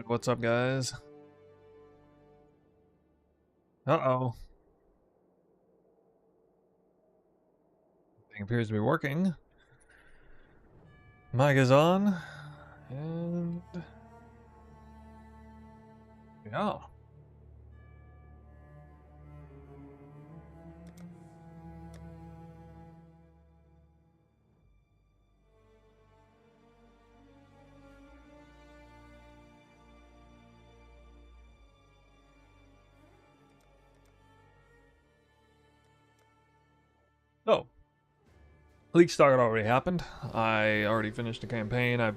What's up, guys? Uh-oh. Thing appears to be working. Mic is on. And... yeah. Oh. Leak start already happened. I already finished the campaign. I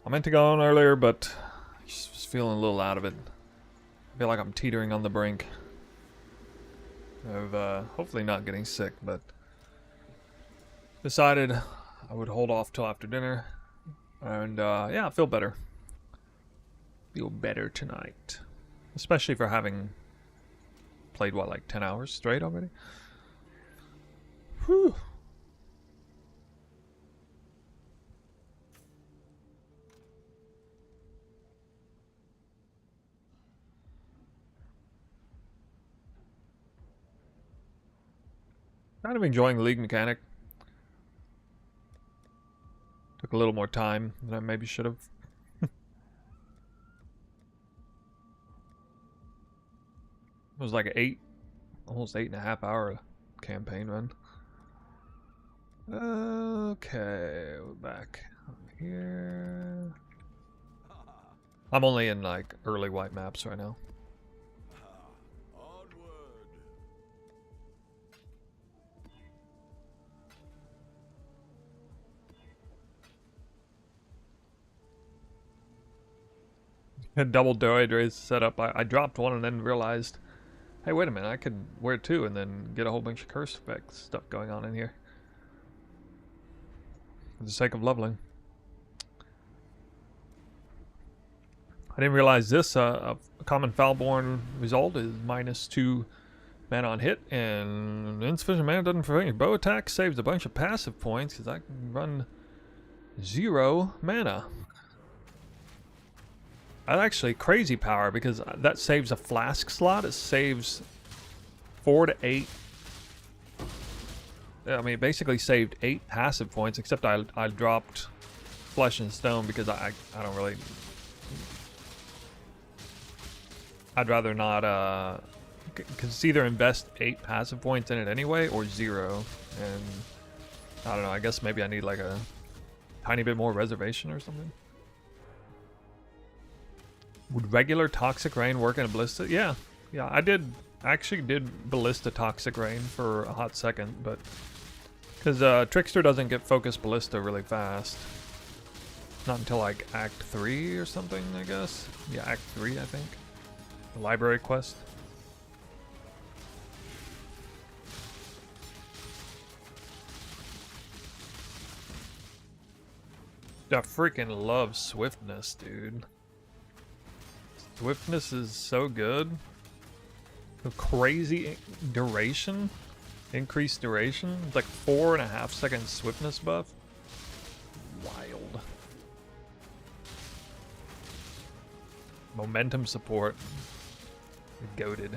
meant to go on earlier, but I just was feeling a little out of it. I feel like I'm teetering on the brink of hopefully not getting sick, but decided I would hold off till after dinner. And yeah, I feel better. Feel better tonight. Especially for having played, what, like 10 hours straight already? Whew. Kind of enjoying the league mechanic. Took a little more time than I maybe should have. It was like almost 8.5 hour campaign run. Okay, we're back here. I'm only in like early white maps right now. Had double droid race set up. I dropped one and then realized, hey, wait a minute, I could wear two and then get a whole bunch of curse effects stuff going on in here. For the sake of leveling. I didn't realize this. A common Foulborn result is -2 mana on hit, and insufficient mana doesn't prevent your bow attack. Saves a bunch of passive points because I can run 0 mana. That's actually crazy power because that saves a flask slot. It saves 4 to 8. I mean, it basically saved 8 passive points, except I dropped Flesh and Stone because I don't really. I'd rather not, because it's either invest 8 passive points in it anyway or 0. And I don't know, I guess maybe I need like a tiny bit more reservation or something. Would regular Toxic Rain work in a Ballista? Yeah, I actually did Ballista Toxic Rain for a hot second, but because Trickster doesn't get focused Ballista really fast. Not until like Act 3 or something, I guess. Yeah, Act 3, I think. The library quest. I freaking love swiftness, dude. Swiftness is so good. The crazy duration. Increased duration. It's like 4.5 second swiftness buff. Wild. Momentum support. Goated.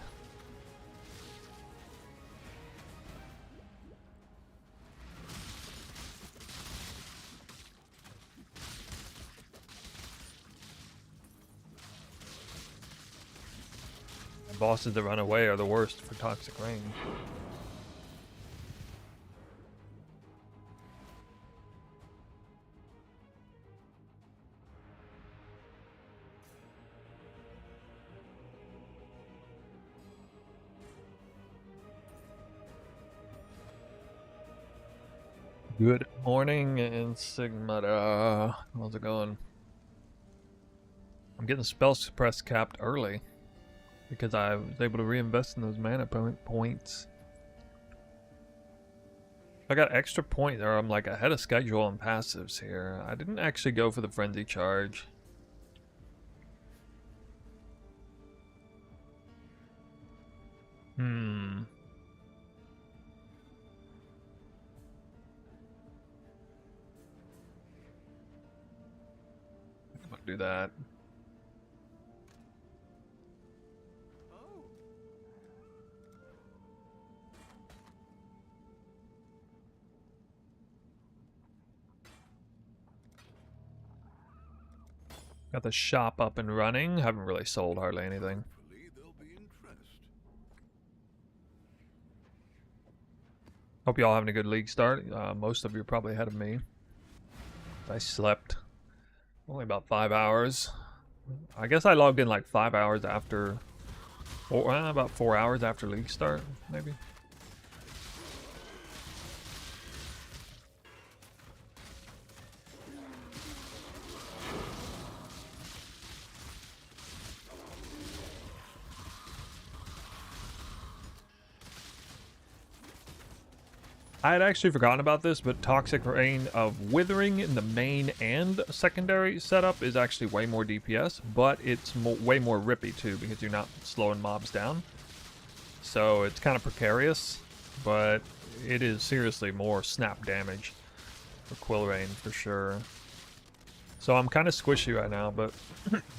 And bosses that run away are the worst for Toxic Rain. Good morning in Sigmata. How's it going? I'm getting spell suppress capped early because I was able to reinvest in those mana points. I got extra points, or I'm like ahead of schedule on passives here. I didn't actually go for the frenzy charge. can't do that. Got the shop up and running. Haven't really sold hardly anything. Hope y'all having a good league start. Most of you are probably ahead of me. I slept only about 5 hours. I guess I logged in like 5 hours after, or about 4 hours after league start, maybe. I had actually forgotten about this, but Toxic Rain of Withering in the main and secondary setup is actually way more DPS, but it's way more rippy too, because you're not slowing mobs down. So it's kind of precarious, but it is seriously more snap damage for Quill Rain for sure. So I'm kind of squishy right now, but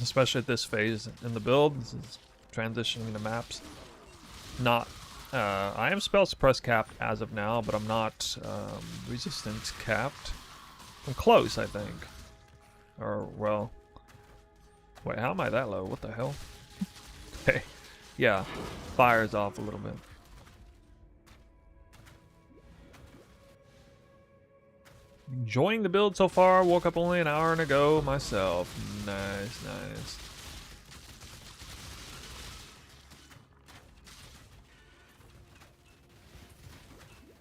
especially at this phase in the build, this is transitioning to maps. Not I am spell suppress capped as of now, but I'm not resistance capped. I'm close, I think. Or, well... Wait, how am I that low? What the hell? Okay. Yeah, fire's off a little bit. Enjoying the build so far. Woke up only an hour ago myself. Nice, nice.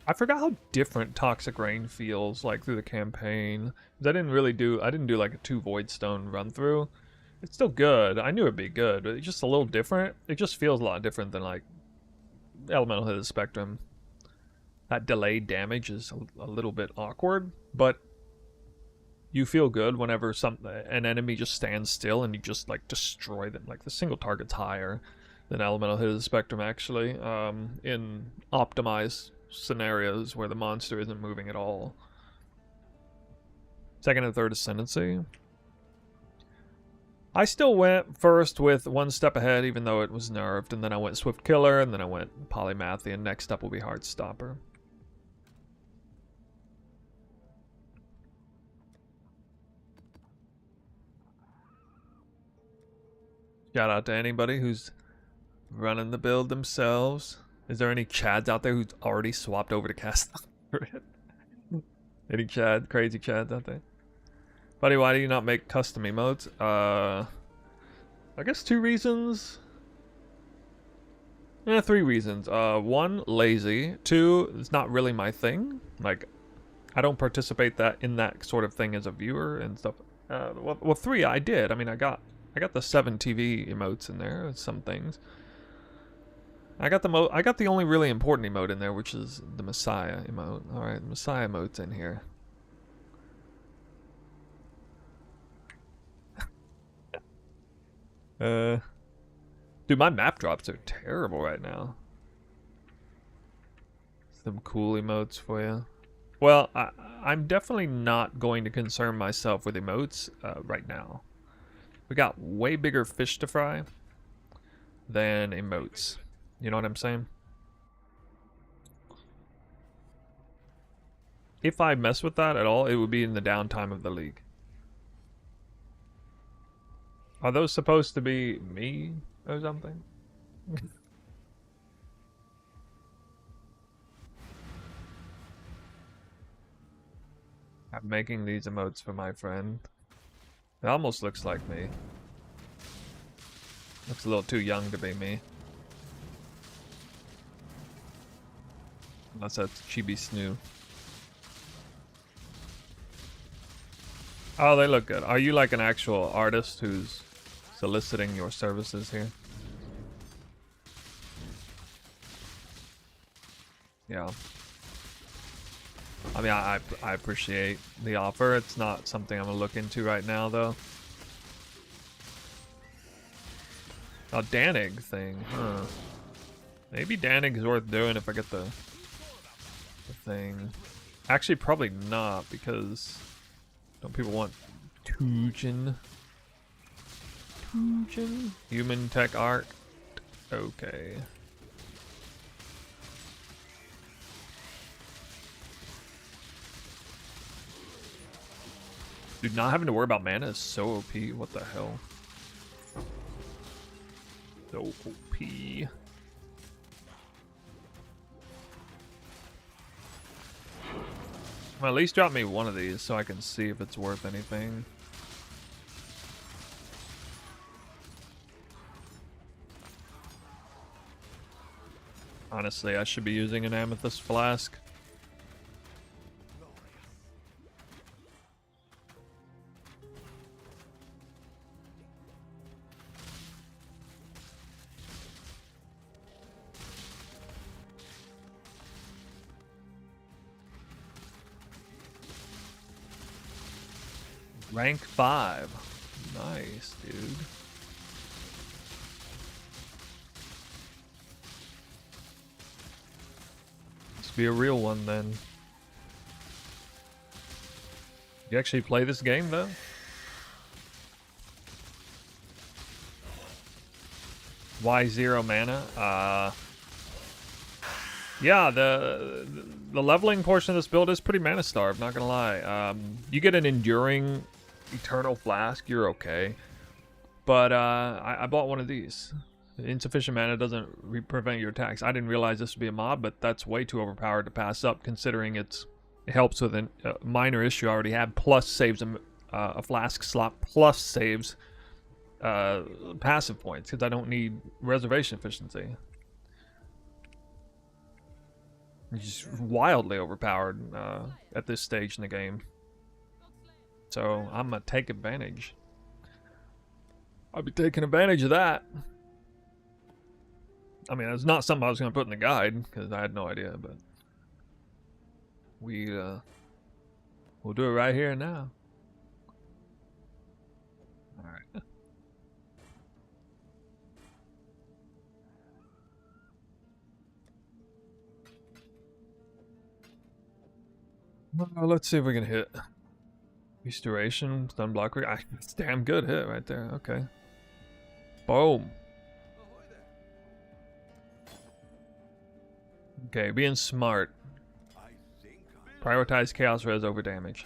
I forgot how different Toxic Rain feels like through the campaign. I didn't do like a 2 Voidstone run through. It's still good. I knew it'd be good, but it's just a little different. It just feels a lot different than like Elemental Hit of the Spectrum. That delayed damage is a little bit awkward, but you feel good whenever an enemy just stands still and you just like destroy them. Like the single target's higher than Elemental Hit of the Spectrum actually in optimized scenarios where the monster isn't moving at all. Second and third ascendancy. I still went first with 1 step ahead even though it was nerfed, and then I went Swift Killer, and then I went Polymathy, and next up will be Heartstopper. Shout out to anybody who's running the build themselves. Is there any Chads out there who's already swapped over to cast? Any crazy Chads out there? Buddy, why do you not make custom emotes? I guess 2 reasons. 3 reasons. 1, lazy. 2, it's not really my thing. Like, I don't participate in that sort of thing as a viewer and stuff. Well, 3, I did. I mean, I got the 7 TV emotes in there. Some things. I got the only really important emote in there, which is the Messiah emote. All right, the Messiah emote's in here. Dude, my map drops are terrible right now. Some cool emotes for you. Well, I'm definitely not going to concern myself with emotes right now. We got way bigger fish to fry than emotes. You know what I'm saying? If I mess with that at all, it would be in the downtime of the league. Are those supposed to be me or something? I'm making these emotes for my friend. It almost looks like me. Looks a little too young to be me. Unless that's Chibi Snoo. Oh, they look good. Are you like an actual artist who's soliciting your services here? Yeah. I mean, I appreciate the offer. It's not something I'm gonna look into right now, though. Oh, Danig thing, huh? Maybe Danig is worth doing if I get the thing. Actually, probably not, because don't people want Tujin? Human tech art. Okay. Dude, not having to worry about mana is so OP. What the hell? So OP. Well, at least drop me one of these so I can see if it's worth anything. Honestly, I should be using an amethyst flask. Rank 5. Nice, dude. Must be a real one then. You actually play this game though? Why 0 mana? Yeah, the leveling portion of this build is pretty mana starved, not gonna lie. You get an enduring eternal flask, you're okay. But I bought one of these. Insufficient mana doesn't prevent your attacks. I didn't realize this would be a mob, but that's way too overpowered to pass up, considering it helps with a minor issue I already had, plus saves a flask slot, plus saves passive points, because I don't need reservation efficiency. It's just wildly overpowered at this stage in the game. So I'm gonna take advantage. I'll be taking advantage of that. I mean, it's not something I was gonna put in the guide because I had no idea, but we'll do it right here and now. All right. Well, let's see if we can hit. Restoration, stun blocker. It's a damn good hit right there. Okay. Boom. Okay, being smart. Prioritize chaos res over damage.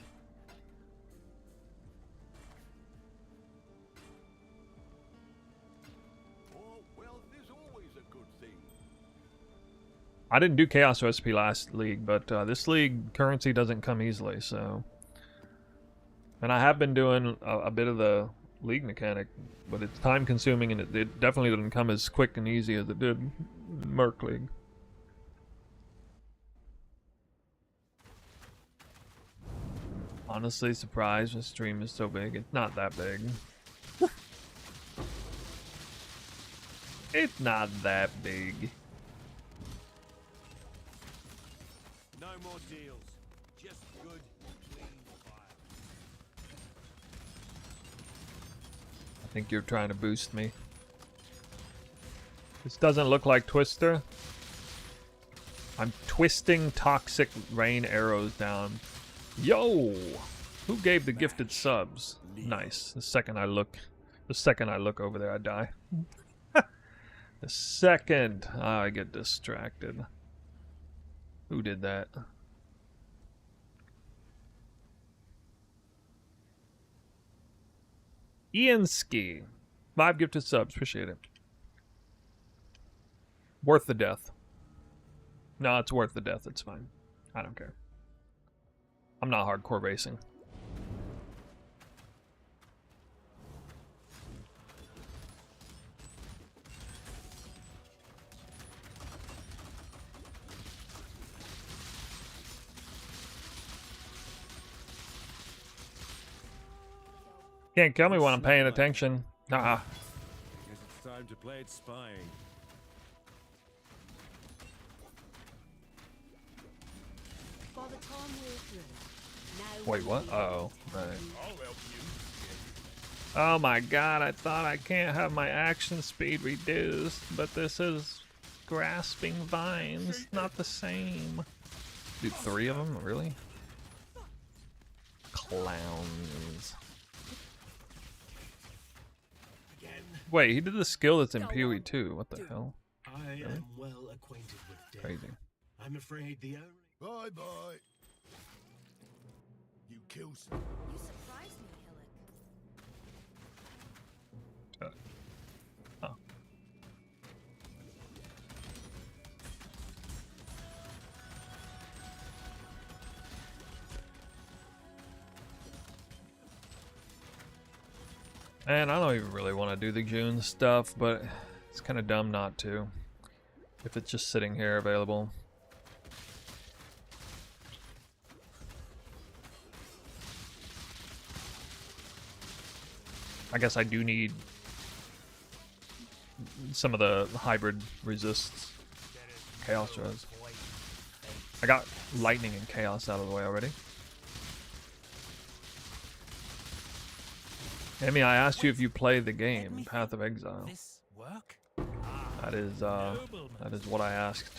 I didn't do chaos recipe last league, but this league currency doesn't come easily, so. And I have been doing a bit of the league mechanic, but it's time consuming and it definitely doesn't come as quick and easy as it did in Merc League. Honestly surprised the stream is so big. It's not that big. It's not that big. No more deals. Just good, clean fire. I think you're trying to boost me. This doesn't look like Twister. I'm twisting toxic rain arrows down. Yo! Who gave the gifted subs? Nice. The second I look over there, I die. The second I get distracted. Who did that? Ianski. 5 gifted subs. Appreciate it. Worth the death. No, it's worth the death. It's fine. I don't care. I'm not hardcore racing. Can't kill me when I'm paying attention. Nah. Guess it's time to play it spying. Wait, what? Uh-oh. Right. I'll help you. Oh my god, I thought I can't have my action speed reduced, but this is grasping vines. Not the same. Dude, 3 of them? Really? Clowns. Again. Wait, he did the skill that's in PoE too. What the hell? I am well acquainted with death. Crazy. I'm afraid the only... Bye bye. You kill some. You surprised me, Hillock. Oh. And I don't even really want to do the June stuff, but it's kind of dumb not to. If it's just sitting here available. I guess I do need some of the hybrid resists. Chaos res. I got lightning and chaos out of the way already. Emmy, I asked you if you play the game, Path of Exile. This work? That is what I asked.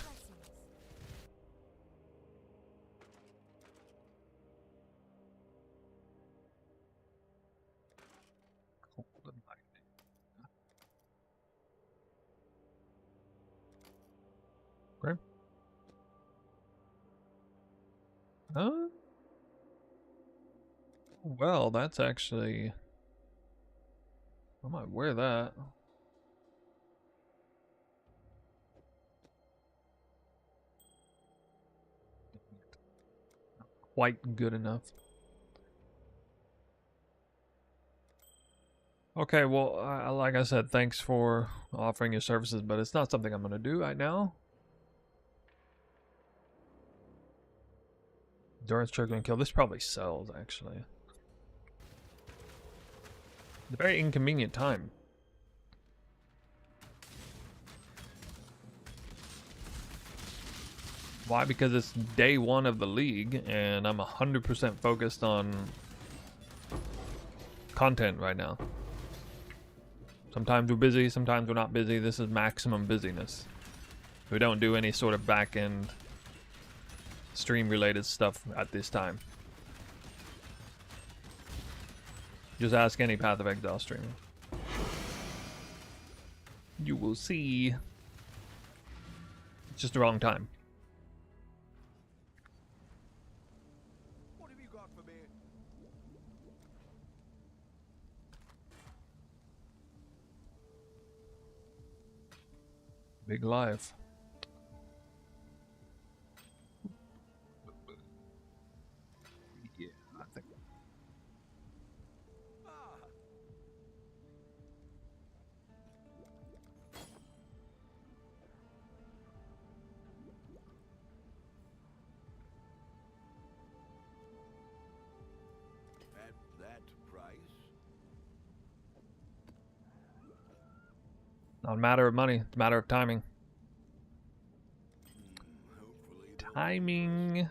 Okay. Well, that's actually... I might wear that. Quite good enough. Okay, well, like I said, thanks for offering your services, but it's not something I'm going to do right now. Endurance trigger and kill. This probably sells, actually. It's a very inconvenient time. Why? Because it's day one of the league, and I'm 100% focused on content right now. Sometimes we're busy, sometimes we're not busy. This is maximum busyness. We don't do any sort of back-end stream-related stuff at this time. Just ask any Path of Exile streamer. You will see. It's just the wrong time. What have you got for me? Big life. Yeah, I think. At that price? Not a matter of money, it's a matter of timing. Hopefully. Timing.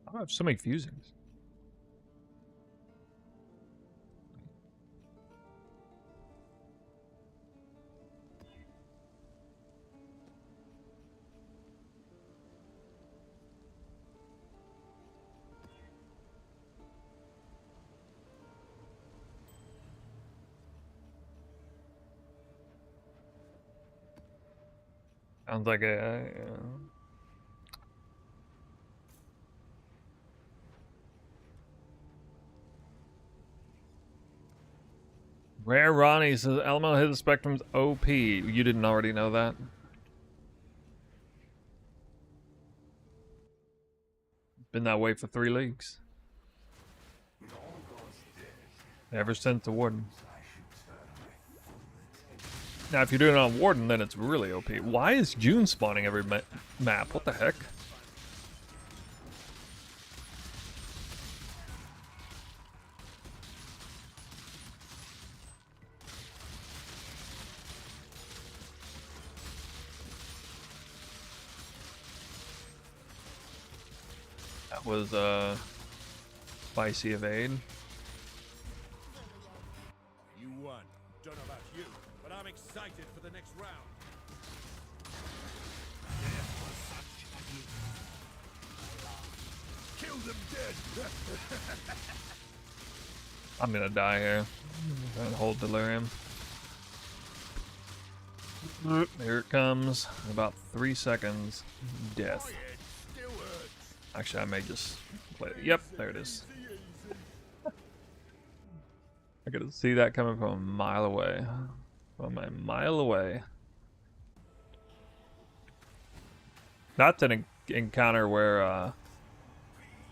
I have so many fusings. Sounds like a Rare Ronnie says Elemental Hidden Spectrum's OP. You didn't already know that? Been that way for 3 leagues. Ever since the Warden. Now, if you're doing it on Warden, then it's really OP. Why is June spawning every map? What the heck? That was, spicy evade. You won. Don't know about you, but I'm excited for the next round. Kill them dead. I'm gonna die here. Trying to hold delirium. Here it comes. In about 3 seconds. Death. My head still hurts. Actually, I may just play it. Yep, there it is. I could see that coming from a mile away. From a mile away. That's an encounter where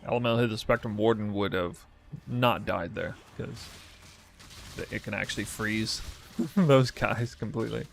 Elemental Hit the Spectrum Warden would have not died there, because it can actually freeze those guys completely.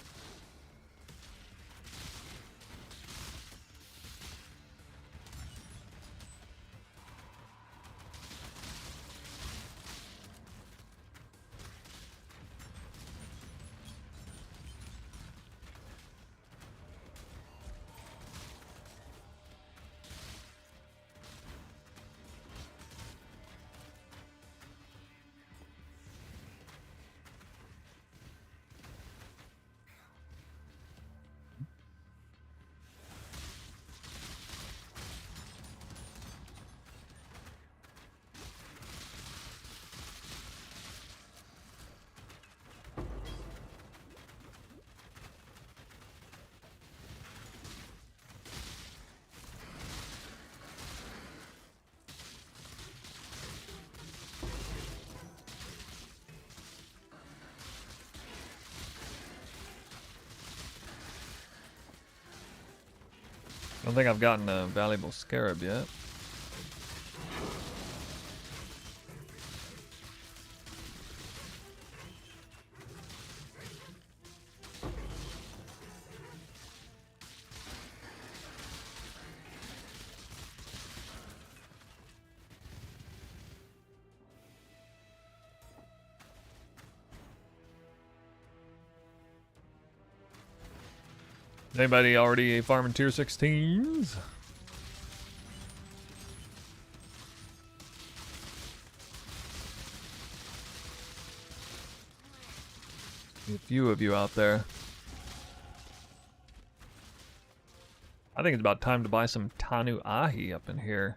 I don't think I've gotten a valuable scarab yet. Anybody already farming tier 16s? A few of you out there. I think it's about time to buy some Tanu Ahi up in here.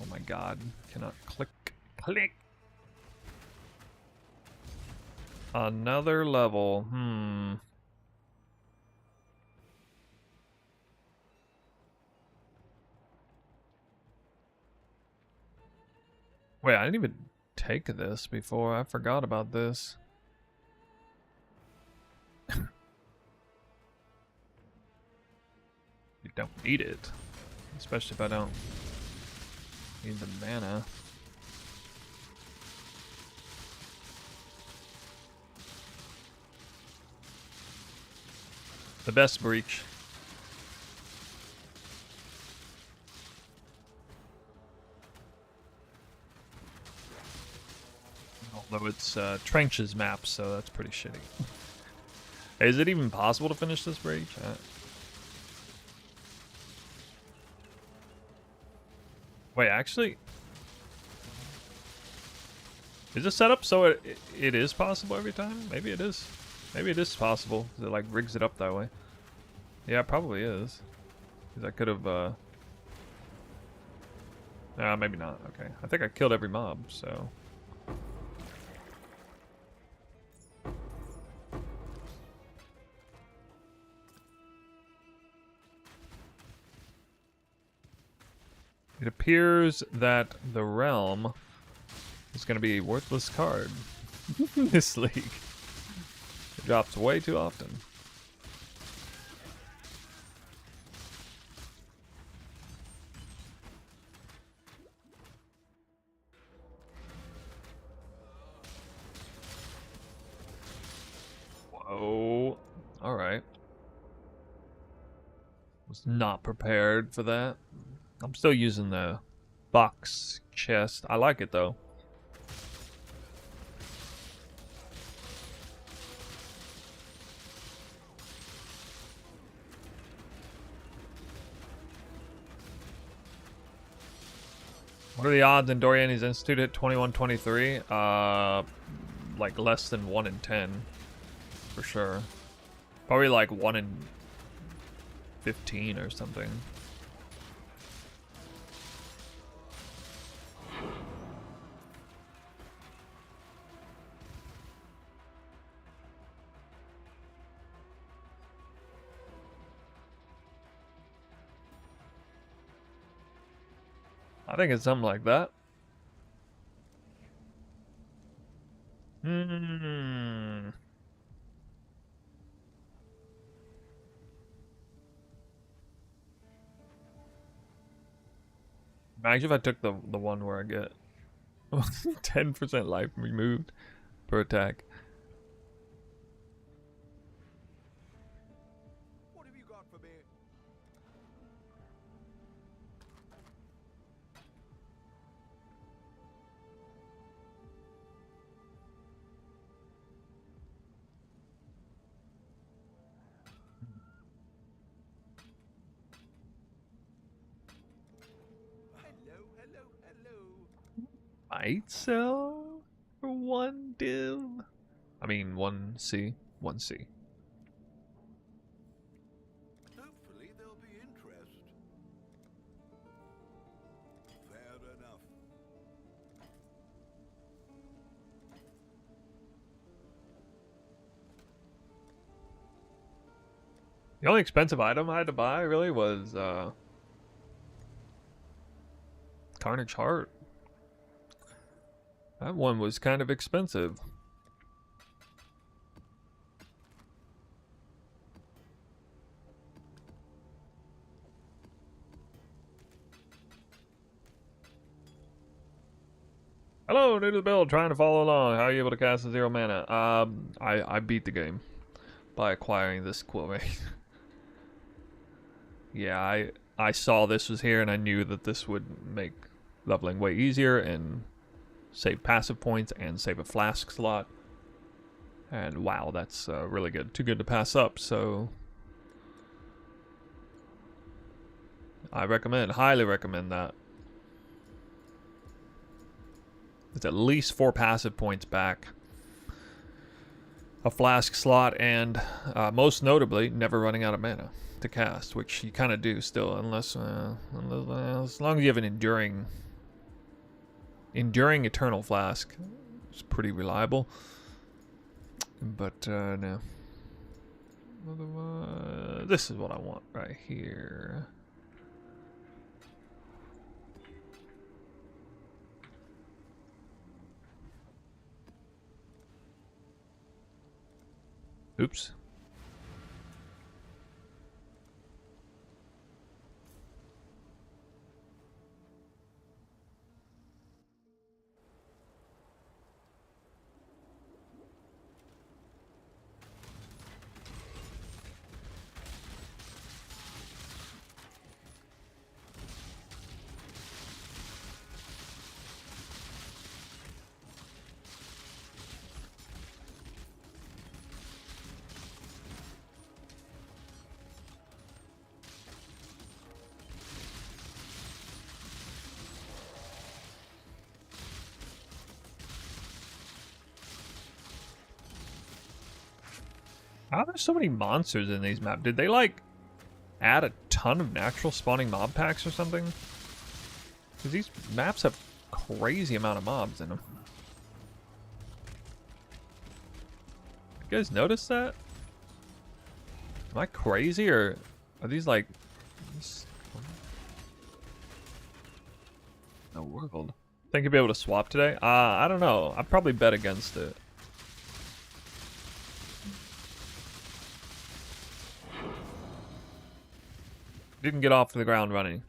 Oh my god. Cannot click. Click! Another level. Wait, I didn't even take this before. I forgot about this. You don't need it. Especially if I don't need the mana. The best breach. Although it's trenches map, so that's pretty shitty. Hey, is it even possible to finish this breach? Wait, actually, is it set up so it is possible every time? Maybe it is. Maybe it is possible. It like rigs it up that way. Yeah, it probably is. Because I could have. Maybe not. Okay, I think I killed every mob, so. It appears that the realm is going to be a worthless card in this league. It drops way too often. Whoa. Alright. Was not prepared for that. I'm still using the box chest. I like it though. What are the odds in Doriani's Institute at 21-23? Like less than 1 in 10, for sure. Probably like 1 in 15 or something. I think it's something like that. Hmm. Imagine if I took the one where I get 10% life removed per attack. What have you got for me? Hello, hello, hello. Might sell for 1 div. I mean 1C. 1C. Hopefully there'll be interest. Fair enough. The only expensive item I had to buy really was Carnage Heart. That one was kind of expensive. Hello, Noodle Bill, trying to follow along. How are you able to cast a 0 mana? I beat the game by acquiring this quill rate. Yeah, I saw this was here and I knew that this would make leveling way easier and save passive points and save a flask slot. And wow, that's really good. Too good to pass up, so I recommend, highly recommend that. It's at least 4 passive points back, a flask slot, and most notably, never running out of mana to cast, which you kind of do still, unless as long as you have an enduring eternal flask, it's pretty reliable. But no, this is what I want right here. Oops. How are there so many monsters in these maps? Did they like add a ton of natural spawning mob packs or something? Because these maps have crazy amount of mobs in them. You guys notice that? Am I crazy or are these like the world? Think you'll be able to swap today? I don't know. I'd probably bet against it. Didn't get off the ground running.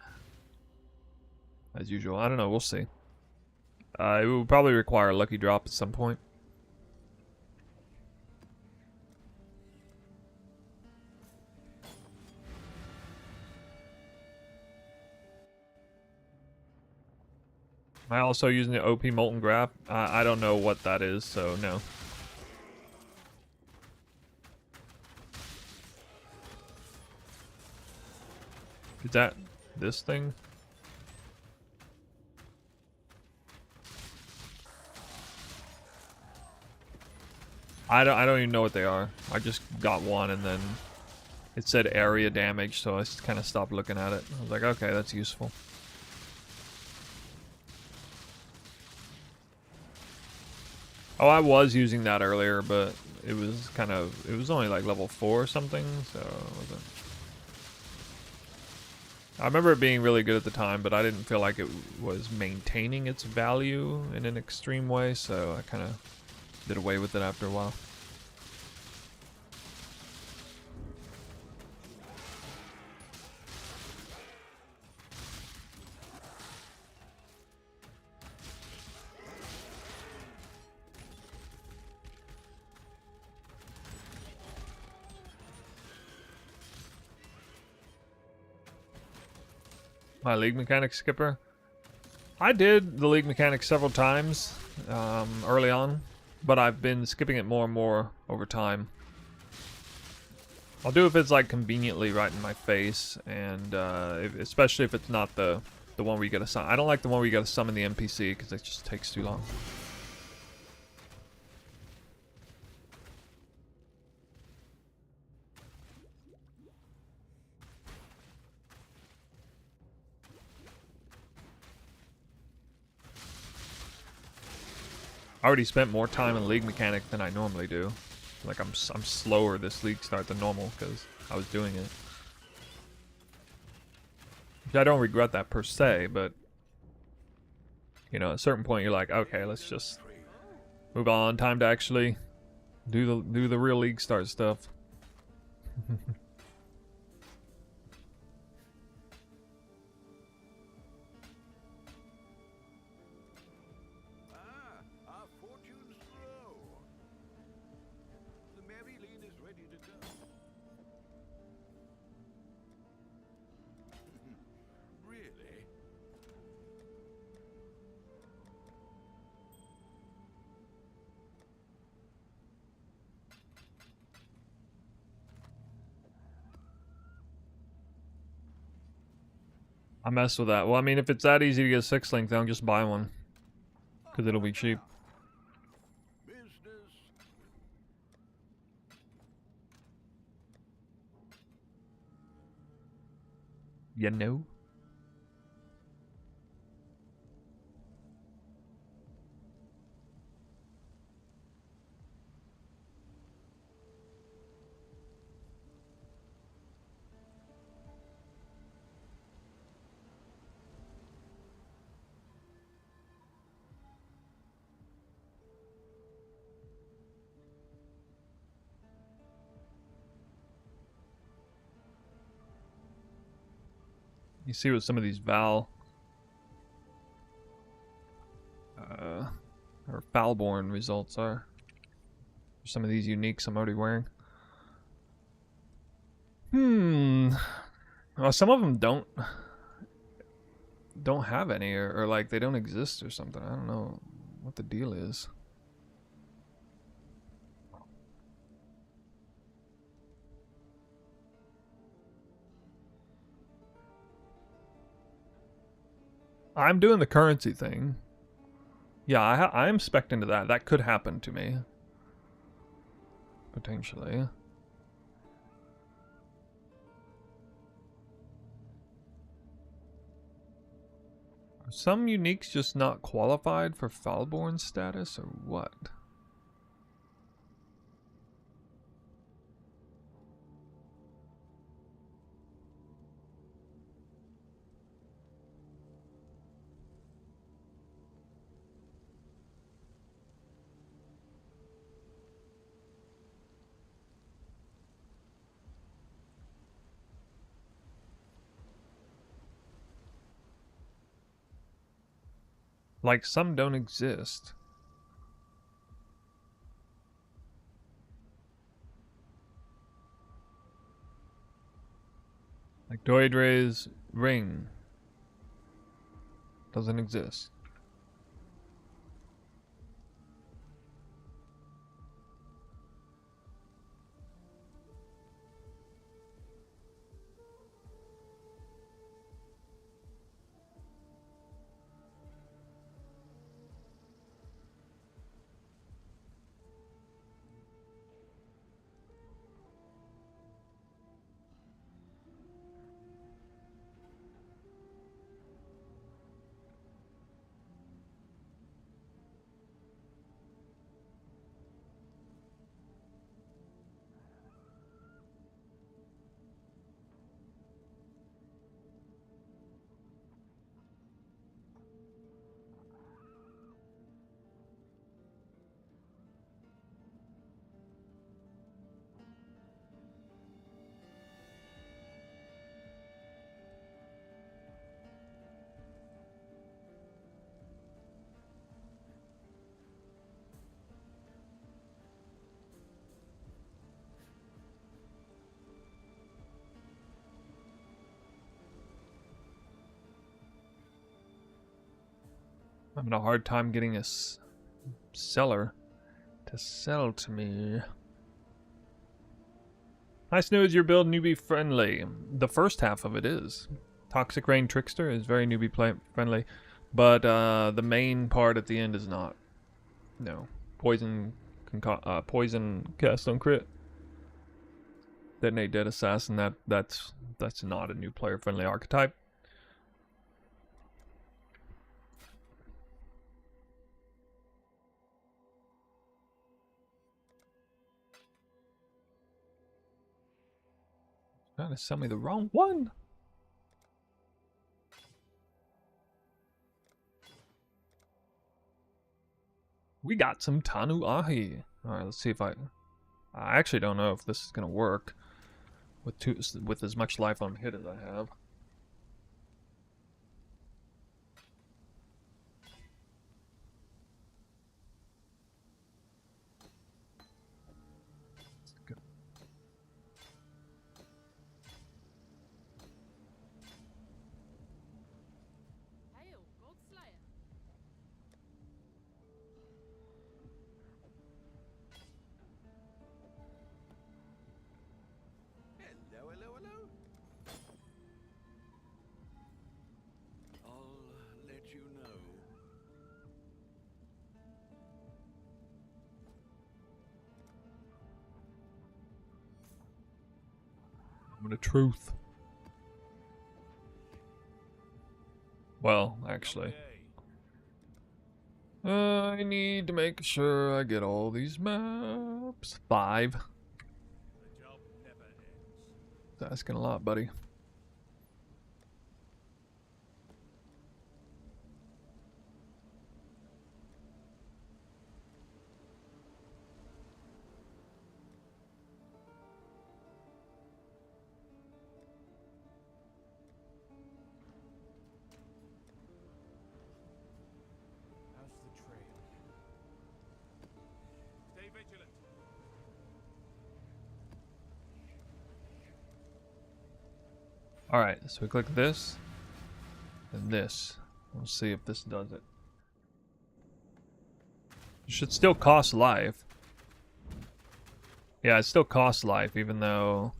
As usual. I don't know. We'll see. It will probably require a lucky drop at some point. Am I also using the OP Molten Graph? I don't know what that is, so no. Is that this thing? I don't even know what they are. I just got one and then it said area damage, so I just kind of stopped looking at it. I was like, okay, that's useful. Oh, I was using that earlier, but it was only like level 4 or something, so it wasn't. I remember it being really good at the time, but I didn't feel like it was maintaining its value in an extreme way, so I kind of did away with it after a while. My league mechanics skipper. I did the league mechanics several times early on, but I've been skipping it more and more over time. I'll do if it's like conveniently right in my face, and especially if it's not the one where you get to summon. I don't like the one where you got to summon the NPC because it just takes too long. I already spent more time in league mechanic than I normally do. Like I'm slower this league start than normal because I was doing it. Which I don't regret that per se, but you know, at a certain point you're like, okay, let's just move on. Time to actually do the real league start stuff. Our fortunes grow. The Maryline is ready to go. Really? I mess with that. Well, I mean, if it's that easy to get a 6-link, then I'll just buy one. Because it'll be cheap. Business. You know? You see what some of these Val or Valborn results are. Some of these uniques I'm already wearing. Well, some of them don't have any, or like they don't exist or something. I don't know what the deal is. I'm doing the currency thing. Yeah, I am spec'd into that. That could happen to me. Potentially. Are some uniques just not qualified for Falborn status, or what? Like, some don't exist. Like Doidre's ring doesn't exist. having a hard time getting a seller to sell to me. Nice news, your build newbie friendly. The first half of it is. Toxic Rain Trickster is very newbie friendly, but the main part at the end is not. No. Poison cast on crit. Detonate Dead Assassin, that's not a new player friendly archetype. Trying to sell me the wrong one. We got some Tanu Ahi. Alright, let's see if I actually don't know if this is gonna work with as much life on hit as I have. Hail, Godslayer. Hello, hello, hello. I'll let you know. I'm the truth. Well, actually. Okay. I need to make sure I get all these maps. 5. The job never ends. That's asking a lot, buddy. How's the trail? Stay vigilant. Alright, so we click this and this. We'll see if this does it. It should still cost life. Yeah, it still costs life, even though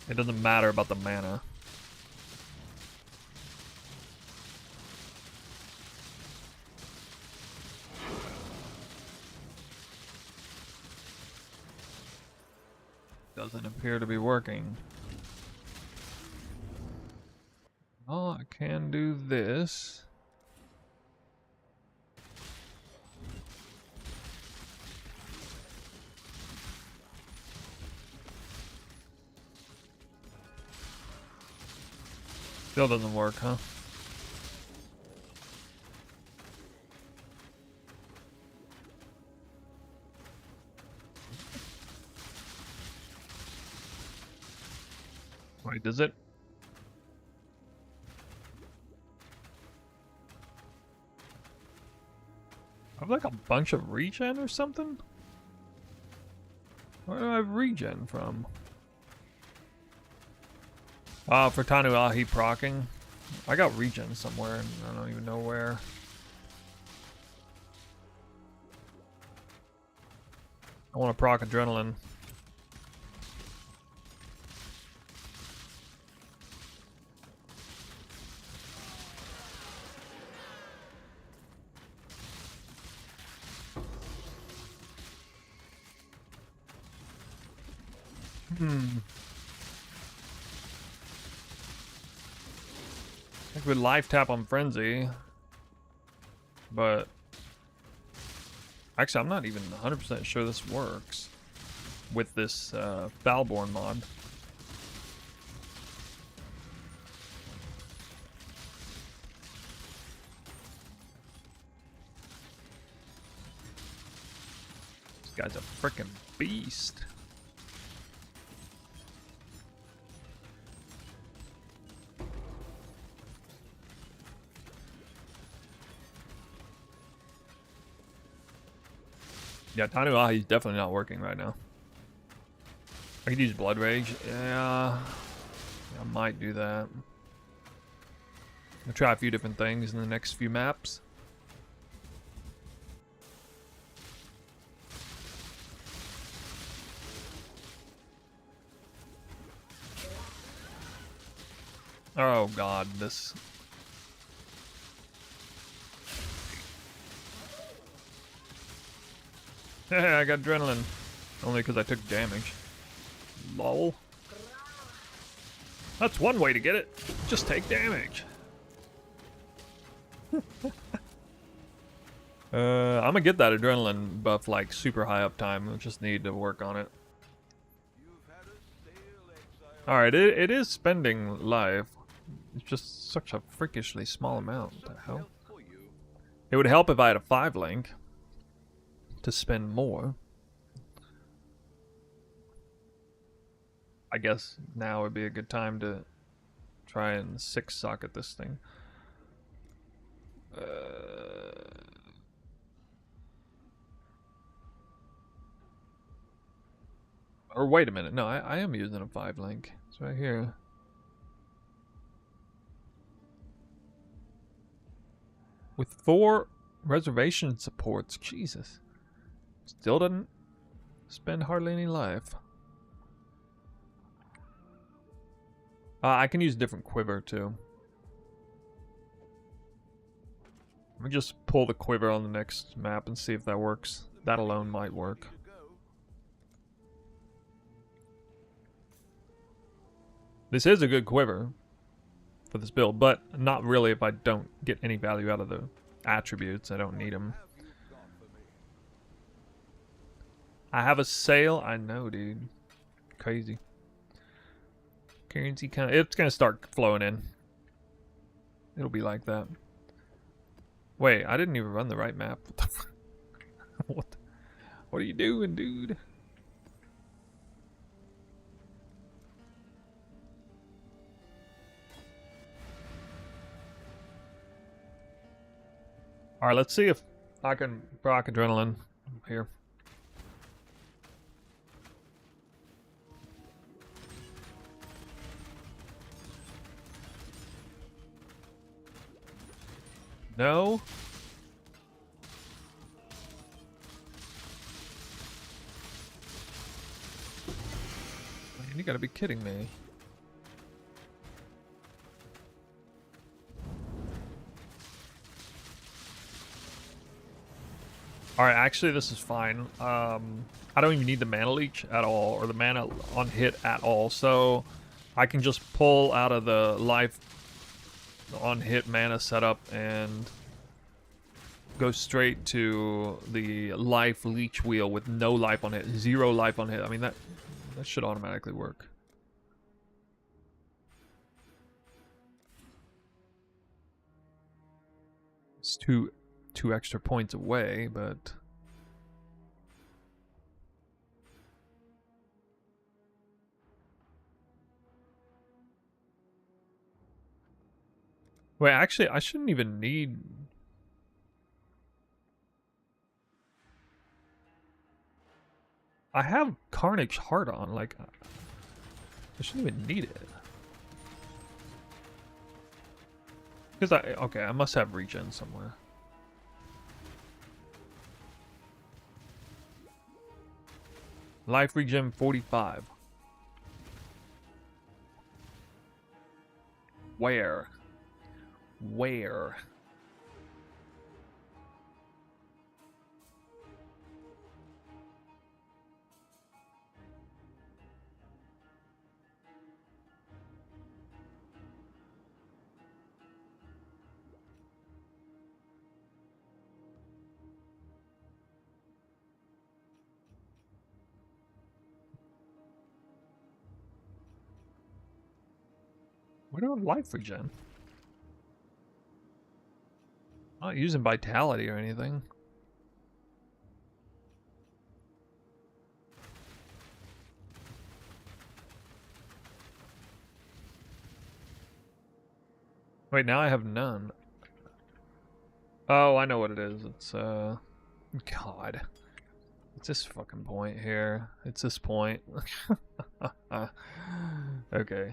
it doesn't matter about the mana. Doesn't appear to be working. Oh, I can do this. Still doesn't work, huh? Wait, does it? I have like a bunch of regen or something? Where do I have regen from? For Tanu Ahi procking. I got regen somewhere and I don't even know where. I want to proc adrenaline. I could live tap on Frenzy, but actually I'm not even 100% sure this works with this Foulborn mod. This guy's a freaking beast. Yeah, Tanu Ahi's definitely not working right now. I could use Blood Rage. Yeah, I might do that. I'll try a few different things in the next few maps. Oh god, this... Hey, I got adrenaline. Only because I took damage. Lol. That's one way to get it. Just take damage. I'm gonna get that adrenaline buff like super high uptime. I just need to work on it. Alright, it is spending life. It's just such a freakishly small amount. What the hell? It would help if I had a 5 link to spend more. I guess now would be a good time to try and 6 socket this thing. Or wait a minute, no, I am using a 5 link. It's right here. With 4 reservation supports, Jesus. Still doesn't spend hardly any life. I can use different quiver too. Let me just pull the quiver on the next map and see if that works. That alone might work. This is a good quiver for this build, but not really if I don't get any value out of the attributes. I don't need them. I have a sale. I know, dude. Crazy. Currency kind of... It's going to start flowing in. It'll be like that. Wait, I didn't even run the right map. What the fuck? What are you doing, dude? Alright, let's see if I can proc adrenaline here. No? Man, you gotta be kidding me. Alright, actually this is fine. I don't even need the mana leech at all, or the mana on hit at all, so I can just pull out of the life on hit mana setup and go straight to the life leech wheel with no life on hit, 0 life on hit. I mean, that should automatically work. It's two extra points away, but wait, actually I shouldn't even need... I have Carnage Heart on, like I shouldn't even need it. Because okay, I must have regen somewhere. Life regen 45. Where? Where? We don't have life regen. I'm not using vitality or anything. Wait, now I have none. Oh, I know what it is. It's God. It's this fucking point here. It's this point. Okay.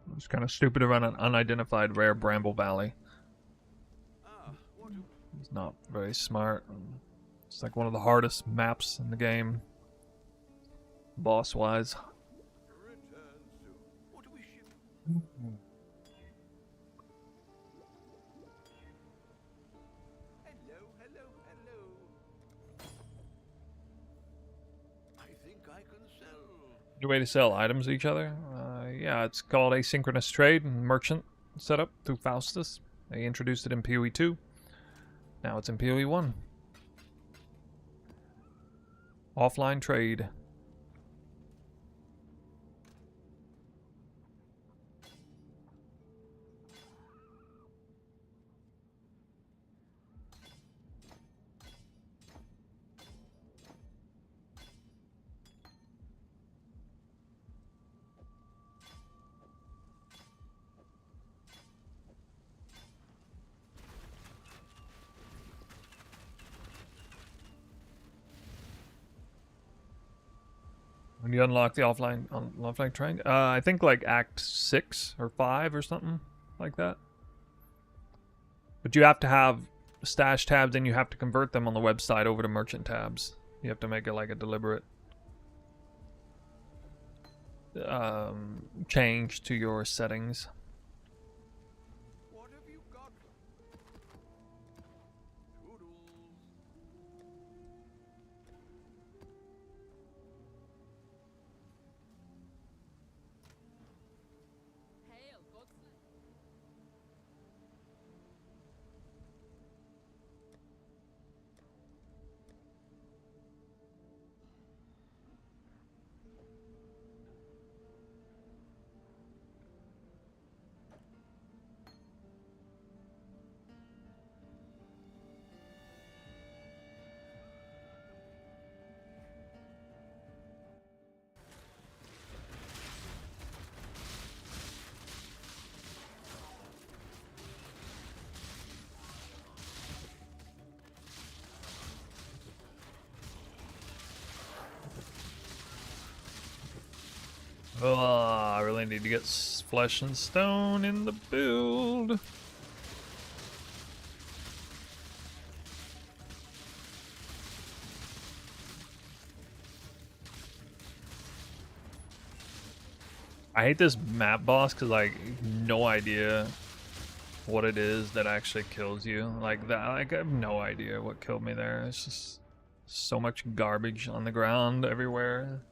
It's kind of stupid to run an unidentified rare Bramble Valley. Ah, what do It's not very smart. It's like one of the hardest maps in the game, boss-wise. return soon? What do we ship? Hello, hello, hello. I think I can sell. New way to sell items to each other? Yeah, it's called asynchronous trade and merchant setup through Faustus. They introduced it in PoE 2. Now it's in PoE 1. Offline trade. When you unlock the offline train, I think like Act 6 or 5 or something like that. But you have to have stash tabs and you have to convert them on the website over to merchant tabs. You have to make it like a deliberate change to your settings. What have you got? Toodles. Hail, Boxman. Oh, I really need to get flesh and stone in the build. I hate this map boss because like no idea what it is that actually kills you. Like that, like I have no idea what killed me there. It's just so much garbage on the ground everywhere.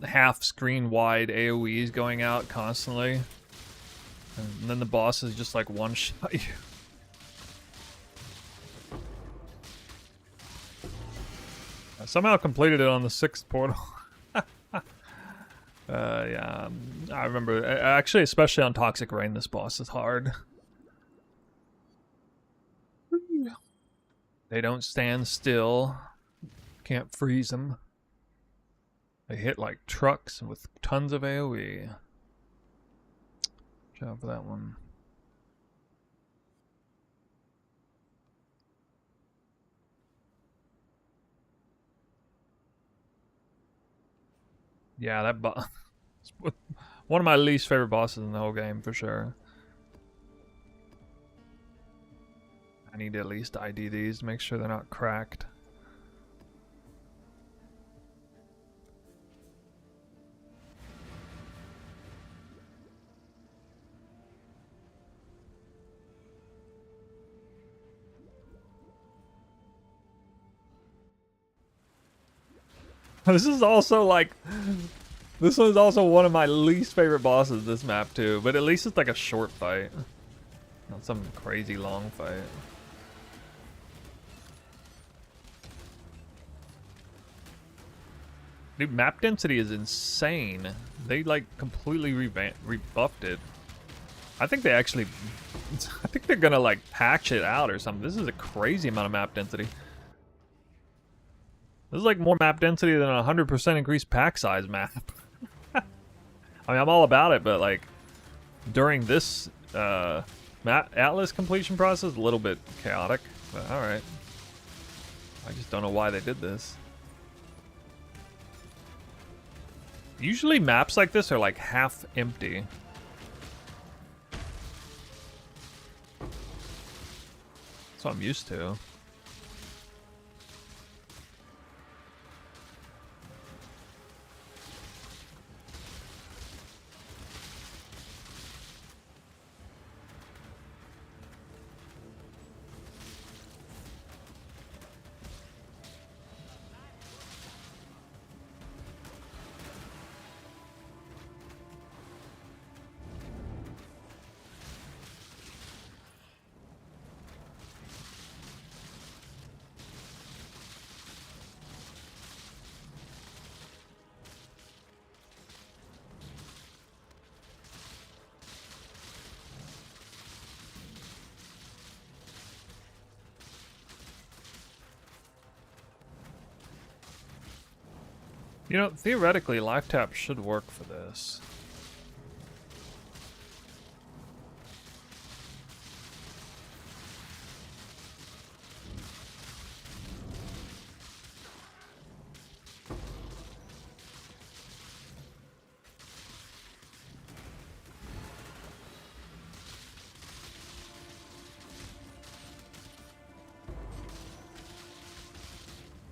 Half screen wide AoEs going out constantly. And then the boss is just like one shot you. I somehow completed it on the 6th portal. Yeah, I remember. Actually, especially on Toxic Rain, this boss is hard. They don't stand still. Can't freeze them. They hit like trucks with tons of AoE. Watch out for that one. Yeah, that boss. One of my least favorite bosses in the whole game, for sure. I need to at least ID these to make sure they're not cracked. This is also like... This one's also one of my least favorite bosses, this map too. But at least it's like a short fight. Not some crazy long fight. Dude, map density is insane. They like completely rebuffed it. I think they actually... I think they're gonna like patch it out or something. This is a crazy amount of map density. This is like more map density than a 100% increased pack size map. I mean, I'm all about it, but like during this Atlas completion process, a little bit chaotic. But all right, I just don't know why they did this. Usually maps like this are like half empty. That's what I'm used to. You know, theoretically, life tap should work for this.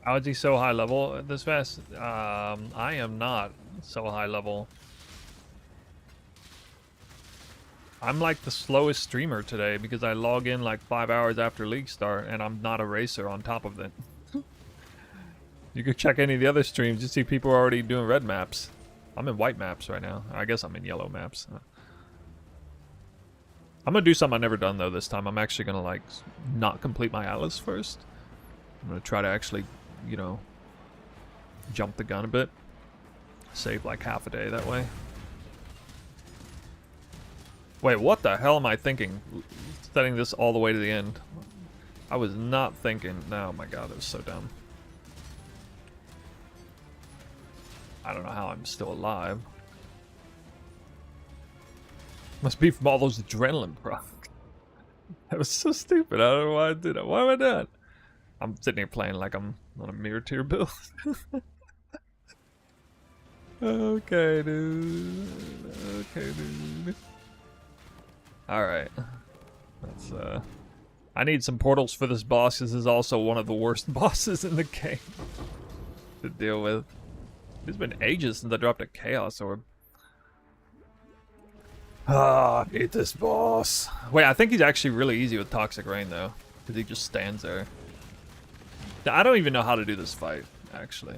How is he so high level this fast? I am not so high level. I'm like the slowest streamer today because I log in like 5 hours after league start and I'm not a racer on top of it. You could check any of the other streams, you see people are already doing red maps. I'm in white maps right now. I guess I'm in yellow maps. I'm gonna do something I've never done though this time. I'm actually gonna like not complete my Atlas first. I'm gonna try to actually, you know, jump the gun a bit. Save like half a day that way. Wait, what the hell am I thinking? Setting this all the way to the end. I was not thinking. Oh my god, it was so dumb. I don't know how I'm still alive. Must be from all those adrenaline products. That was so stupid. I don't know why I did it. Why am I doing? I'm sitting here playing like I'm on a mirror tier build. Okay, dude. Okay, dude. Alright. That's, I need some portals for this boss. This is also one of the worst bosses in the game to deal with. It's been ages since I dropped a Chaos Orb. Ah, I hate this boss. Wait, I think he's actually really easy with Toxic Rain, though. Because he just stands there. I don't even know how to do this fight, actually.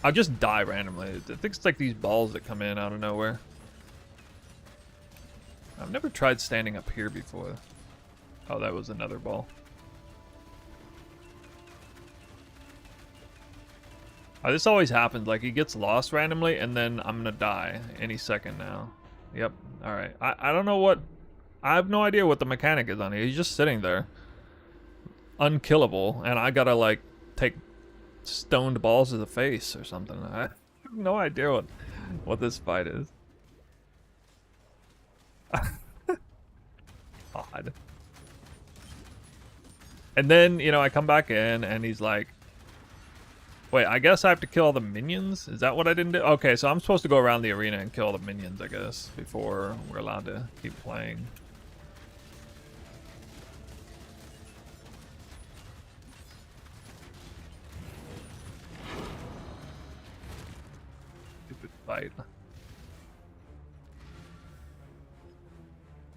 I'll just die randomly. I think it's like these balls that come in out of nowhere. I've never tried standing up here before. Oh, that was another ball. Oh, this always happens. Like, he gets lost randomly, and then I'm gonna die any second now. Yep. Alright. I don't know what... I have no idea what the mechanic is on here. He's just sitting there. Unkillable. And I gotta, like, take stoned balls to the face or something. I have no idea what this fight is. Odd. And then, you know, I come back in and he's like, wait, I guess I have to kill all the minions? Is that what I didn't do? Okay, so I'm supposed to go around the arena and kill all the minions, I guess, before we're allowed to keep playing. Stupid fight.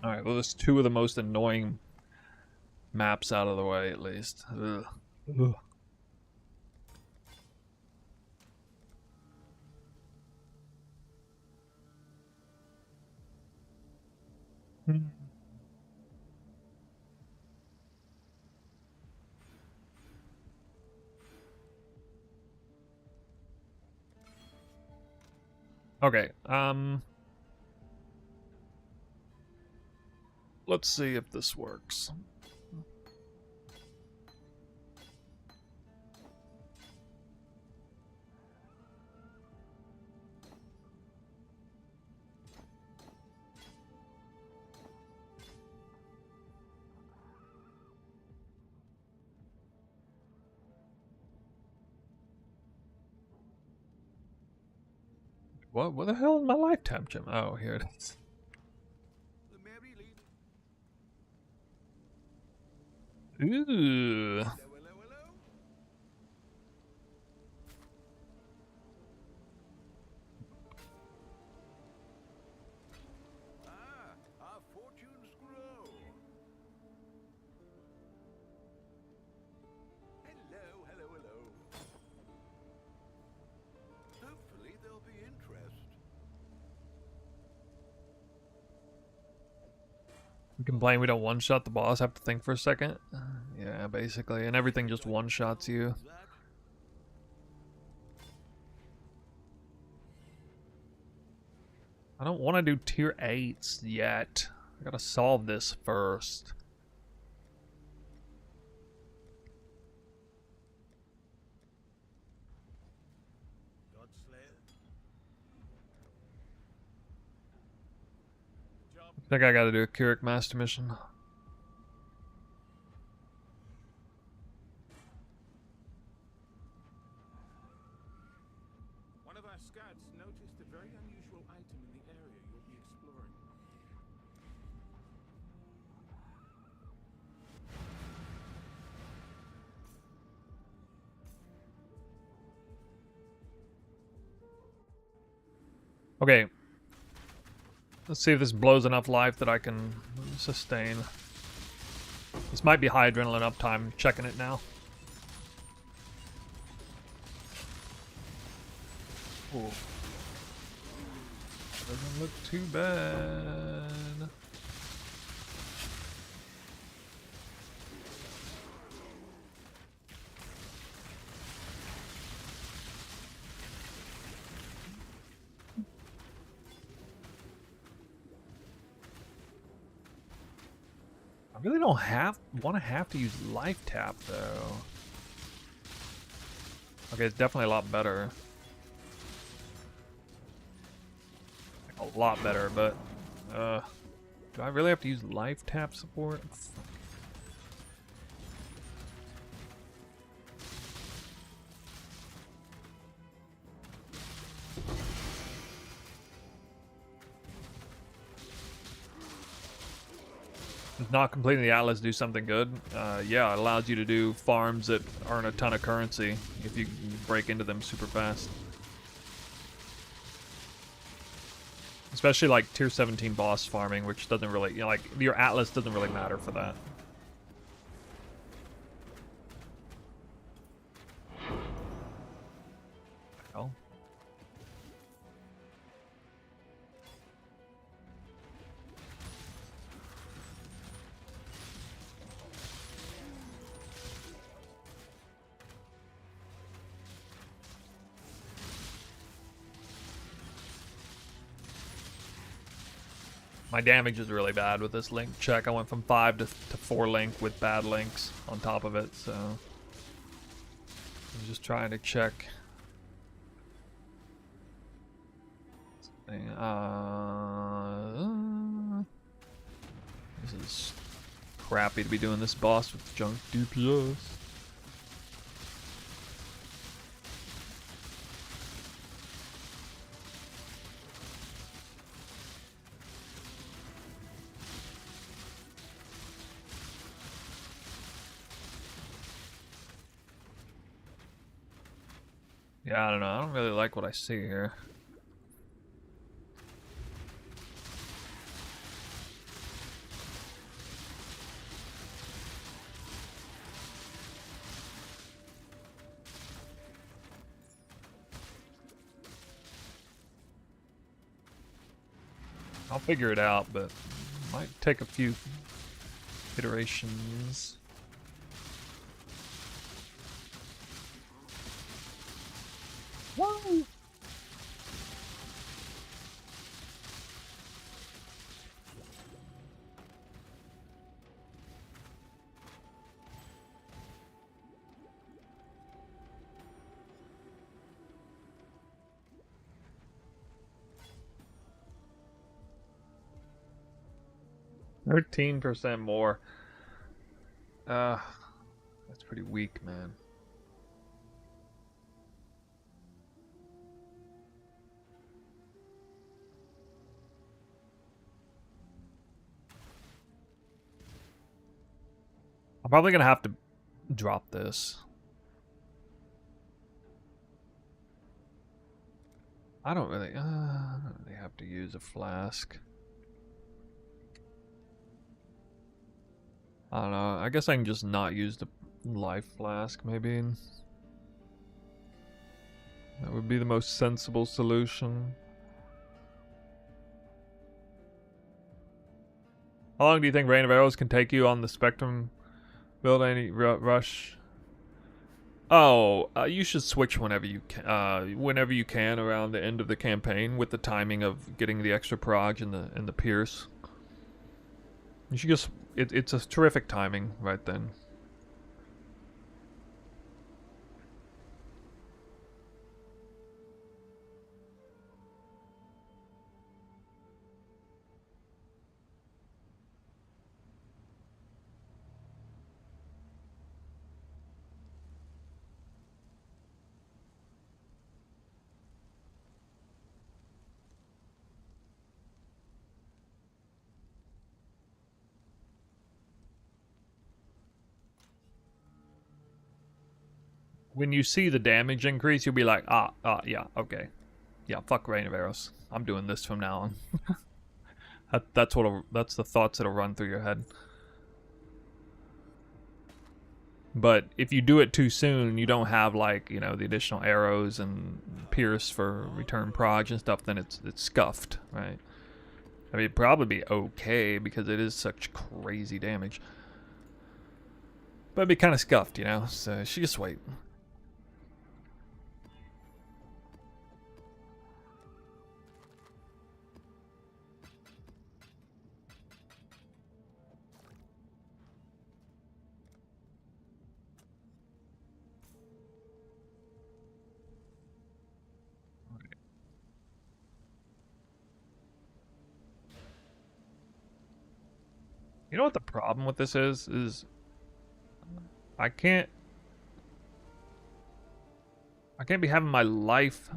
Alright, well, there's two of the most annoying maps out of the way, at least. Ugh. Ugh. Okay, let's see if this works. What the hell is my lifetime gem? Oh, here it is. The merry lady. Ooh. Hello, hello, hello. Ah, our fortunes grow. Hello, hello, hello. Hopefully there'll be interest. We complain we don't one-shot the boss, have to think for a second. Yeah, basically, and everything just one-shots you. That I don't want to do tier 8s yet. I gotta solve this first. Godslayer. Job. I think I gotta do a Keurig Master mission. One of our scouts noticed a very unusual item in the area you'll be exploring. Okay. Let's see if this blows enough life that I can sustain. This might be high adrenaline uptime. Checking it now. Ooh. Doesn't look too bad. I really don't have to use life tap though. Okay, it's definitely a lot better. Like, a lot better, but do I really have to use life tap support? Fuck. Does not completing the Atlas do something good? Yeah, it allows you to do farms that earn a ton of currency if you break into them super fast. Especially like tier 17 boss farming, which doesn't really, you know, like your Atlas doesn't really matter for that. Hell. My damage is really bad with this link check. I went from 5 to 4 link with bad links on top of it, so I'm just trying to check. This is crappy to be doing this boss with junk DPS. Yeah, I don't know. I don't really like what I see here. I'll figure it out, but might take a few iterations. Whoa! %13 more. That's pretty weak, man. I'm probably gonna have to drop this. I don't really have to use a flask. I don't know. I guess I can just not use the life flask, maybe. That would be the most sensible solution. How long do you think Rain of Arrows can take you on the Spectrum build? Any rush? Oh, you should switch whenever you can around the end of the campaign with the timing of getting the extra prog and the pierce. You should just it's a terrific timing right then. When you see the damage increase, you'll be like, yeah, okay. Yeah, fuck Rain of Arrows. I'm doing this from now on. That's the thoughts that'll run through your head. But if you do it too soon, you don't have, like, you know, the additional arrows and pierce for return proj and stuff, then it's scuffed, right? I mean, it'd probably be okay because it is such crazy damage. But it'd be kind of scuffed, you know? So she just wait. You know what the problem with this is? I can't be having my life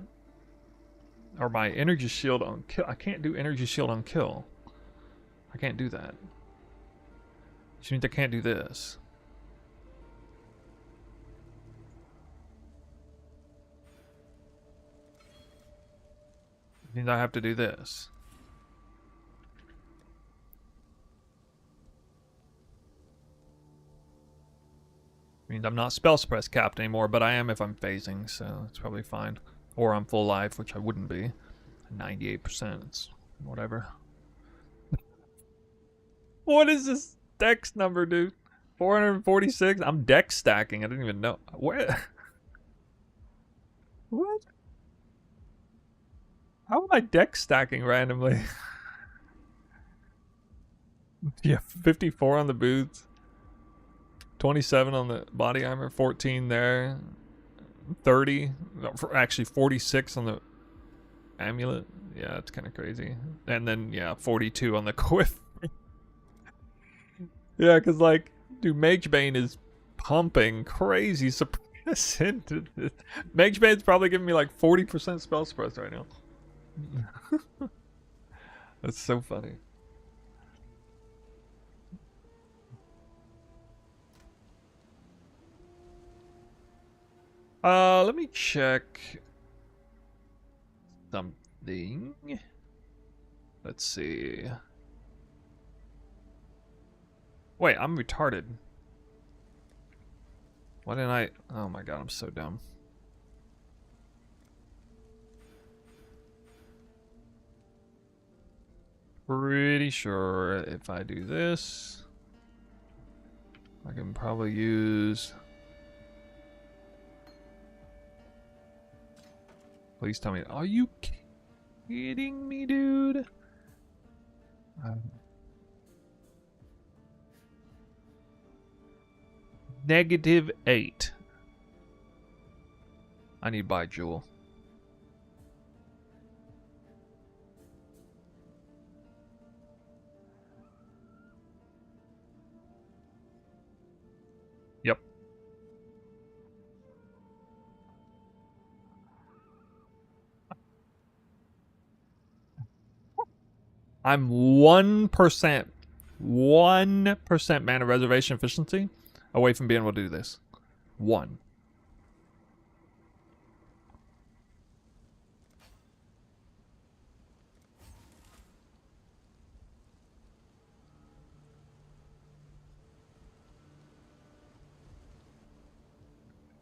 or my energy shield on kill. I can't do energy shield on kill. I can't do that. Which means I can't do this. Which means I have to do this. Means I'm not spell suppress capped anymore, but I am if I'm phasing, so it's probably fine. Or I'm full life, which I wouldn't be. 98%, it's whatever. What is this dex number, dude? 446? I'm dex stacking, I didn't even know. What? What? How am I dex stacking randomly? Yeah, 54 on the boots. 27 on the body armor, 14 there, 30, no, actually 46 on the amulet. Yeah, that's kind of crazy. And then, yeah, 42 on the quiff. Yeah, because, like, dude, Mage Bane is pumping crazy suppress into this. Mage Bane's probably giving me, like, 40% spell suppress right now. That's so funny. Let me check something. Let's see. Wait, I'm retarded. Why didn't I? Oh my god, I'm so dumb. Pretty sure if I do this, I can probably use... Please tell me. Are you kidding me, dude? -8. I need to buy Jewel. Yep. I'm 1%. 1% mana reservation efficiency away from being able to do this. 1.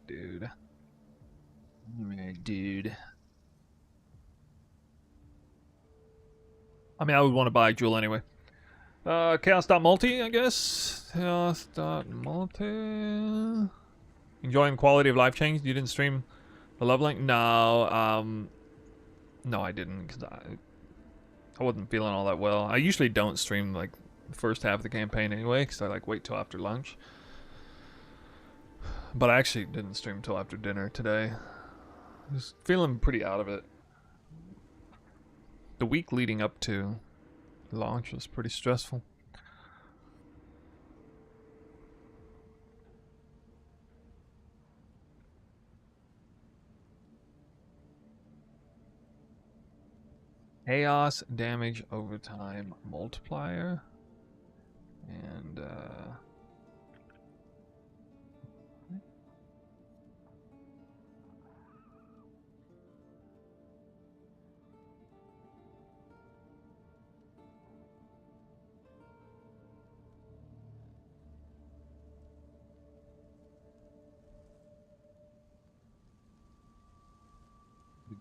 Dude. Alright, dude. I mean, I would want to buy a jewel anyway. Chaos.multi, I guess. Chaos.multi. Enjoying quality of life change? You didn't stream the leveling? No, no, I didn't, because I wasn't feeling all that well. I usually don't stream, like, the first half of the campaign anyway, because I, like, wait till after lunch. But I actually didn't stream till after dinner today. I was feeling pretty out of it. The week leading up to launch was pretty stressful. Chaos damage overtime multiplier. And the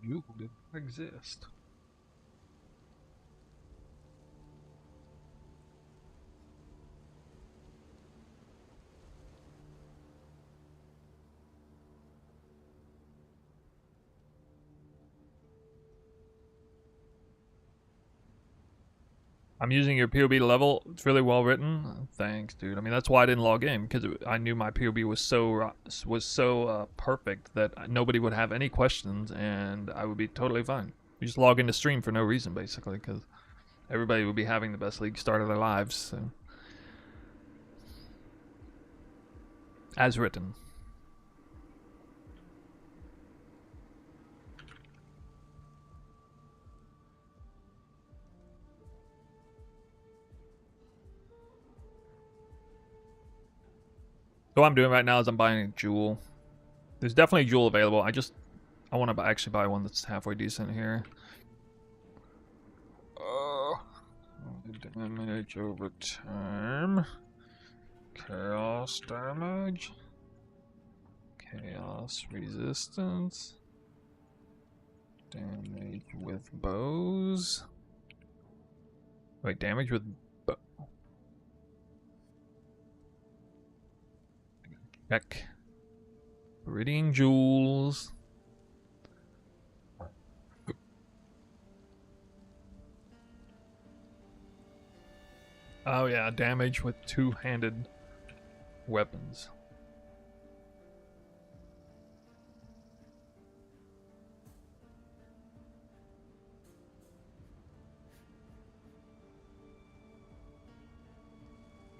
jewel didn't exist. I'm using your POB to level. It's really well written. Thanks, dude. I mean, that's why I didn't log in, because I knew my POB was so perfect that nobody would have any questions, and I would be totally fine. You just log into stream for no reason, basically, because everybody would be having the best league start of their lives. So. As written. So what I'm doing right now is I'm buying a jewel. There's definitely a jewel available. I want to actually buy one that's halfway decent here. Damage over time. Chaos damage. Chaos resistance. Damage with bows. Wait, damage with bow. Check. Viridian jewels. Oh yeah, damage with two-handed weapons.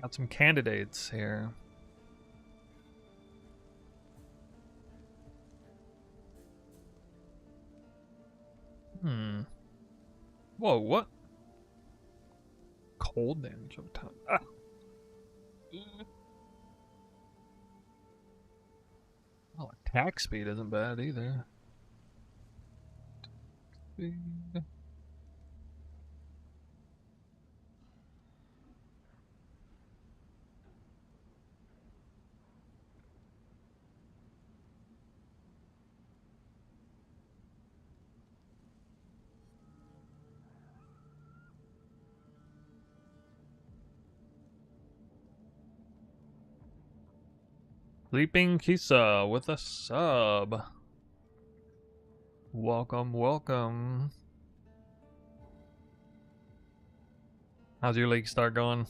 Got some candidates here. Whoa, what? Cold damage over time. Ah. Oh, attack speed isn't bad either. Speed. Sleeping Kisa with a sub. Welcome, welcome. How's your league start going?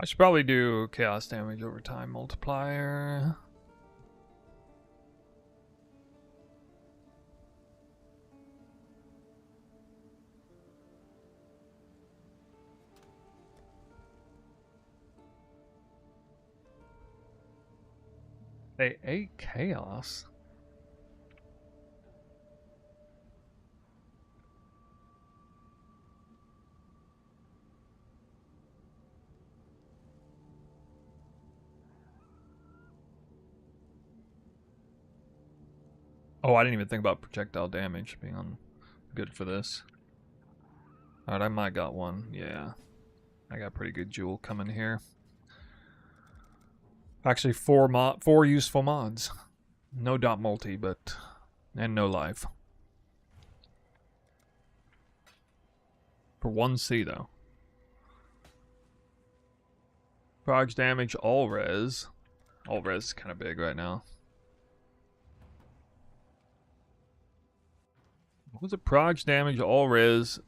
I should probably do chaos damage over time multiplier. They ate chaos. Oh, I didn't even think about projectile damage being on good for this. Alright, I might got one. Yeah. I got pretty good jewel coming here. Actually, four useful mods. No dot multi, but and no life. For 1C though. Progs damage all res. All res is kind of big right now. What was it? Progs damage all res,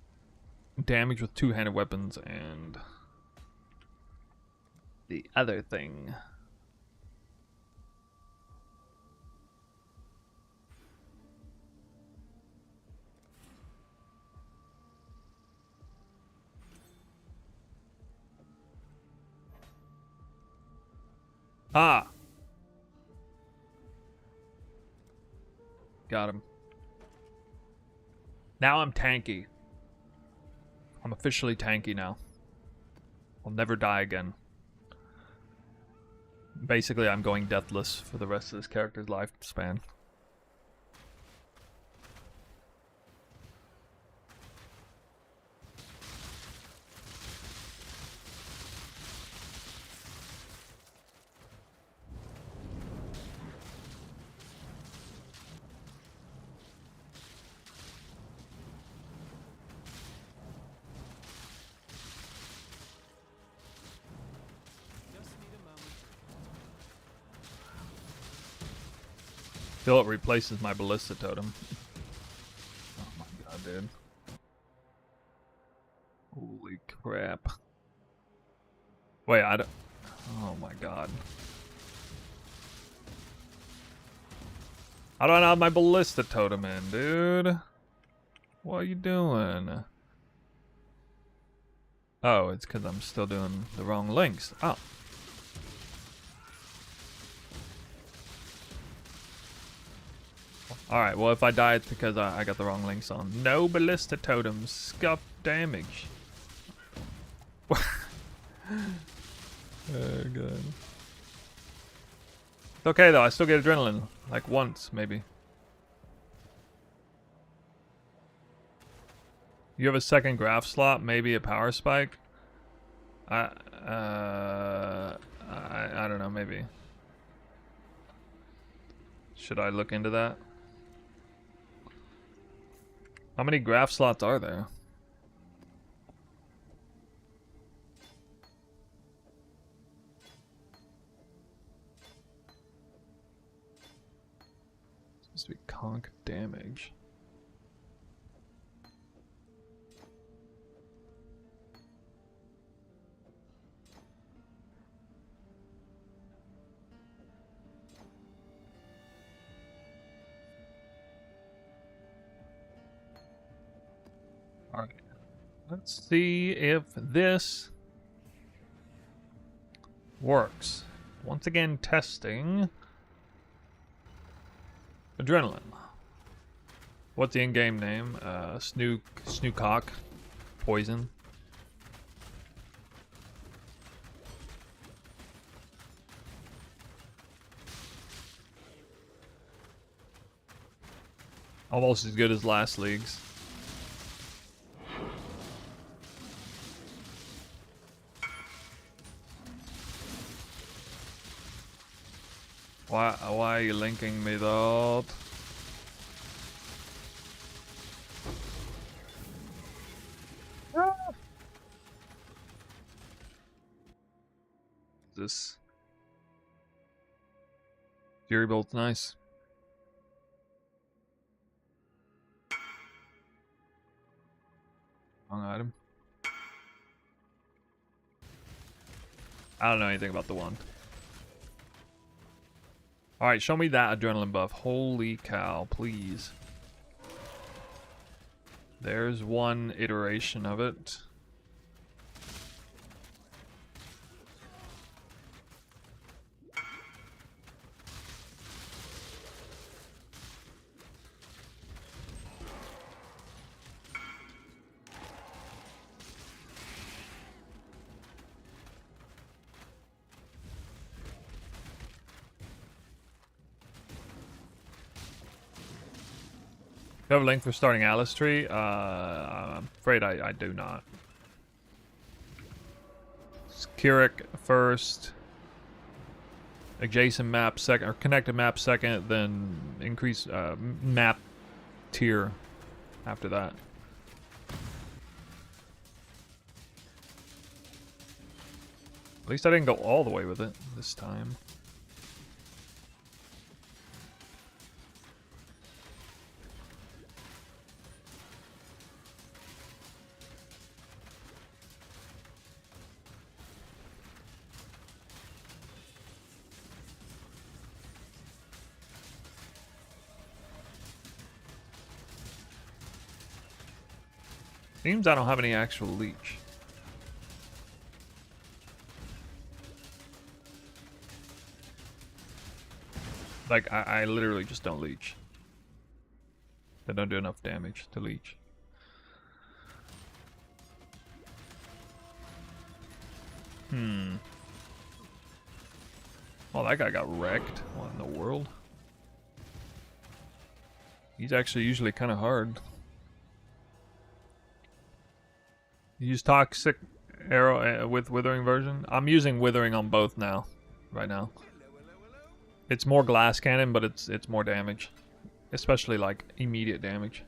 damage with two-handed weapons, and the other thing. Ah! Got him. Now I'm tanky. I'm officially tanky now. I'll never die again. Basically, I'm going deathless for the rest of this character's lifespan. Till it replaces my ballista totem. Oh my god, dude. Holy crap. Wait, I don't... Oh my god. I don't have my ballista totem in, dude. What are you doing? Oh, it's because I'm still doing the wrong links. Oh. Alright, well if I die it's because I got the wrong links on. No ballista totems, scuff damage. Oh god. It's okay though, I still get adrenaline. Like once, maybe. You have a second graph slot, maybe a power spike? I don't know, maybe. Should I look into that? How many graph slots are there? Supposed to be conk damage. Alright. Let's see if this works. Once again, testing. Adrenaline. What's the in-game name? Snoocock. Poison. Almost as good as last league's. Why are you linking me though? This Fury Bolt's nice. Wrong item. I don't know anything about the one. Alright, show me that adrenaline buff. Holy cow, please. There's one iteration of it. Do you have a link for starting Alice Tree? I'm afraid I do not. Kirik first, adjacent map second, or connected map second, then increase map tier after that. At least I didn't go all the way with it this time. Seems I don't have any actual leech. Like, I literally just don't leech. They don't do enough damage to leech. Oh, that guy got wrecked. What in the world? He's actually usually kind of hard. You use Toxic Arrow with Withering version? I'm using Withering on both now. Right now. It's more glass cannon, but it's more damage. Especially like immediate damage.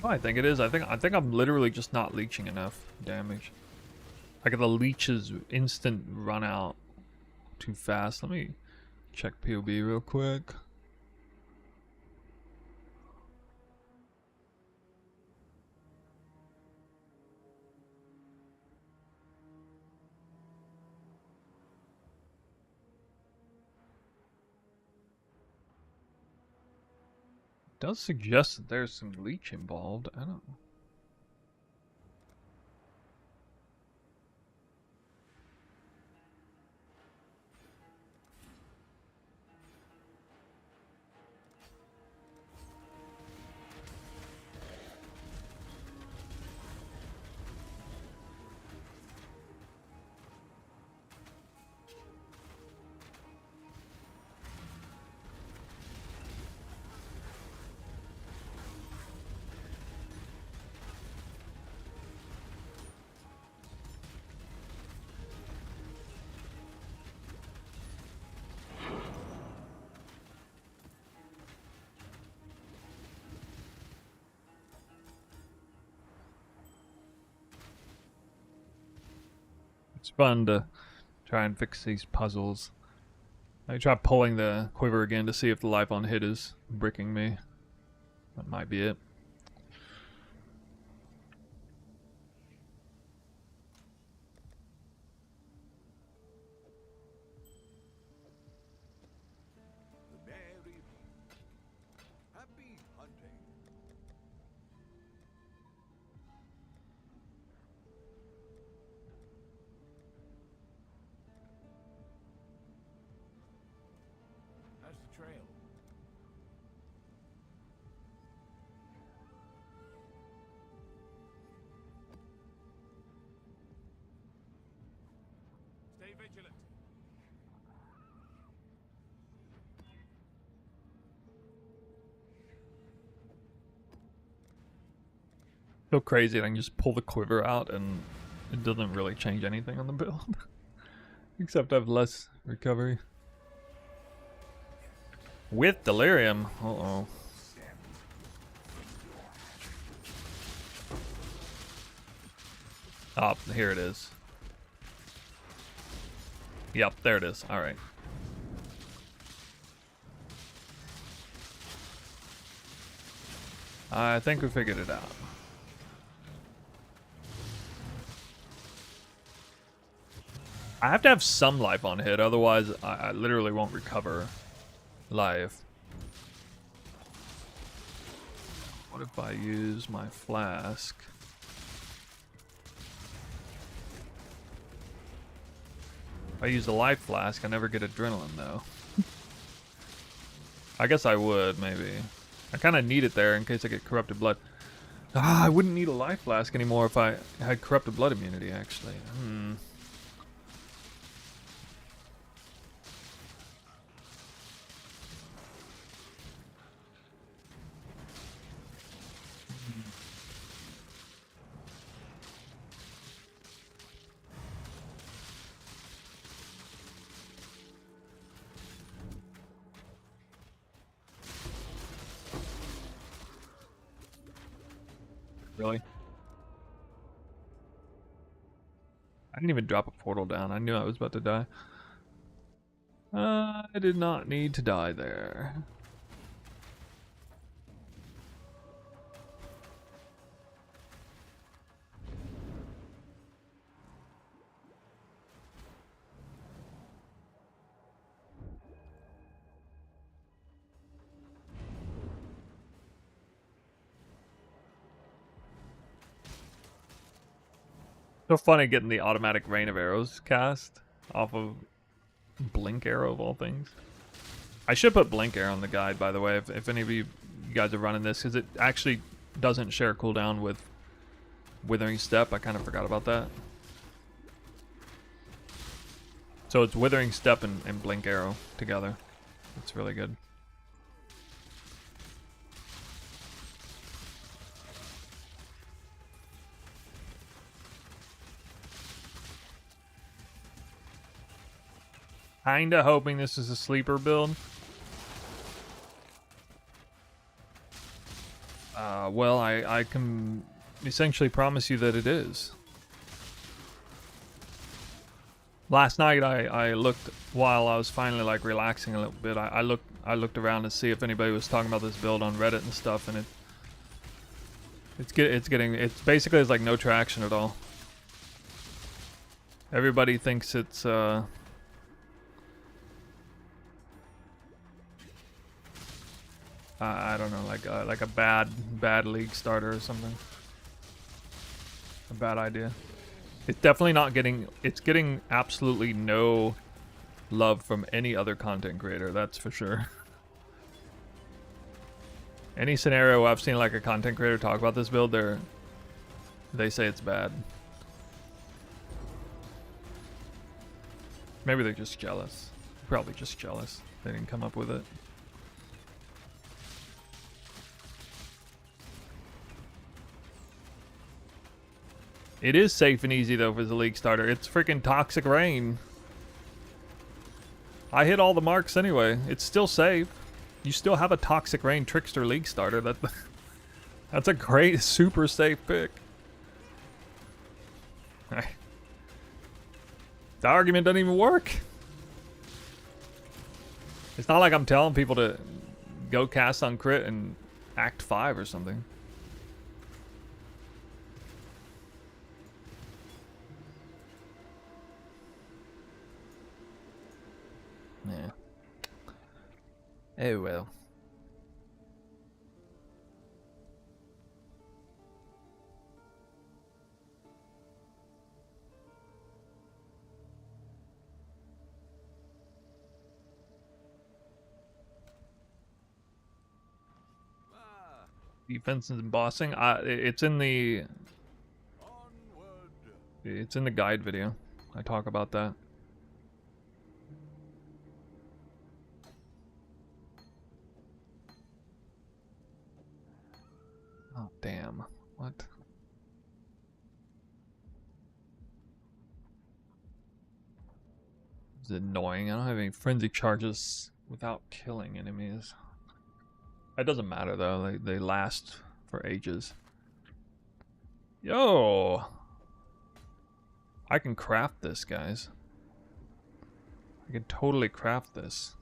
Oh, I think it is. I think I'm literally just not leeching enough damage. Like the leeches instant run out too fast. Let me check POB real quick. Does suggest that there's some leech involved. I don't know. It's fun to try and fix these puzzles. I try pulling the quiver again to see if the life on hit is bricking me. That might be it. The merry happy hunting. How's the trail? Stay vigilant. So crazy, I can just pull the quiver out and it doesn't really change anything on the build. Except I have less recovery. With delirium. Uh-oh. Oh, here it is. Yep, there it is. Alright. I think we figured it out. I have to have some life on hit, otherwise I literally won't recover life. What if I use my flask? If I use the life flask, I never get adrenaline though. I guess I would, maybe. I kind of need it there in case I get corrupted blood. Ah, I wouldn't need a life flask anymore if I had corrupted blood immunity, actually. Really? I didn't even drop a portal down. I knew I was about to die. I did not need to die there. So funny getting the automatic rain of arrows cast off of blink arrow of all things. I should put blink arrow in the guide, by the way, if any of you guys are running this, because it actually doesn't share cooldown with Withering Step. I kind of forgot about that. So it's Withering Step and blink arrow together. It's really good. Kinda hoping this is a sleeper build. Well, I can essentially promise you that it is. Last night I looked, while I was finally like relaxing a little bit, I looked around to see if anybody was talking about this build on Reddit and stuff, and it's basically like no traction at all. Everybody thinks it's I don't know, like a bad league starter or something. A bad idea. It's definitely not getting. It's getting absolutely no love from any other content creator. That's for sure. Any scenario I've seen like a content creator talk about this build, they say it's bad. Maybe they're just jealous. Probably just jealous. They didn't come up with it. It is safe and easy though for the league starter. It's freaking Toxic Rain. I hit all the marks anyway. It's still safe. You still have a Toxic Rain Trickster league starter. That's a great, super safe pick. The argument doesn't even work. It's not like I'm telling people to go cast on crit and Act 5 or something. Yeah. Oh well. Defense and bossing. It's in the guide video. I talk about that. Oh damn! What? It's annoying. I don't have any frenzy charges without killing enemies. It doesn't matter though. They last for ages. Yo! I can craft this, guys. I can totally craft this.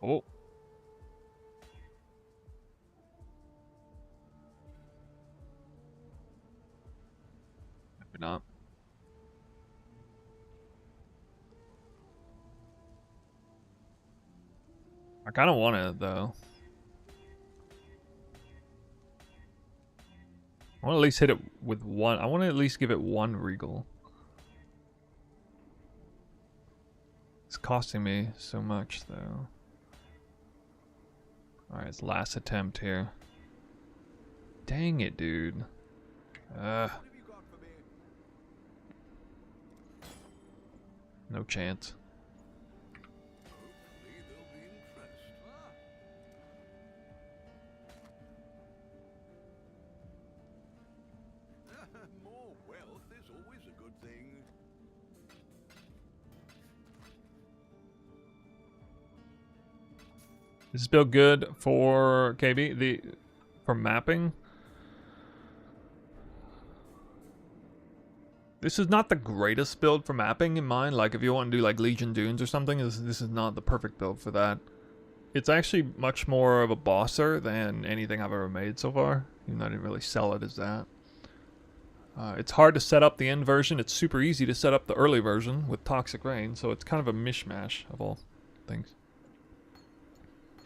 Oh. Maybe not. I kind of want it though. I want to at least hit it with one. I want to at least give it one regal. It's costing me so much though. Alright, it's last attempt here. Dang it, dude. No chance. More wealth is always a good thing. This is build good for KB, for mapping. This is not the greatest build for mapping in mind. Like if you want to do like Legion Dunes or something, this is not the perfect build for that. It's actually much more of a bosser than anything I've ever made so far. Even though I didn't really sell it as that. It's hard to set up the end version. It's super easy to set up the early version with Toxic Rain, so it's kind of a mishmash of all things.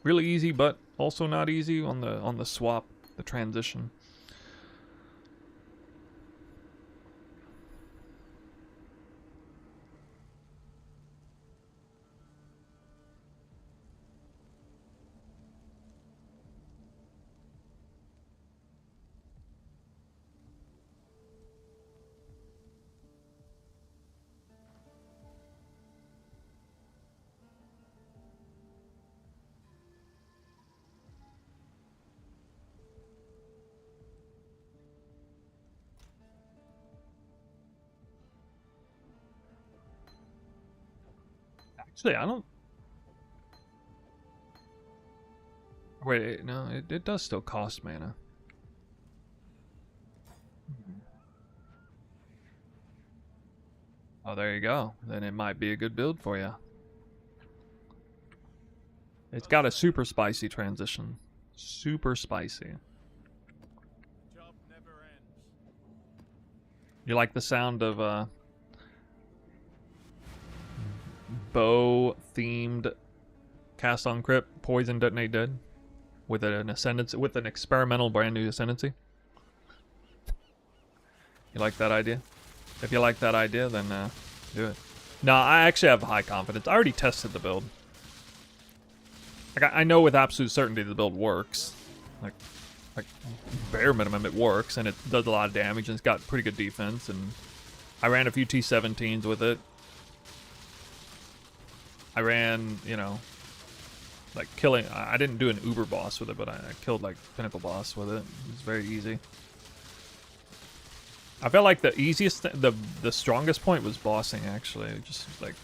Really easy, but also not easy on the swap, the transition. Actually, I don't... Wait, no, it does still cost mana. Oh, there you go. Then it might be a good build for you. It's got a super spicy transition. Super spicy. Job never ends. You like the sound of bow-themed cast on crypt, poison, detonate dead, with an ascendancy, with an experimental brand new ascendancy? You like that idea? If you like that idea, then do it. No, I actually have high confidence. I already tested the build. Like I know with absolute certainty the build works. Like bare minimum it works, and it does a lot of damage, and it's got pretty good defense. And I ran a few T17s with it. I ran, you know, like killing. I didn't do an uber boss with it, but I killed like pinnacle boss with it. It was very easy. I felt like the easiest, the strongest point was bossing. Actually, it just like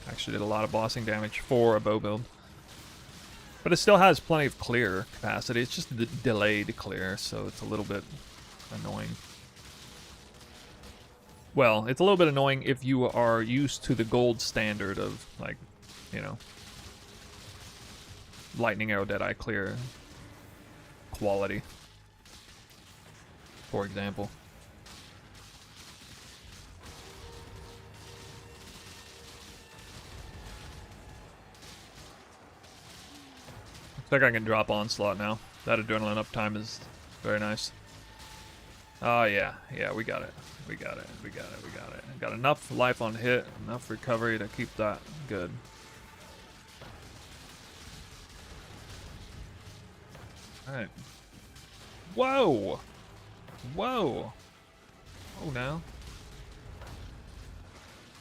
actually did a lot of bossing damage for a bow build. But it still has plenty of clear capacity. It's just the delayed clear, so it's a little bit annoying. Well, it's a little bit annoying if you are used to the gold standard of, like, you know, Lightning Arrow Deadeye clear quality, for example. Looks like I can drop Onslaught now. That adrenaline uptime is very nice. Oh yeah, yeah, we got it. We got it. We got it. We got it. Got enough life on hit, enough recovery to keep that good. All right. Whoa! Whoa! Oh, now.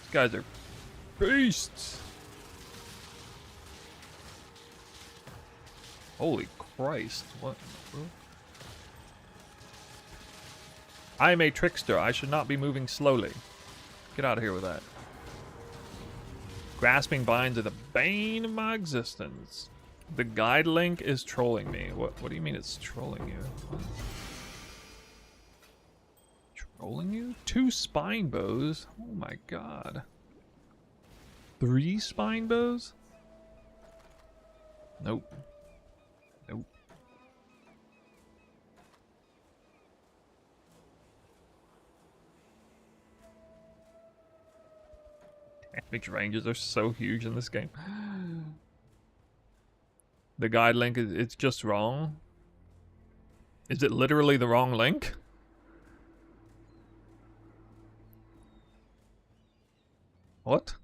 These guys are beasts. Holy Christ! What? I am a trickster. I should not be moving slowly. Get out of here with that. Grasping binds are the bane of my existence. The guide link is trolling me. What do you mean it's trolling you? What? Trolling you? 2 spine bows? Oh my god. 3 spine bows? Nope. Nope. Damage ranges are so huge in this game. The guide link is it's just wrong. Is it literally the wrong link? What?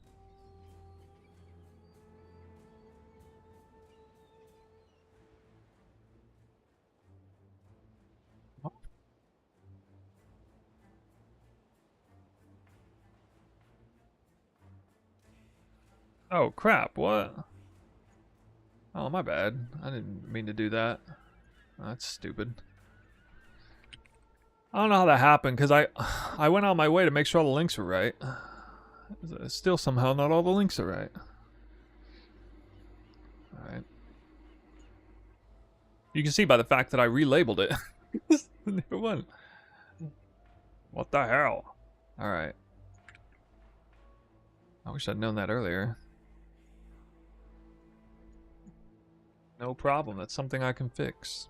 What? Oh crap, what? Oh, my bad. I didn't mean to do that. That's stupid. I don't know how that happened, because I went on my way to make sure all the links were right. Still somehow not all the links are right. Alright. You can see by the fact that I relabeled it. New one. What the hell? Alright. I wish I'd known that earlier. No problem, that's something I can fix.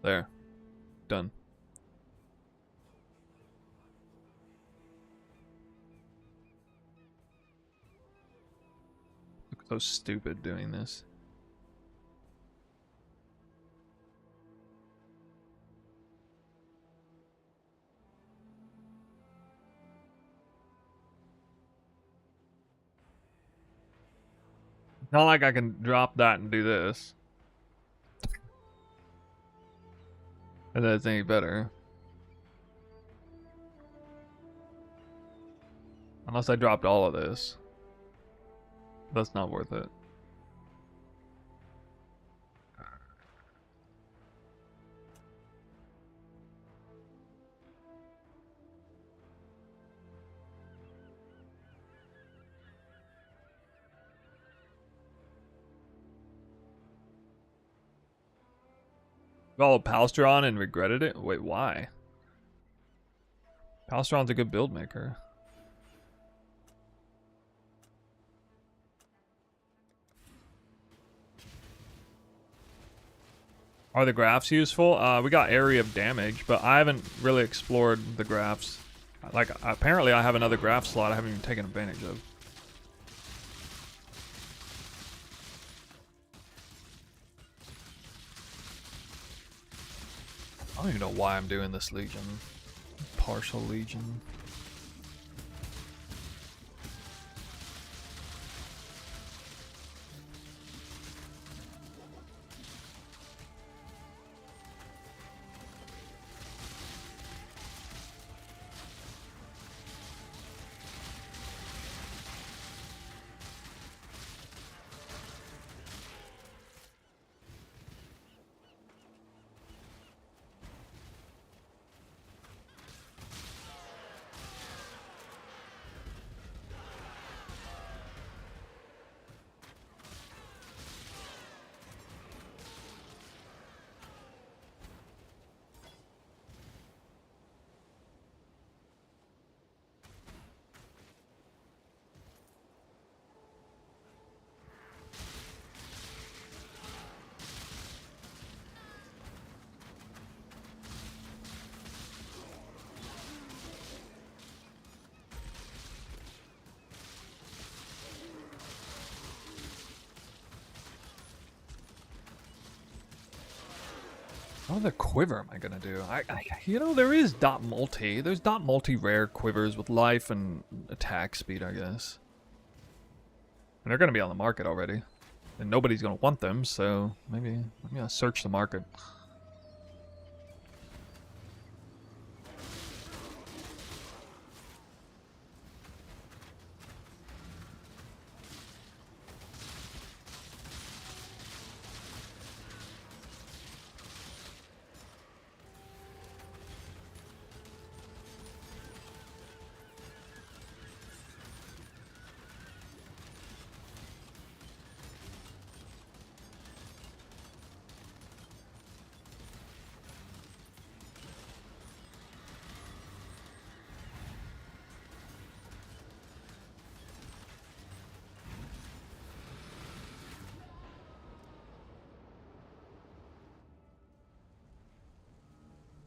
There. Done. Look so stupid doing this. Not like I can drop that and do this. And that's any better. Unless I dropped all of this. That's not worth it. Followed Palstron and regretted it? Wait, why? Palstron's a good build maker. Are the graphs useful? We got area of damage, but I haven't really explored the graphs. Like, apparently I have another graph slot I haven't even taken advantage of. I don't even know why I'm doing this Legion. Partial Legion. What other quiver am I gonna do? You know, there is dot multi. There's dot multi rare quivers with life and attack speed, I guess. And they're gonna be on the market already, and nobody's gonna want them. So maybe I'll search the market.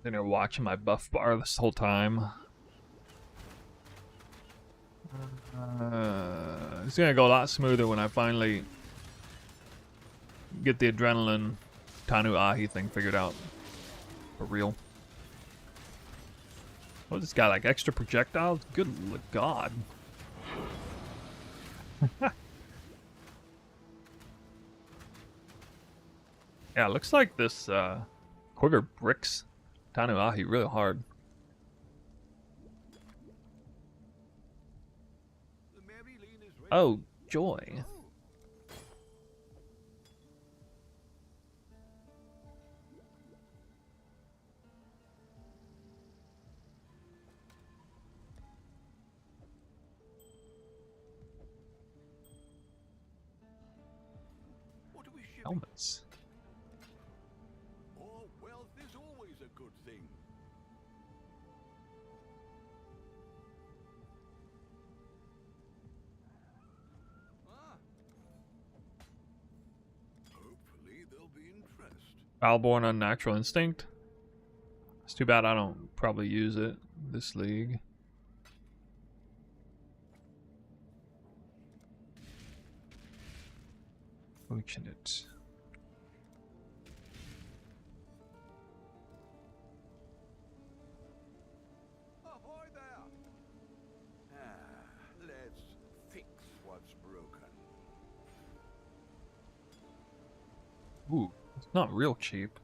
Sitting here watching my buff bar this whole time. It's gonna go a lot smoother when I finally get the adrenaline Tanu Ahi thing figured out. For real. Oh, this guy like extra projectiles? Good God. Yeah, it looks like this quiver bricks Tanu Ahi really hard. The Mary Lane is ready. Oh, joy. What are we shipping? Helmets. More wealth is always a good thing. Ah. Hopefully there'll be interest. Valborn Unnatural Instinct. It's too bad I don't probably use it this league. Fortunate. Ahoy there! Let's fix what's broken. Ooh, it's not real cheap.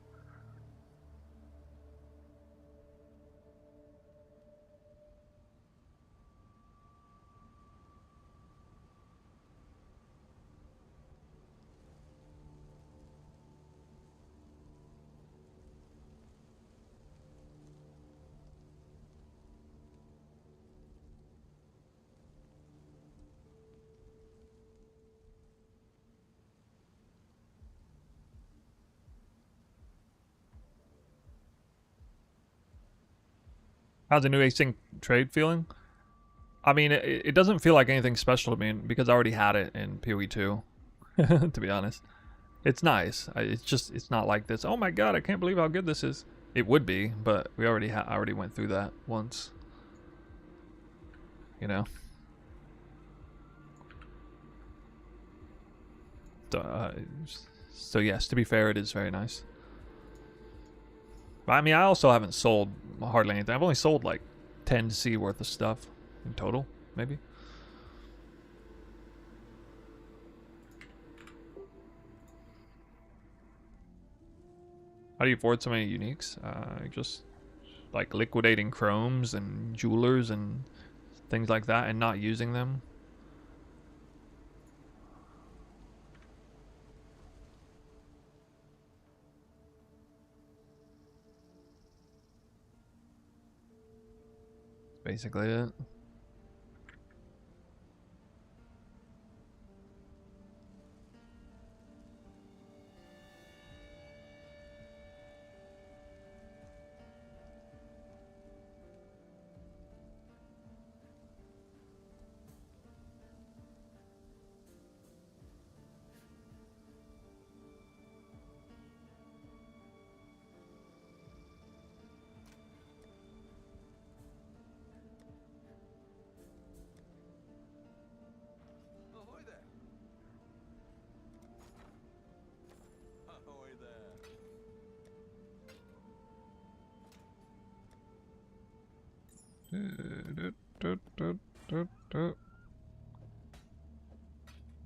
How's the new async trade feeling? I mean, it doesn't feel like anything special to me because I already had it in PoE 2, to be honest. It's nice. It's not like this. Oh my god, I can't believe how good this is. It would be, but we already I already went through that once. You know. So yes, to be fair, it is very nice. But I mean, I also haven't sold hardly anything. I've only sold like 10C worth of stuff in total, maybe. How do you afford so many uniques? Just like liquidating chromes and jewelers and things like that and not using them. Basically it.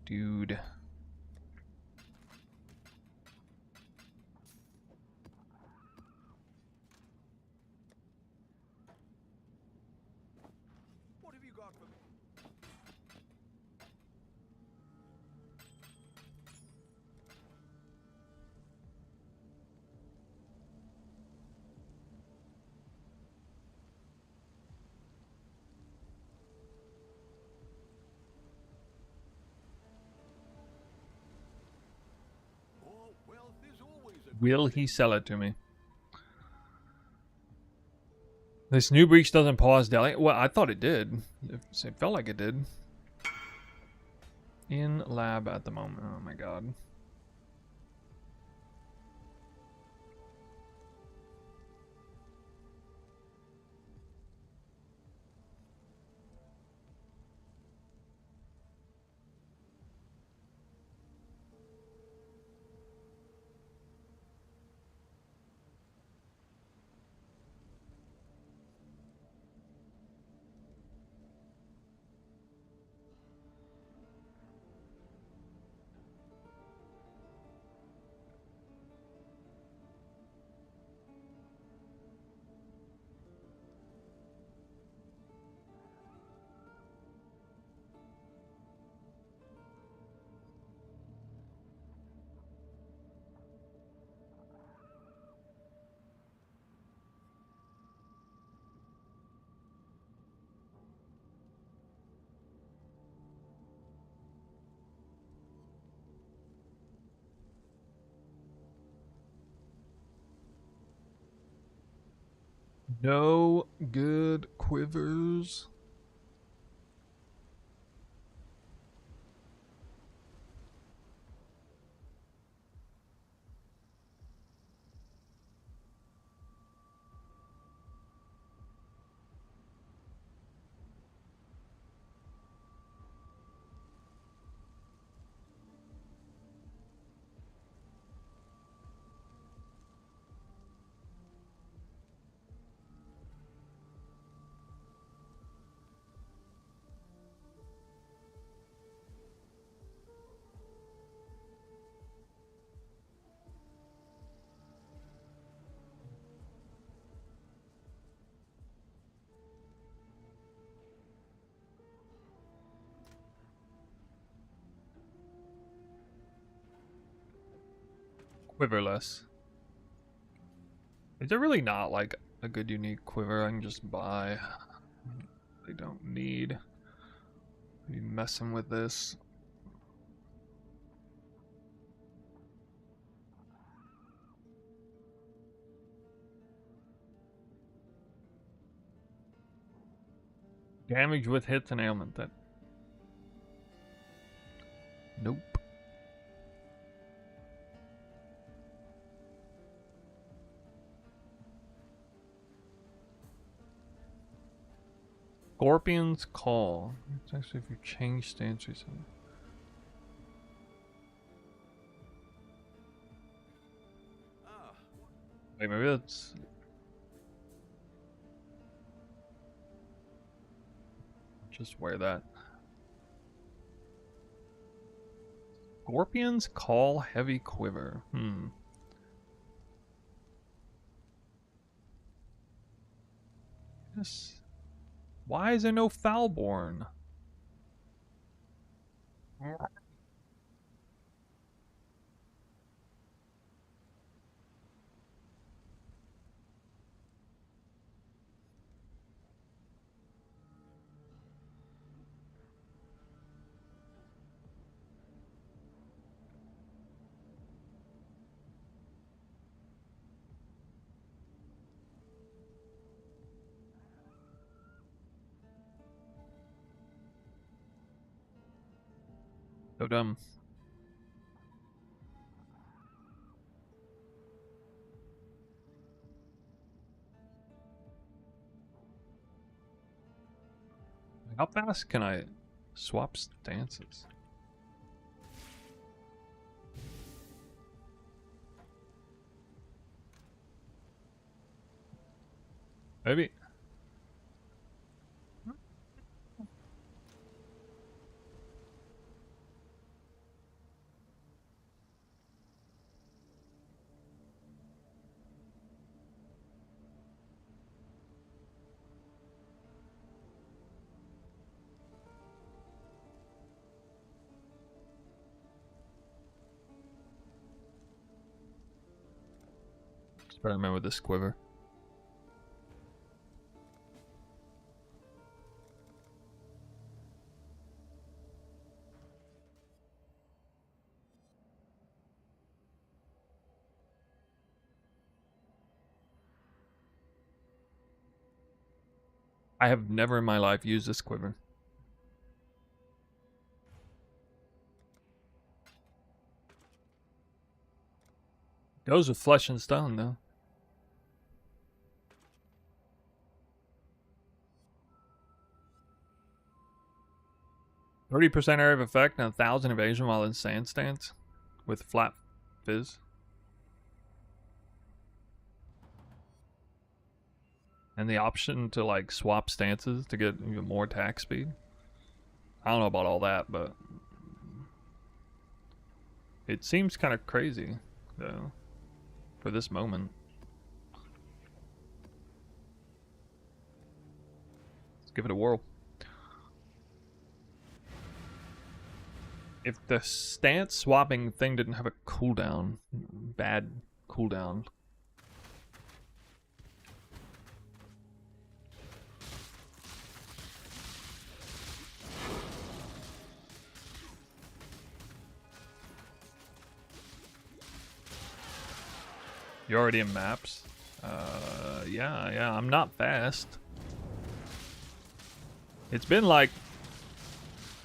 Dude. What have you got for me? More wealth is always a good Will thing. he sell it to me? This new breach doesn't pause daily. Well, I thought it did. It felt like it did. In lab at the moment. Oh my god. No good quivers. Quiverless. Is there really not like a good unique quiver I can just buy? They don't need. Be messing with this. Damage with hits and ailment. That. Nope. Scorpion's Call. It's actually if you change stance recently. Ah, Wait, maybe that's. Just wear that. Scorpion's Call Heavy Quiver. Yes. Why is there no Foulborn? So dumb. How fast can I swap stances? Maybe. I remember this quiver. I have never in my life used this quiver. Goes with flesh and stone, though. %30 area of effect and 1,000 evasion while in sand stance with flat fizz. And the option to like swap stances to get even more attack speed. I don't know about all that, but it seems kind of crazy, though, for this moment. Let's give it a whirl. If the stance swapping thing didn't have a cooldown, bad cooldown. You're already in maps? Yeah, I'm not fast. It's been like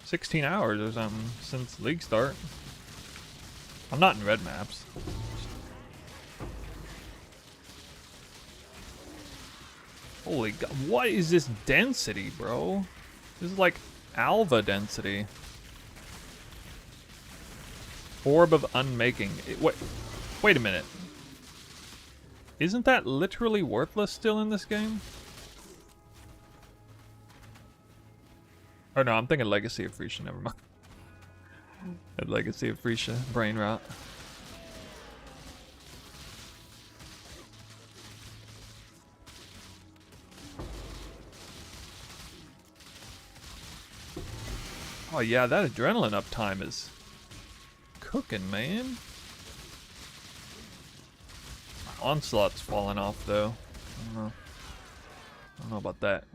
16 hours or something since league start. I'm not in red maps. Holy god, what is this density, bro? This is like Alva density. Orb of Unmaking. Wait a minute. Isn't that literally worthless still in this game? Or no, I'm thinking Legacy of Frisia, never mind. That Legacy of Frisia, brain rot. Oh yeah, that adrenaline uptime is cooking, man. Onslaught's falling off though. I don't know about that.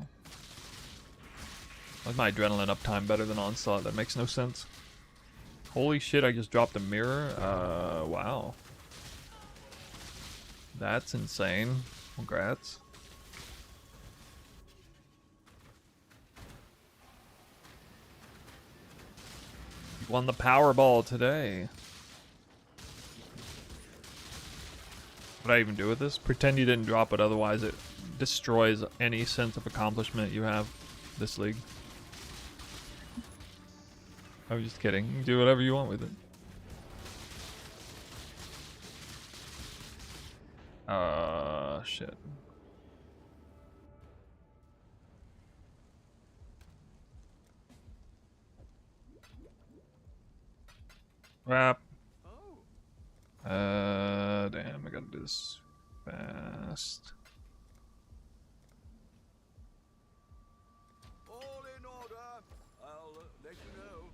Like my adrenaline uptime better than Onslaught? That makes no sense. Holy shit, I just dropped a mirror. Wow. That's insane. Congrats. You won the Powerball today. What did I even do with this? Pretend you didn't drop it, otherwise it destroys any sense of accomplishment you have this league. I'm just kidding. You can do whatever you want with it. Shit. Crap. Damn, I gotta do this fast. All in order. I'll let you know.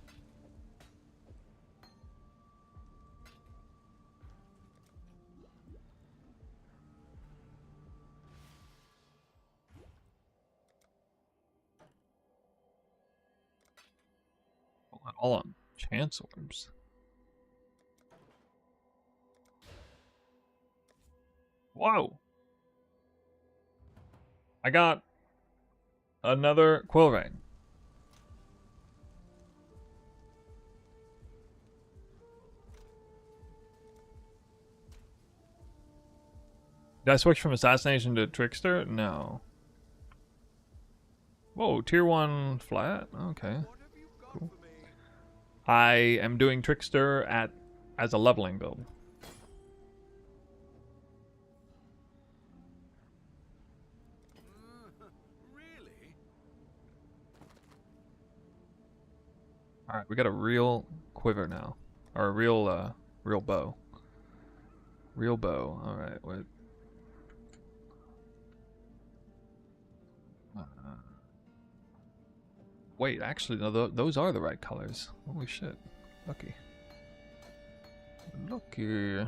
All on chance orbs. Whoa! I got another Quill Rain. Did I switch from Assassination to Trickster? No. Whoa, tier 1 flat? Okay. Cool. I am doing Trickster as a leveling build. Really? Alright, we got a real quiver now. Or a real bow. Real bow. Alright, wait. Wait, actually, no, those are the right colors. Holy shit. Lucky. Lucky.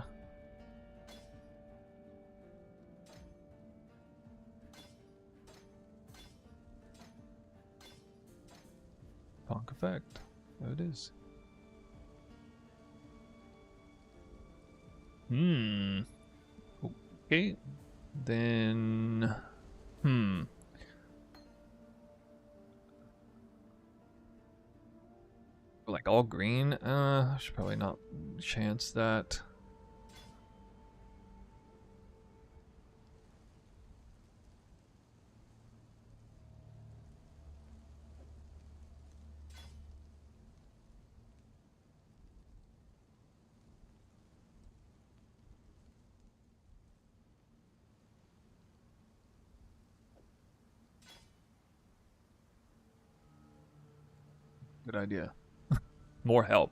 Punk effect. There it is. Okay. Then like all green? I should probably not chance that. Good idea. More help.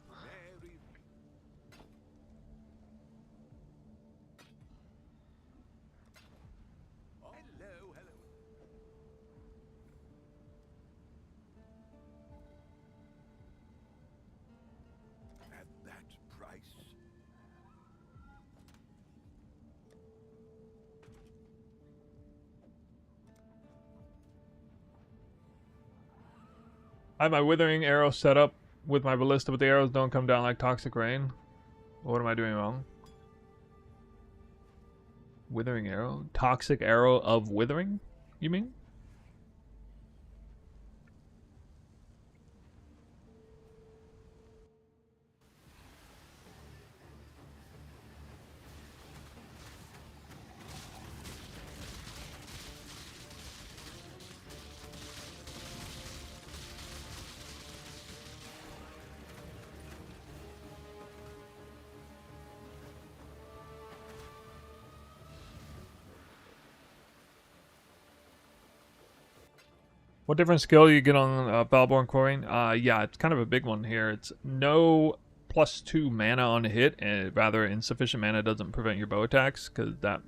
Very. Hello, hello. At that price. I have my withering arrow set up with my ballista, but the arrows don't come down like toxic rain. What am I doing wrong? Withering arrow? Toxic arrow of withering? You mean? What different skill you get on Balborn Quarrying? Yeah, it's kind of a big one here. It's no +2 mana on hit, and rather insufficient mana doesn't prevent your bow attacks, because that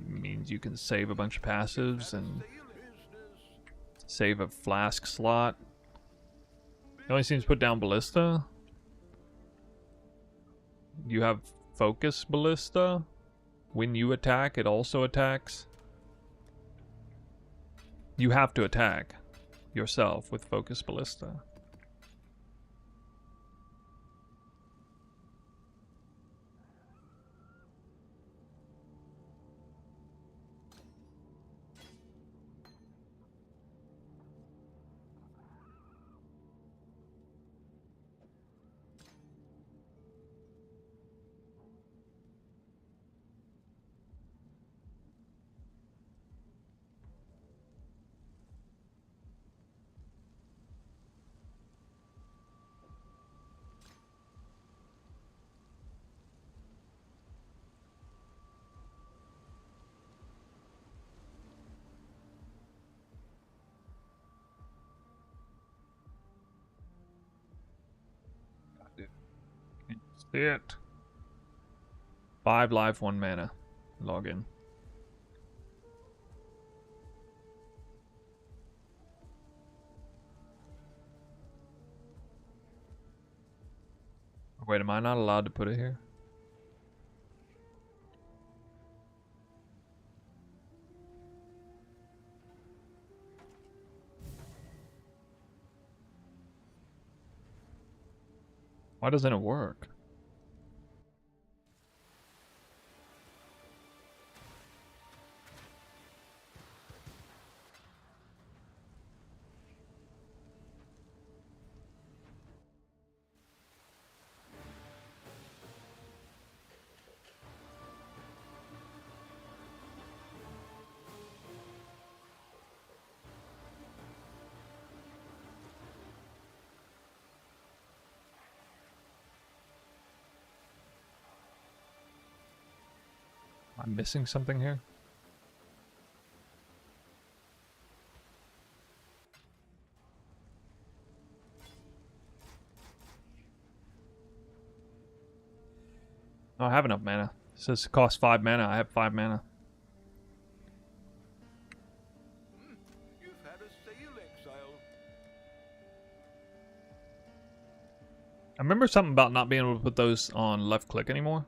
means you can save a bunch of passives and save a flask slot. It only seems to put down Ballista. You have Focus Ballista. When you attack, it also attacks. You have to attack yourself with Focus Ballista. See it. 5 life, 1 mana. Log in. Wait, am I not allowed to put it here? Why doesn't it work? I'm missing something here? Oh, I have enough mana. It says it costs 5 mana. I have 5 mana. You've had a sail, exile. I remember something about not being able to put those on left click anymore.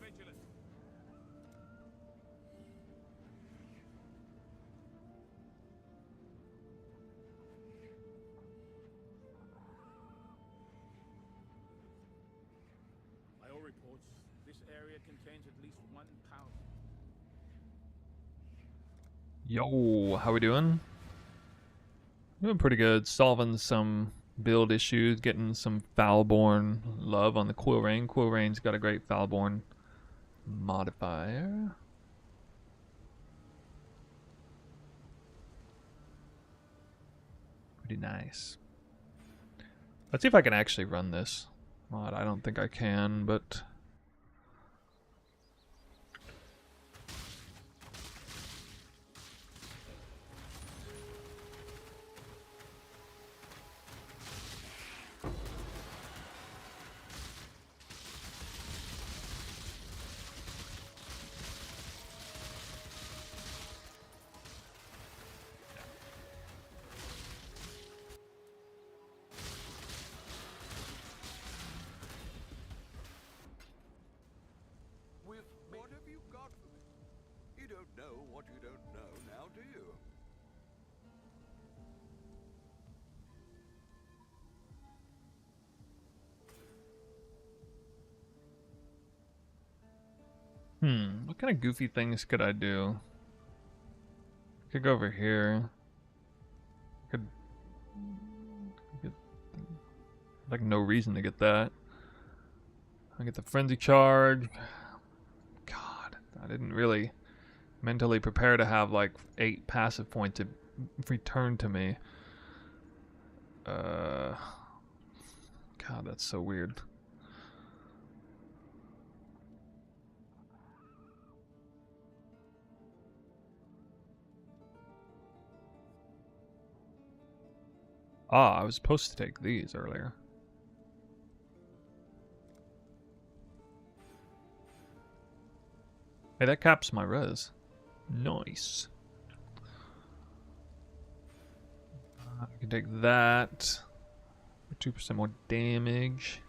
vigilant. By all reports, this area contains at least one power. Yo, how we doing? Doing pretty good. Solving some build issues, getting some Foulborn love on the Quill Rain. Quill Rain's got a great Foulborn modifier. Pretty nice. Let's see if I can actually run this mod. I don't think I can, but With what have you got for me? You don't know what you don't know now, do you? what kind of goofy things could I do? Could go over here. Could get like no reason to get that. I get the frenzy charge. God, I didn't really mentally prepare to have like 8 passive points to return to me. God, that's so weird. Ah, I was supposed to take these earlier. Hey, that caps my res. Nice. I can take that for 2% more damage.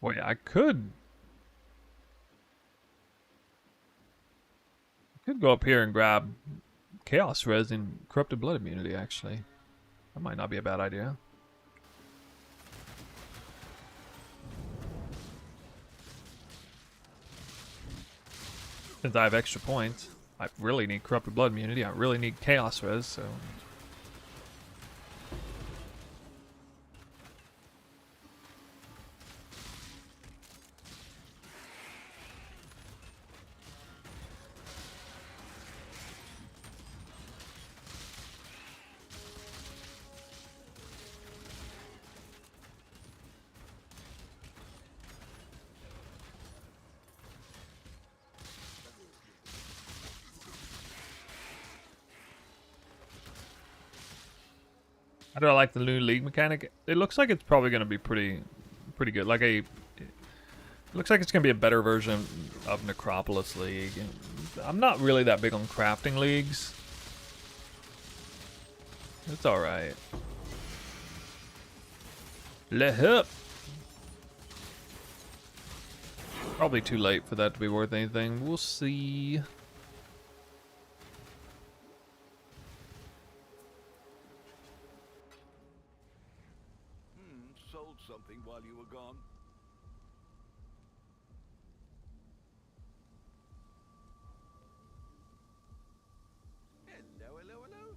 Wait, I could go up here and grab Chaos Res and Corrupted Blood immunity, actually. That might not be a bad idea. Since I have extra points, I really need Corrupted Blood immunity. I really need Chaos Res, so... I don't like the new league mechanic. It looks like it's probably going to be pretty good. Like it looks like it's going to be a better version of Necropolis League. I'm not really that big on crafting leagues. It's all right. Let up. Probably too late for that to be worth anything. We'll see. Sold something while you were gone. Hello, hello, hello.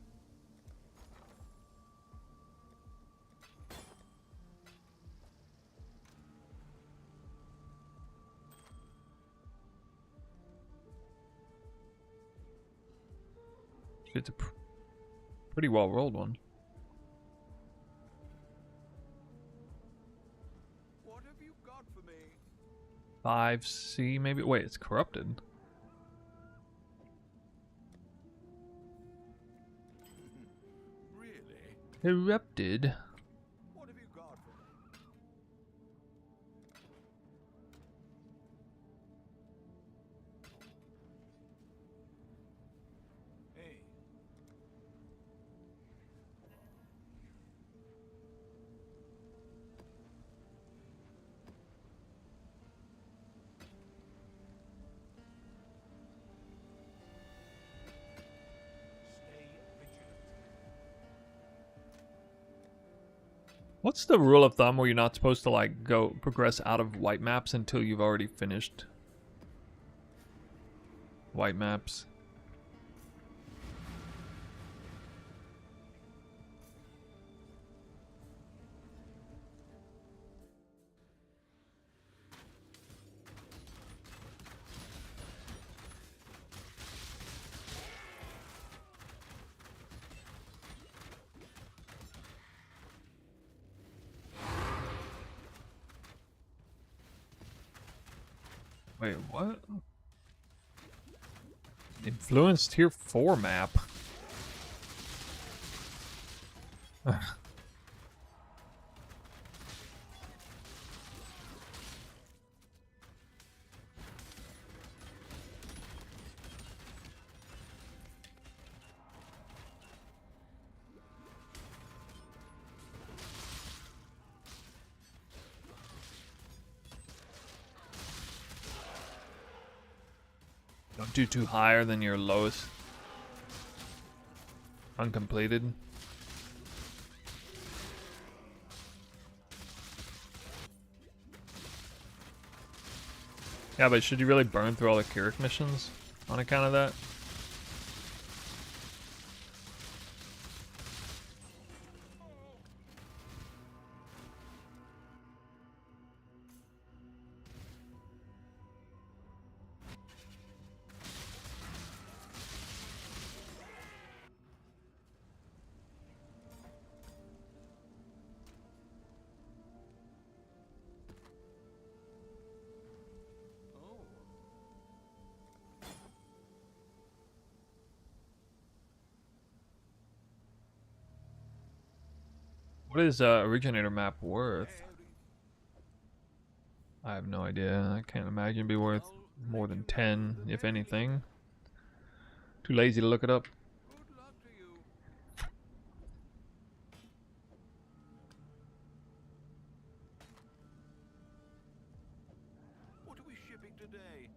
It's a pretty well rolled one. What have you got for me? 5C maybe? Wait, it's corrupted. Erupted. What have you got for me? Hey. Stay vigilant. What's the rule of thumb where you're not supposed to like go progress out of white maps until you've already finished white maps? Wait, what? Influenced tier 4 map. Don't do too higher than your lowest uncompleted. Yeah, but should you really burn through all the Keurig missions on account of that? Oh. What is originator map worth? Howdy. I have no idea. I can't imagine it'd be worth more than 10, if anything. Too lazy to look it up. Good luck to you. What are we shipping today?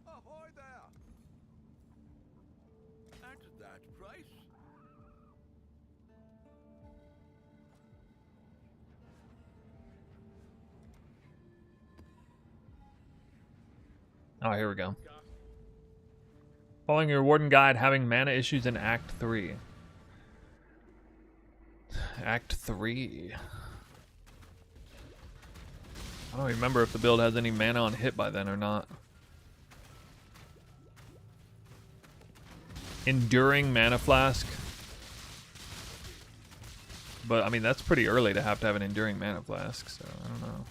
Ahoy there! At that price? Oh, here we go. Following your warden guide, having mana issues in Act 3. Act 3. I don't remember if the build has any mana on hit by then or not. Enduring mana flask. But, I mean, that's pretty early to have an enduring mana flask, so I don't know.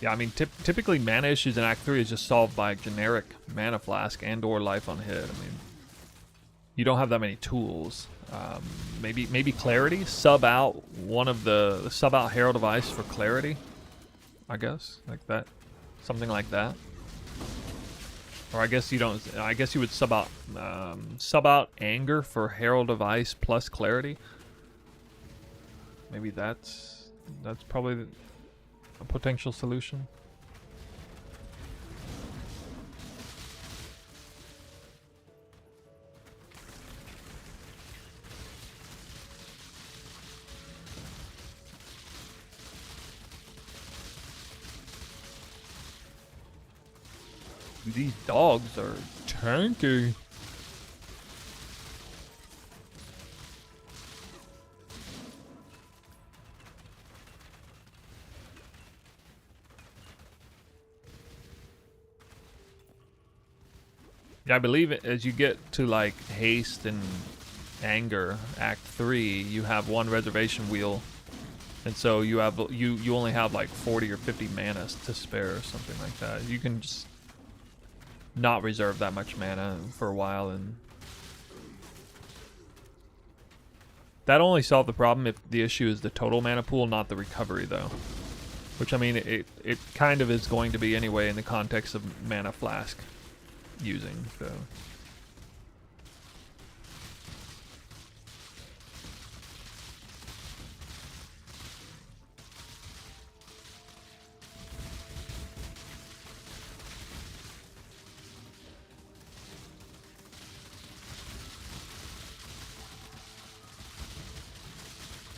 Yeah, I mean, typically mana issues in Act 3 is just solved by generic mana flask and or life on hit. I mean, you don't have that many tools. Maybe clarity, sub out one of the sub out Herald of Ice for clarity, I guess, like that, something like that. Or I guess you don't. I guess you would sub out anger for Herald of Ice plus clarity. Maybe that's probably a potential solution. These dogs are tanky. Yeah, I believe as you get to like haste and Anger Act 3, you have one reservation wheel, and so you have you only have like 40 or 50 mana to spare or something like that. You can just not reserve that much mana for a while, and that only solved the problem if the issue is the total mana pool, not the recovery though. Which, I mean, it kind of is going to be anyway in the context of Mana Flask using, so.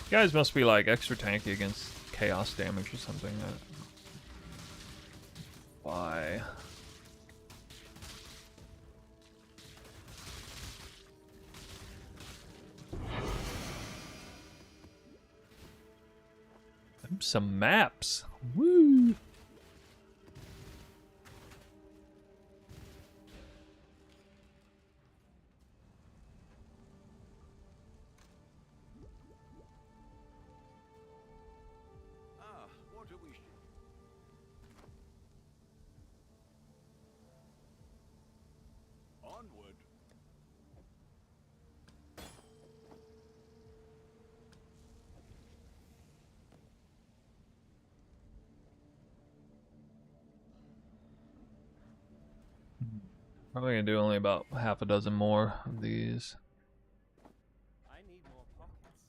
You guys must be like extra tanky against chaos damage or something. Why? Some maps. Woo! What are we? Onward. Probably gonna do only about half a dozen more of these. I need more pockets.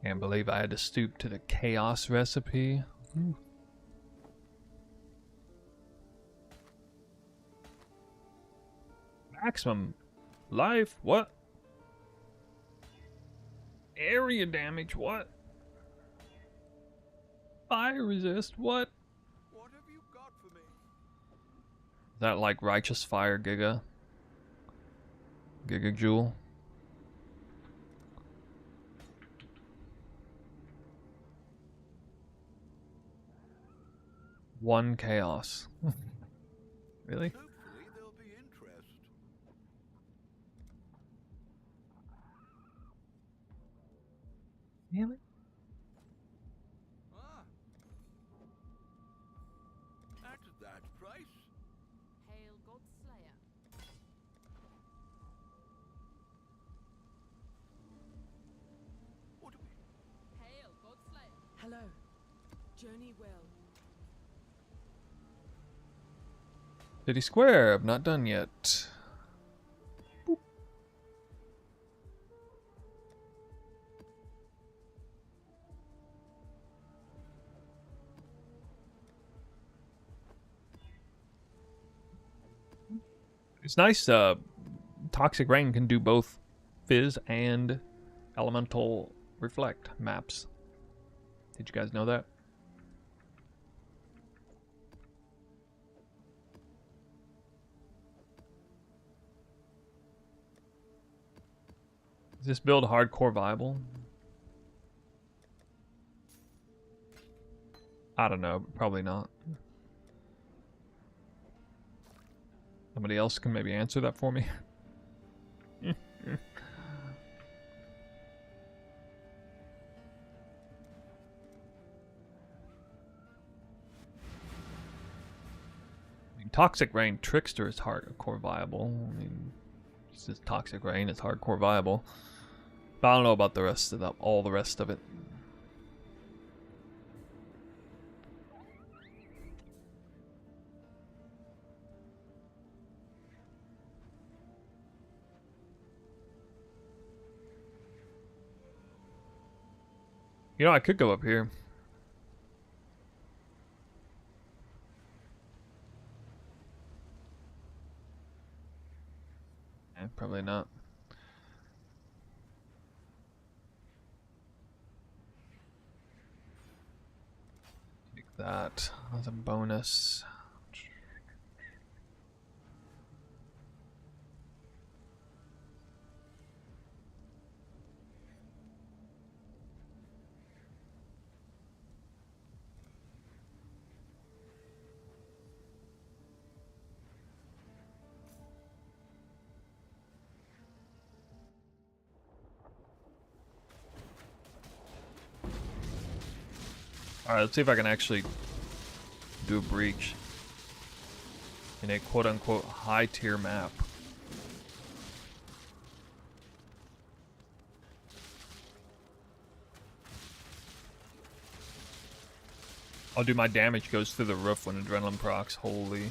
Can't believe I had to stoop to the chaos recipe. Ooh. Maximum life, what? Area damage, what? Fire resist, what? What have you got for me? Is that like righteous fire Giga? Giga Jewel? One chaos. Really? Hopefully there'll be interest. Really? Ah. At that price? Hail Godslayer. What do we? Hail Godslayer. Hello. Journey well. City Square, I'm not done yet. Boop. It's nice, Toxic Rain can do both Fizz and Elemental Reflect maps. Did you guys know that? Is this build hardcore viable? I don't know, probably not. Somebody else can maybe answer that for me. Toxic Rain Trickster is hardcore viable. I mean, it's just Toxic Rain, it's hardcore viable. But I don't know about the rest of the, all the rest of it. You know, I could go up here. Probably not. Take that as a bonus. Alright, let's see if I can actually do a breach in a quote-unquote high-tier map. Oh, dude, my damage goes through the roof when adrenaline procs. Holy.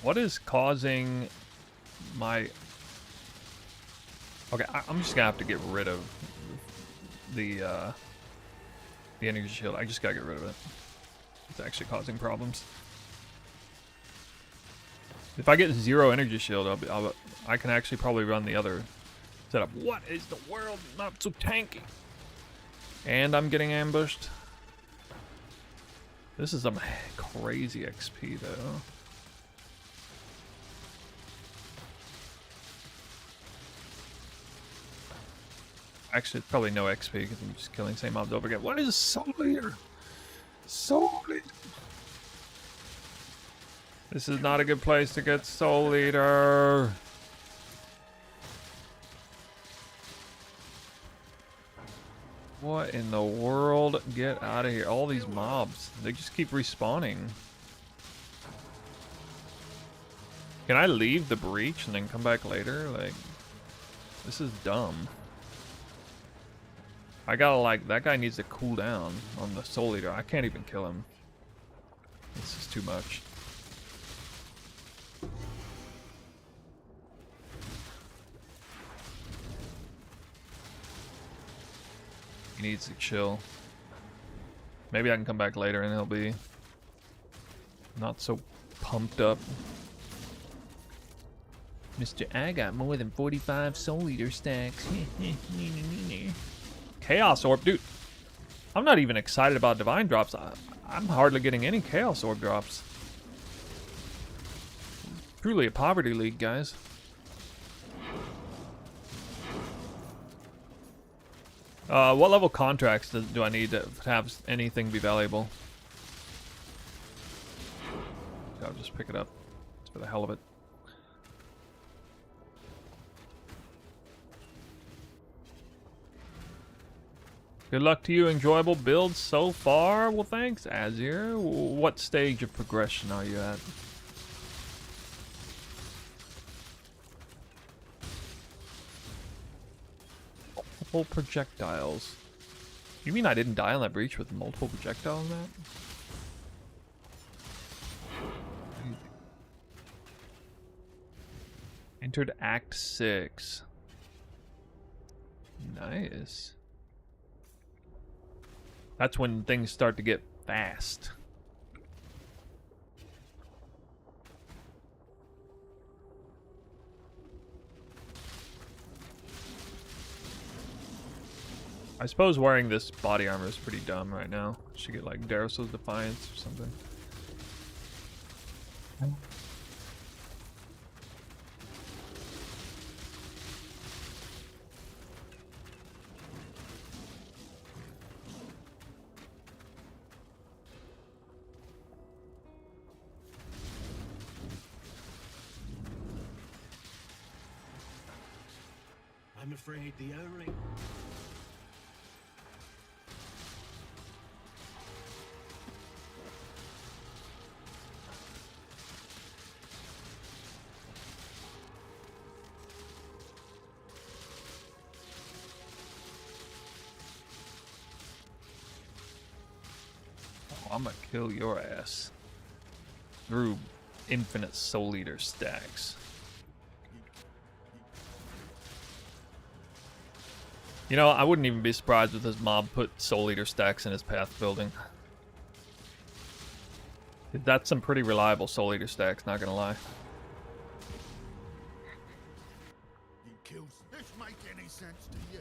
What is causing my... Okay, I'm just gonna have to get rid of the energy shield. I just gotta get rid of it. It's actually causing problems. If I get 0 energy shield, I can actually probably run the other setup. What is the world not so tanky? And I'm getting ambushed. This is some crazy XP though. Actually, it's probably no XP because I'm just killing same mobs over again. What is Soul Leader? Soul Leader. This is not a good place to get Soul Leader. What in the world? Get out of here. All these mobs. They just keep respawning. Can I leave the breach and then come back later? Like, this is dumb. I gotta, like, that guy needs to cool down on the Soul Eater. I can't even kill him. This is too much. He needs to chill. Maybe I can come back later and he'll be not so pumped up. Mr. I got more than 45 Soul Eater stacks. Chaos Orb, dude. I'm not even excited about Divine drops. I'm hardly getting any Chaos Orb drops. Truly a poverty league, guys. What level contracts do I need to have anything be valuable? I'll just pick it up. It's for the hell of it. Good luck to you. Enjoyable builds so far. Well, thanks, Azir. What stage of progression are you at? Multiple projectiles. You mean I didn't die on that breach with multiple projectiles in that? Entered Act 6. Nice. That's when things start to get fast. I suppose wearing this body armor is pretty dumb right now. Should get like Daros's Defiance or something. I'm afraid the O-ring. I'm gonna kill your ass through infinite Soul Eater stacks. You know, I wouldn't even be surprised if this mob put Soul Eater stacks in his path building. That's some pretty reliable Soul Eater stacks, not gonna lie. Kills. This make any sense to you?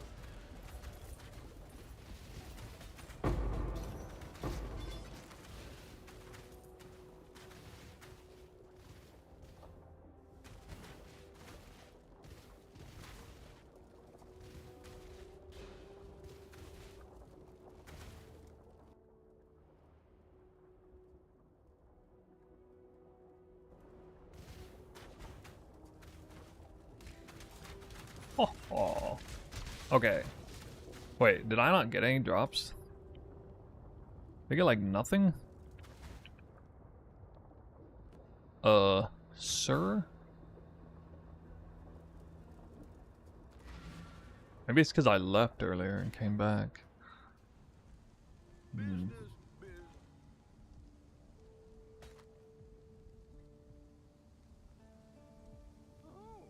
Oh. Okay. Wait, did I not get any drops? Did I get like nothing? Sir? Maybe it's because I left earlier and came back. Hmm. Business, biz. Oh,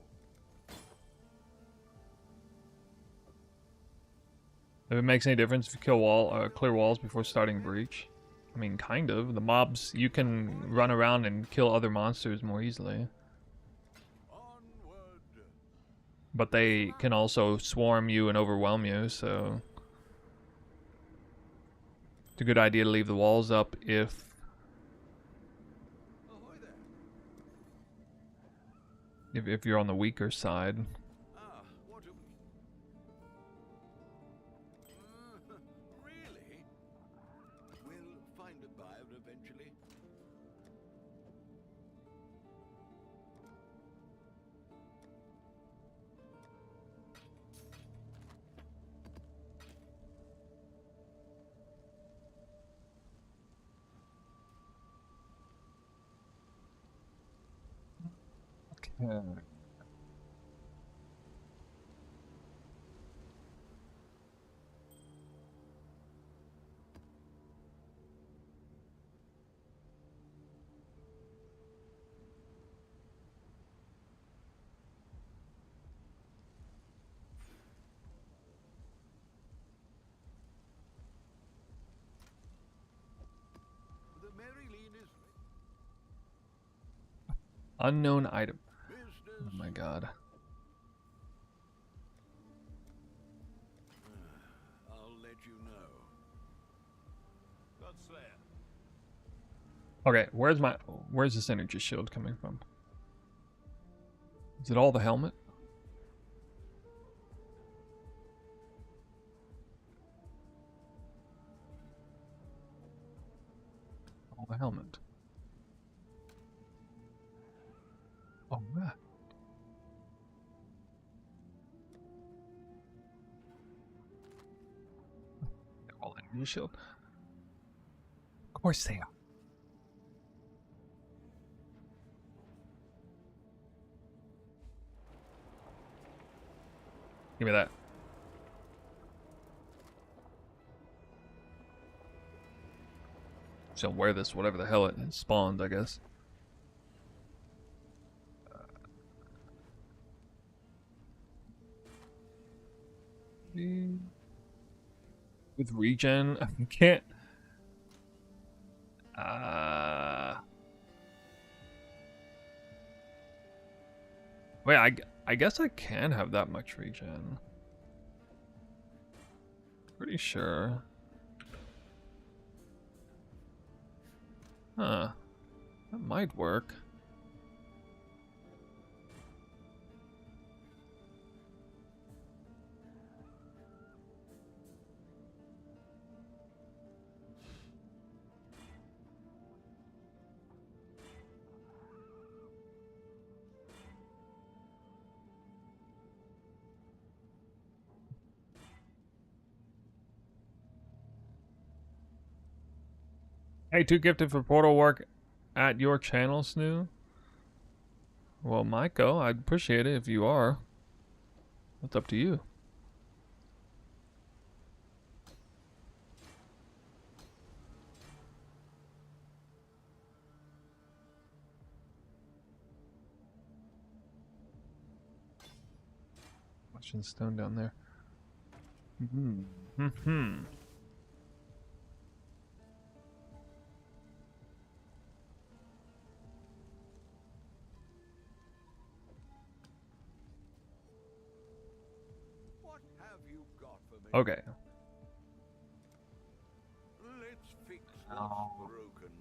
If it makes any difference if you clear walls before starting breach. I mean, kind of. The mobs, you can run around and kill other monsters more easily. onward. But they can also swarm you and overwhelm you, so... It's a good idea to leave the walls up if... Ahoy there. if you're on the weaker side. Ah, what a... really? We'll find a buyer eventually. Okay. The Mary Lean is Unknown item. business. Oh my god. I'll let you know. Godslayer. Okay, where's this energy shield coming from? Is it all the helmet? All the helmet. Oh yeah. All energy shield. Of course they are. Give me that. So wear this, whatever the hell it spawns, I guess. With regen, I can't. Wait, I guess I can have that much regen. Pretty sure. Huh. That might work. Hey, too gifted for portal work at your channel, Snoo? Well, Maiko, I'd appreciate it if you are. It's up to you. Watching stone down there. What have you got for me? Okay. Let's fix what's broken.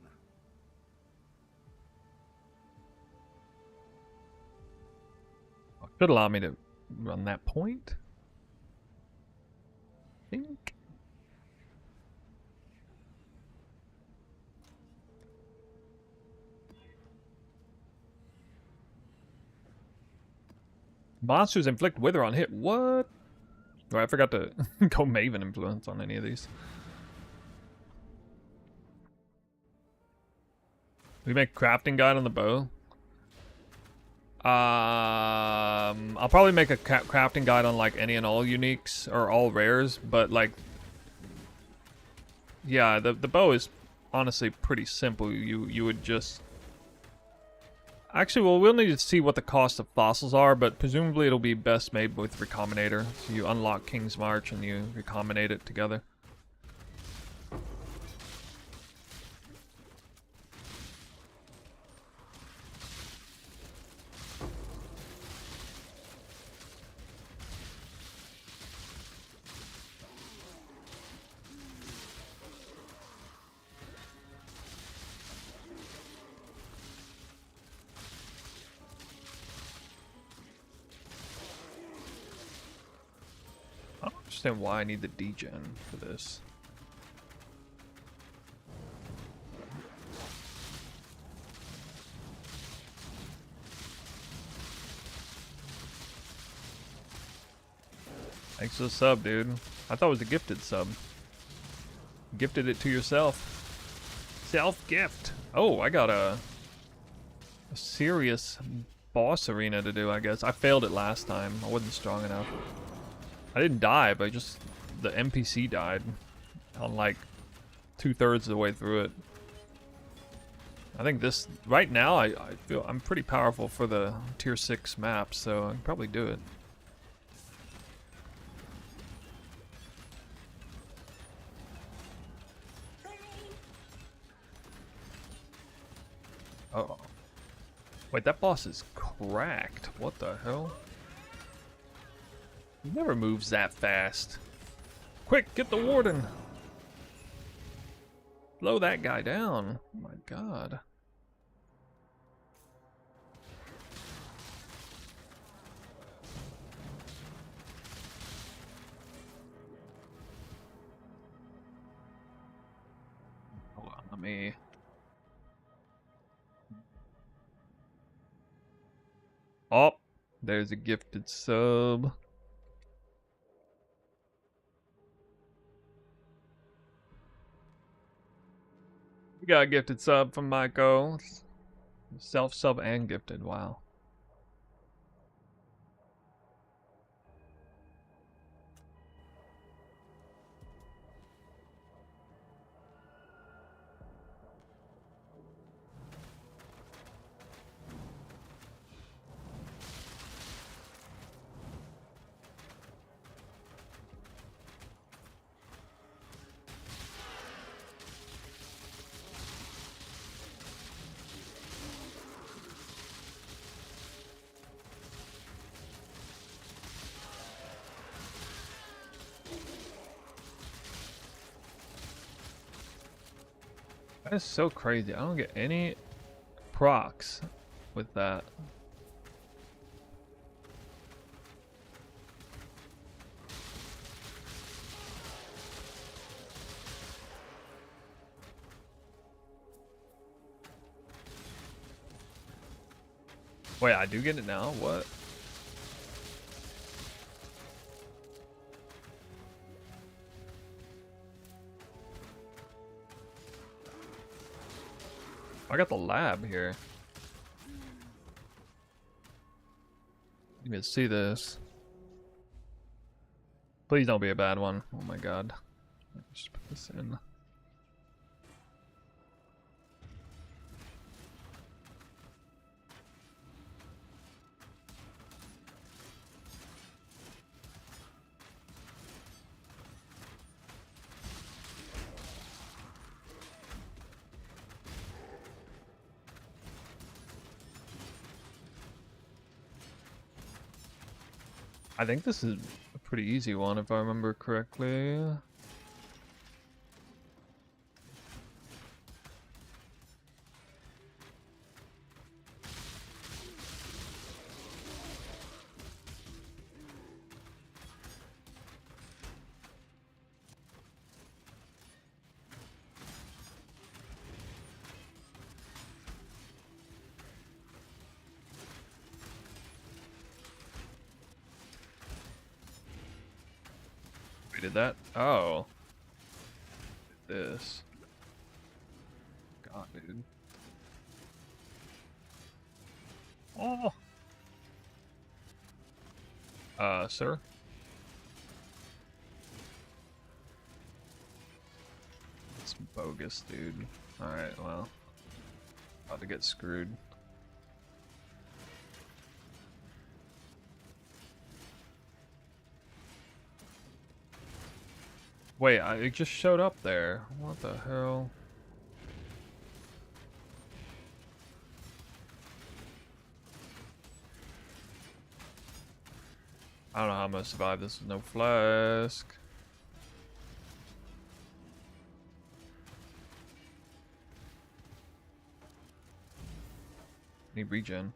Should allow me to run that point. I think. Monsters inflict wither on hit. What? Oh, I forgot to go Maven influence on any of these. We make crafting guide on the bow. I'll probably make a crafting guide on like any and all uniques or all rares, but like, yeah, the bow is honestly pretty simple. You would just actually, well, we'll need to see what the cost of fossils are, but presumably it'll be best made with Recombinator. So you unlock King's March and you recombinate it together. I don't understand why I need the degen for this. Thanks for the sub, dude. I thought it was a gifted sub. Gifted it to yourself. Self-gift. Oh, I got a serious boss arena to do, I guess. I failed it last time. I wasn't strong enough. I didn't die, but just the NPC died on like 2/3 of the way through it. I think this right now I feel I'm pretty powerful for the tier 6 map, so I can probably do it. Uh-oh. Wait, that boss is cracked. What the hell? He never moves that fast. Quick, get the warden. Blow that guy down. Oh my god. Hold on, let me... Oh, there's a gifted sub. We got a gifted sub from Maiko. Self-sub and gifted, wow. That is so crazy. I don't get any procs with that. Wait, I do get it now? What? I got the lab here. You can see this. Please don't be a bad one. Oh my god. Just put this in. I think this is a pretty easy one if I remember correctly. did that? Oh. This. God, dude. Oh. Sir? It's bogus, dude. Alright, well. About to get screwed. Wait, it just showed up there. What the hell? I don't know how I'm gonna survive this with no flask. Need regen.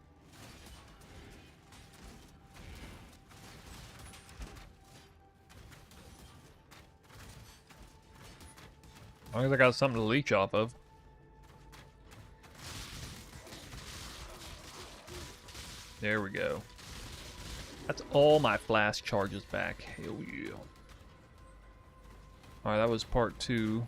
As long as I got something to leech off of. There we go. That's all my flask charges back. Hell yeah. Alright, that was part 2.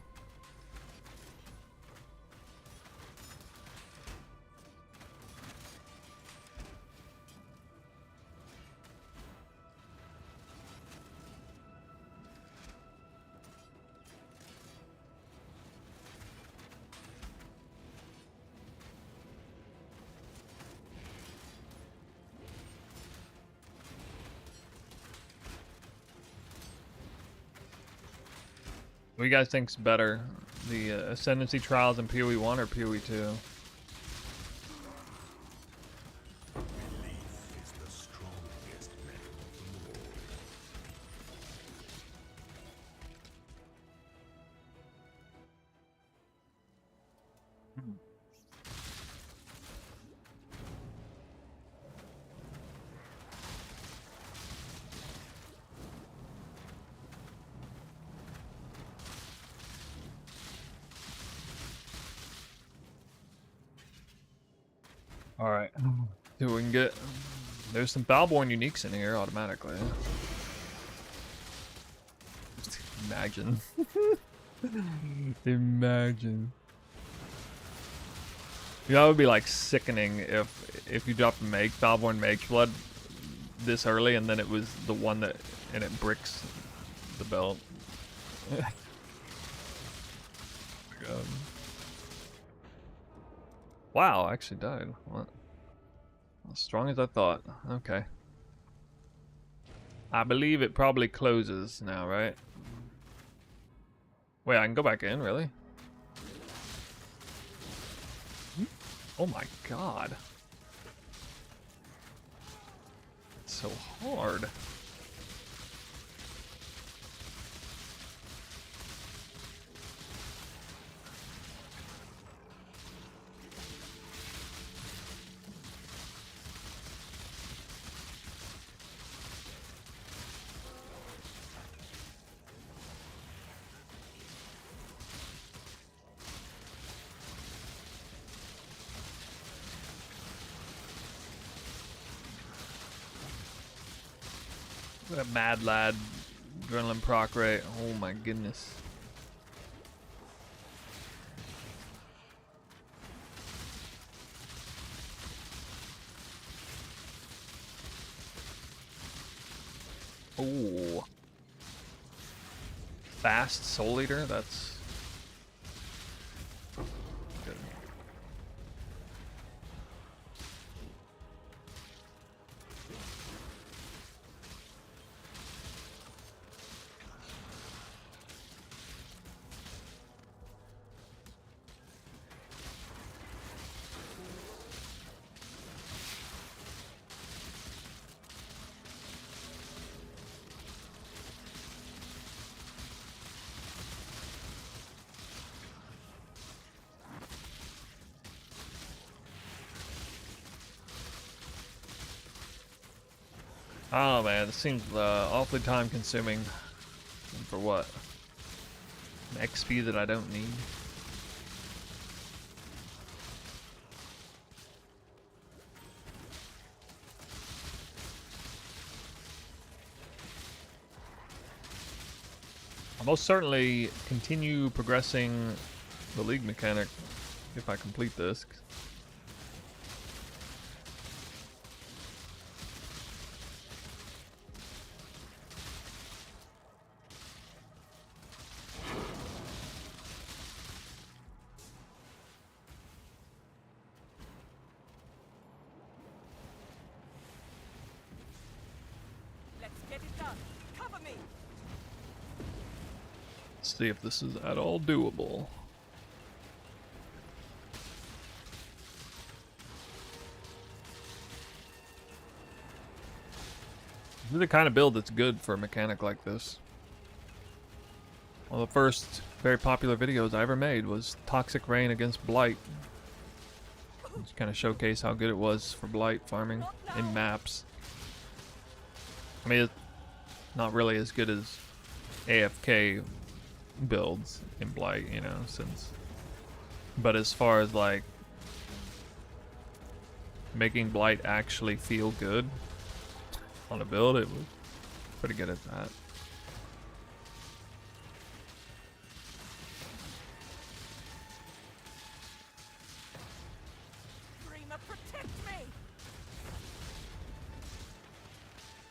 What do you guys think's better? The Ascendancy Trials in PoE 1 or PoE 2? Alright. See what we can get. There's some Balborn uniques in here automatically. Just imagine. Imagine. Yeah, that would be like sickening if you dropped Balborn Mage Blood this early and then it was the one that and it bricks the belt. Wow, I actually died. What? As strong as I thought. Okay. I believe it probably closes now, right? Wait, I can go back in, really? Oh my god. It's so hard. What a mad lad adrenaline proc rate. Oh my goodness. Oh. Fast Soul Eater, that's good. Oh man, this seems awfully time consuming. And for what? An XP that I don't need. most certainly continue progressing the league mechanic if I complete this. Let's get it done. Cover me. Let's see if this is at all doable. This is the kind of build that's good for a mechanic like this. One of the first very popular videos I ever made was Toxic Rain against Blight. Just kind of showcase how good it was for Blight farming in maps. I mean, it's not really as good as AFK builds in Blight, you know, but as far as like making Blight actually feel good on a build, it was pretty good at that. Dreamer, protect me.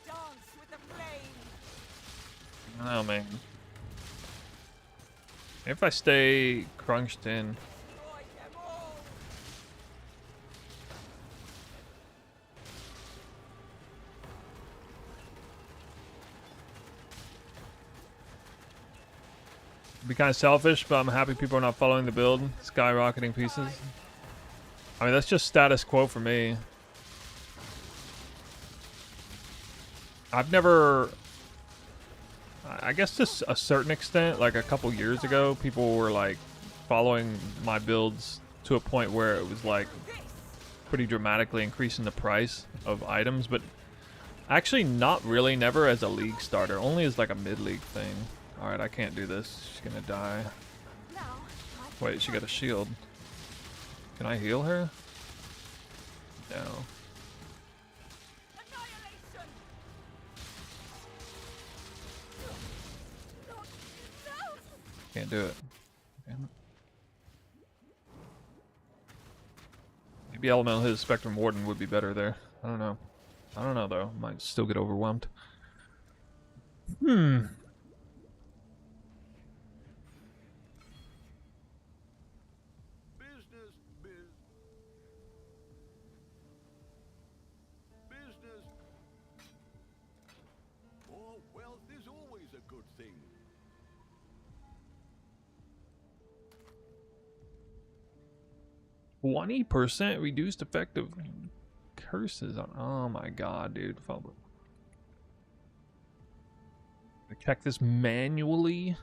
Dance with the flame. Oh man. If I stay crunched in, Destroy them all. be kind of selfish, but I'm happy people are not following the build, skyrocketing pieces. I mean, that's just status quo for me. I've never, I guess to a certain extent, like a couple years ago, people were like following my builds to a point where it was like pretty dramatically increasing the price of items, but actually not really, never as a league starter, only as like a mid-league thing. Alright, I can't do this. She's gonna die. Wait, she got a shield. Can I heal her? No. Annihilation. Can't do it. Damn it. Maybe Elemental His Spectrum Warden would be better there. I don't know. I don't know though. Might still get overwhelmed. Business. More wealth is always a good thing. 20% reduced effective curses on. Oh my god, dude. Check this manually.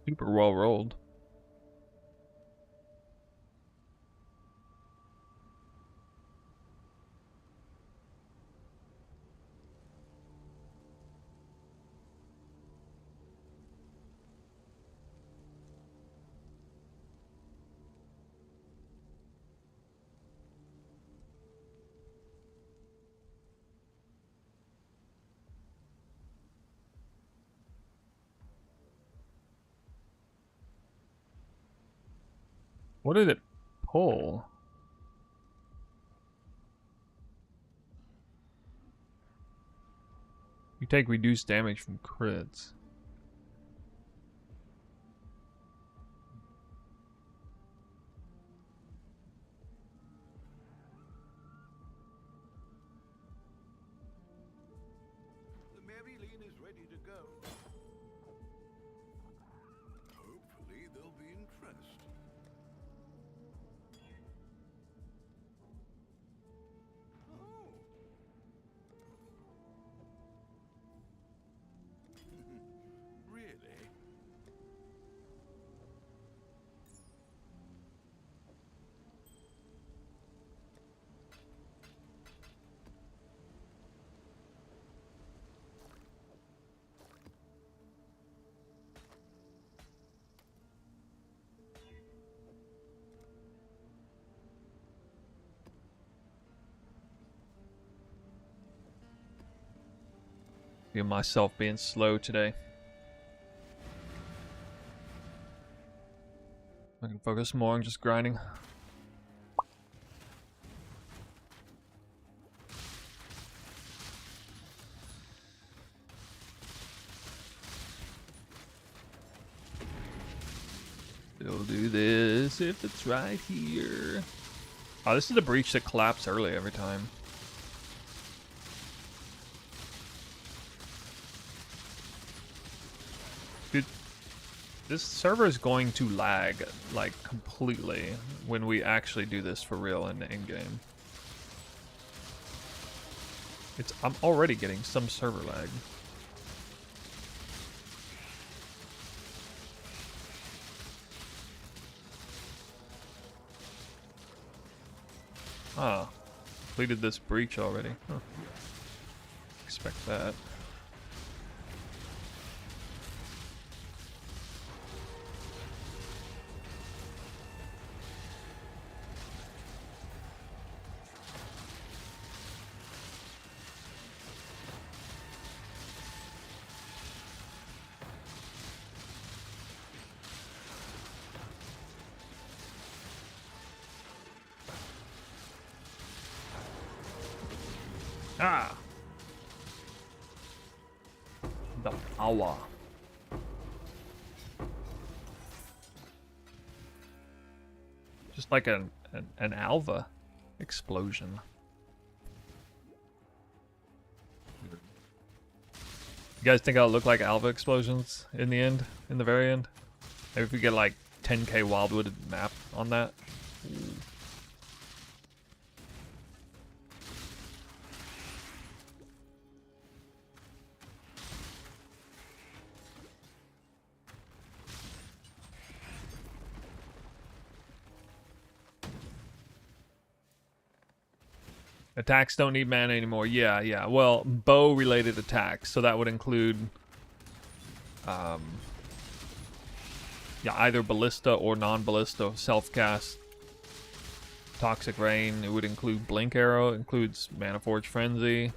Super well rolled. What did it pull? You take reduced damage from crits. The Maryline is ready to go. Hopefully they'll be impressed. Feel myself being slow today. I can focus more on just grinding. Still do this if it's right here. Oh, this is the breach that collapses early every time. Dude, this server is going to lag, like, completely when we actually do this for real in the Endgame. I'm already getting some server lag. Ah, completed this breach already. Huh. Expect that. Ah! The power. Just like an alva explosion. You guys think I'll look like alva explosions in the end? In the very end? Maybe if we get like 10k Wildwood map on that? Ooh. Attacks don't need mana anymore. Yeah. Well, bow-related attacks. So that would include, yeah, either ballista or non-ballista self-cast. Toxic Rain. It would include Blink Arrow. It includes Mana Forge Frenzy.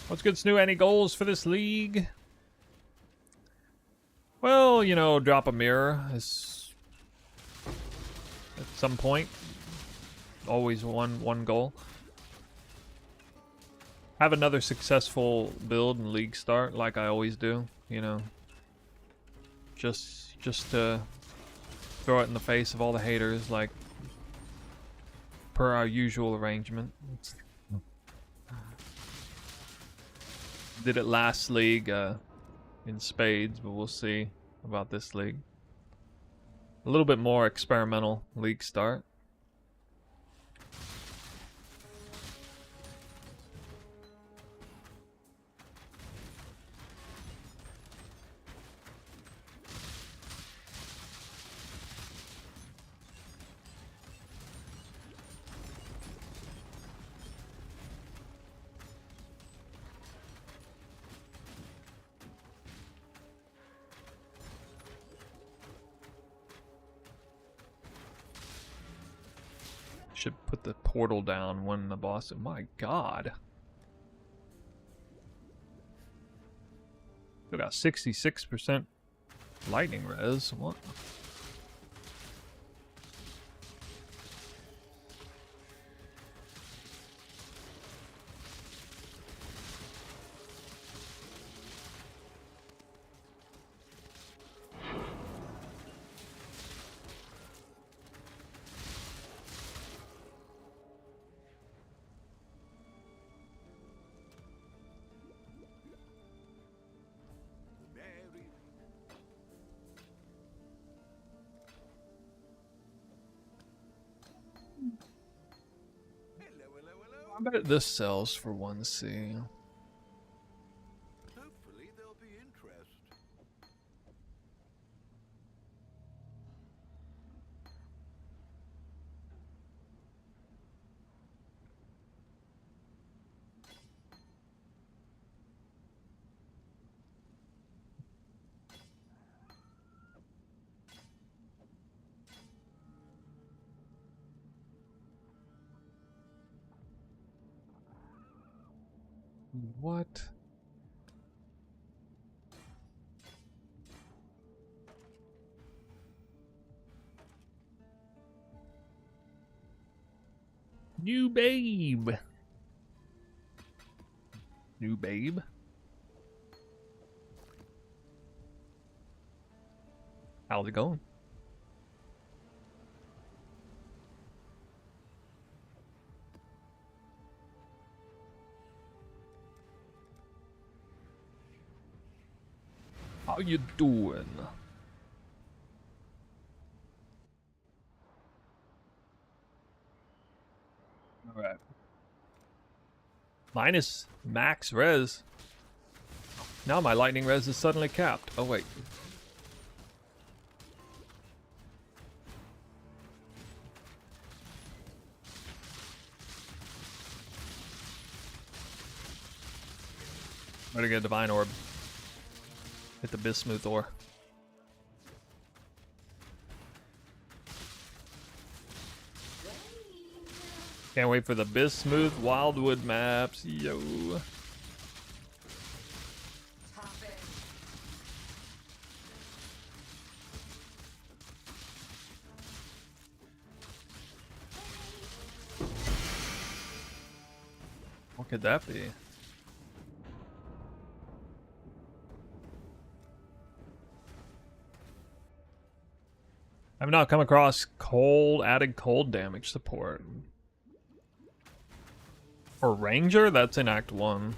What's good, Snoo? Any goals for this league? Well, you know, drop a mirror is at some point. Always one goal. Have another successful build and league start like I always do, you know. Just to throw it in the face of all the haters, like per our usual arrangement. Did it last league in spades, but we'll see about this league. A little bit more experimental league start. Should put the portal down when the boss. Oh my god. Still got 66% lightning res. What? Mary. Hello. I bet this sells for 1C. Hopefully there'll be interest. What? New babe. New babe. How's it going? How you doing? All right. Minus max res. Now my lightning res is suddenly capped. Oh wait. Better get a divine orb. Hit the bismuth ore. Can't wait for the bismuth wildwood maps. Yo. What could that be? I've not come across cold added cold damage support. For Ranger, that's in Act 1.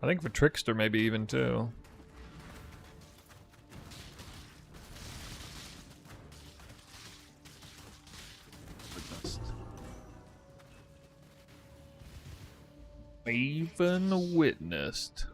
I think for Trickster, maybe even 2. Even witnessed.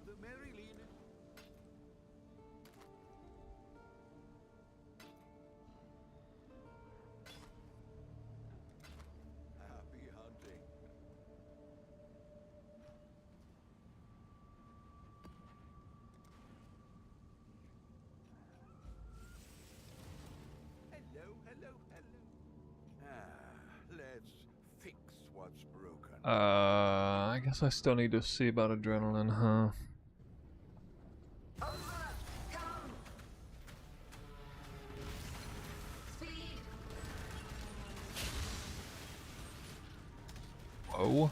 The Mary Lena. Happy hunting. Hello, hello, hello. Let's fix what's broken. I guess I still need to see about adrenaline, huh? Whoa.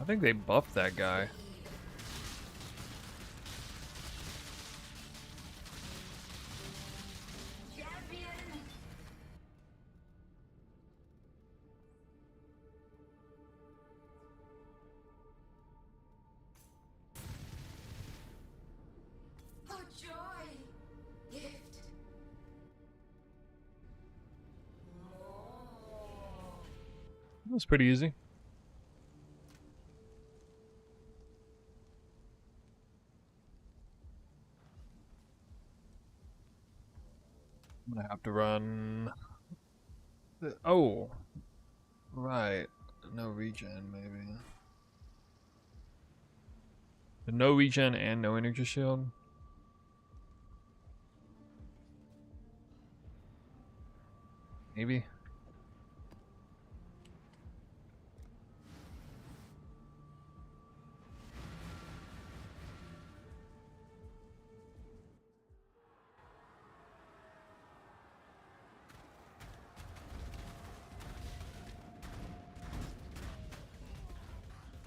I think they buffed that guy. That was pretty easy. I'm gonna have to run. Oh, right. No regen, maybe. No regen and no energy shield. Maybe.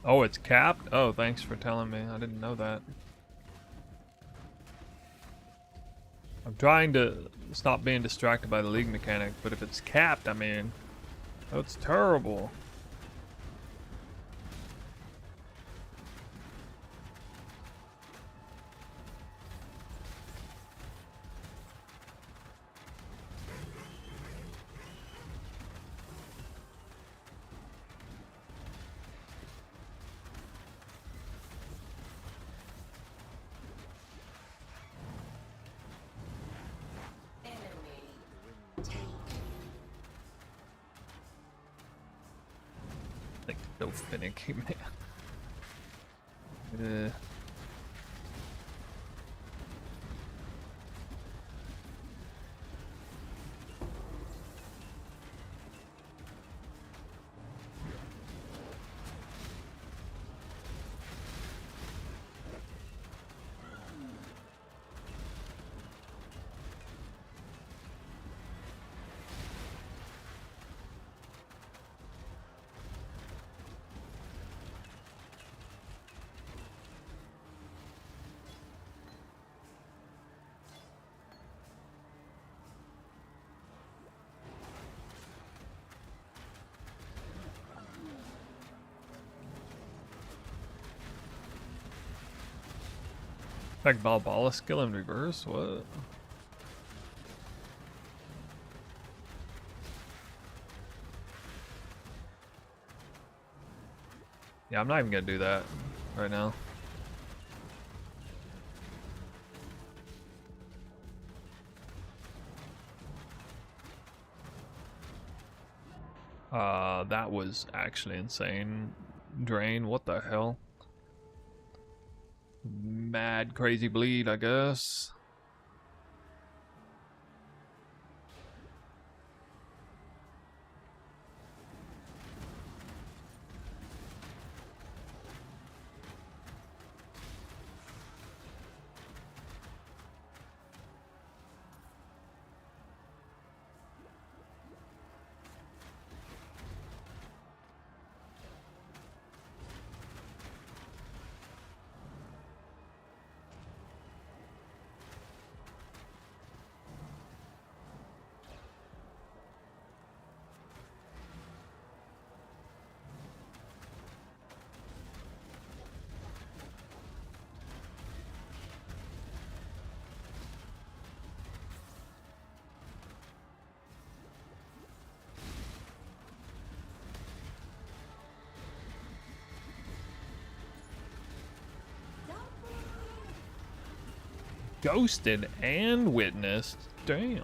Oh, it's capped? Oh, thanks for telling me. I didn't know that. I'm trying to stop being distracted by the league mechanic, but if it's capped, I mean, That's terrible. Like so finicky, man. Like Balbala skill in reverse? What? Yeah, I'm not even gonna do that right now. That was actually insane. Drain, what the hell? Mad crazy bleed, I guess. Ghosted and witnessed. Damn.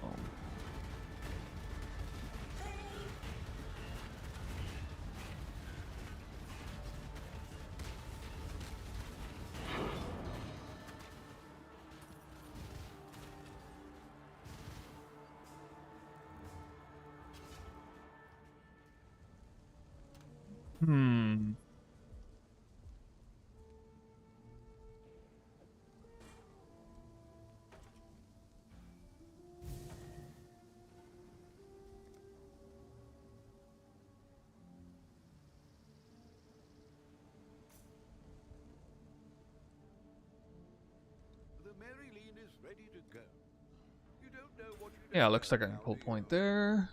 Hmm. The Maryline is ready to go. You don't know what you Yeah, don't looks know like I can now, pull do you? point there.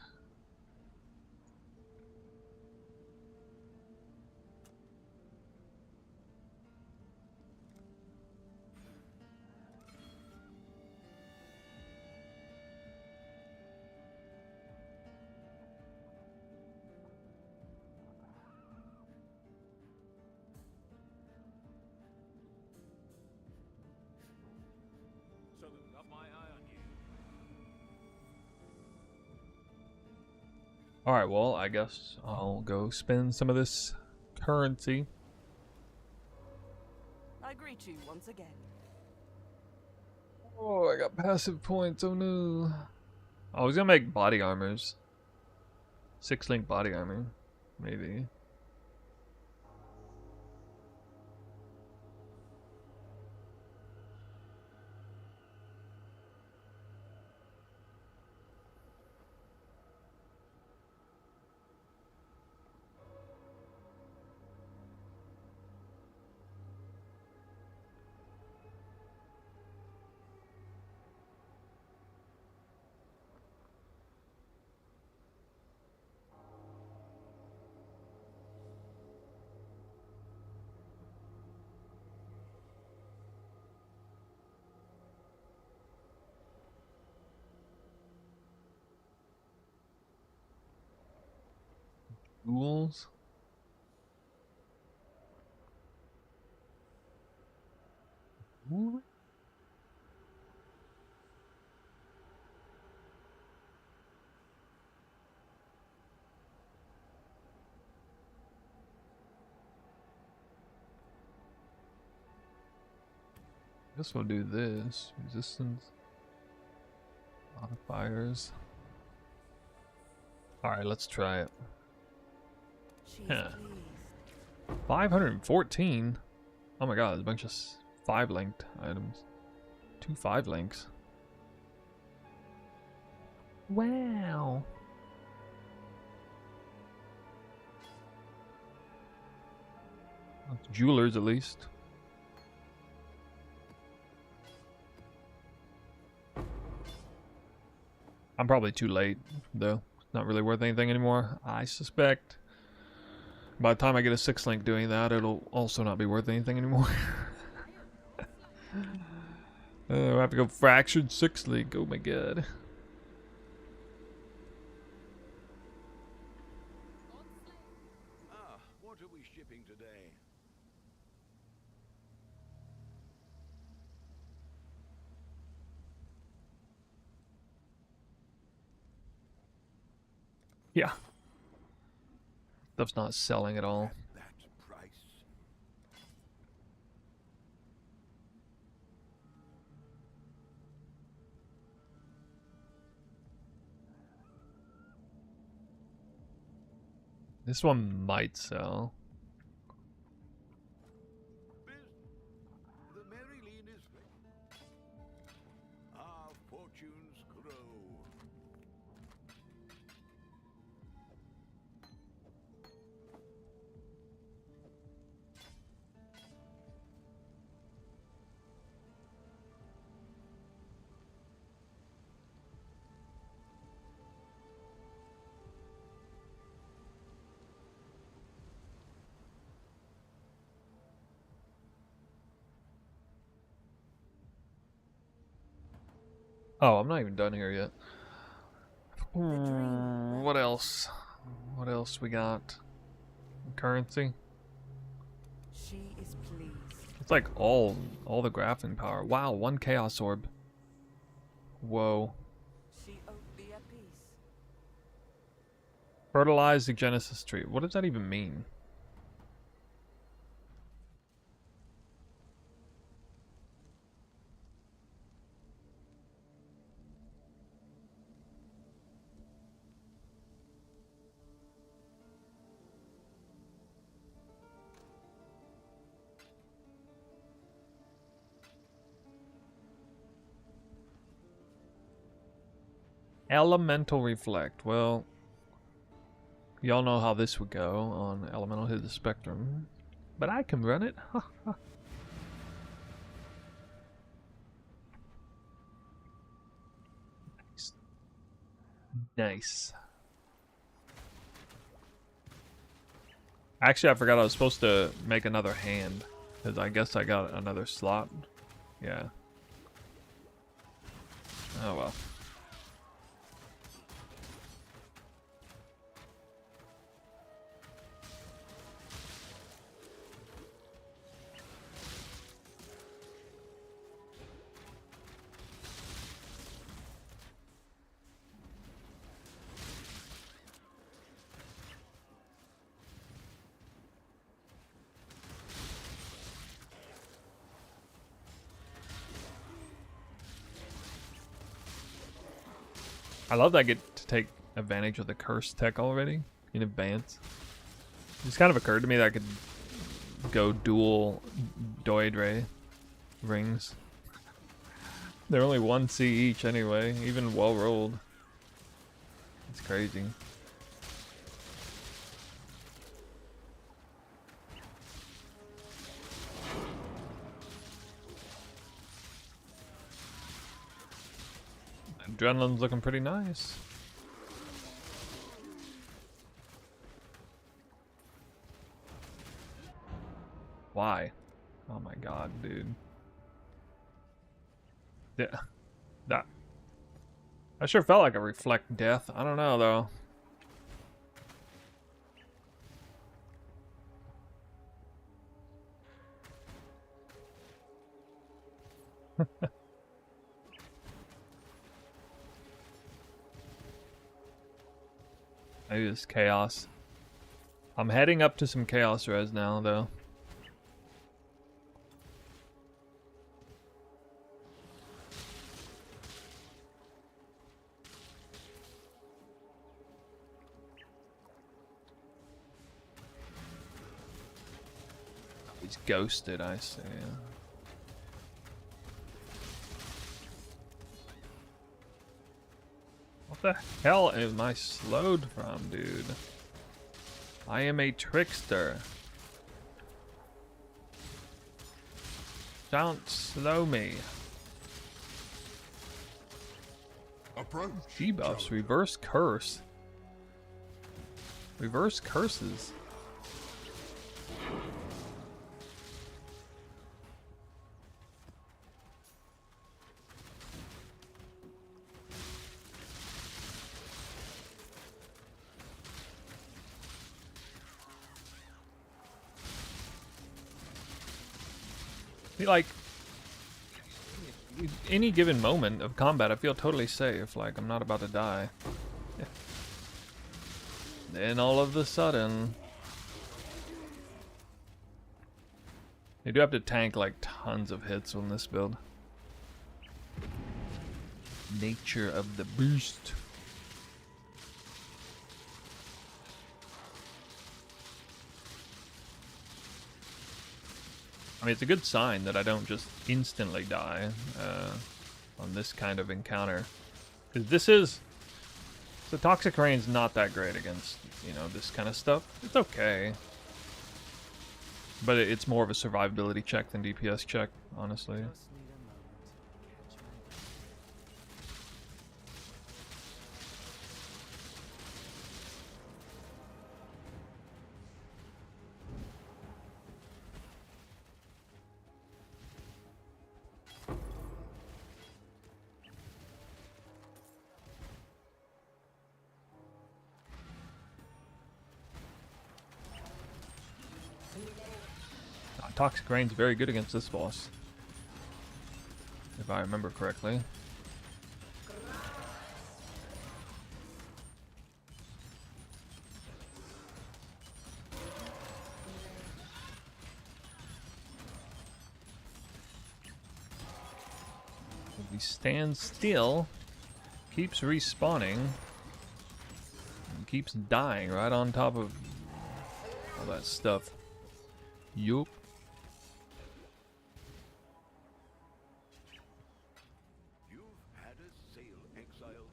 So they've got my eye on you. Alright, well, I guess I'll go spend some of this currency. I greet you once again. Oh, I got passive points. Oh no. I was gonna make body armors. 6-link body armor. Maybe. Ghouls. Ooh. Guess we'll do this. Resistance. Modifiers. Alright, let's try it. She's Huh. pleased. 514? Oh my god, there's a bunch of 5-linked items. 2 5-links. Wow. That's jewelers at least. I'm probably too late, though. Not really worth anything anymore. I suspect by the time I get a 6-link doing that, it'll also not be worth anything anymore. I have to go fractured 6-link. Oh my god. Ah, what are we shipping today? Yeah. Stuff's not selling at all. That price. This one might sell. The Marilyn is ready. Our fortunes grow. Oh, I'm not even done here yet. What else? What else we got? Currency? She is pleased. It's like all the graphing power. Wow, 1 chaos orb. Whoa. She owed thee a peace. Fertilize the Genesis tree. What does that even mean? Elemental Reflect. Well, y'all know how this would go on Elemental Hit the Spectrum. But I can run it. Nice. Nice. Actually, I forgot I was supposed to make another hand. Because I guess I got another slot. Yeah. Oh well. I love that I get to take advantage of the curse tech already in advance. It's kind of occurred to me that I could go dual Doidre rings. They're only 1C each anyway, even well rolled. It's crazy. Adrenaline's looking pretty nice. Why? Oh my god, dude. Yeah. That. I sure felt like a reflect death. I don't know though. Maybe it's chaos. I'm heading up to some chaos res now, though. He's ghosted, I see. What the hell am I slowed from, dude? I am a trickster. Don't slow me. Approach. Debuffs, reverse curse. Reverse curses. Like, any given moment of combat, I feel totally safe. Like, I'm not about to die. Then all of a sudden, you do have to tank like tons of hits on this build. Nature of the beast. I mean, it's a good sign that I don't just instantly die on this kind of encounter. Because this is... So Toxic Rain's not that great against, you know, this kind of stuff. It's okay. But it's more of a survivability check than DPS check, honestly. Just need a moment to catch my breath. Toxic Rain's very good against this boss. If I remember correctly. If he stands still, keeps respawning, and keeps dying right on top of all that stuff. Yup. You've had a sail, exile.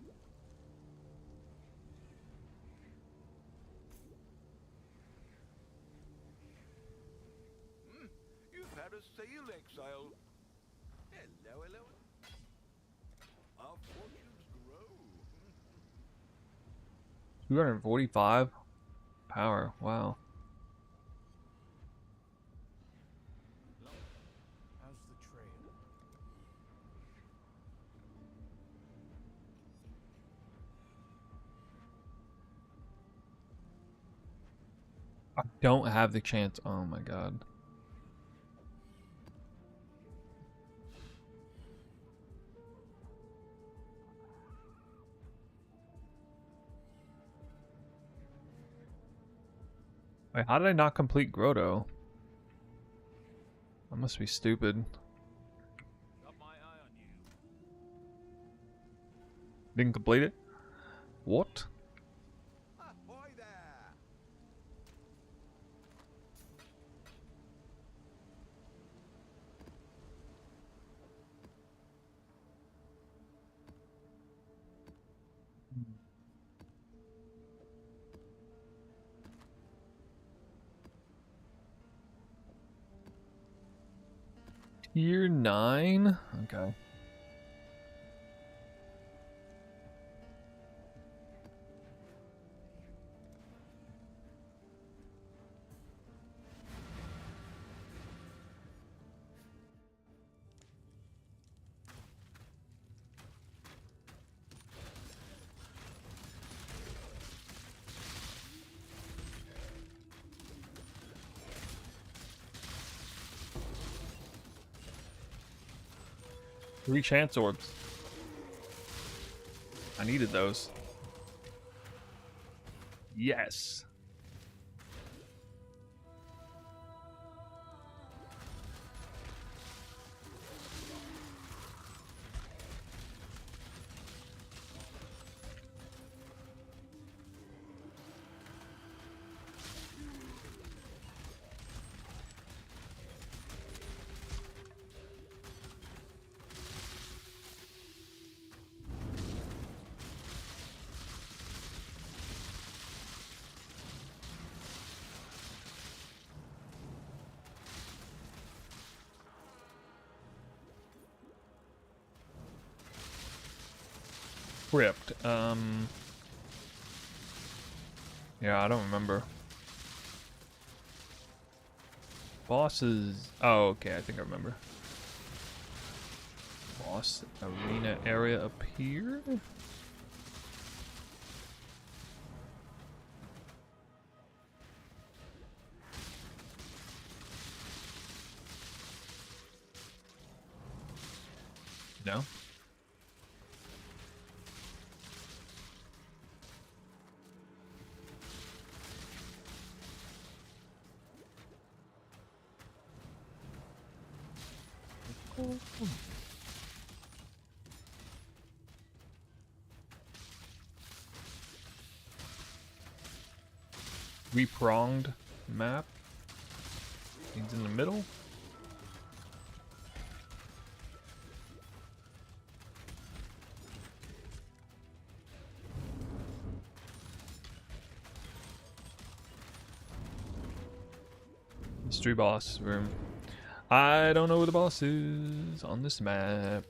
You've had a sail, exile. Hello, hello. Our fortunes grow. 245 power. Wow. How's the trail? I don't have the chance. Oh my god. Wait, how did I not complete Grotto? I must be stupid. Got my eye on you. Didn't complete it? What? Ahoy there! Tier 9? Okay. 3 chance orbs. I needed those. Yes. Crypt. Yeah, I don't remember. Bosses. Oh, okay, I think I remember. Boss arena area up here? No? Three-pronged map. Things in the middle. Mystery boss room. I don't know who the boss is on this map.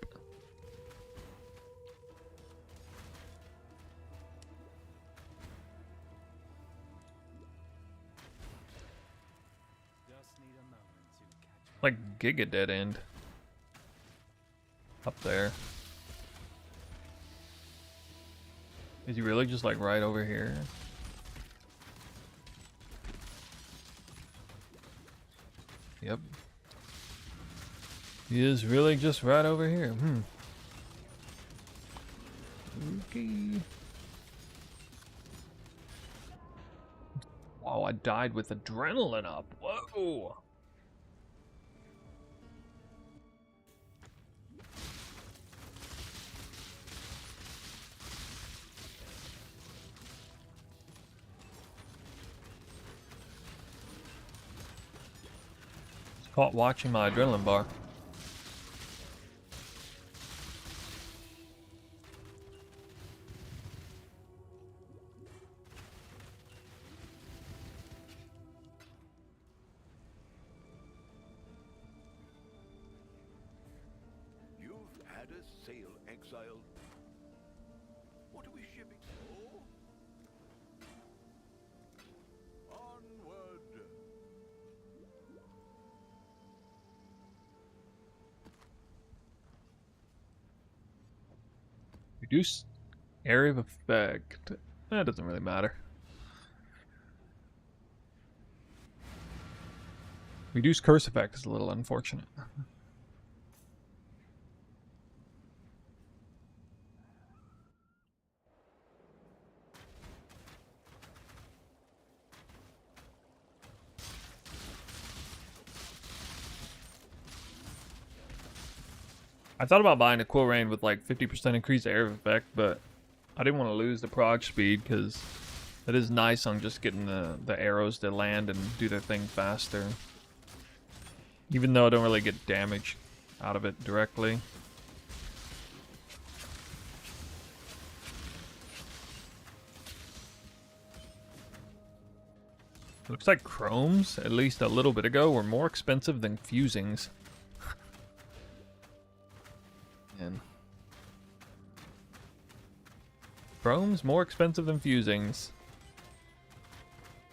Just need a moment to catch Like Giga Dead End. Up there. Is he really just like right over here? Yep. He is really just right over here. Okay. Wow, I died with adrenaline up. Whoa. It's caught watching my adrenaline bar. You've had a sail, exile. What are we shipping for? Onward! Reduce area of effect. That doesn't really matter. Reduce curse effect is a little unfortunate. I thought about buying a Quill Rain with like 50% increased area effect, but I didn't want to lose the prog speed because it is nice on just getting the arrows to land and do their thing faster. Even though I don't really get damage out of it directly. Looks like chromes, at least a little bit ago, were more expensive than fusings. And chrome's more expensive than fusings.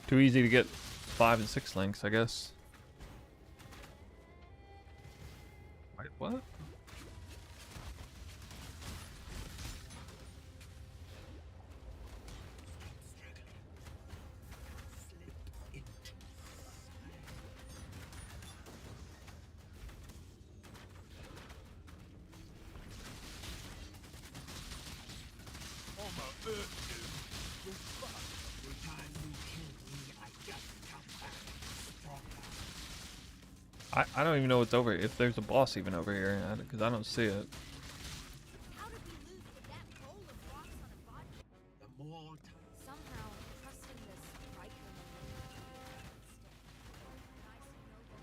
Too easy to get 5 and 6 links, I guess. Wait, what? I don't even know what's over here. If there's a boss even over here, because I don't see it. How did we lose with that bowl of rocks on a body? The more time. Somehow, trusting this striker made nice and noble.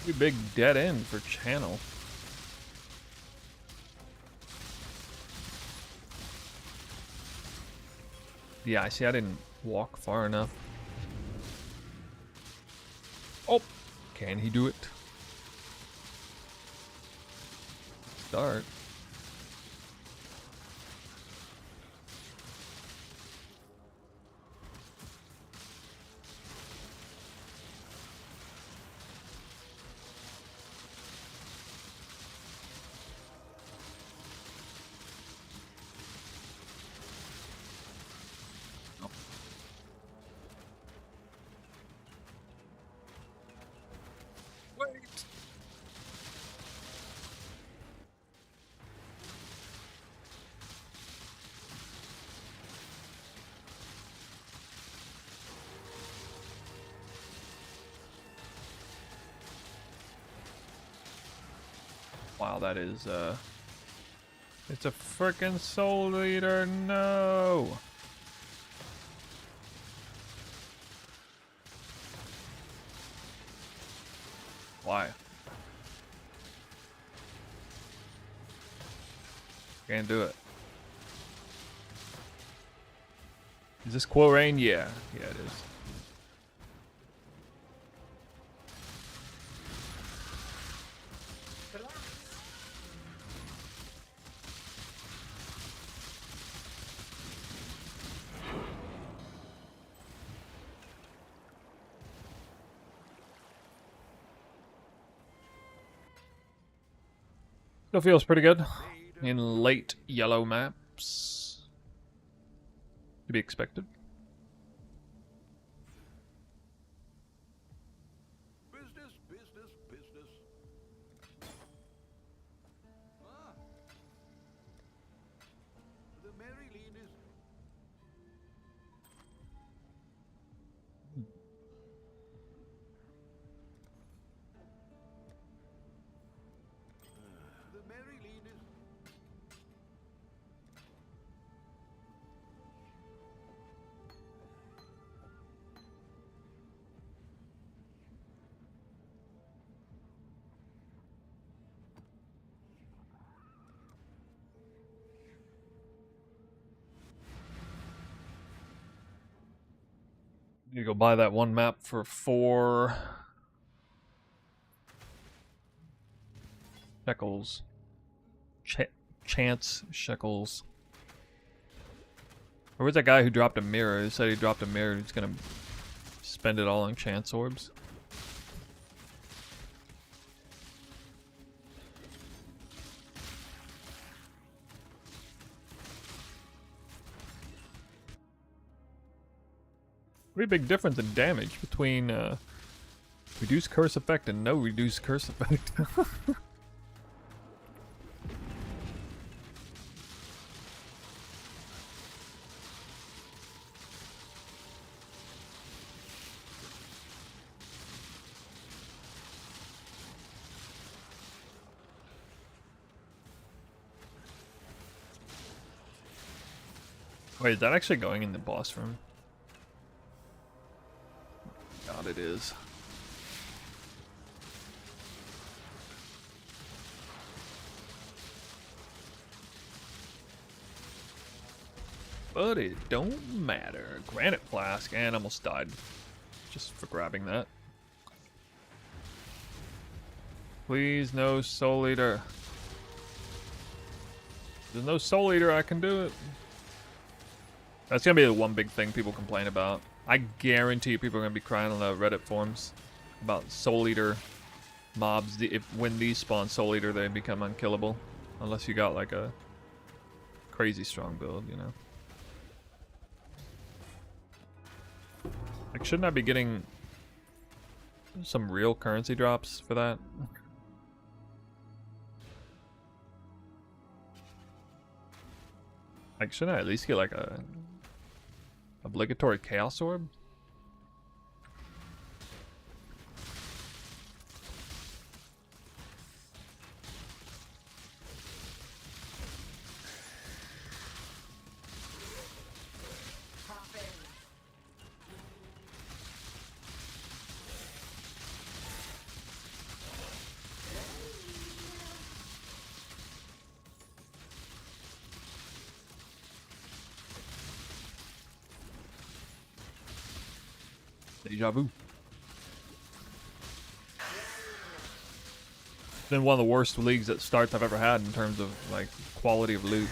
Pretty big dead end for channel. Yeah, I see. I didn't walk far enough. Oh, can he do it? Start. Wait. Wow, that is it's a frickin' soul eater, no. Why? Can't do it. Is this Quo Rain? Yeah. Yeah, it is. Still feels pretty good in late yellow maps. To be expected. Business, business, business. Ah. The Mary Lean is. The Mary Lean is. You go buy that one map for 4 shekels. Chance shekels. Or was that guy who dropped a mirror? He said he dropped a mirror. He's gonna spend it all on chance orbs. Pretty big difference in damage between reduced curse effect and no reduced curse effect. Wait, is that actually going in the boss room? God, it is. But it don't matter. Granite flask, and almost died. Just for grabbing that. Please, no soul eater. If there's no soul eater, I can do it. That's gonna be the one big thing people complain about. I guarantee you people are gonna be crying on the Reddit forums about soul eater mobs. When these spawn soul eater, they become unkillable, unless you got like a crazy strong build, you know. Like, shouldn't I be getting some real currency drops for that? Like, shouldn't I at least get like a obligatory chaos orb? Deja vu. It's been one of the worst leagues at starts I've ever had in terms of like quality of loot.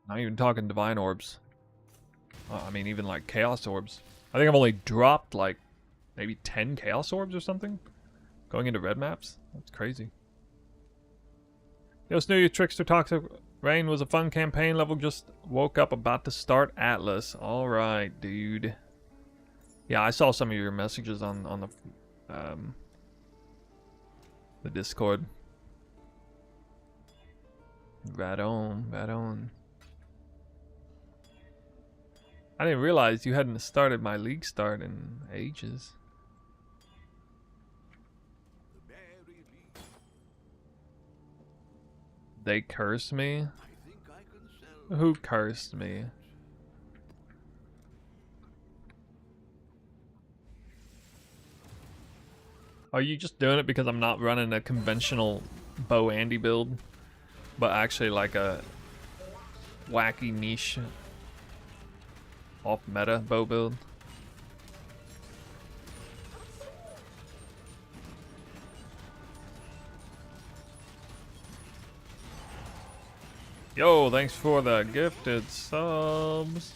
Not even talking divine orbs. I mean, even like chaos orbs. I think I've only dropped like maybe 10 chaos orbs or something going into red maps. That's crazy. Yo, Snooty Trickster Toxic Rain was a fun campaign. Level just woke up, about to start Atlas. All right, dude. Yeah, I saw some of your messages on the Discord. Right on, right on. I didn't realize you hadn't started my league start in ages. The very least. They cursed me? I think I can sell. Who cursed me? Are you just doing it because I'm not running a conventional Bo Andy build, but actually like a wacky niche off meta bow build? Yo, thanks for the gifted subs.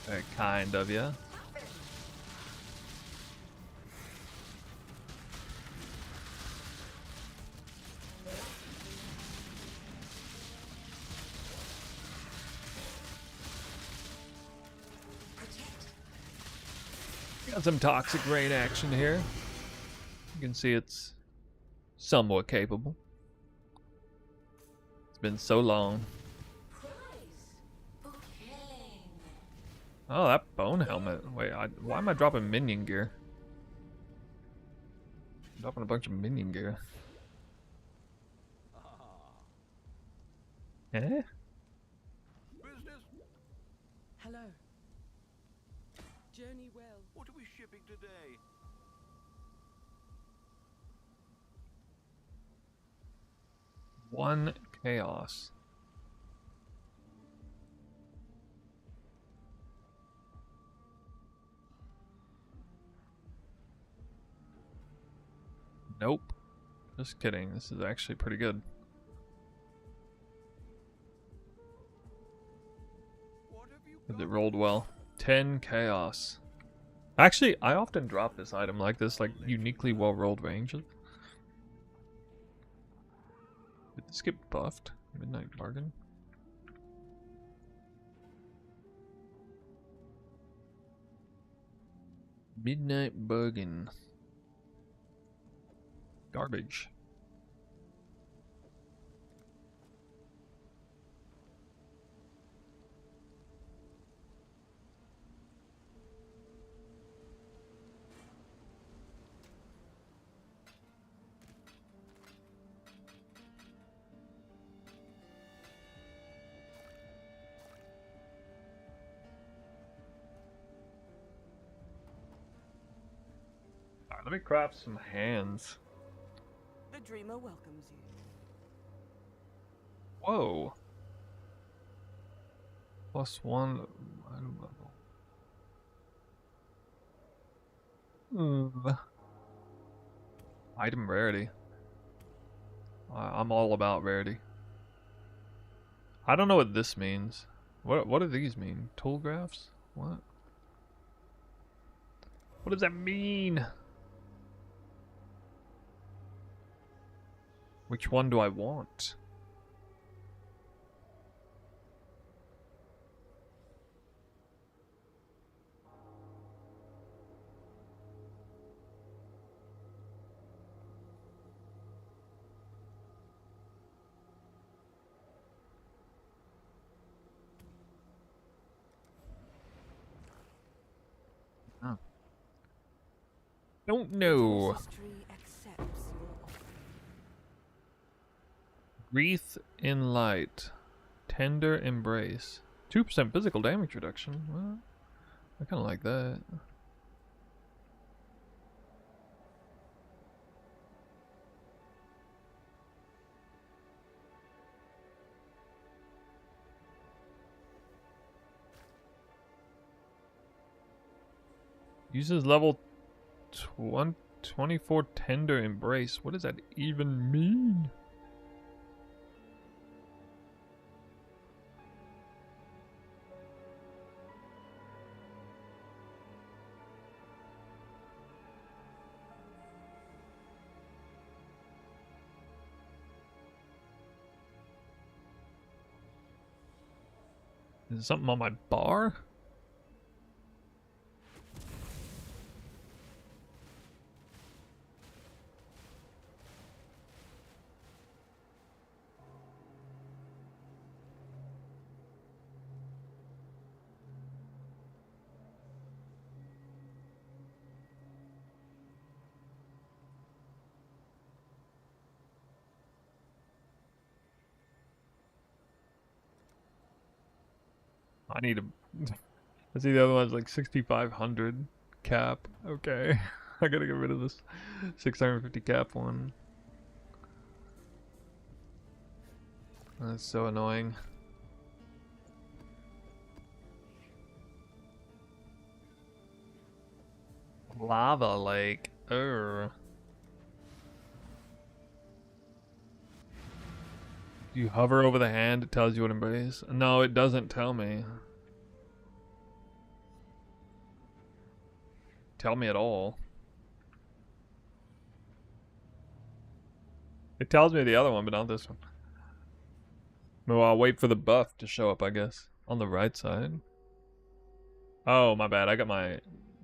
Very kind of you. Got some toxic rain action here. You can see it's somewhat capable. It's been so long. Oh, that bone helmet. Wait, why am I dropping minion gear? I'm dropping a bunch of minion gear. Eh? Business? Hello. Journey well. What are we shipping today? One chaos. Nope. Just kidding. This is actually pretty good. What have you Because got? it rolled well. 10 chaos. Actually, I often drop this item like this, like uniquely well rolled ranges. Did this get buffed? Midnight Bargain? Midnight Bargain. Garbage. Alright, let me craft some hands. The dreamer welcomes you. Whoa. +1 item level. Item rarity. I'm all about rarity. I don't know what this means. What do these mean? Tool graphs? What? What does that mean? Which one do I want? Oh. Don't know. History accepts your offering. Wreath in light. Tender embrace. 2% physical damage reduction. Well, I kind of like that. Uses level 24 tender embrace. What does that even mean? Is there something on my bar? I need a... I see the other one's like 6,500 cap. Okay. I gotta get rid of this 650 cap one. That's so annoying. Lava lake. Urgh. You hover over the hand, it tells you what embrace. No, it doesn't tell me. Tell me at all. It tells me the other one, but not this one. Well, I'll wait for the buff to show up, I guess. On the right side. Oh, my bad. I got my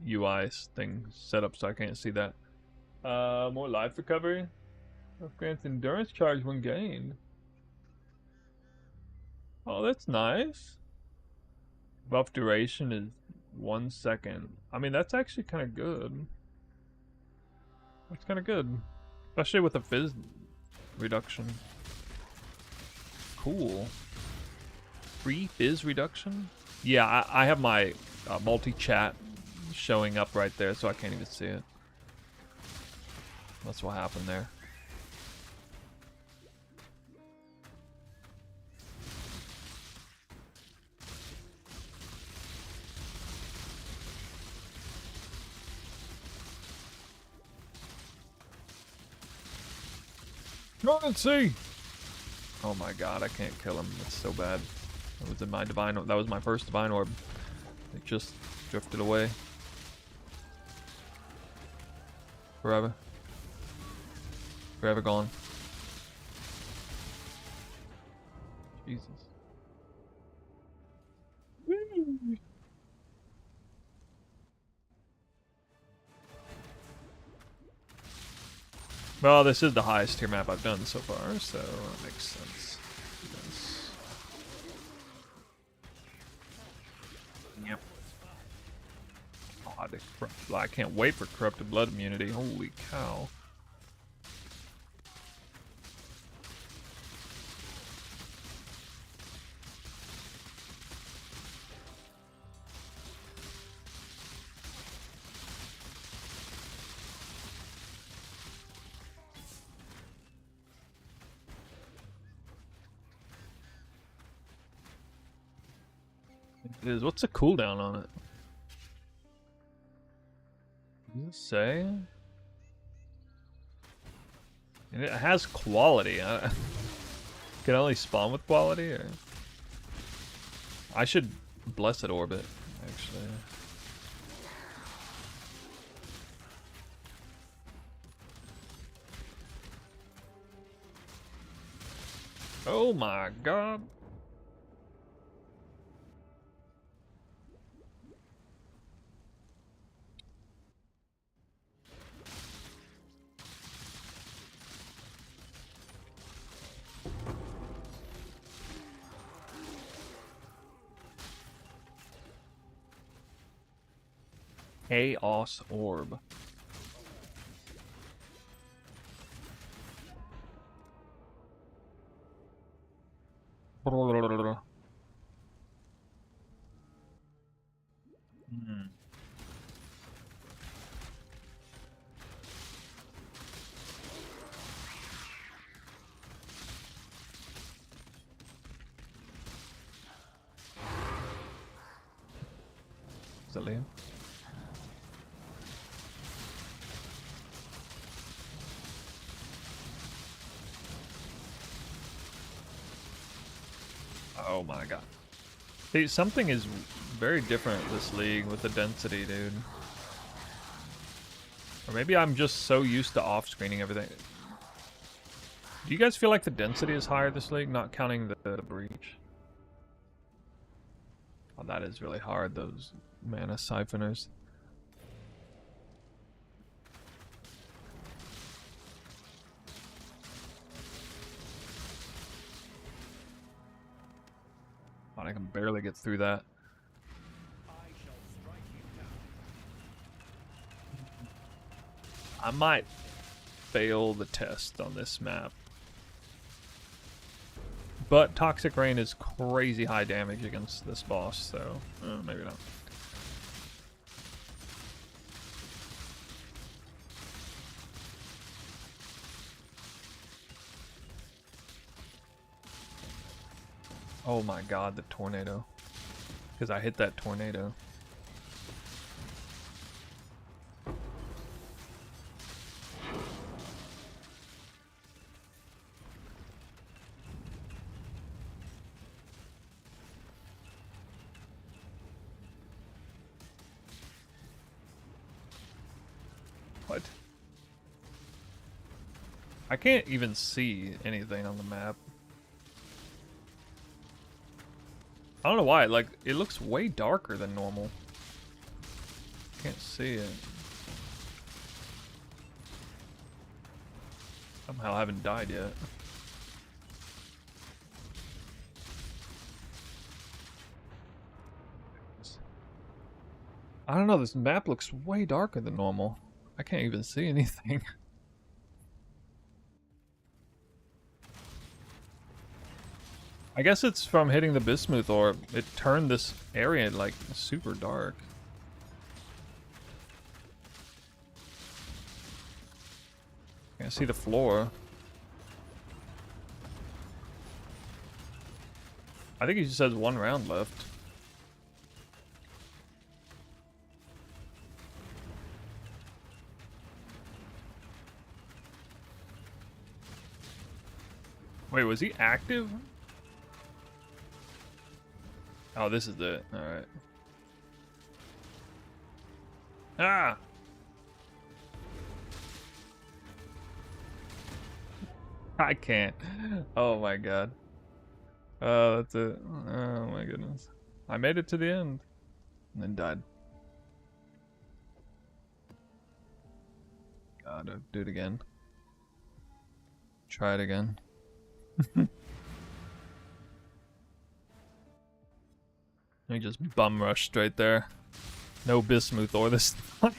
UI thing set up so I can't see that. More life recovery. Grants endurance charge when gained. Oh, that's nice. Buff duration is 1 second. I mean, that's actually kind of good. That's kind of good. Especially with the fizz reduction. Cool. Free fizz reduction? Yeah, I have my multi-chat showing up right there, so I can't even see it. That's what happened there. Let's see. Oh my god, I can't kill him. That's so bad. That was in my divine. That was my first divine orb. It just drifted away. Forever. Forever gone. Jesus. Well, this is the highest tier map I've done so far, so that makes sense. Yes. Yep. Oh, I can't wait for corrupted blood immunity. Holy cow. It is. What's the cooldown on it? Does it say? And it has quality. Can I only spawn with quality, or I should blessed orbit actually. Oh my god. Chaos Orb. Hmm. Is that Liam? Oh my god. See, something is very different this league with the density, dude. Or maybe I'm just so used to off-screening everything. Do you guys feel like the density is higher this league, not counting the breach? Oh, that is really hard, those mana siphoners. God, I can barely get through that. I might fail the test on this map. But Toxic Rain is crazy high damage against this boss, so maybe not. Oh my god, the tornado. Because I hit that tornado. What? I can't even see anything on the map. I don't know why, like, it looks way darker than normal. Can't see it. Somehow I haven't died yet. I don't know, this map looks way darker than normal. I can't even see anything. I guess it's from hitting the Bismuth orb. It turned this area like super dark. Can't see the floor. I think he just has one round left. Wait, was he active? Oh, this is it. Alright. Ah! I can't. Oh my god. Oh, that's it. Oh my goodness. I made it to the end. And then died. God, I'll do it again. Try it again. He just bum rush straight there. No Bismuth or this time.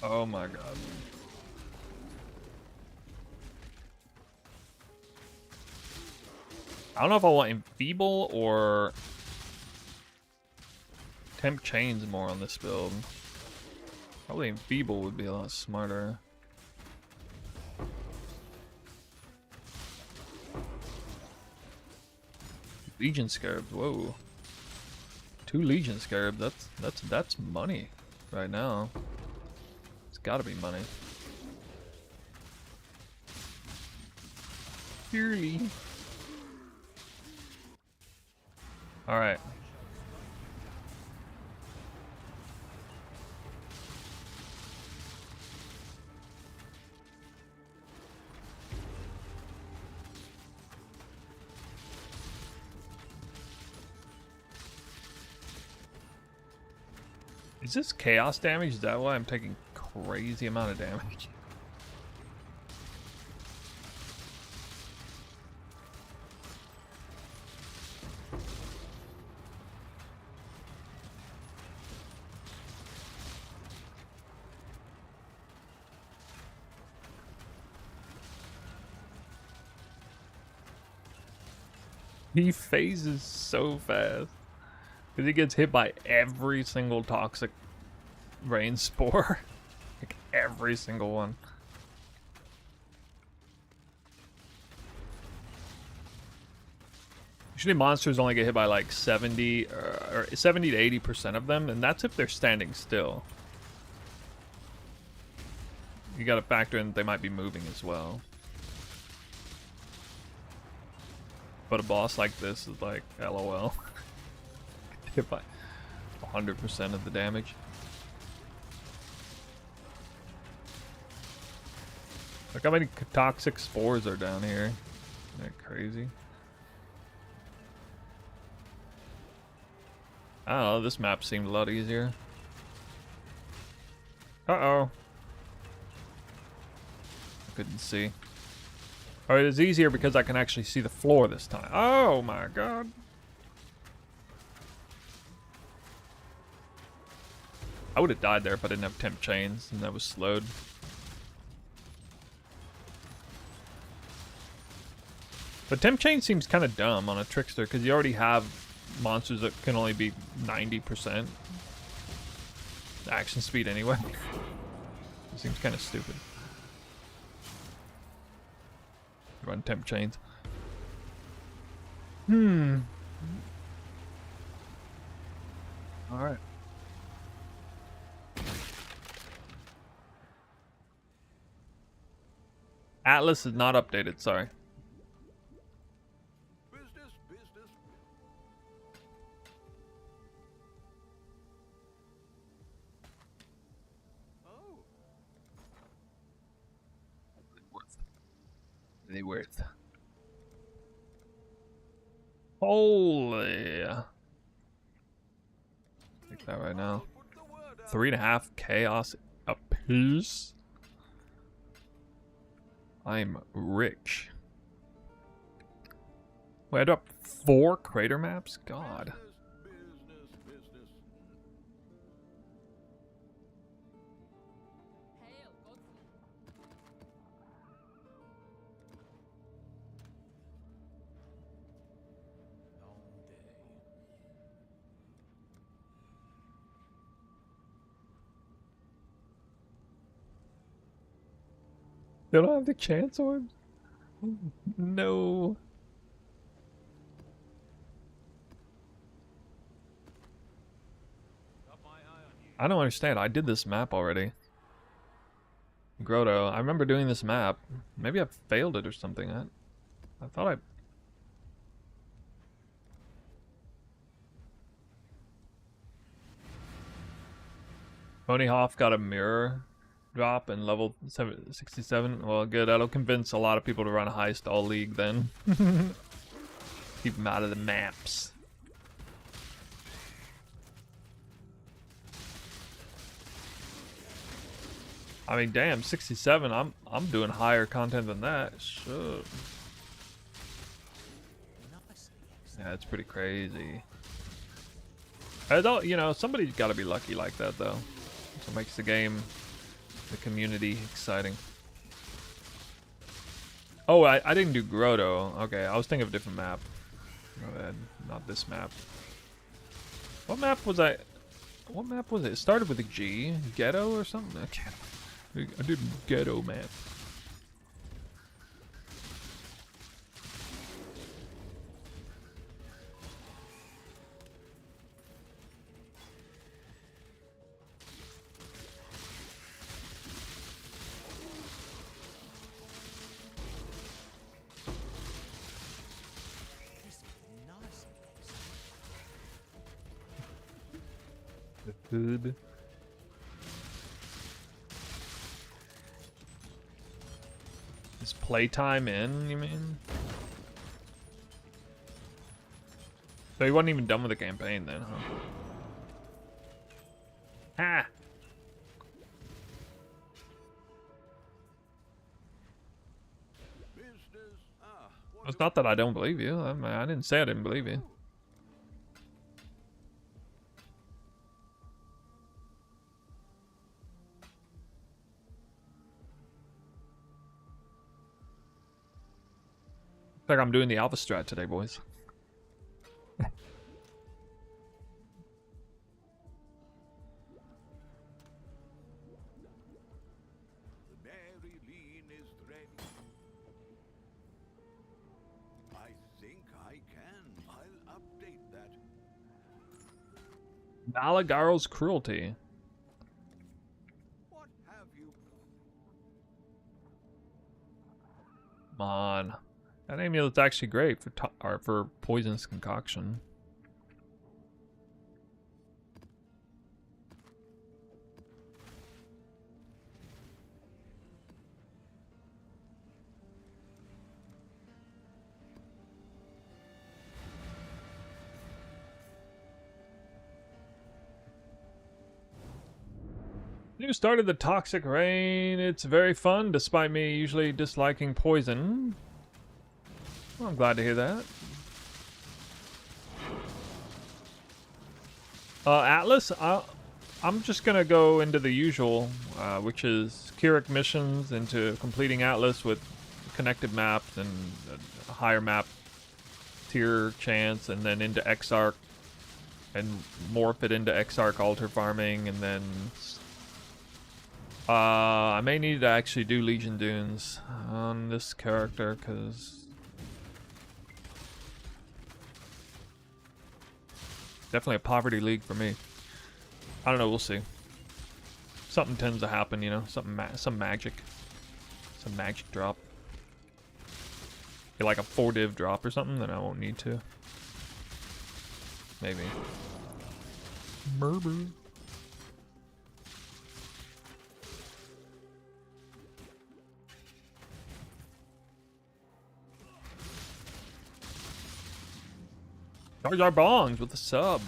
Oh my god. I don't know if I want Enfeeble or Temp Chains more on this build. Probably Enfeeble would be a lot smarter. Legion Scarabs, whoa. 2 Legion Scarabs, that's money right now. It's gotta be money. Purely. All right. Is this chaos damage? Is that why I'm taking crazy amount of damage? He phases so fast. Because he gets hit by every single toxic rain spore. Like every single one. Usually monsters only get hit by like 70 or 70 to 80% of them, and that's if they're standing still. You gotta factor in that they might be moving as well. But a boss like this is like, LOL. Hit by 100% of the damage. Look how many toxic spores are down here. Isn't that crazy? I don't know, this map seemed a lot easier. Uh-oh. I couldn't see. Alright, it's easier because I can actually see the floor this time. Oh my god. I would have died there if I didn't have temp chains and that was slowed. But temp chain seems kind of dumb on a trickster because you already have monsters that can only be 90% action speed anyway. It seems kind of stupid. Run temp chains. Alright. Atlas is not updated, sorry. Business, business. Oh, They worth. Holy. Take that right now. put the word out. 3.5 chaos a piece. I'm rich. Wait, I dropped 4 crater maps? God. Business, business. Hail, Godfrey. Long day. They don't have the chance orbs? No. Got my eye on you. I don't understand. I did this map already. Grotto. I remember doing this map. Maybe I failed it or something. I thought I... Pony Hoff got a mirror drop in level 67. Well, good. That'll convince a lot of people to run a high stall league then. Keep them out of the maps. I mean, damn, 67. I'm doing higher content than that. Shit. Yeah, it's pretty crazy. I don't, you know, somebody's got to be lucky like that though. That's what makes the game, the community exciting. Oh, I didn't do Grotto. Okay, I was thinking of a different map. Go ahead, not this map. What map was I? What map was it? It started with a G. Ghetto or something? I did Ghetto map. Good. Is playtime in, you mean? So he wasn't even done with the campaign then, huh? Ha! Business. What It's not that I don't believe you. I mean, I didn't say I didn't believe you. Looks like I'm doing the alpha strat today, boys. The Mary Lean is ready. I think I can. I'll update that. Malagaro's cruelty. What have you? Come on. That amulet's actually great for or for poisonous concoction. You started the Toxic Rain. It's very fun, despite me usually disliking poison. Well, I'm glad to hear that. Atlas, I'm just gonna go into the usual, which is Keurig missions, into completing Atlas with connected maps and a higher map tier chance, and then into Exarch, and morph it into Exarch altar farming, and then I may need to actually do Legion Dunes on this character, because definitely a poverty league for me. I don't know, we'll see. Something tends to happen, you know, some magic drop. Get like a 4-div drop or something, then I won't need to. Maybe. Murder. Charge our bongs with a sub.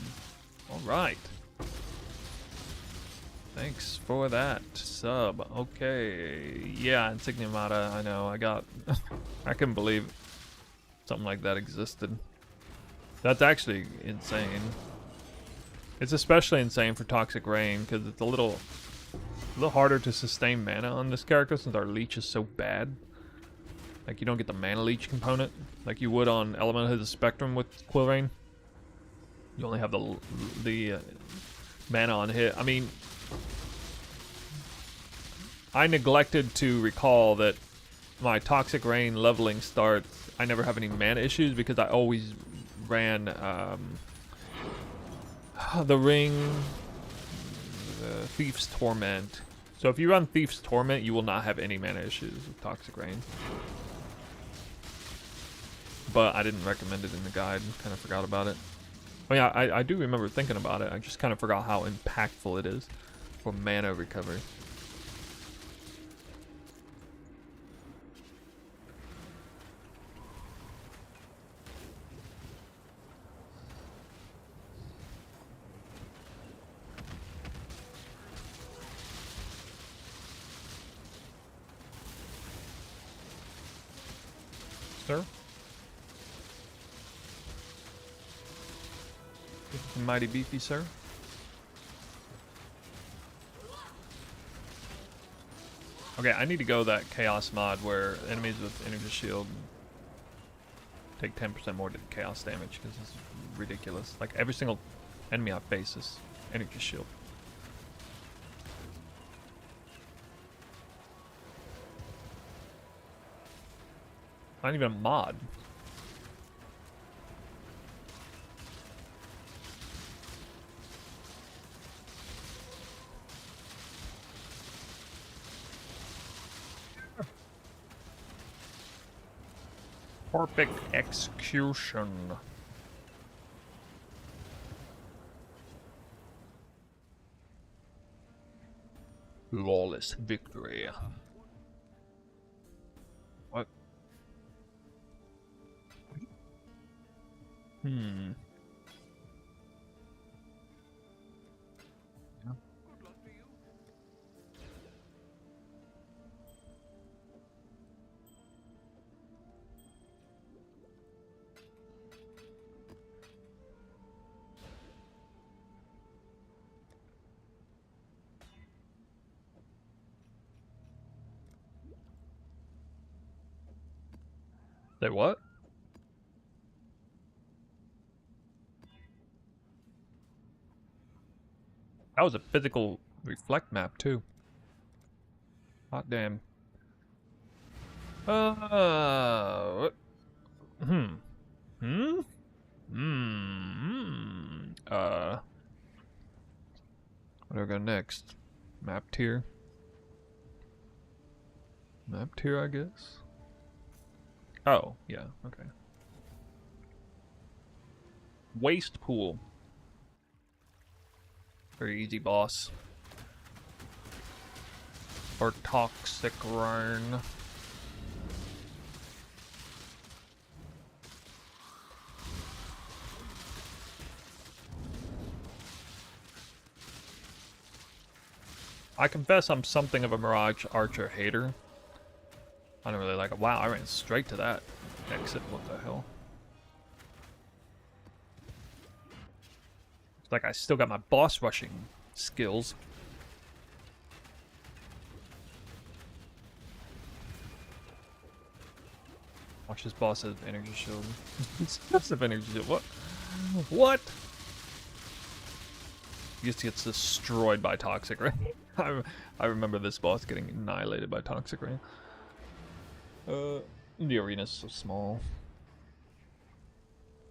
Alright. Thanks for that sub. Okay. Yeah, Insigniamata, I know. I got... I couldn't believe something like that existed. That's actually insane. It's especially insane for Toxic Rain, because it's a little harder to sustain mana on this character since our leech is so bad. Like, you don't get the mana leech component like you would on Element of the Spectrum with Quill Rain. You only have the mana on hit. I mean, I neglected to recall that my Toxic Rain leveling starts, I never have any mana issues because I always ran the Ring, Thief's Torment. So if you run Thief's Torment, you will not have any mana issues with Toxic Rain. But I didn't recommend it in the guide, kind of forgot about it. Oh yeah, I do remember thinking about it. I just kind of forgot how impactful it is for mana recovery. Sir? Mighty beefy, sir. Okay, I need to go that chaos mod where enemies with energy shield take 10% more chaos damage, because this is ridiculous. Like, every single enemy I face is energy shield. Not even a mod. Perfect execution. Flawless victory. What? Hmm. Yeah. Good luck to you. Say what? That was a physical reflect map too. Hot damn. What? Hmm. Hmm? Hmm. What do I go next? Map tier? Map tier, I guess? Oh, yeah, okay. Waste pool. Very easy boss. Or toxic rain. I confess I'm something of a Mirage Archer hater. I don't really like it. Wow, I ran straight to that exit. What the hell? It's like I still got my boss rushing skills. Watch this boss have energy shield. Massive energy shield. What? What? He just gets destroyed by toxic rain. I remember this boss getting annihilated by toxic rain. The arena's so small.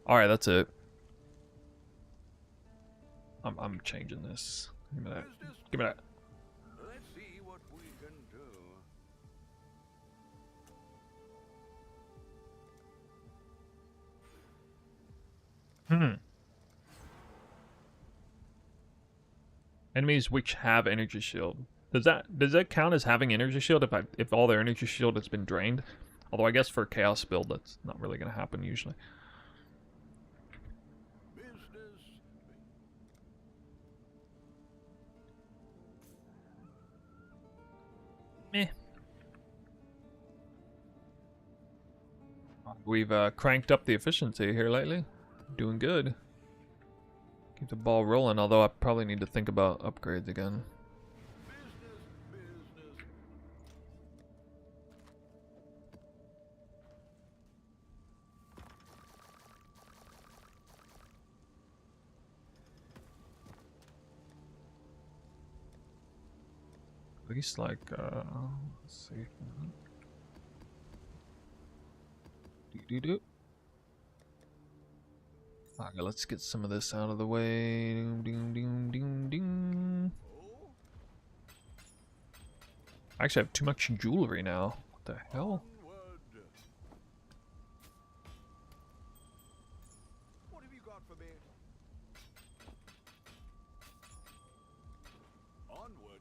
Alright, that's it. I'm changing this. Give me that. Give me that. Let's see what we can do. Enemies which have energy shield. Does that count as having energy shield if all their energy shield has been drained? Although I guess for chaos build that's not really gonna happen usually. Business. Meh. We've cranked up the efficiency here lately. Doing good. Keep the ball rolling, although I probably need to think about upgrades again. Business. At least like let's see. Do. Okay, let's get some of this out of the way. Ding. I actually have too much jewelry now. What the hell? Onward. What have you got for me? Onward.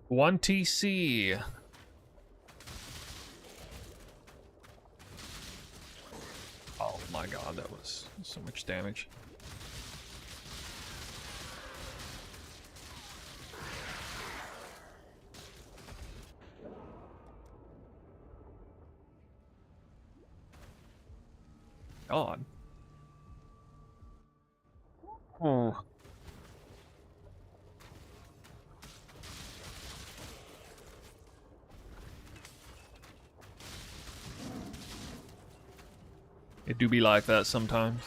1 TC. Oh my god, that was so much damage. God. Oh. It do be like that sometimes.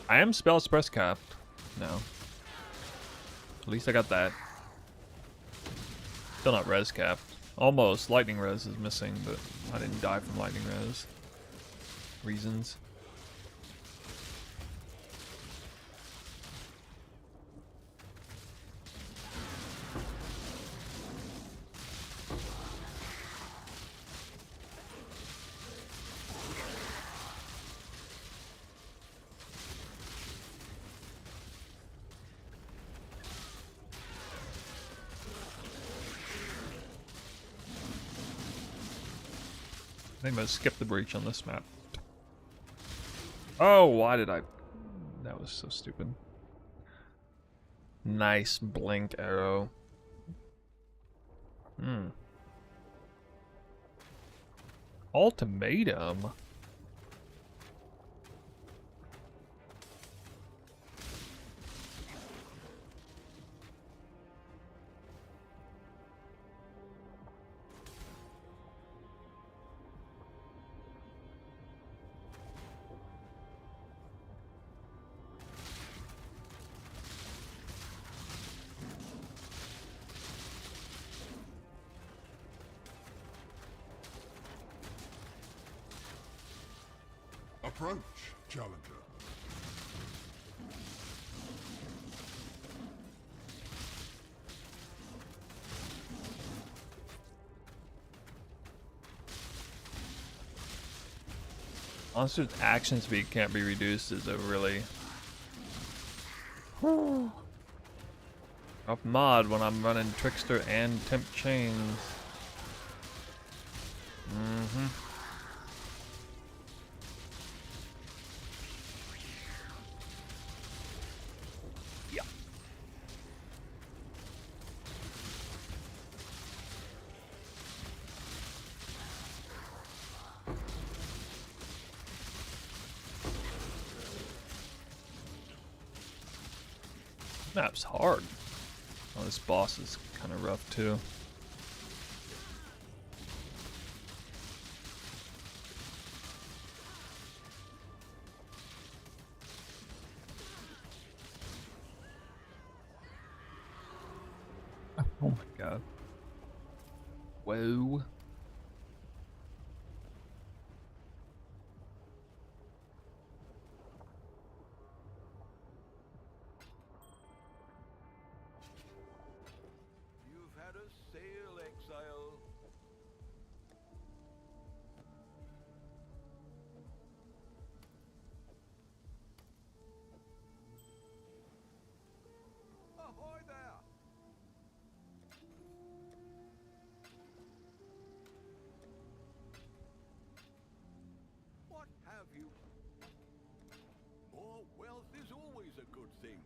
I am spell express capped now. At least I got that. Still not res capped. Almost. Lightning res is missing, but I didn't die from lightning res. Reasons. They must skip the breach on this map. Oh, why did I? That was so stupid. Nice blink arrow. Hmm. Ultimatum. Approach, challenger. Monster's action speed can't be reduced is a really rough mod when I'm running Trickster and Temp Chains. Yeah. Map's hard. Oh, this boss is kind of rough too. Oh my god. Whoa. You've had a sail, exile. Ahoy there! What have you? More wealth is always a good thing.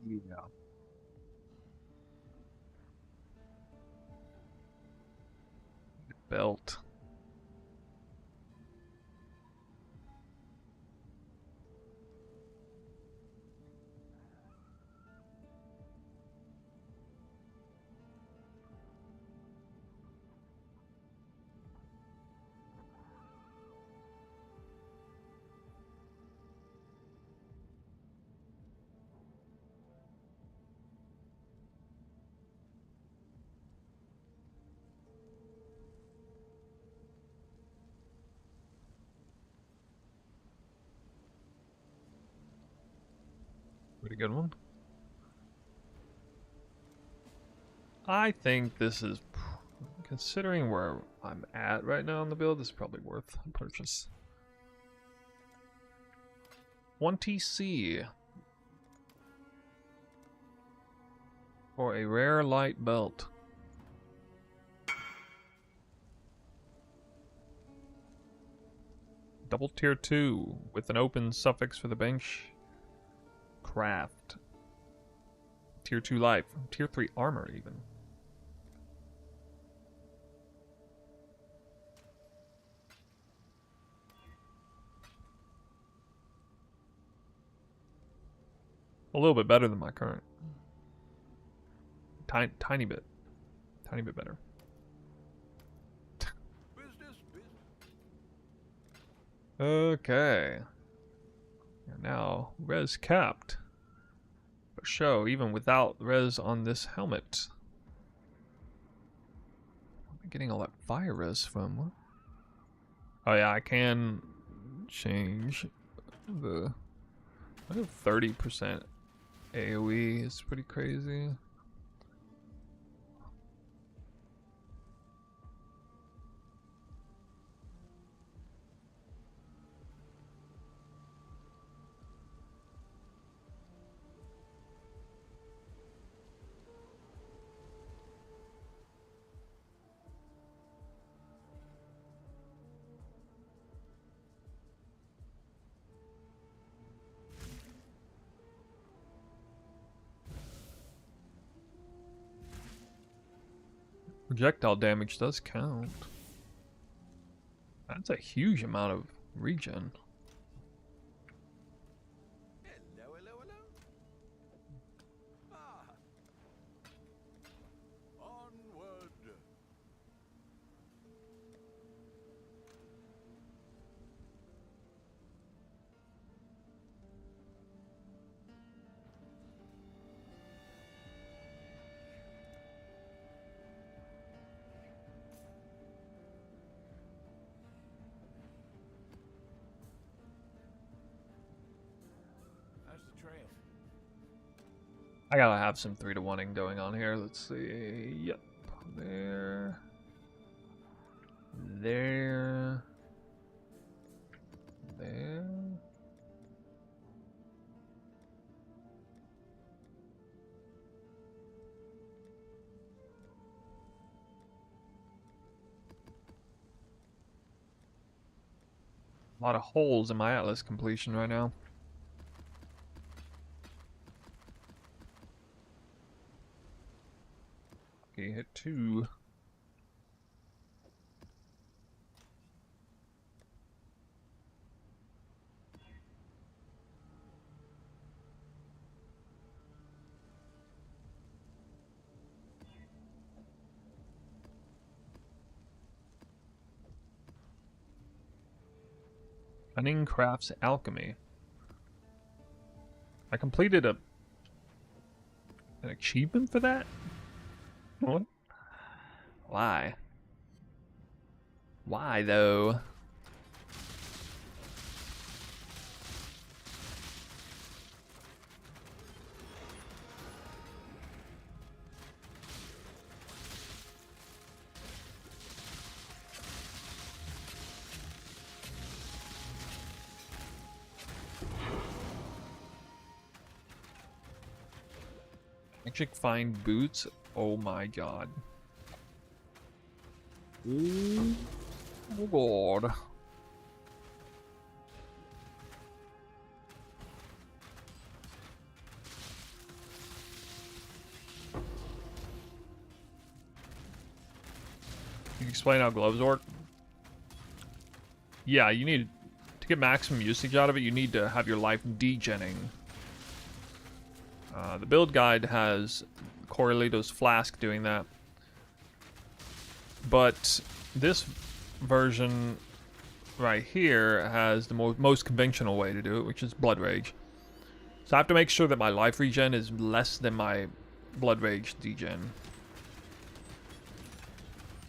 Yeah. Belt. Pretty good one. I think this is, considering where I'm at right now on the build, this is probably worth a purchase. 20C. For a rare light belt. Double tier 2 with an open suffix for the bench. Craft. Tier 2 life. Tier 3 armor even. A little bit better than my current. Tiny bit. Tiny bit better. Business, business. Okay. And now, res capped. For show, even without res on this helmet. Where am I getting all that fire res from? What? Oh yeah, I can change the... I have 30% AoE. It's pretty crazy. Projectile damage does count. That's a huge amount of regen. Hello, hello, hello. Ah. Onward. How's the trail? I gotta have some 3-to-1ing going on here. Let's see. Yep. There. There. There. A lot of holes in my Atlas completion right now. Okay, hit 2. Cunning Crafts Alchemy. I completed an achievement for that? What? Why? Why though? Magic Find Boots? Oh my god. Oh god. Can you explain how gloves work? Yeah, you need to get maximum usage out of it, you need to have your life degenning. The build guide has Corralito's Flask doing that. But this version right here has the most conventional way to do it, which is Blood Rage. So I have to make sure that my life regen is less than my Blood Rage degen.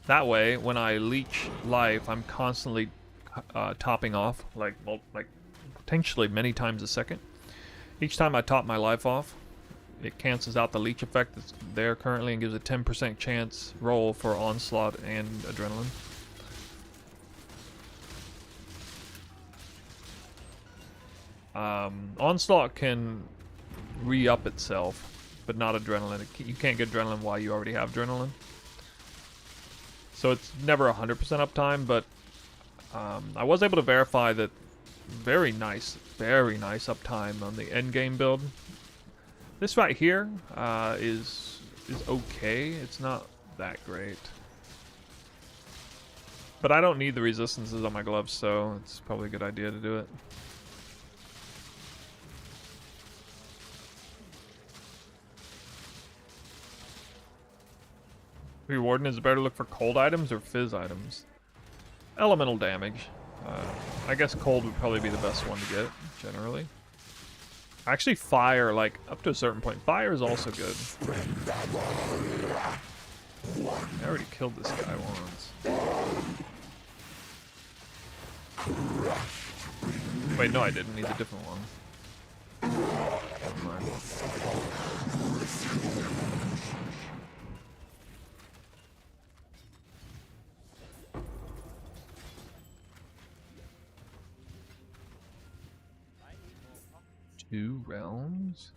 That way, when I leech life, I'm constantly topping off, like potentially many times a second. Each time I top my life off, it cancels out the leech effect that's there currently and gives a 10% chance roll for Onslaught and Adrenaline. Onslaught can re-up itself, but not adrenaline. You can't get adrenaline while you already have adrenaline. So it's never 100% uptime, but I was able to verify that very nice uptime on the Endgame build. This right here is okay. It's not that great. But I don't need the resistances on my gloves, so it's probably a good idea to do it. Warden, is it better to look for cold items or fizz items? Elemental damage. I guess cold would probably be the best one to get, generally. Actually, fire, like, up to a certain point. Fire is also good. I already killed this guy once. Wait, no I didn't. He's a different one. Never mind. 2 realms?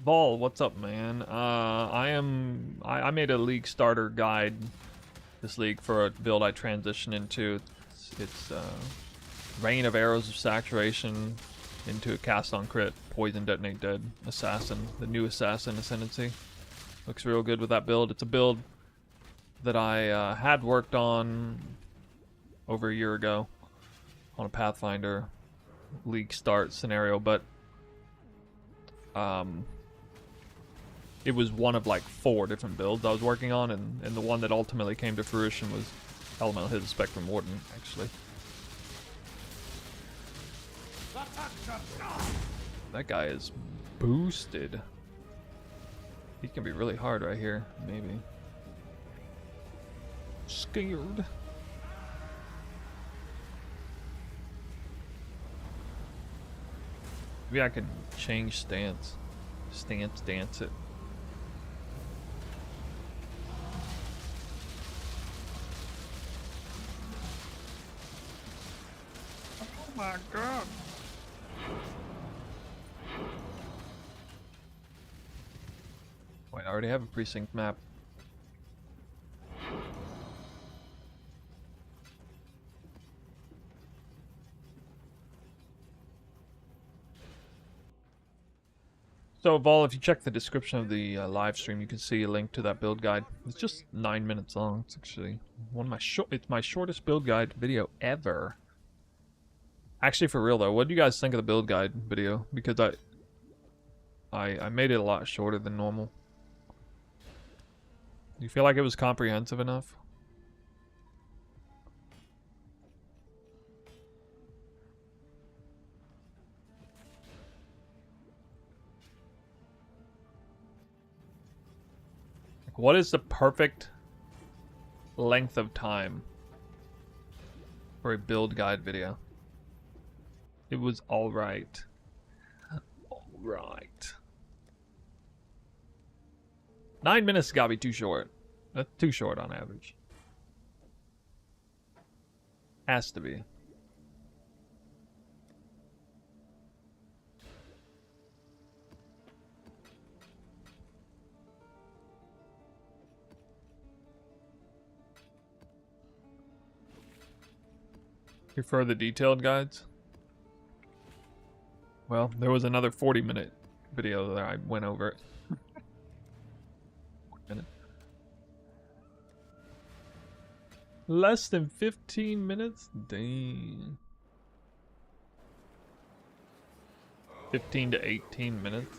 Vol, what's up, man? I made a league starter guide this league for a build I transitioned into. It's Rain of Arrows of Saturation into a cast on crit, poison detonate dead assassin, the new assassin ascendancy. Looks real good with that build. It's a build that I had worked on over a year ago on a Pathfinder league start scenario, but it was one of like 4 different builds I was working on, and the one that ultimately came to fruition was Elemental Hidden Spectrum Warden, actually. That guy is boosted. He can be really hard right here, maybe. Scared. Maybe I could change stance. Dance it. Oh my god. Wait, I already have a precinct map. So, Vol, if you check the description of the live stream, you can see a link to that build guide. It's just 9 minutes long. It's actually one of my it's my shortest build guide video ever. Actually, for real though, what do you guys think of the build guide video? Because I made it a lot shorter than normal. Do you feel like it was comprehensive enough? What is the perfect length of time for a build guide video? It was alright. Alright. 9 minutes gotta be too short. That's too short on average. Has to be. Prefer the detailed guides? Well, there was another 40-minute video that I went over it. Less than 15 minutes? Dang. 15 to 18 minutes.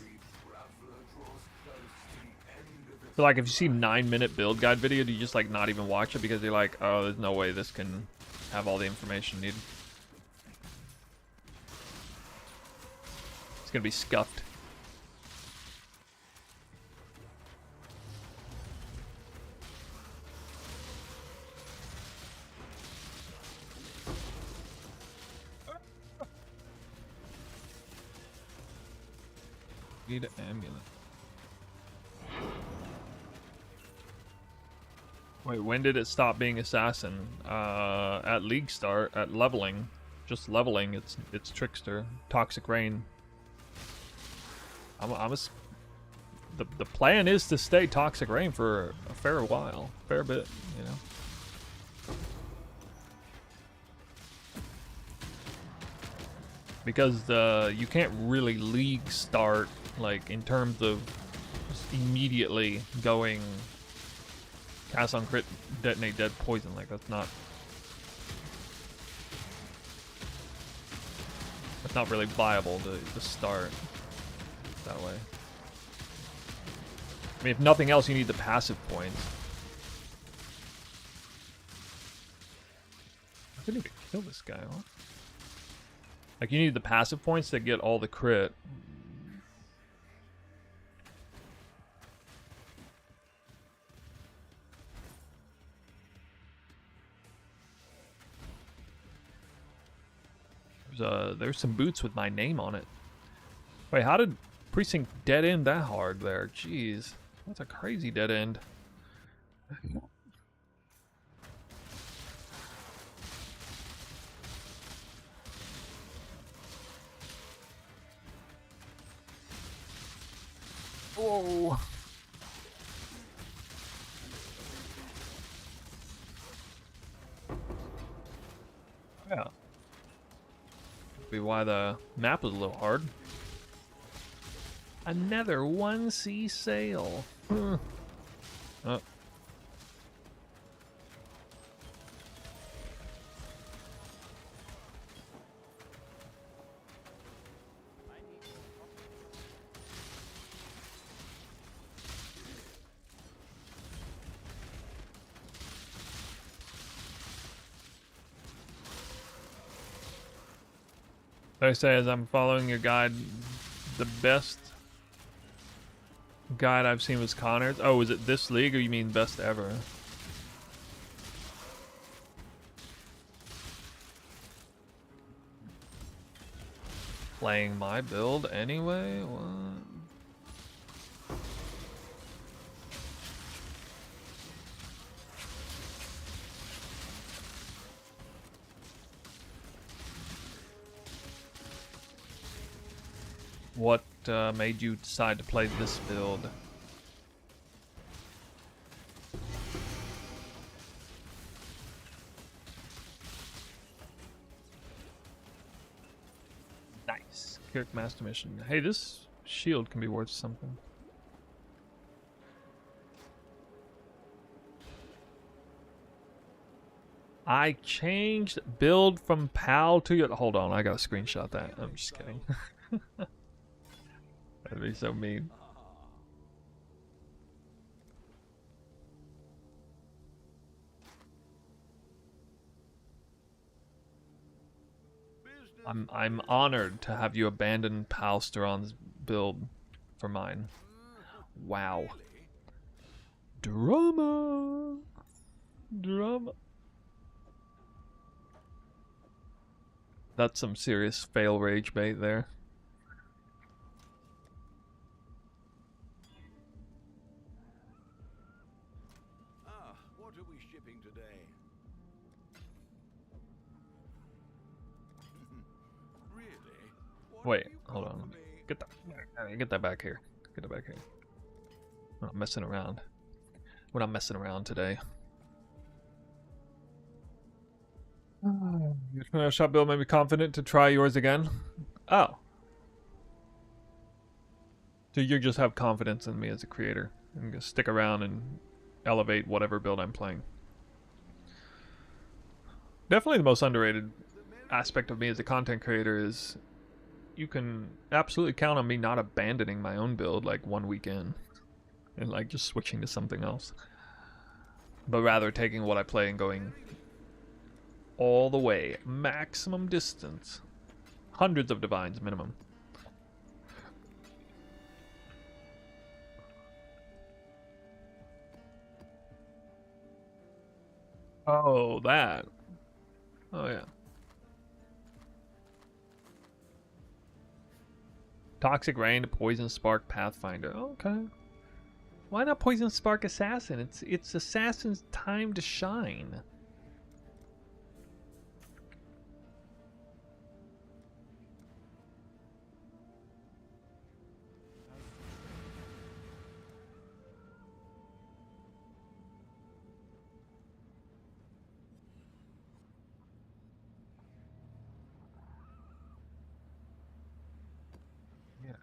So like if you see 9-minute build guide video, do you just like not even watch it because you're like, oh, there's no way this can have all the information needed? It's gonna be scuffed. Need an amulet. Wait, when did it stop being assassin? At league start, at leveling. Just leveling, it's Trickster. Toxic Rain. The plan is to stay Toxic Rain for a fair while. Fair bit, you know. Because you can't really league start, like, in terms of just immediately going cast on crit, detonate dead poison. Like, that's not really viable to start that way. I mean, if nothing else, you need the passive points. I couldn't even kill this guy, huh? Like, you need the passive points to get all the crit. There's some boots with my name on it. Wait, how did Precinct dead end that hard there? Jeez, that's a crazy dead end. Whoa. Yeah. Be why the map was a little hard. Another 1C sail. Oh. I say, as I'm following your guide, the best guide I've seen was Connor's. Oh, is it this league, or you mean best ever? Playing my build anyway? What? What made you decide to play this build? Nice. Kirk Master Mission. Hey, this shield can be worth something. I changed build from PAL to... Hold on, I gotta screenshot that. I'm just kidding. That'd be so mean. I'm honored to have you abandon Palsteron's build for mine. Wow. Drama. Drama. That's some serious fail rage bait there. What are we shipping today? Really? What Wait, have you hold got on. for me? Get that back here. Get it back here. We're not messing around. We're not messing around today. Your shop build made me confident to try yours again. Oh. So you just have confidence in me as a creator and just stick around and elevate whatever build I'm playing. Definitely the most underrated aspect of me as a content creator is you can absolutely count on me not abandoning my own build like 1 week in and like just switching to something else, but rather taking what I play and going all the way, maximum distance, hundreds of divines minimum. Oh, that. Oh yeah. Toxic Rain to Poison Spark Pathfinder. Okay. Why not Poison Spark Assassin? It's Assassin's time to shine. Yeah.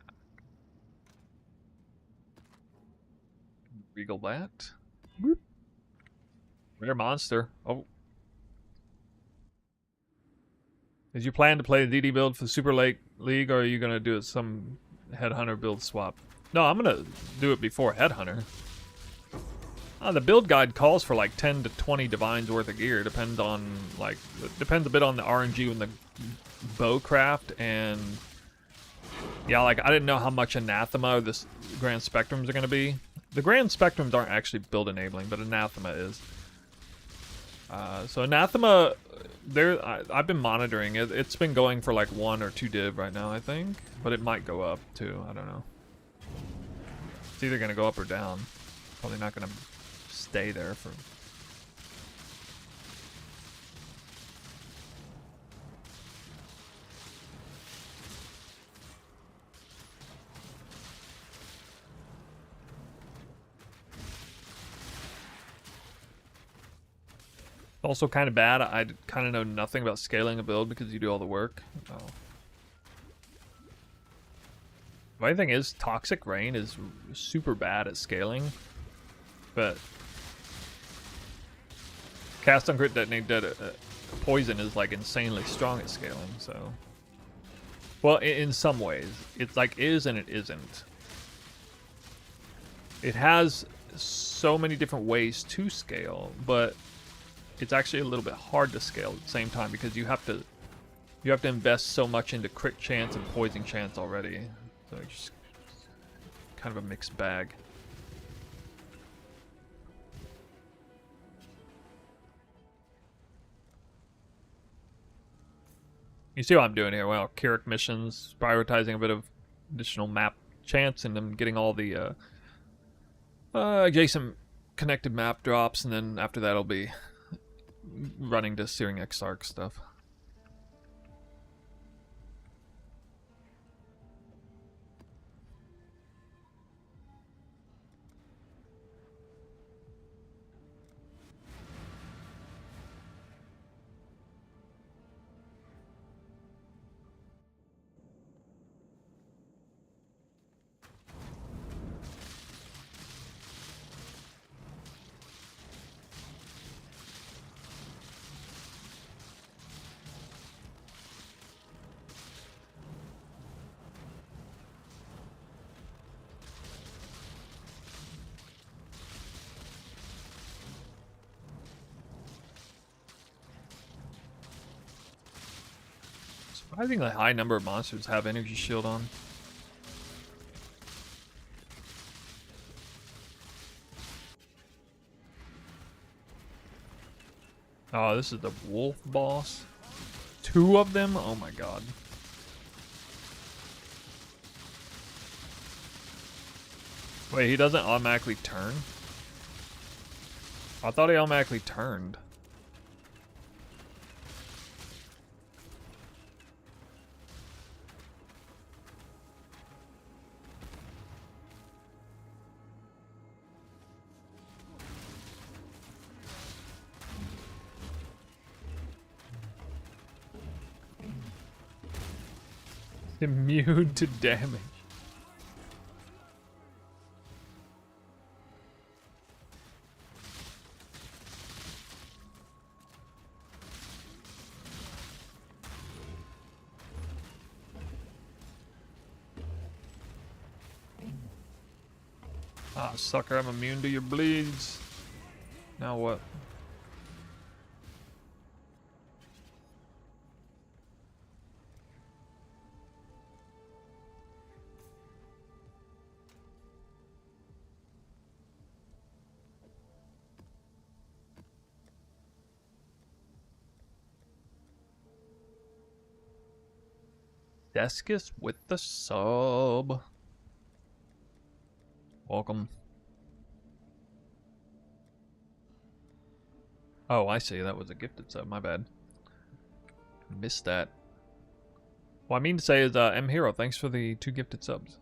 Regal that. Whoop. Rare monster. Oh. Is you plan to play the DD build for the Super Lake League, or are you gonna do it some Headhunter build swap? No, I'm gonna do it before Headhunter. The build guide calls for like 10 to 20 divines worth of gear. Depends on like depends a bit on the RNG and the bow craft, and yeah, like I didn't know how much Anathema or this Grand Spectrums are gonna be. The Grand Spectrums aren't actually build enabling, but Anathema is. So Anathema, I've been monitoring it. It's been going for like 1 or 2 div right now, I think, but it might go up too. I don't know. It's either gonna go up or down. Probably not gonna stay there for. Also kind of bad. I kind of know nothing about scaling a build because you do all the work. Oh. The funny thing is, Toxic Rain is super bad at scaling, but Cast on Crit Detonate Poison is like insanely strong at scaling. So, well, in some ways, it's like is and it isn't. It has so many different ways to scale, but it's actually a little bit hard to scale at the same time because you have to invest so much into crit chance and poison chance already. So it's just kind of a mixed bag. You see what I'm doing here? Well, Kirik missions, prioritizing a bit of additional map chance, and then getting all the adjacent connected map drops, and then after that I'll be running to Searing Exarch stuff. Surprisingly high number of monsters have energy shield on. Oh, this is the wolf boss. 2 of them? Oh my god. Wait, he doesn't automatically turn? I thought he automatically turned. Immune to damage. Ah, sucker, I'm immune to your bleeds. Now what? Descus with the sub. Welcome. Oh, I see. That was a gifted sub. My bad. Missed that. What I mean to say is, M Hero, thanks for the 2 gifted subs.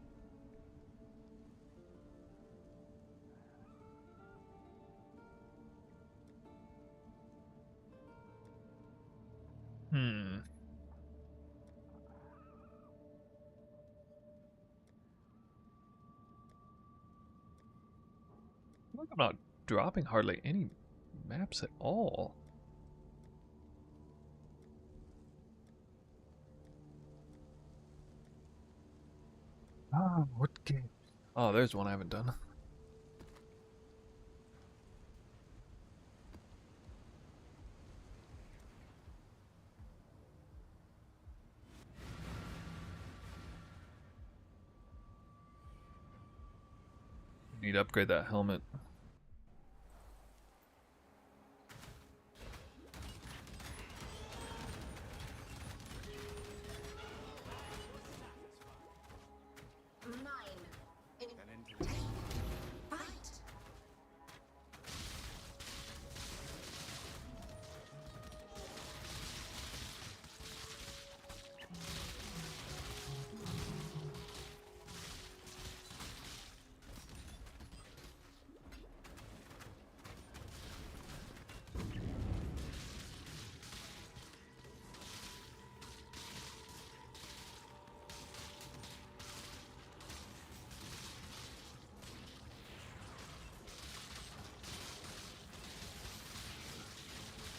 Look, I'm not dropping hardly any maps at all. Oh, what game? Oh, there's one I haven't done. Need to upgrade that helmet.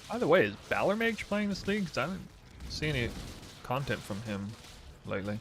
By the way, is Balormage playing this league? Because I haven't seen any content from him lately.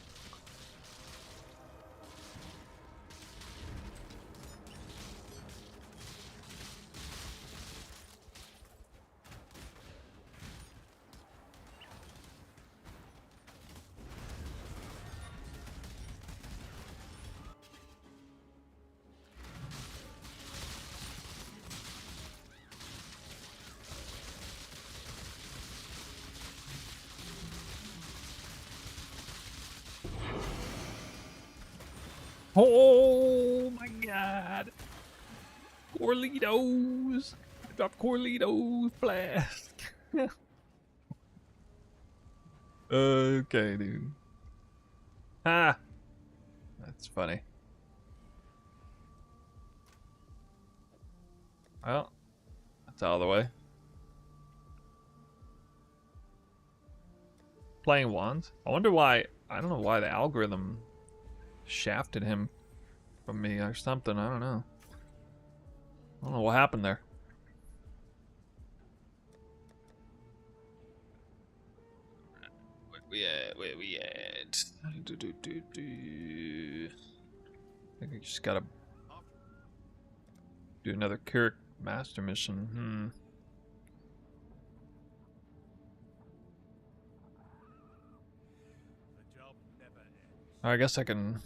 Oh my god! Corlitos! I dropped Corlitos blast! Okay, dude. Ah! That's funny. Well, that's out of the way. Playing wands? I wonder why. I don't know why the algorithm shafted him from me or something. I don't know. I don't know what happened there. Where we at? I think we just gotta do another Kirik master mission. The job never ends. I guess I can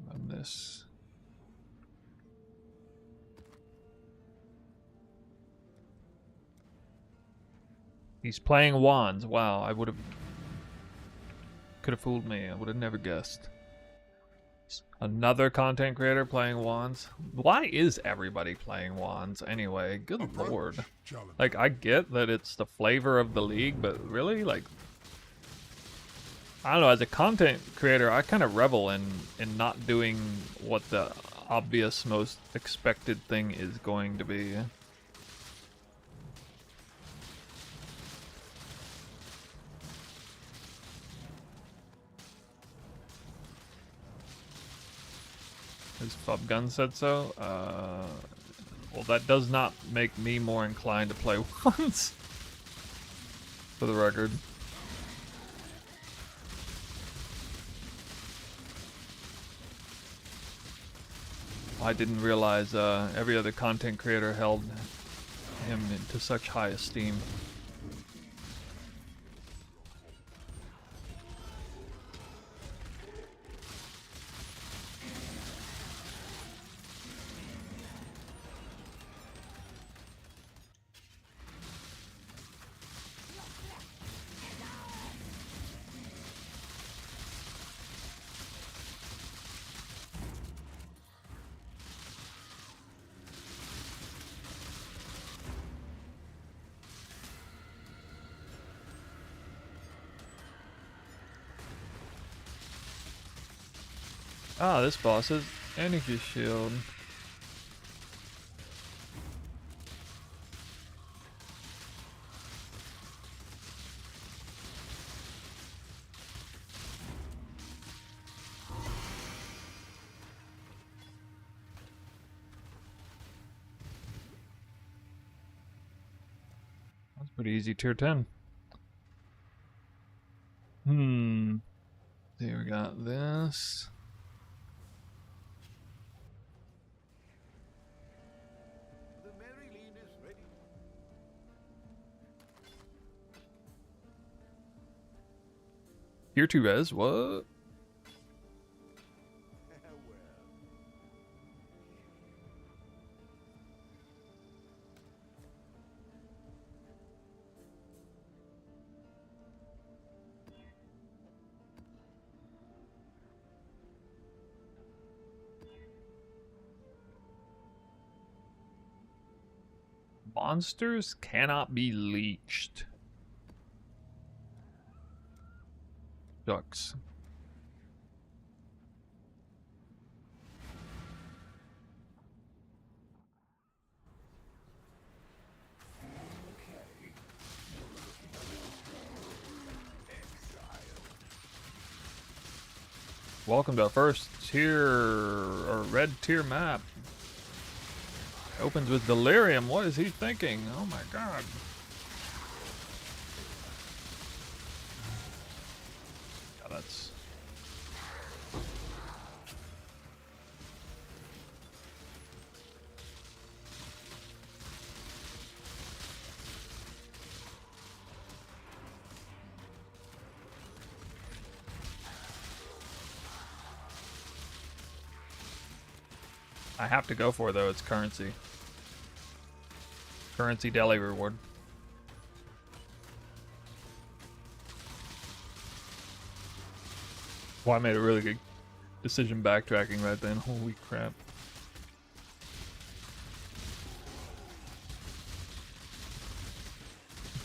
run this. He's playing wands. Wow, I would have could have fooled me. I would have never guessed. Another content creator playing wands. Why is everybody playing wands anyway? Good Approach lord. challenge. Like, I get that it's the flavor of the league, but really, like, I don't know, as a content creator, I kind of revel in not doing what the obvious, most expected thing is going to be. His Fub Gun said so. Well, that does not make me more inclined to play once. For the record. I didn't realize every other content creator held him into such high esteem. Ah, this boss has energy shield. That's pretty easy, tier 10. There we got this. The Maryline is ready. Tier 2 res, what? Well, Monsters cannot be leeched. Ducks. Welcome to our first tier, or red tier map. Opens with Delirium. What is he thinking? Oh my god. Yeah, that's... I have to go for it, though. It's currency. Currency deli reward. Well, I made a really good decision backtracking right then. Holy crap.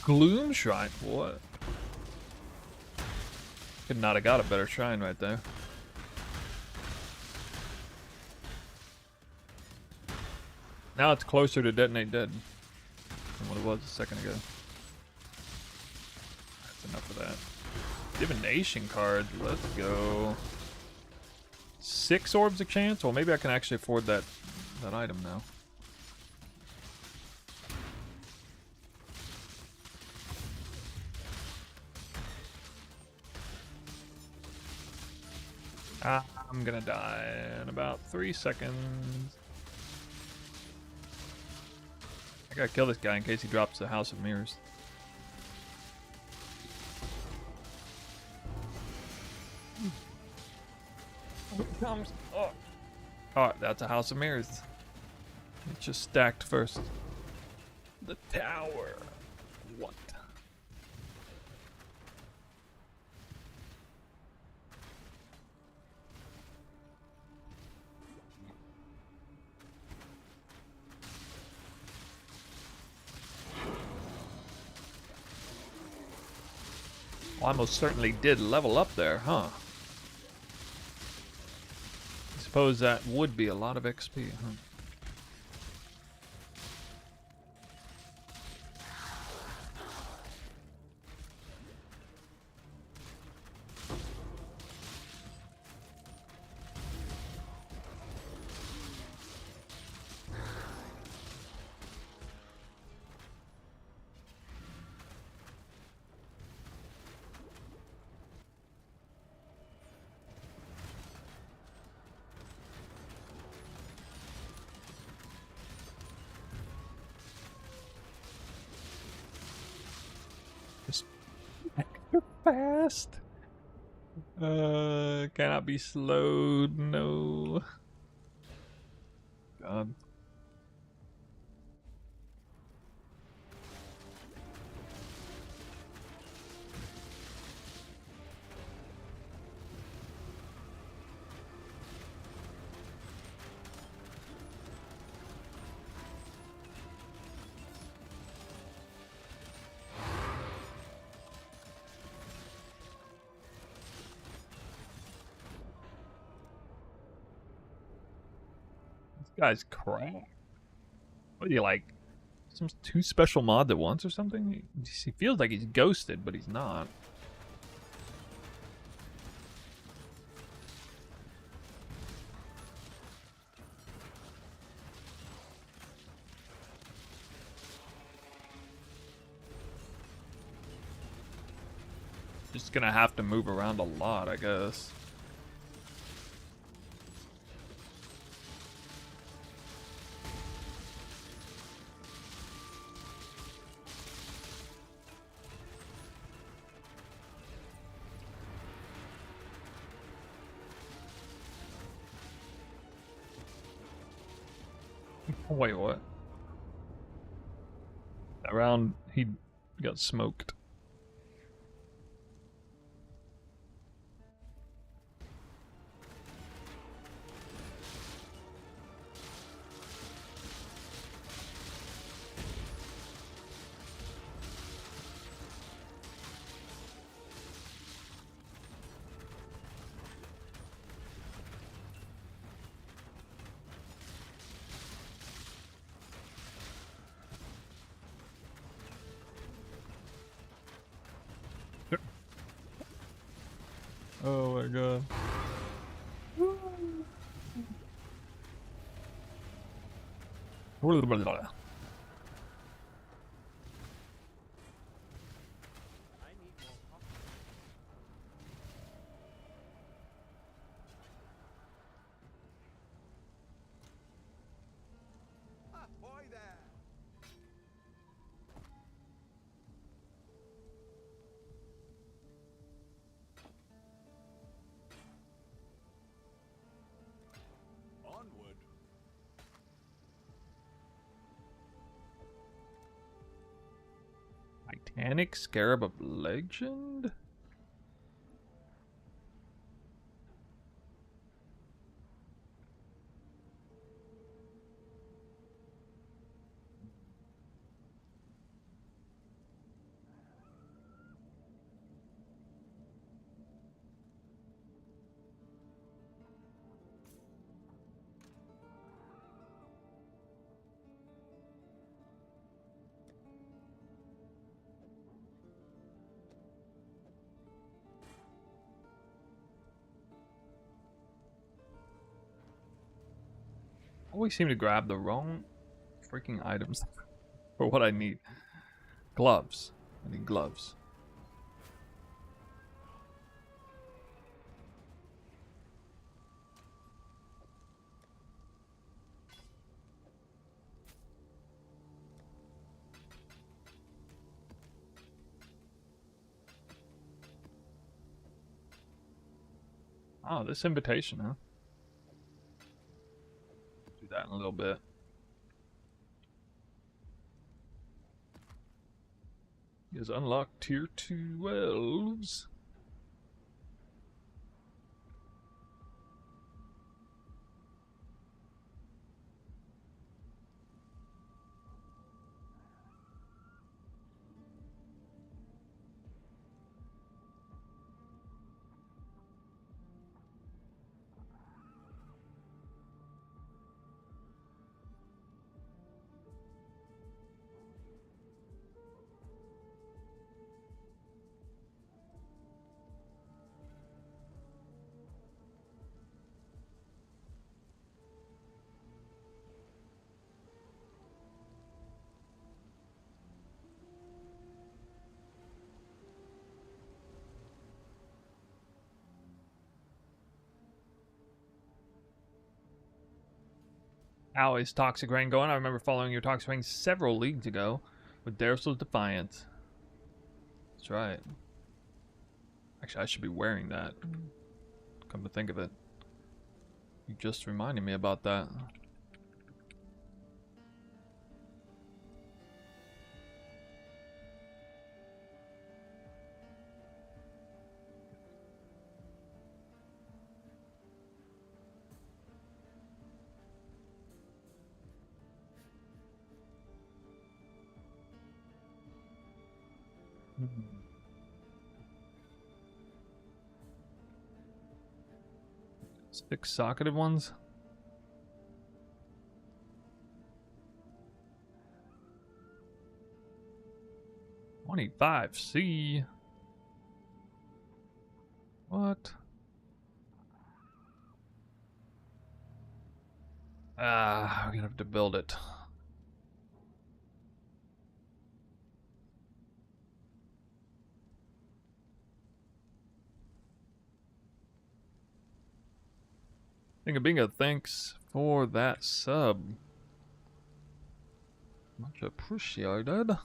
Gloom Shrine? What? Could not have got a better shrine right there. Now it's closer to Detonate Dead than what it was a second ago. That's enough of that. Divination card, let's go. 6 orbs a chance? Well, maybe I can actually afford that item now. I'm gonna die in about 3 seconds. I gotta kill this guy in case he drops the House of Mirrors. Oh, that's a House of Mirrors. It's just stacked first. The tower. What? Well, I most certainly did level up there, huh? I suppose that would be a lot of XP, huh? Fast. Cannot be slowed. No. God. Guy's crap. What are you like? Some two special mods at once or something? He feels like he's ghosted, but he's not. Just gonna have to move around a lot, I guess. Wait, what? That round, he got smoked. Oh my god. Ahoy there! Onward. Titanic Scarab of Legend? Always seem to grab the wrong freaking items for what I need. Gloves. I need gloves. Oh, this invitation, huh? Do that in a little bit. Is unlocked tier 2 elves. How is Toxic Rain going? I remember following your Toxic Rain several leagues ago with Daryl's Defiance. That's right. Actually, I should be wearing that. Come to think of it. You just reminded me about that. Six socketed ones. 25C. What? Ah, we're gonna have to build it. Bingo Bingo, thanks for that sub. Much appreciated. I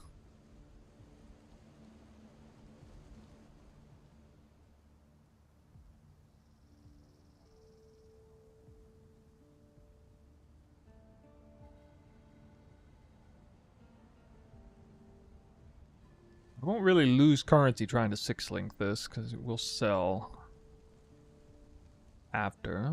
won't really lose currency trying to 6-link this, because it will sell after.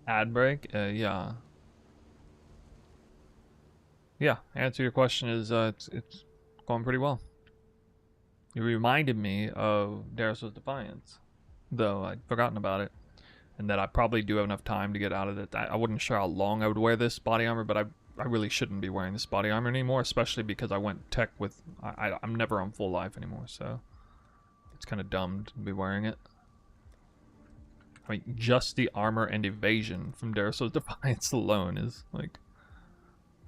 Ad break? Yeah. Yeah, answer your question is it's going pretty well. You reminded me of Darius' Defiance, though I'd forgotten about it, and that I probably do have enough time to get out of it. I wasn't sure how long I would wear this body armor, but I really shouldn't be wearing this body armor anymore, especially because I went tech with... I'm never on full life anymore, so it's kind of dumb to be wearing it. I mean, just the armor and evasion from Darius' Defiance alone is, like,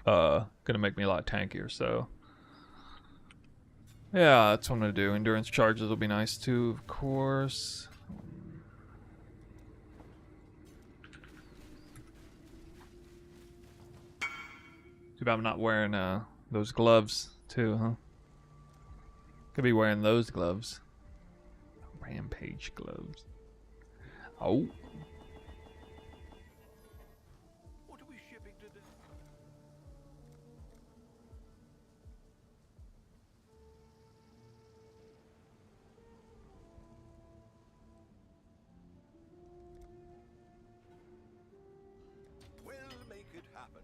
gonna make me a lot tankier, so... Yeah, that's what I'm gonna do. Endurance charges will be nice too, of course. Too bad I'm not wearing those gloves too, huh? Could be wearing those gloves. Rampage gloves. Oh. What are we shipping today? We'll make it happen.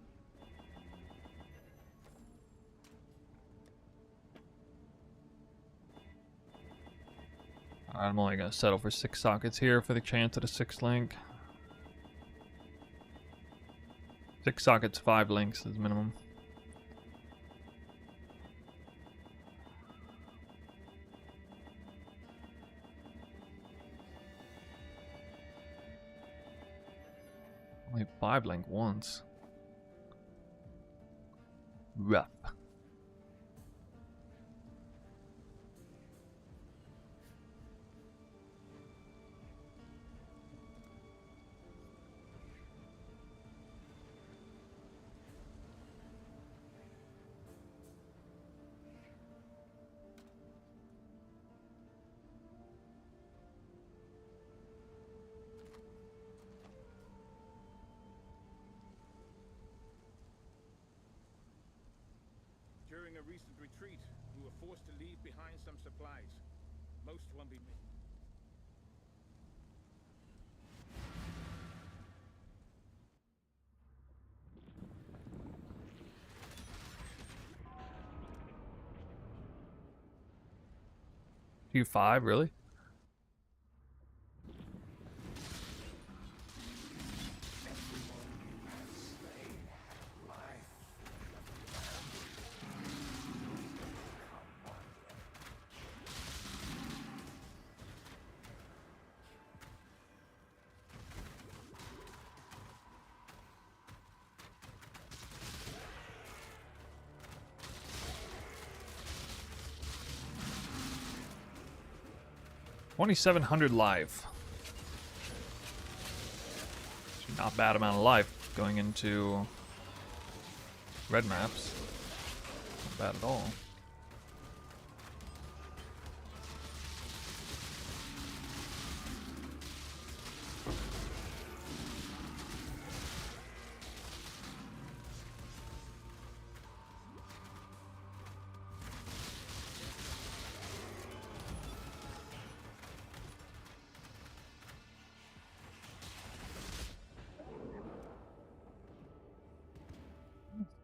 I'm only gonna settle for 6 sockets here for the chance at a 6-link. 6 sockets, 5 links is minimum. Only 5 link once. Rough. During a recent retreat, we were forced to leave behind some supplies. Most won't be missed. Q5, really? 2,700 life. Not bad amount of life going into red maps. Not bad at all.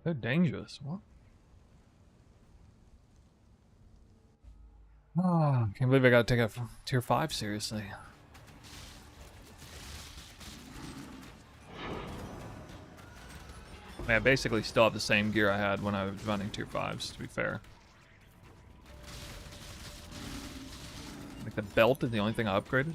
So dangerous. What? Oh, can't believe I gotta take a tier 5 seriously. I mean, I basically still have the same gear I had when I was running tier 5s, to be fair. Like the belt is the only thing I upgraded.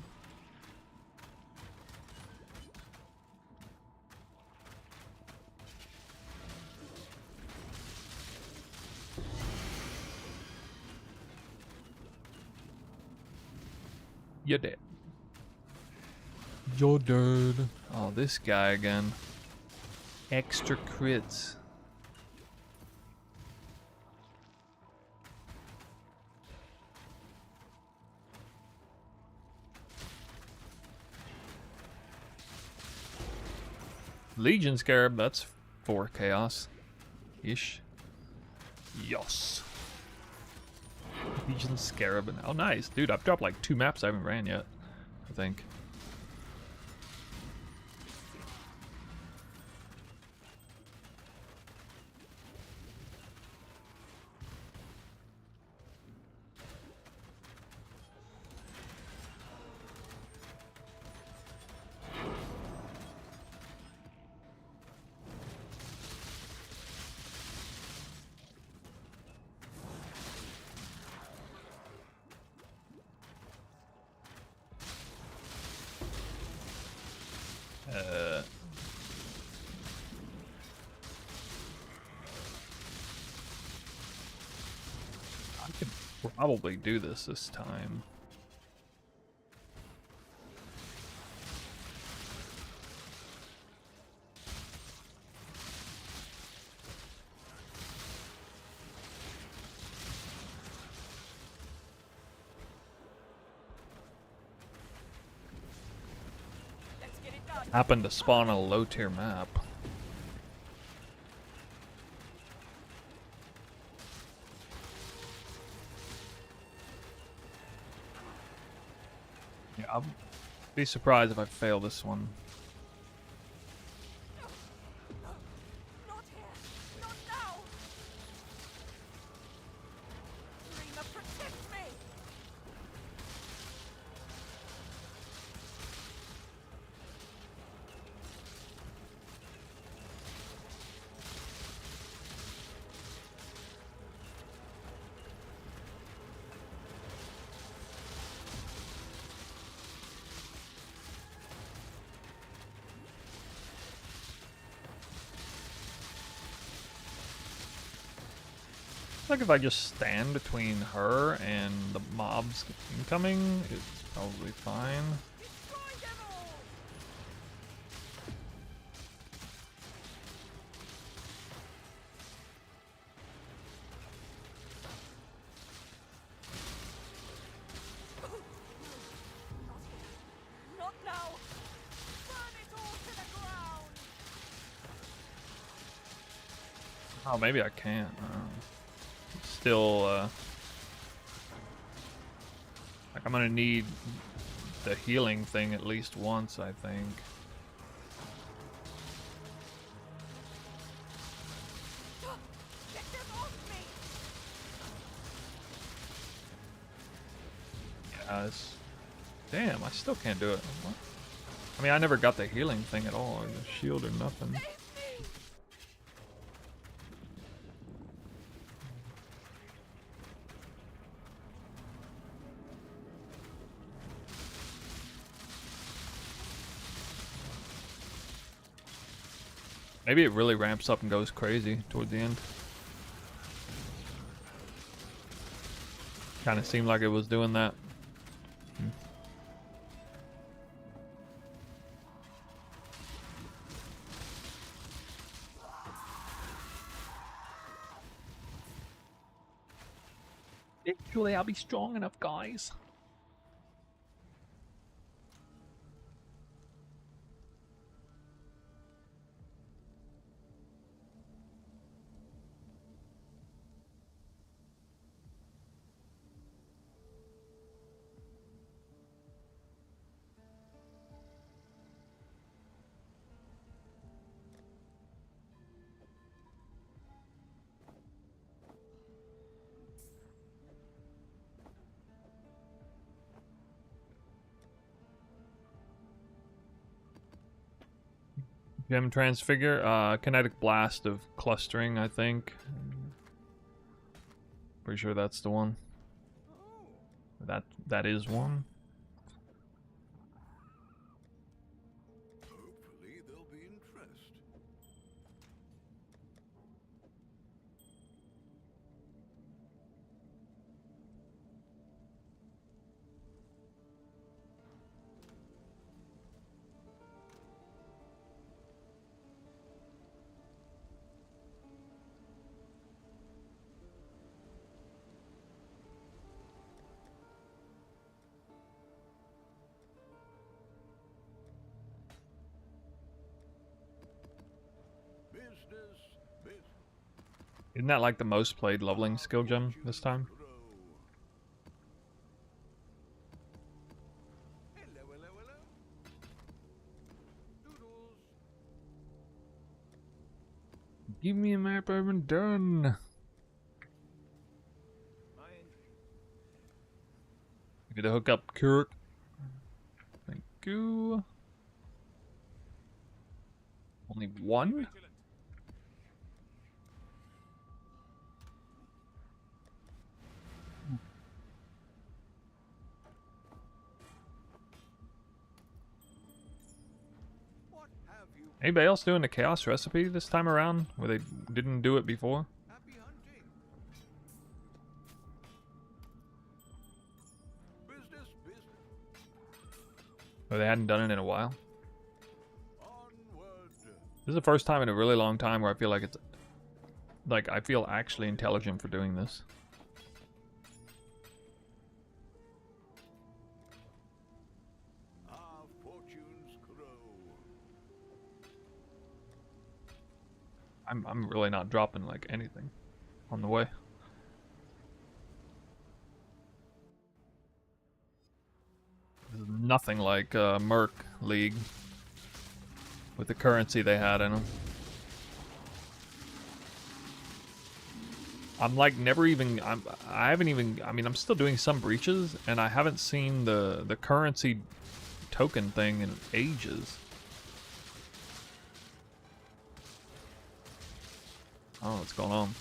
You're dead. You're dead. Oh, this guy again. Extra crits. Legion Scarab, that's 4 chaos. Ish. Yes. Legion Scarab. Oh, nice. Dude, I've dropped like 2 maps I haven't ran yet, I think. I could probably do this time. Let's get it done. Happened to spawn a low tier map. Yeah, I'll be surprised if I fail this one. Not here. Not now. Dreamer, protect me. Like if I just stand between her and the mobs incoming, it's probably fine. Destroy them all. Not now. Burn it all to the ground. Oh, maybe I can't. Still, like I'm gonna need the healing thing at least once, I think. Get them off me. Yes. Damn, I still can't do it. What? I mean, I never got the healing thing at all, or the shield or nothing. Save me. Maybe it really ramps up and goes crazy toward the end. Kind of seemed like it was doing that. Eventually I'll be strong enough, guys. Gem transfigure, kinetic blast of clustering, I think. Pretty sure that's the one. That is one. Hopefully there'll be interest. Business. Isn't that like the most played leveling skill gem this time? Hello. Doodles. Give me a map, I haven't done. Give me the hookup, Kirk. Thank you. Only one? What have you? Anybody else doing the chaos recipe this time around where they didn't do it before? Happy hunting. Business. Or they hadn't done it in a while? Onward. This is the first time in a really long time where I feel like it's... Like, I feel actually intelligent for doing this. Our fortunes grow. I'm really not dropping, like, anything on the way. This is nothing like Merc League with the currency they had in them. I'm like never even, I haven't even, I mean, I'm still doing some breaches and I haven't seen the currency token thing in ages. I don't know what's going on.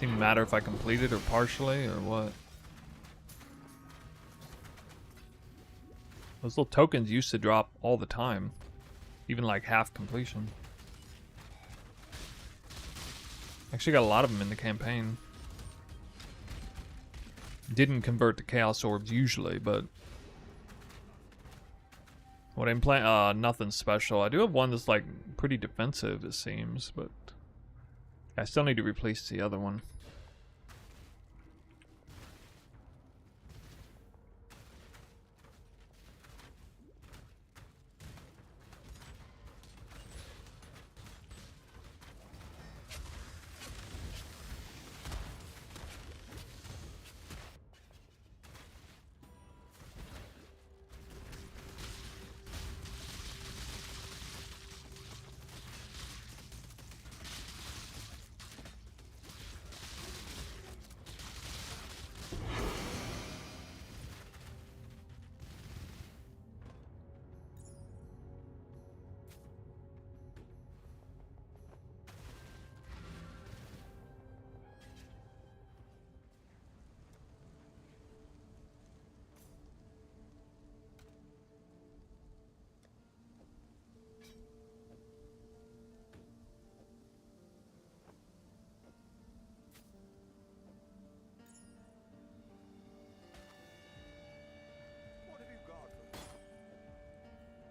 Didn't matter if I completed or partially or what. Those little tokens used to drop all the time, even like half completion. Actually got a lot of them in the campaign. Didn't convert to chaos orbs usually, but what I'm playing, nothing special. I do have one that's like pretty defensive, it seems, but I still need to replace the other one.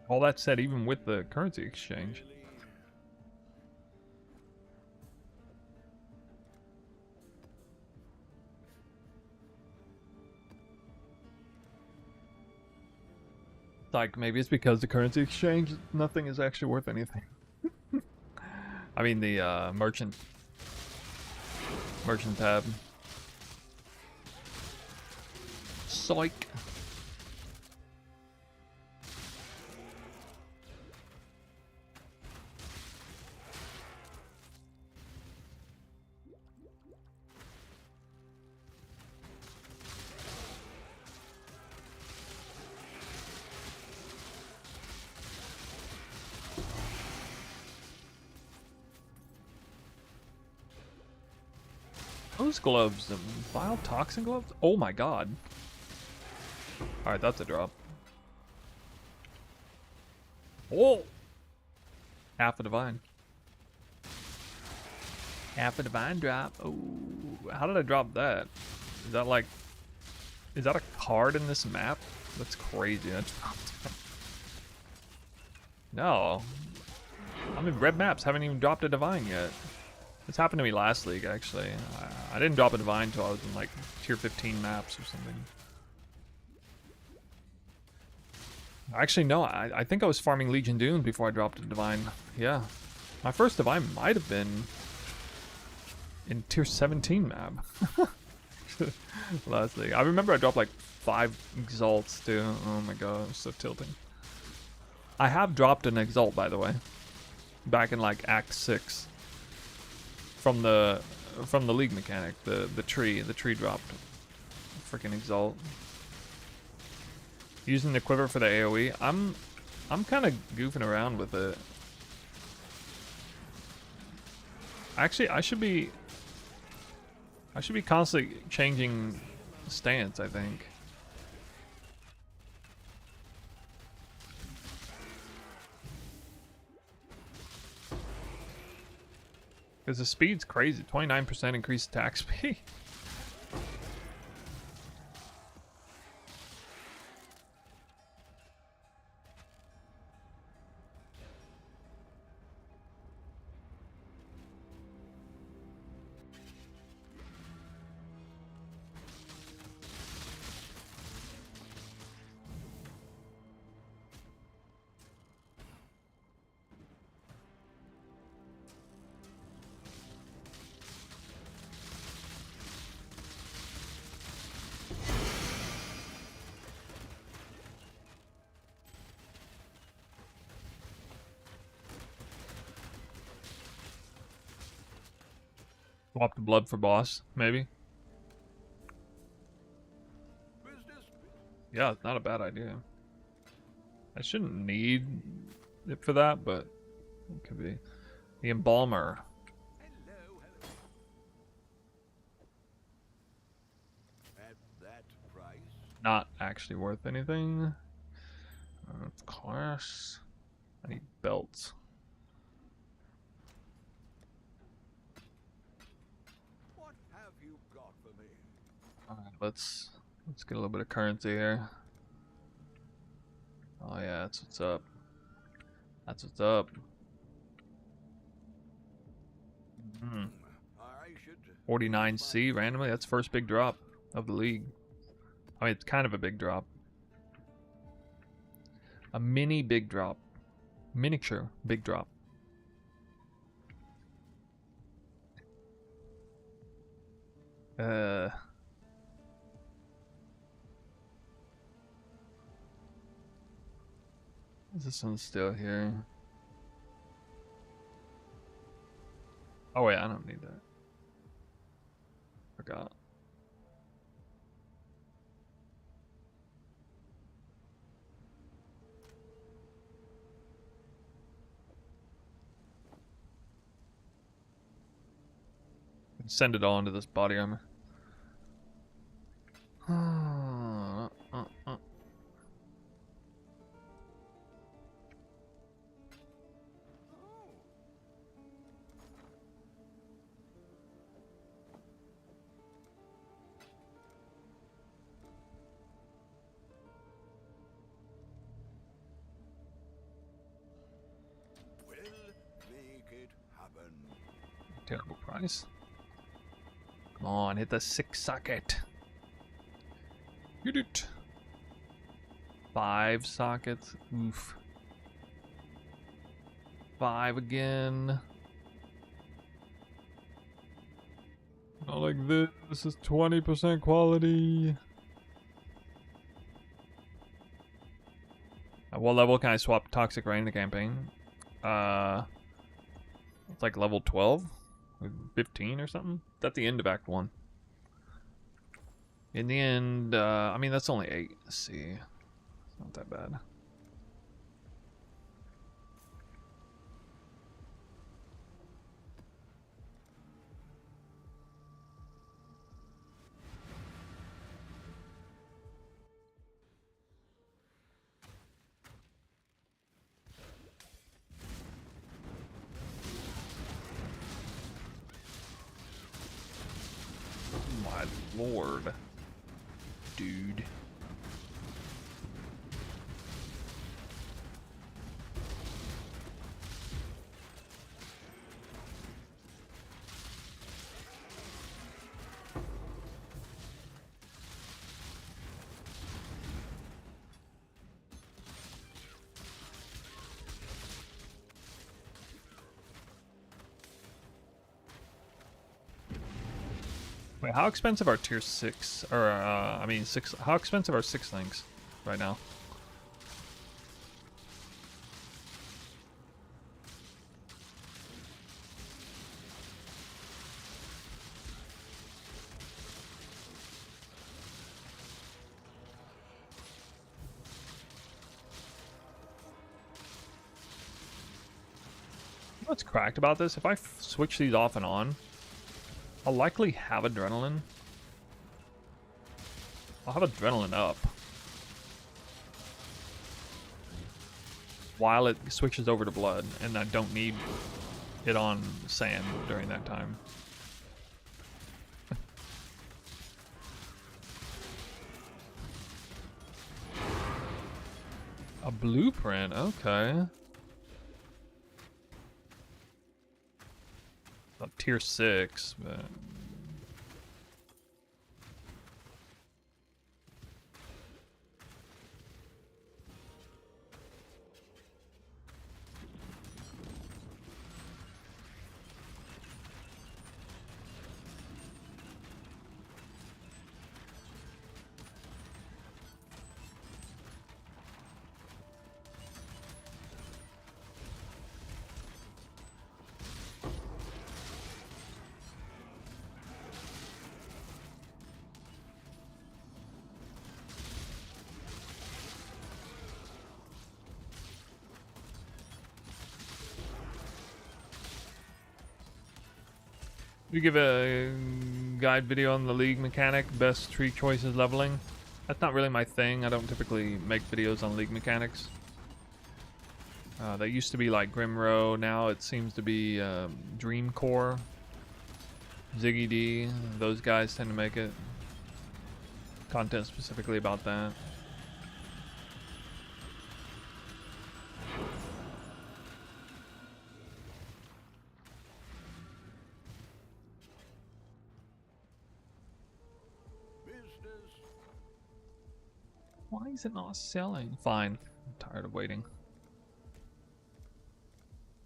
All that said, even with the currency exchange. Like, maybe it's because the currency exchange, nothing is actually worth anything. I mean, the merchant tab. Psych. Those gloves, the vile toxin gloves? Oh my god. Alright, that's a drop. Oh! Half a divine. Half a divine drop. Oh, how did I drop that? Is that like... Is that a card in this map? That's crazy. That's... No. I mean, red maps haven't even dropped a divine yet. This happened to me last league, actually. I didn't drop a divine until I was in like tier 15 maps or something. Actually, no, I think I was farming Legion Dune before I dropped a divine. Yeah. My first divine might have been in tier 17 map. Last league. I remember I dropped like 5 exalts too. Oh my god, I'm so tilting. I have dropped an exalt, by the way. Back in like Act 6. From the league mechanic, the tree dropped freaking exalt. Using the quiver for the AoE, I'm kind of goofing around with it. Actually, I should be constantly changing stance, I think. Because the speed's crazy. 29% increased attack speed. Swap the blood for boss, maybe. Yeah, it's not a bad idea. I shouldn't need it for that, but it could be. The Embalmer. At that price? Not actually worth anything. Class. I need belts. What have you got for me? Alright, let's get a little bit of currency here. Oh yeah, that's what's up. That's what's up. I should 49C randomly. That's first big drop of the league. I mean, it's kind of a big drop. A mini big drop. Miniature big drop. Is this one still here? Oh wait, I don't need that. Forgot. Send it all into this body armor. Terrible price. Come on, hit the 6 socket. Hit it. 5 sockets. Oof. 5 again. Not like this. This is 20% quality. At what level can I swap Toxic Rain in the campaign? It's like level 12? 15 or something? It's at the end of Act 1. In the end, I mean, that's only 8. Let's see. It's not that bad. My lord. Dude. Wait, how expensive are tier 6? Or, I mean, 6. How expensive are 6 links right now? What's cracked about this? If I switch these off and on, I'll likely have adrenaline. I'll have adrenaline up while it switches over to blood, and I don't need it on sand during that time. A blueprint, okay. Tier 6, but you give a guide video on the league mechanic, best tree choices leveling. That's not really my thing. I don't typically make videos on league mechanics. That used to be like Grimrow. Now it seems to be Dreamcore, Ziggy D. Those guys tend to make it. Content specifically about that. Why is it not selling? Fine. I'm tired of waiting.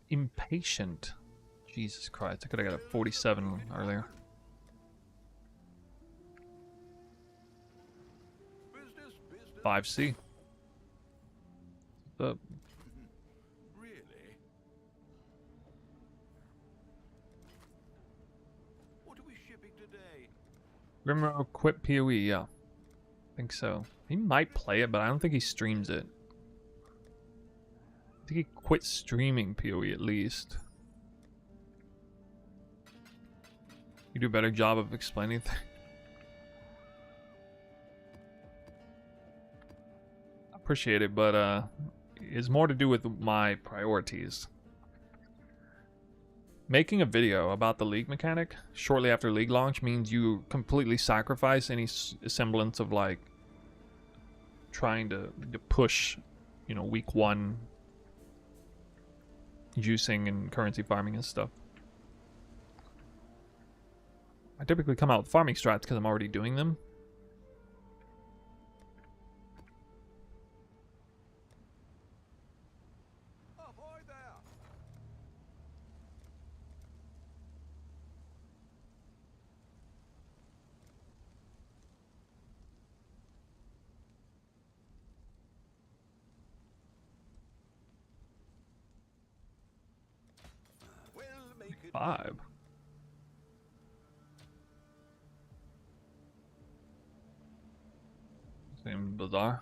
Impatient. Jesus Christ. I could have got a 47 earlier. Business, business. 5C. What's up? Really? What are we shipping today? Grimrow quit PoE, yeah. I think so. He might play it, but I don't think he streams it. I think he quit streaming PoE at least. You do a better job of explaining things. Appreciate it, but it's more to do with my priorities. Making a video about the league mechanic shortly after league launch means you completely sacrifice any semblance of like trying to push, you know, week 1 juicing and currency farming and stuff. I typically come out with farming strats because I'm already doing them. Ahoy there! We'll make it 5. Seems bizarre.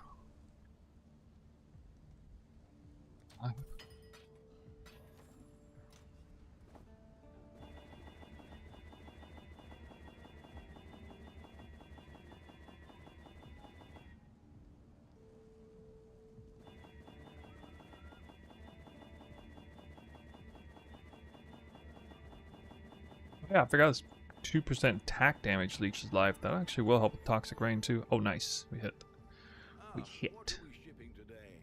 Yeah, I forgot this 2% attack damage leeches life. That actually will help with Toxic Rain too. Oh, nice. We hit. We What hit. are we shipping today?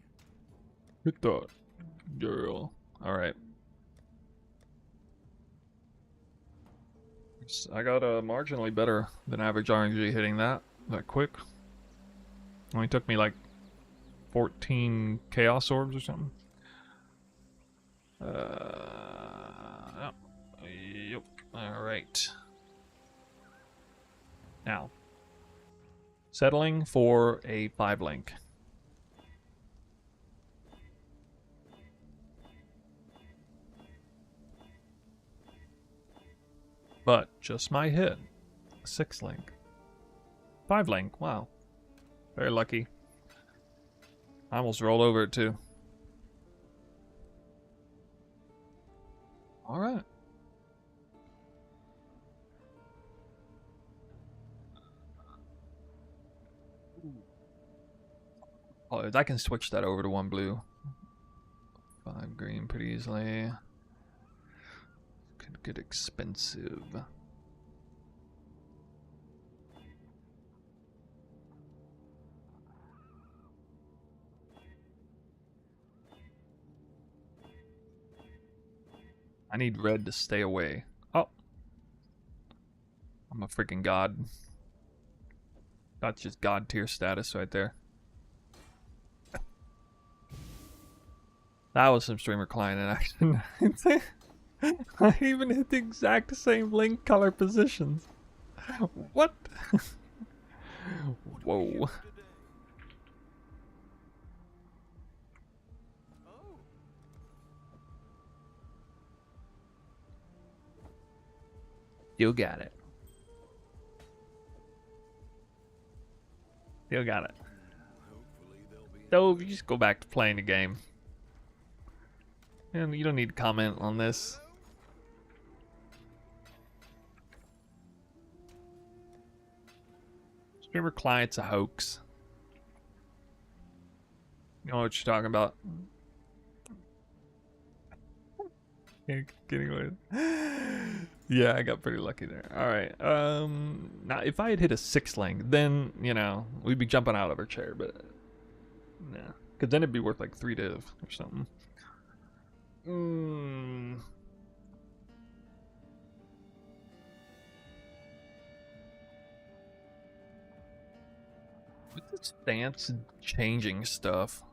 Hit that girl. Alright. I got marginally better than average RNG hitting that quick. Only took me like 14 Chaos Orbs or something. Yep. Alright. Now, settling for a 5 link. But just my hit. 6 link. 5 link, wow. Very lucky. I almost rolled over it too. Alright. Oh, I can switch that over to 1 blue. 5 green pretty easily. Could get expensive. I need red to stay away. Oh. I'm a freaking god. That's just god tier status right there. That was some streamer client in action. I even hit the exact same link color positions. What? Whoa. Today? Oh, You got it. You got it. hopefully there'll be So you just go back to playing the game. And you don't need to comment on this. Streamer client's a hoax. You know what you're talking about. Getting away. Yeah, I got pretty lucky there. Alright. Now if I had hit a 6 link, then, you know, we'd be jumping out of our chair, but nah. Cause then it'd be worth like 3 div or something. What's the stance changing stuff?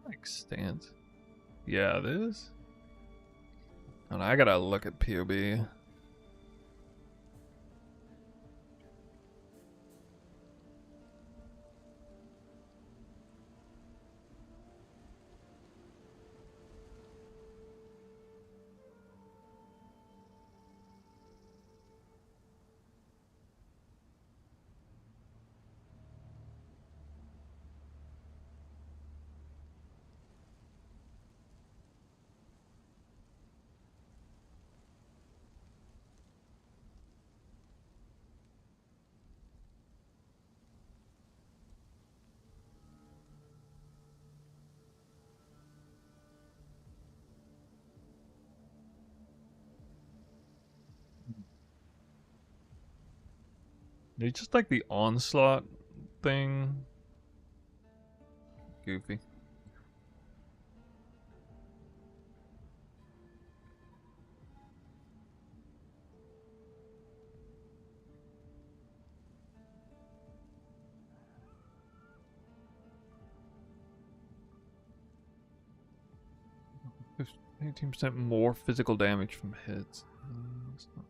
Like stance. Yeah, it is. And I gotta look at POB. It's just like the onslaught thing. Goofy. 18% more physical damage from hits. That's not-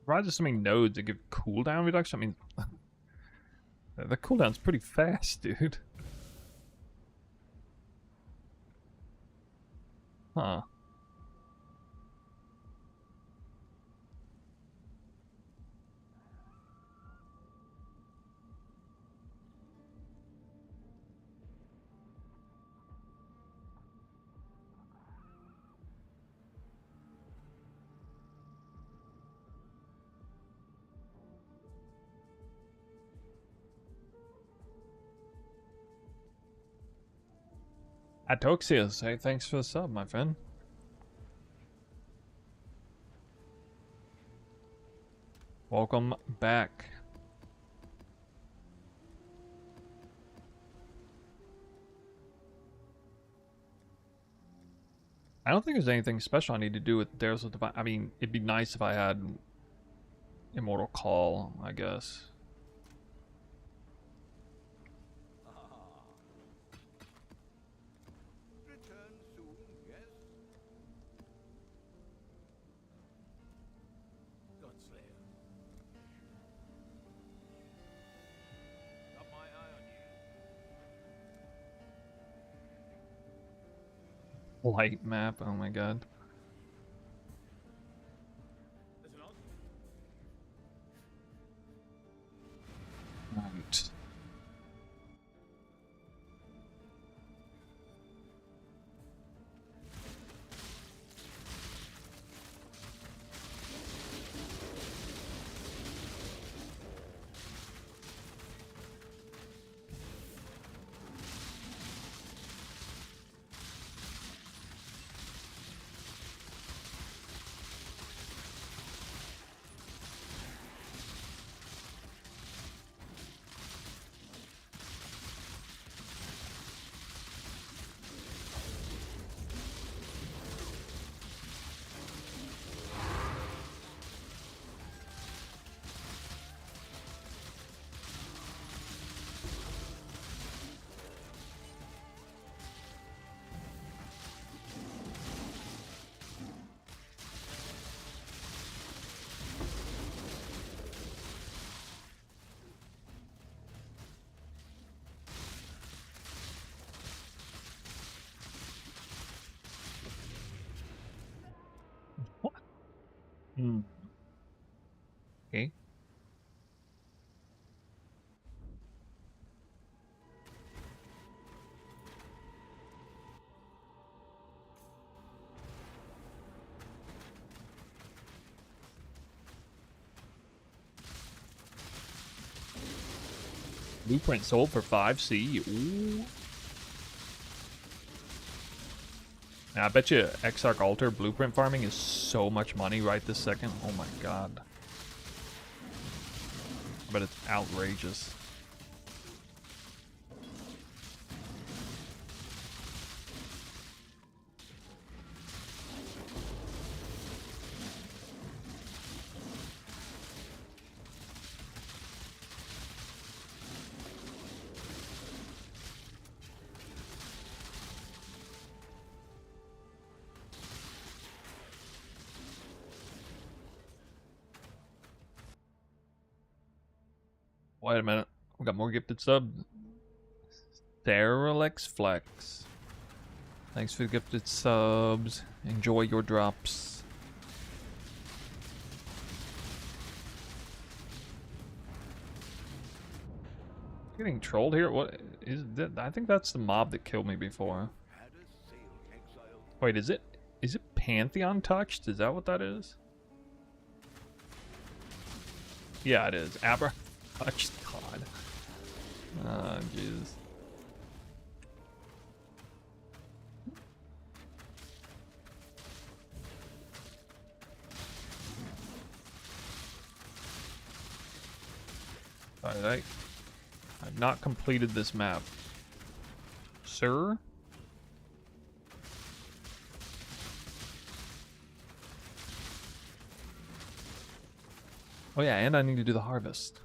Provides so many nodes that give cooldown reduction. I mean, the cooldown's pretty fast, dude. Huh. Atoxius, hey, thanks for the sub, my friend. Welcome back. I don't think there's anything special I need to do with Dares of Divine. I mean, it'd be nice if I had Immortal Call, I guess. Return soon, yes? Godslayer. Got my eye on you. Light map, oh my god. There's an odd Right. What? Hmm. Okay. Blueprint sold for 5C. Ooh. Now, I bet you Exarch Altar blueprint farming is so much money right this second. Oh my god. I bet it's outrageous. Wait a minute. We got more gifted subs. Theralex Flex. Thanks for the gifted subs. Enjoy your drops. Getting trolled here? What is that? I think that's the mob that killed me before. Had a sail exiled. Wait, is it Pantheon touched? Is that what that is? Yeah, it is. Abra touched. God. Oh, jeez. Alright. I've not completed this map. Sir? Oh yeah, and I need to do the harvest.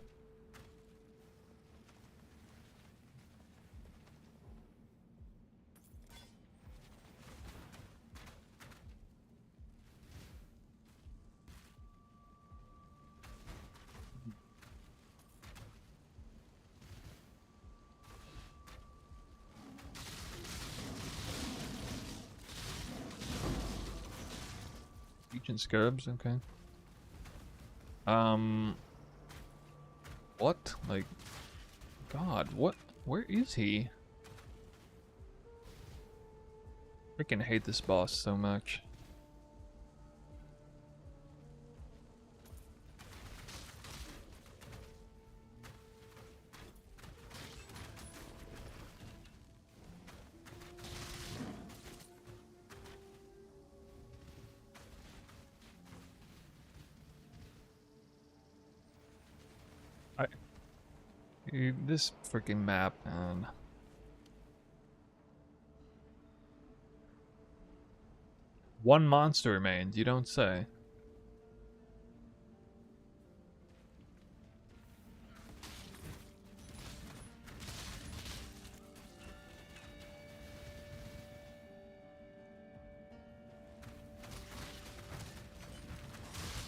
Ancient scarabs, okay. What? Like, God, what? Where is he? Freaking hate this boss so much. This freaking map, man. One monster remains, you don't say.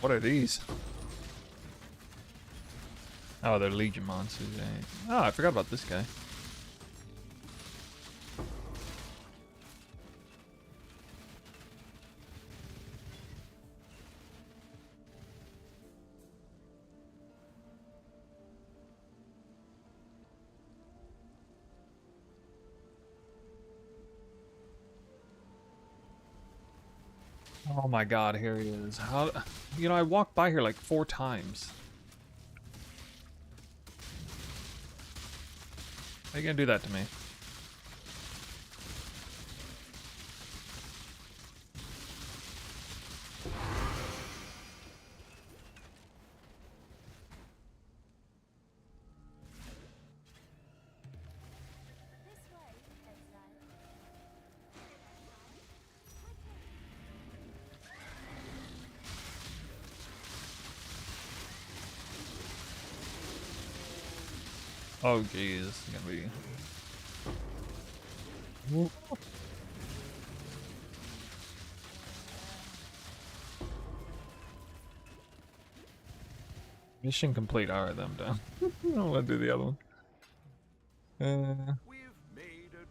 What are these? Oh, they're Legion monsters. Oh, I forgot about this guy. Oh my God, here he is. How? You know, I walked by here like 4 times. How you gonna do that to me? This way, exile. Oh geez, this is gonna be. Whoop. Mission complete. Alright, I'm done. I don't want to do the other one. We've made it.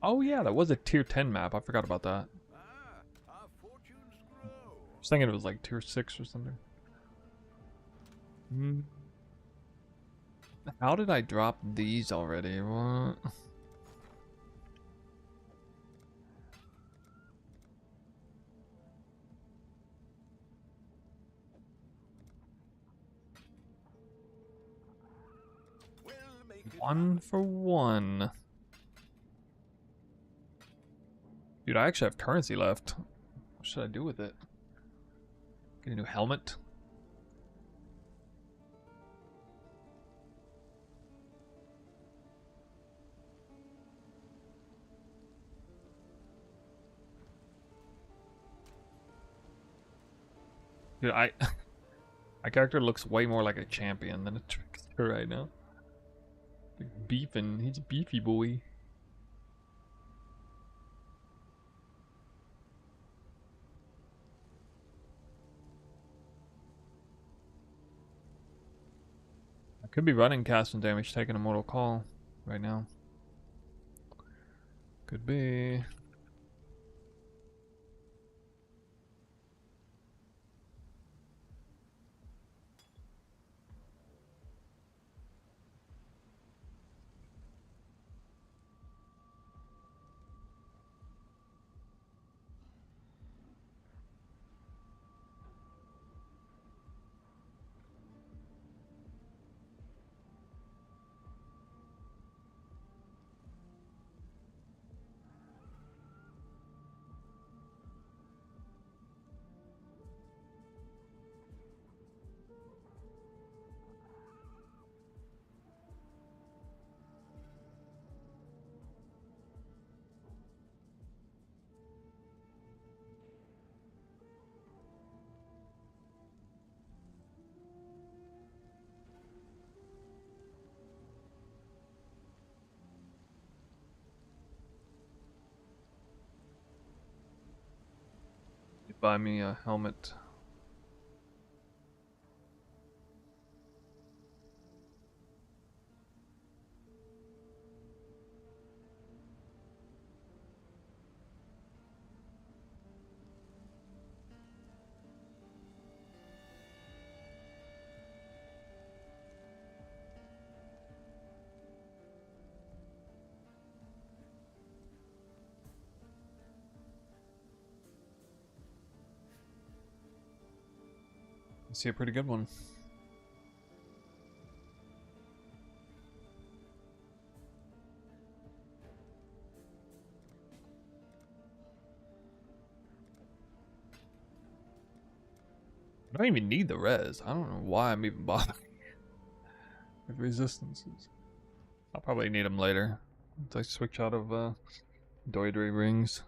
Oh yeah, that was a tier 10 map. I forgot about that. Our fortunes grow. I was thinking it was like tier 6 or something. Hmm. How did I drop these already? What? We'll make it 1 for 1. Dude, I actually have currency left. What should I do with it? Get a new helmet? Dude, my character looks way more like a champion than a trickster right now. Beefing. He's a beefy boy. I could be running casting damage, taking a mortal call right now. Could be. Buy me a helmet. I see a pretty good one. I don't even need the res. I don't know why I'm even bothering with resistances. I'll probably need them later once I switch out of Doidry rings.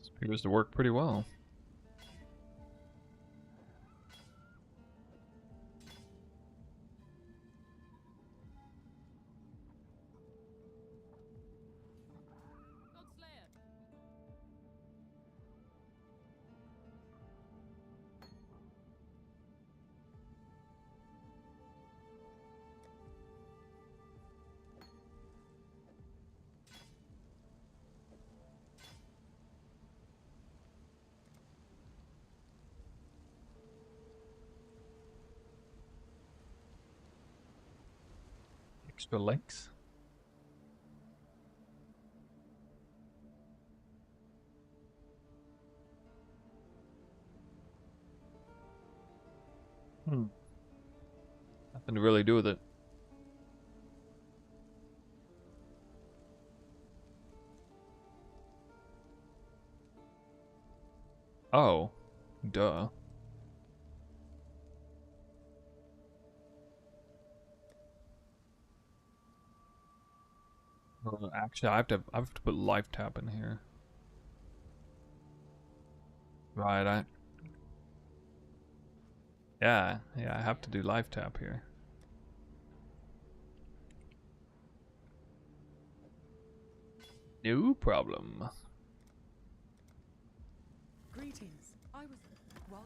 This appears to work pretty well. Extra links. Nothing to really do with it. Oh, duh. Actually, I have to put life tap in here. Right, yeah, I have to do life tap here. No problem. Greetings. I was while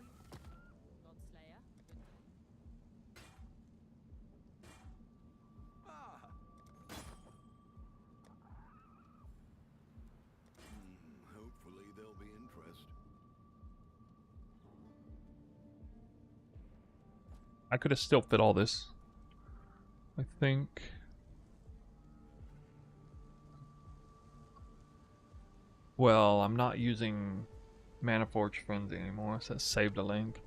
Ah. Hopefully there'll be interest. I could have still fit all this. I think. Well, I'm not using Mana Forge Frenzy anymore, so save the link.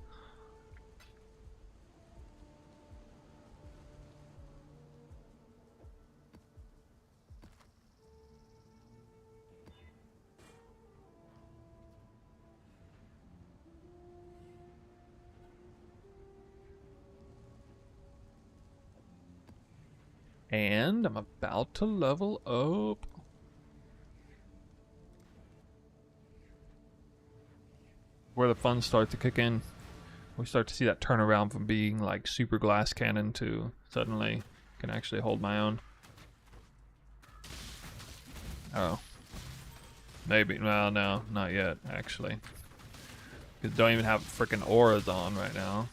And I'm about to level up. Where the fun starts to kick in. We start to see that turnaround from being like super glass cannon to suddenly can actually hold my own. Oh. Maybe. Well, no, not yet, actually. Because don't even have freaking auras on right now.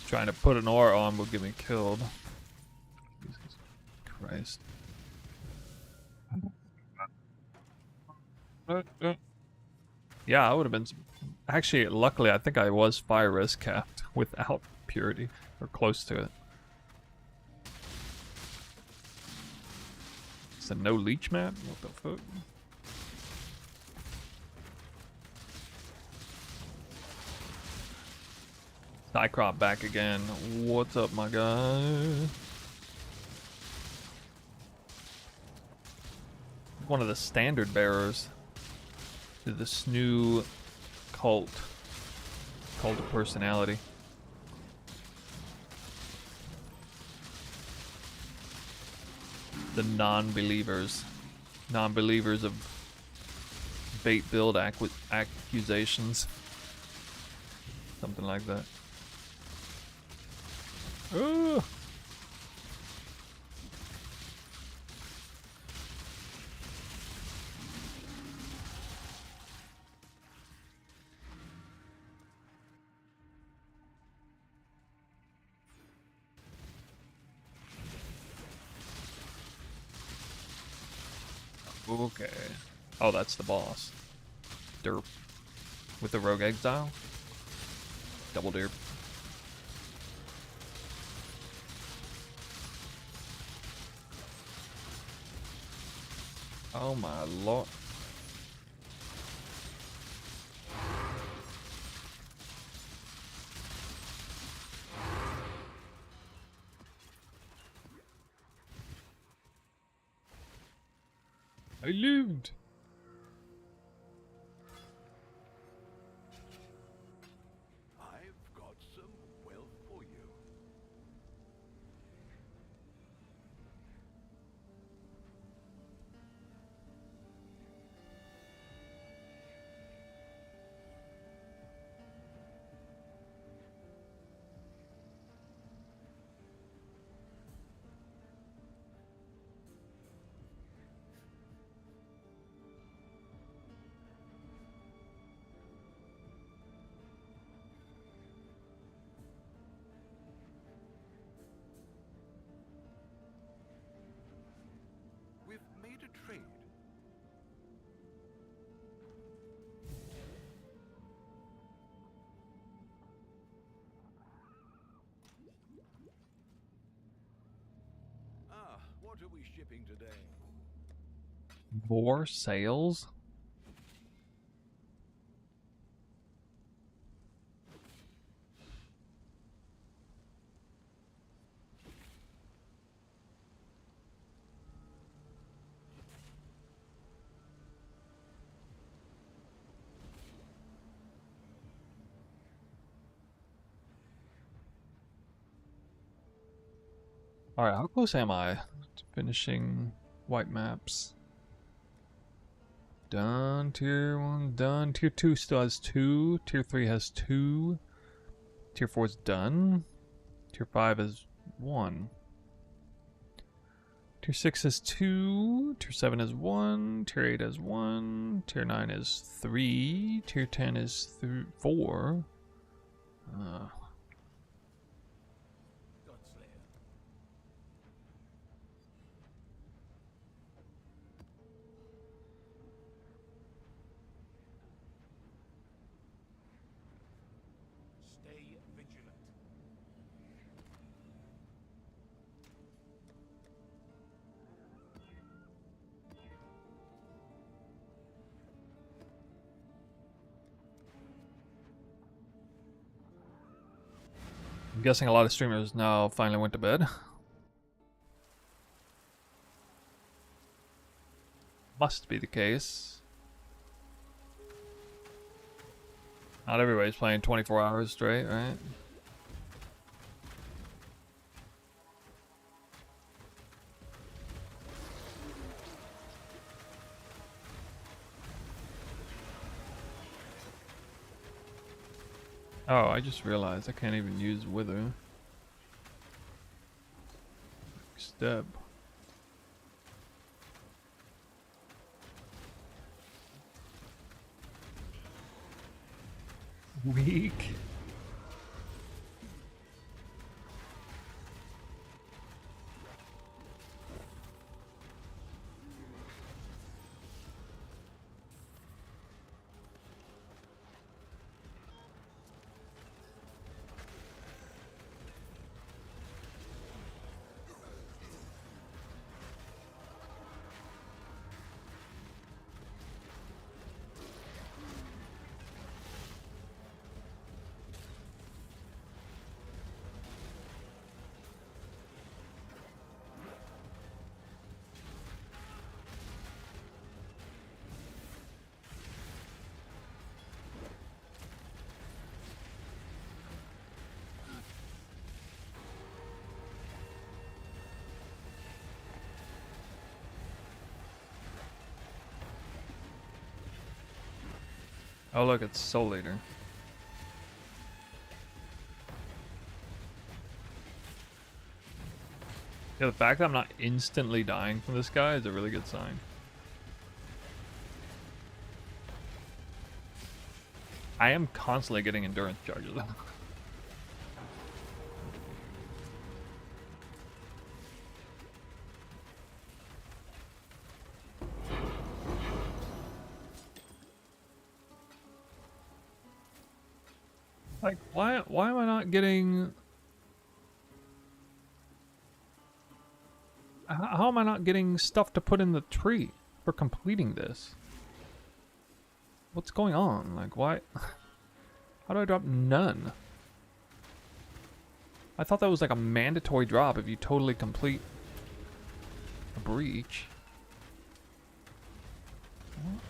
Trying to put an aura on will get me killed. Jesus Christ. Yeah, I would have been... Actually, luckily, I think I was fire risk capped without purity, or close to it. It's a no leech map? What the fuck? Cycrop back again. What's up, my guy? One of the standard bearers to this new cult of personality. The non-believers of bait build accusations, something like that. Ooh. Okay. Oh, that's the boss. Derp. With the rogue exile. Double derp. Oh my lord. I lived. I've got some wealth for you. We've made a trade. Ah, what are we shipping today? More sales? Alright, how close am I to finishing white maps? Done. Tier 1 done. Tier 2 still has 2. Tier 3 has 2. Tier 4 is done. Tier 5 is 1. Tier 6 has 2. Tier 7 is 1. Tier 8 has 1. Tier 9 is 3. Tier 10 is 4. Stay vigilant. guessing a lot of streamers now finally went to bed. Must be the case. Not everybody's playing 24 hours straight, right? Oh, I just realized I can't even use Wither. Step. Weak. Oh look, it's Soul Eater. Yeah, the fact that I'm not instantly dying from this guy is a really good sign. I am constantly getting endurance charges. Like, why am I not getting... How am I not getting stuff to put in the tree for completing this? What's going on? Like, why? How do I drop none? I thought that was like a mandatory drop if you totally complete a breach. What?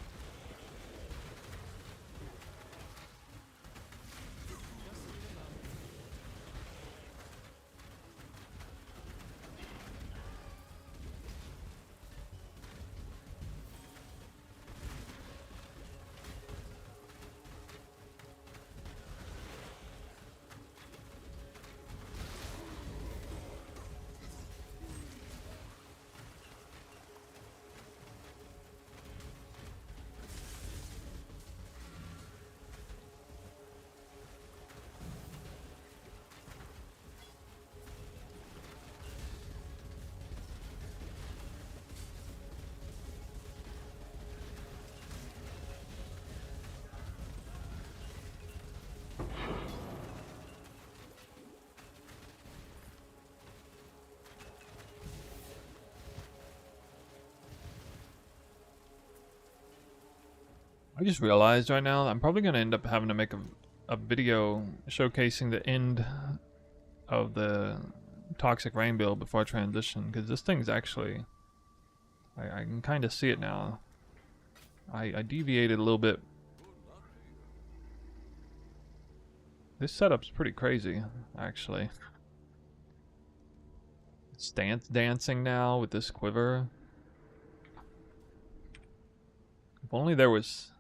I just realized right now I'm probably going to end up having to make a video showcasing the end of the Toxic Rain build before I transition, because this thing's actually... I can kind of see it now. I deviated a little bit. This setup's pretty crazy, actually. Stance dancing now with this quiver. If only there was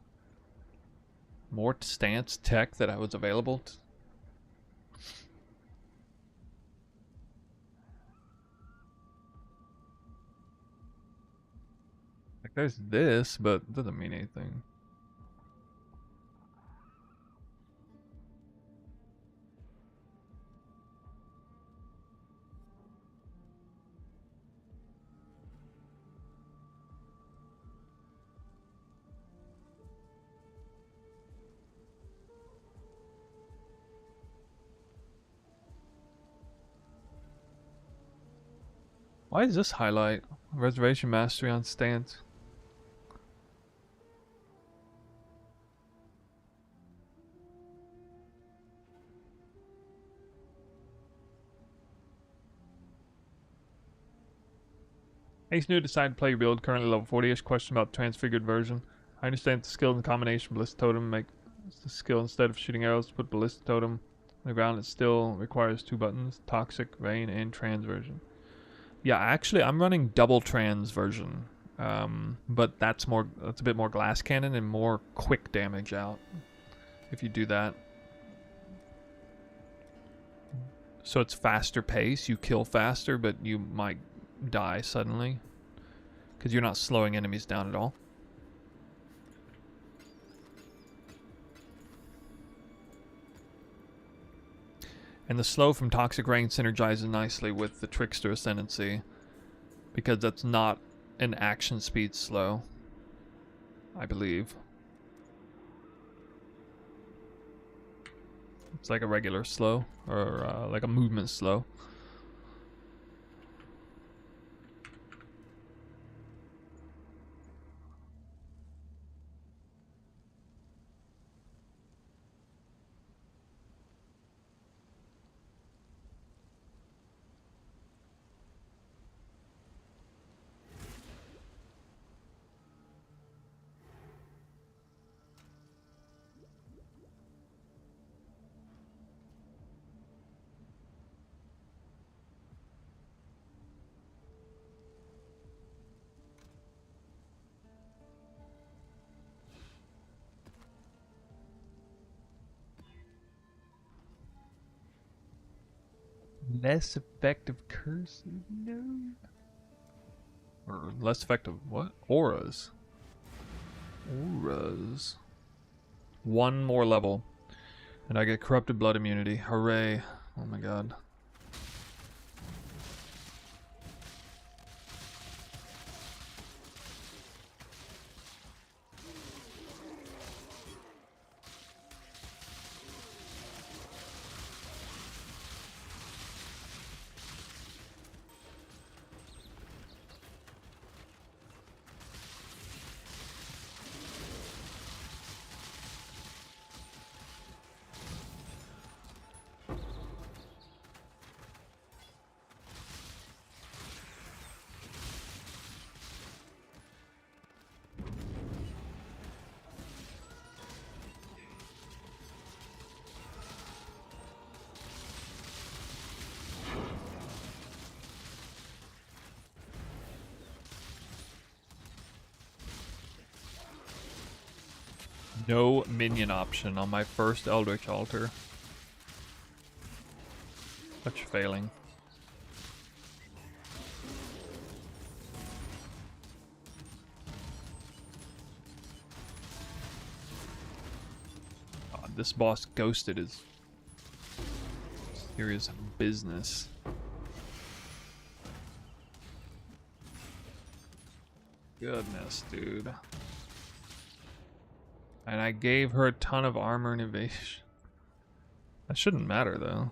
more stance tech that I was available to. Like, there's this, but it doesn't mean anything. Why is this highlight? Reservation mastery on stance. Ace New decided to play your build, currently level 40-ish. Question about transfigured version. I understand the skill and combination Ballista Totem make the skill instead of shooting arrows. Put Ballista Totem on the ground. It still requires 2 buttons: Toxic, Rain, and Transversion. Yeah, actually, I'm running double Transversion, but that's a bit more glass cannon and more quick damage out if you do that. So it's faster pace. You kill faster, but you might die suddenly because you're not slowing enemies down at all. And the slow from Toxic Rain synergizes nicely with the Trickster Ascendancy because that's not an action speed slow, I believe. It's like a regular slow, or like a movement slow. Less effective curses? No. Or less effective what? Auras. Auras. 1 more level. And I get corrupted blood immunity. Hooray. Oh my god. No minion option on my first Eldritch Altar. Such failing. God, this boss ghosted his serious business. Goodness, dude. And I gave her a ton of armor and evasion. That shouldn't matter, though.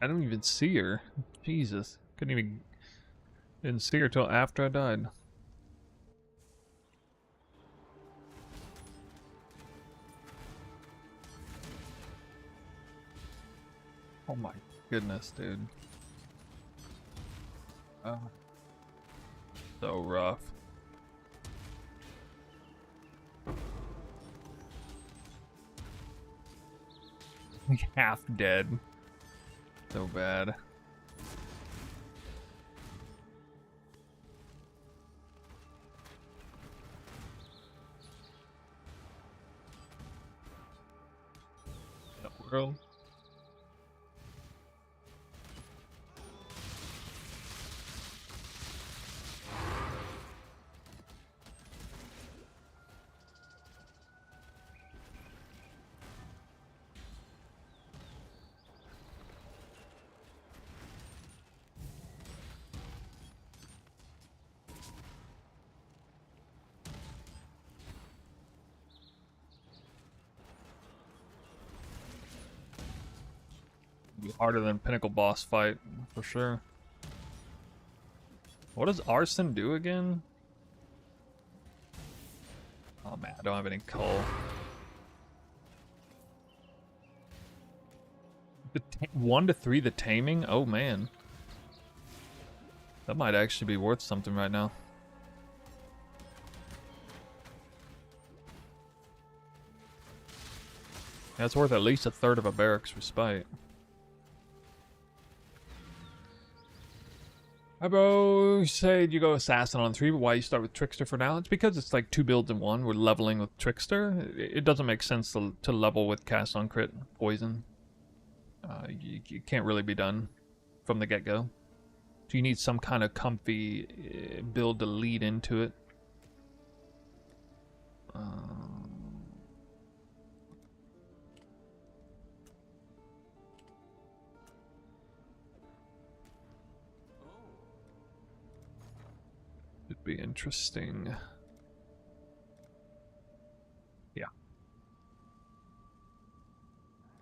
I don't even see her. Jesus. Didn't see her till after I died. Oh my goodness, dude. So rough. Half dead. So bad. That world. Be harder than Pinnacle boss fight, for sure. What does Arson do again? Oh man, I don't have any coal. 1 to 3 the taming? Oh man. That might actually be worth something right now. That's worth at least 1/3 of a barracks respite. Hi bro, you said you go Assassin on 3, but why you start with Trickster for now? It's because it's like 2 builds in 1. We're leveling with Trickster. It doesn't make sense to level with Cast on Crit Poison. You can't really be done from the get-go. So you need some kind of comfy build to lead into it. It'd be interesting. Yeah.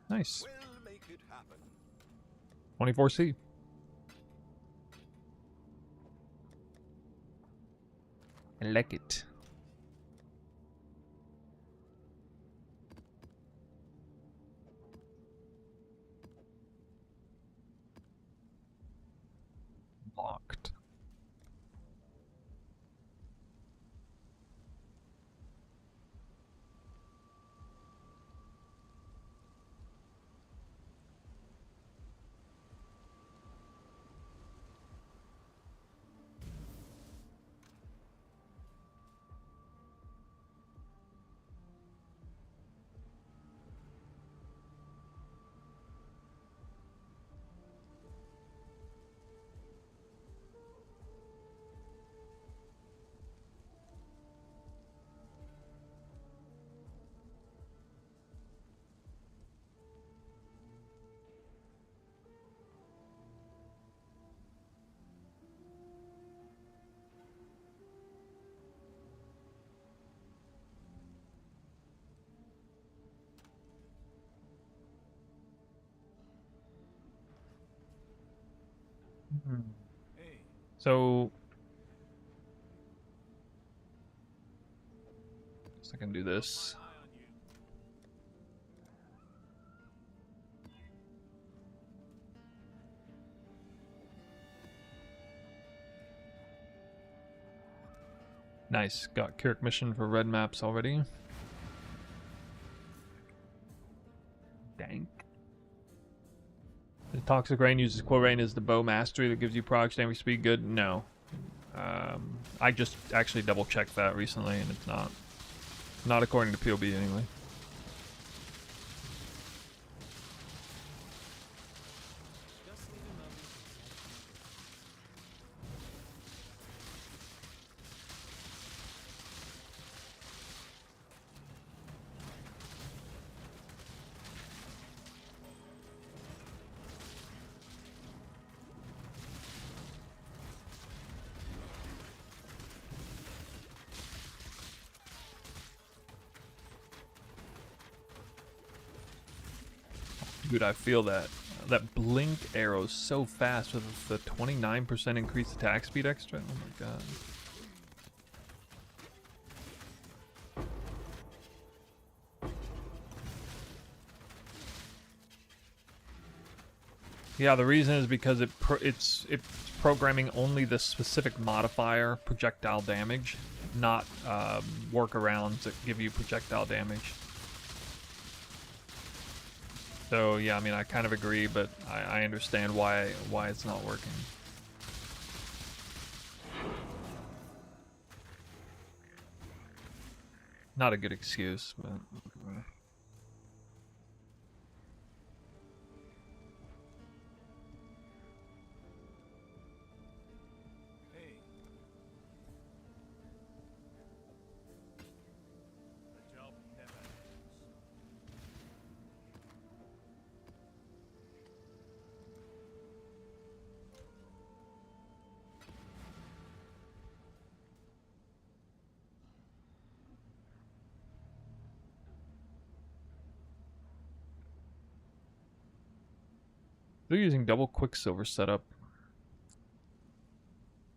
Nice. We'll make it happen. 24C. I like it. Locked. So, I can do this. Nice, got Kirik mission for red maps already. Dank. The Toxic Rain uses Quill Rain as the bow mastery that gives you proc damage speed. Good? No. I just actually double checked that recently and it's not. Not according to POB anyway. Dude, I feel that. That blink arrow is so fast with the 29% increased attack speed extra. Oh my god. Yeah, the reason is because it's programming only the specific modifier, projectile damage, not workarounds that give you projectile damage. So yeah, I mean, I kind of agree, but I understand why it's not working. Not a good excuse, but. Hey. The job never ends. They're using double Quicksilver setup.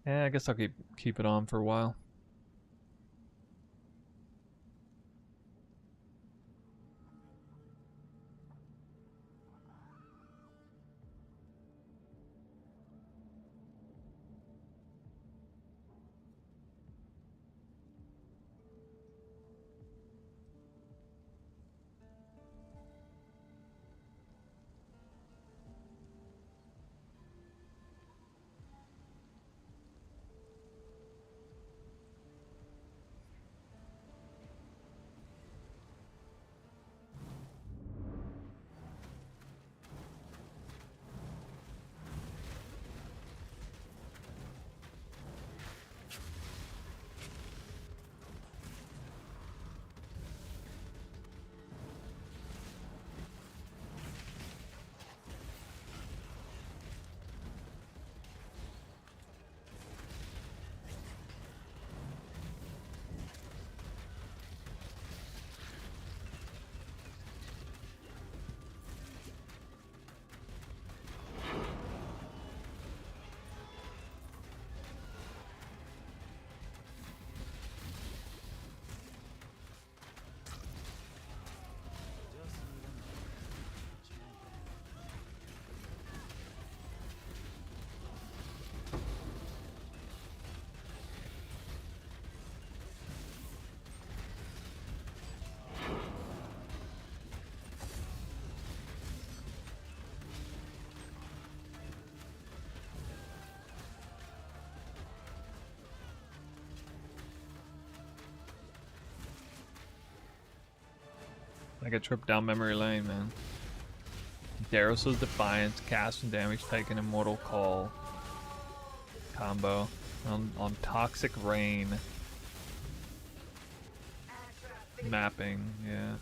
Yeah, I guess I'll keep it on for a while. I get tripped down memory lane, man. Daros's Defiance, cast and damage taken, Immortal Call combo on Toxic Rain. Mapping, yeah.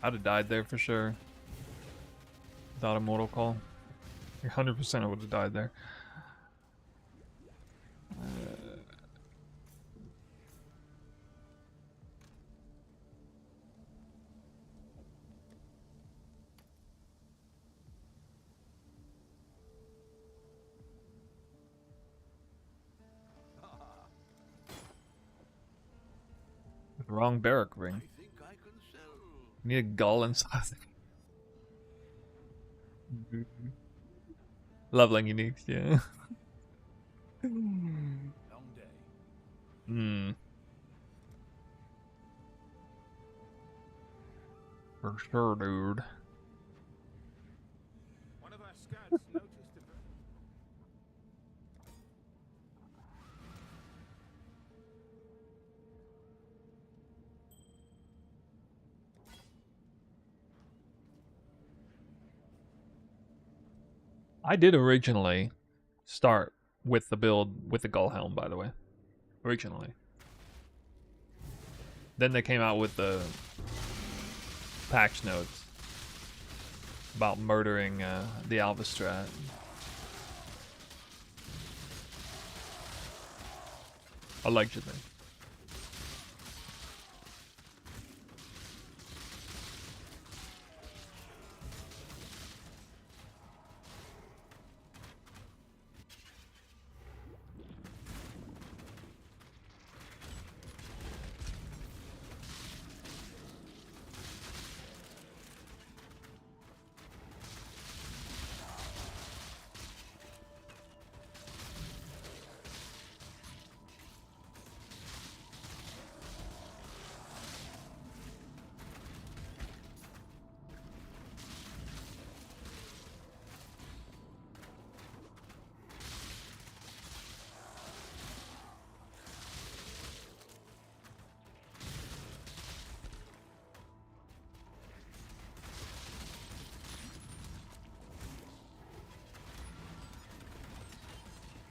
I'd have died there for sure. Without Immortal Call. 100% I would have died there. Wrong barrack ring. I think I can sell. Need a gull inside. Leveling uniques, yeah. Long day. Hmm. For sure, dude. One of our scouts noticed a I did originally start with the build with the Gull Helm, by the way. Originally. Then they came out with the patch notes about murdering the Alva Strat. Allegedly.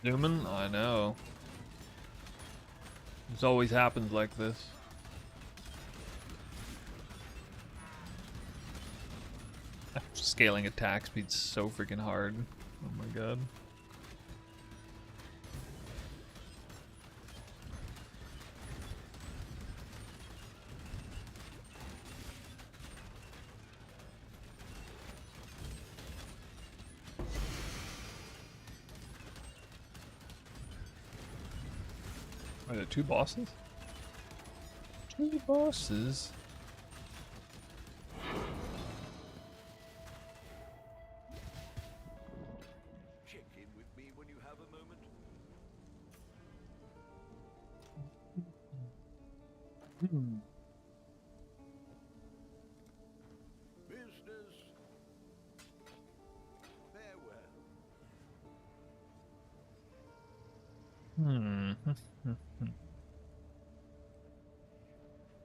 Newman? I know. This always happens like this. Scaling attack speed's so freaking hard. Oh my god. Are there 2 bosses? 2 bosses? Check in with me when you have a moment. Business. Farewell.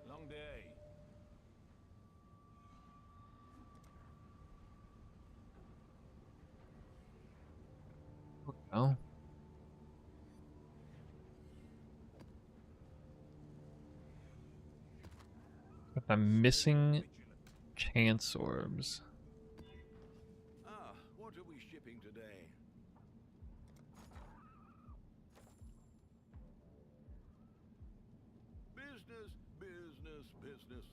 Long day. Oh. But I'm missing chance orbs. Ah, what are we shipping today? Business, business, business.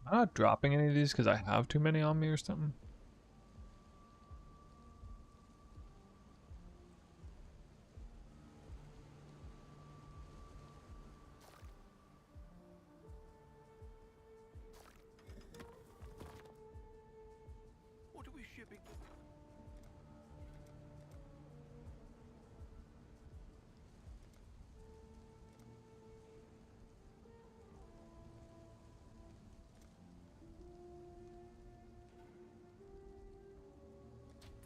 Am I not dropping any of these because I have too many on me or something? What are we shipping?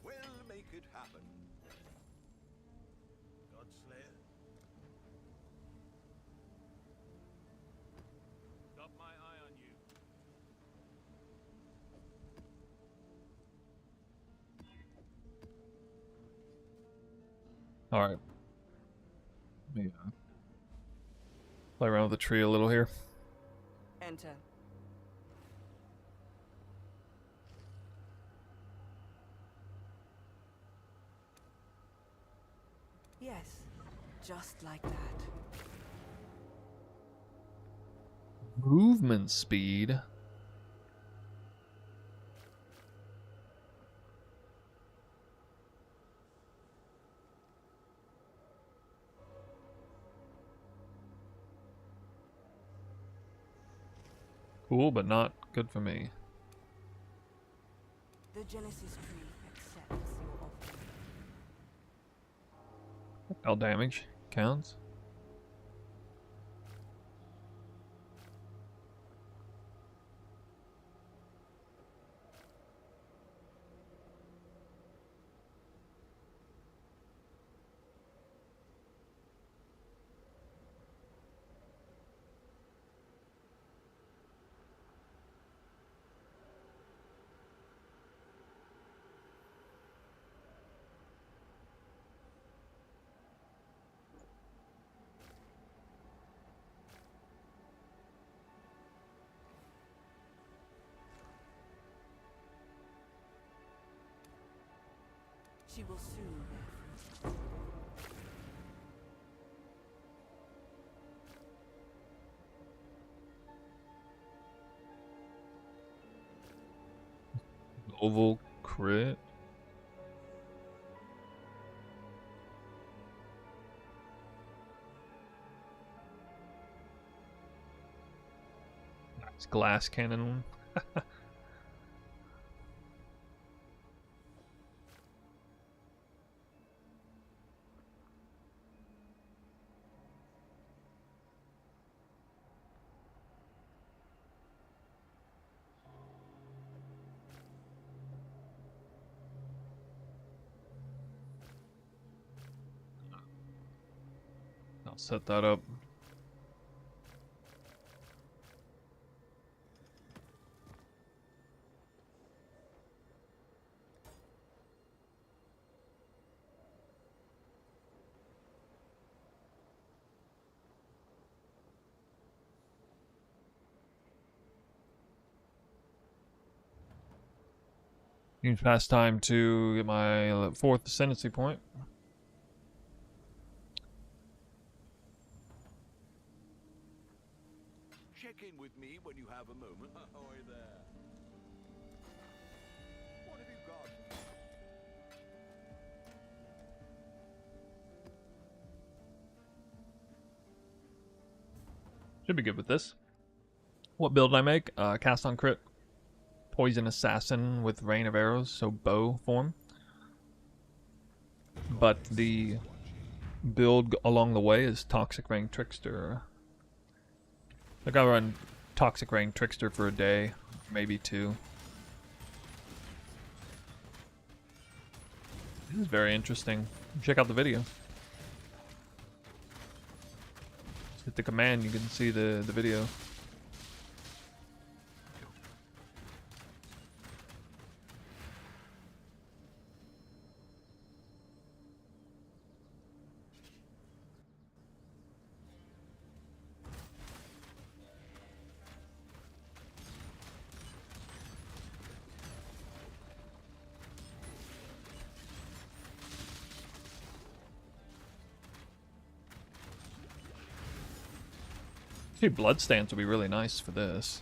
We'll make it happen. Godslayer. Got my eye on you. Alright. Let me play around with the tree a little here. Enter. Yes, just like that. Movement speed. Cool, but not good for me. The Genesis tree accepts your offering. L damage counts. She will soon bear fruit. Oval crit. Nice glass cannon. I'll set that up. Use fast time to get my 4th ascendancy point. Check in with me when you have a moment. Ahoy there. Should be good with this. What build did I make? Cast on crit. Poison assassin with rain of arrows, so bow form. But the build along the way is Toxic Rain Trickster. I gotta run Toxic Rain Trickster for a day, maybe 2. This is very interesting. Check out the video. Just hit the command, you can see the video. Actually, blood stance would be really nice for this.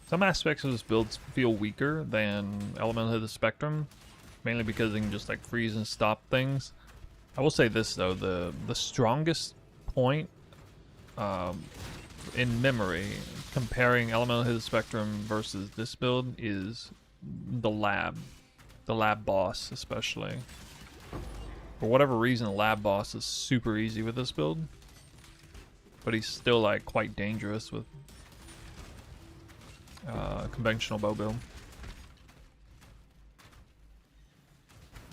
Some aspects of this build feel weaker than Elemental of the Spectrum, mainly because they can just like freeze and stop things. I will say this though, the strongest point in memory comparing Elemental of the Spectrum versus this build is the lab boss especially. For whatever reason, the lab boss is super easy with this build, but he's still like quite dangerous with conventional bow build. In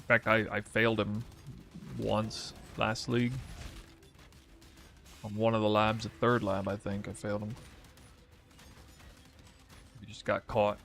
fact, I failed him once last league. On one of the labs, the third lab, I think, I failed him. He just got caught.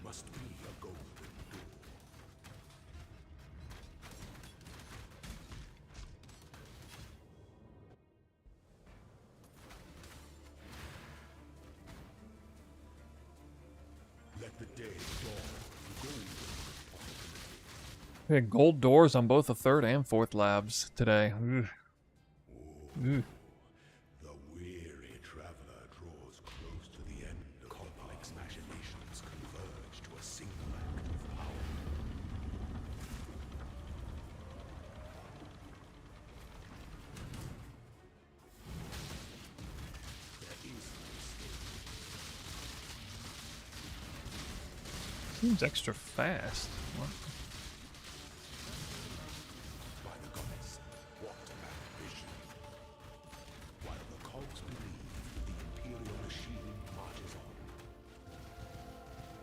Must be a golden door. Let the day dawn. Golden We had gold doors on both the 3rd and 4th labs today. Ugh. Ugh. The weary traveler draws close to the end. Complex machinations converge to a single act of power. There is no escape. Seems extra fast. What? By the goddess, what a vision. While the cogs believe, the imperial machine marches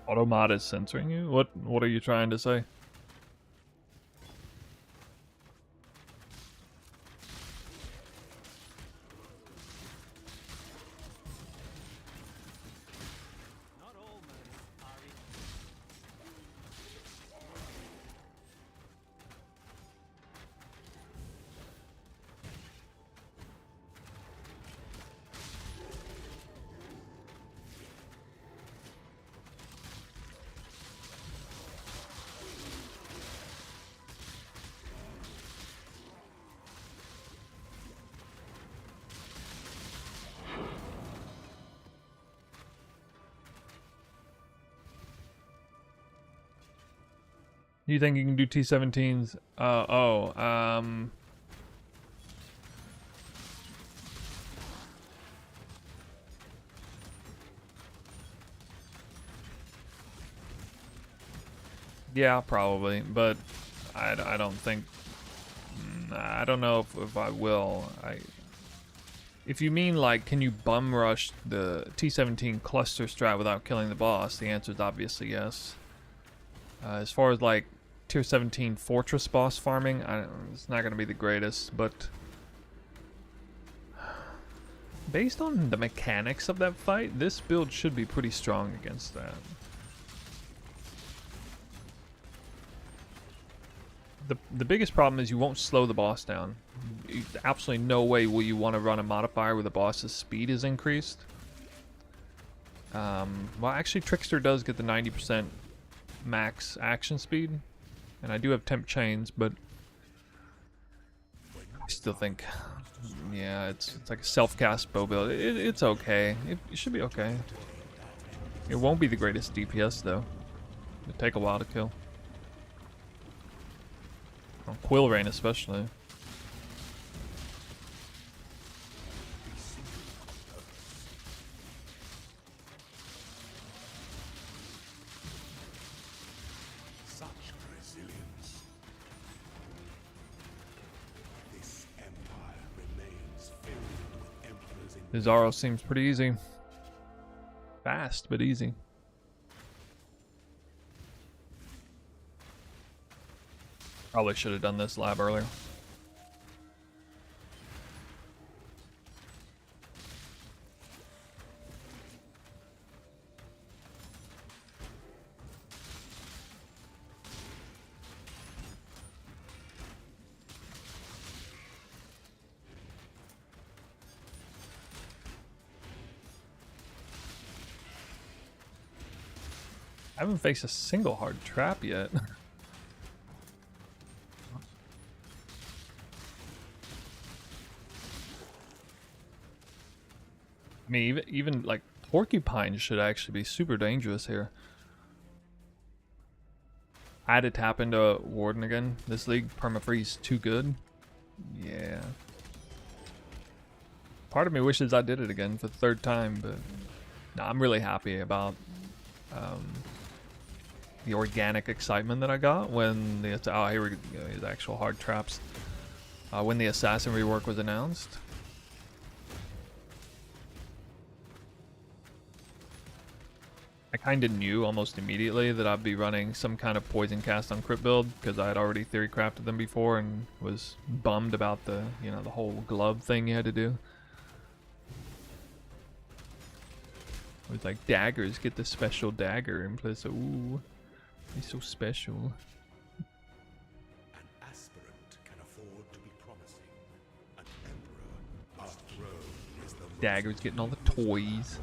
on. Automod is censoring you? What are you trying to say? Not all murders are equal. Do you think you can do T17s? Yeah, probably, but I don't think. I don't know if I will. If you mean like, can you bum rush the T-17 cluster strat without killing the boss, the answer is obviously yes. As far as like tier 17 fortress boss farming, it's not going to be the greatest, but based on the mechanics of that fight, this build should be pretty strong against that. The biggest problem is you won't slow the boss down. Absolutely no way will you want to run a modifier where the boss's speed is increased. Well, actually, Trickster does get the 90% max action speed, and I do have temp chains, but I still think, yeah, it's like a self-cast bow build. It's okay. It should be okay. It won't be the greatest DPS though. It'll take a while to kill. On Quill Rain especially. Such resilience. This empire remains filled with emperors in Zaro seems pretty easy. Fast, but easy. Probably should have done this lab earlier. I haven't faced a single hard trap yet. I mean, even like porcupines should actually be super dangerous here. I had to tap into Warden again. This league permafreeze too good. Yeah. Part of me wishes I did it again for the third time, but no, I'm really happy about the organic excitement that I got when the here we go, these actual hard traps. When the assassin rework was announced. I kind of knew almost immediately that I'd be running some kind of poison cast on crit build because I had already theory crafted them before and was bummed about the, you know, the whole glove thing you had to do. It was like daggers, get the special dagger in place. Ooh, he's so special. An aspirant can afford to be promising. An emperor, a throne is the most Daggers getting all the toys.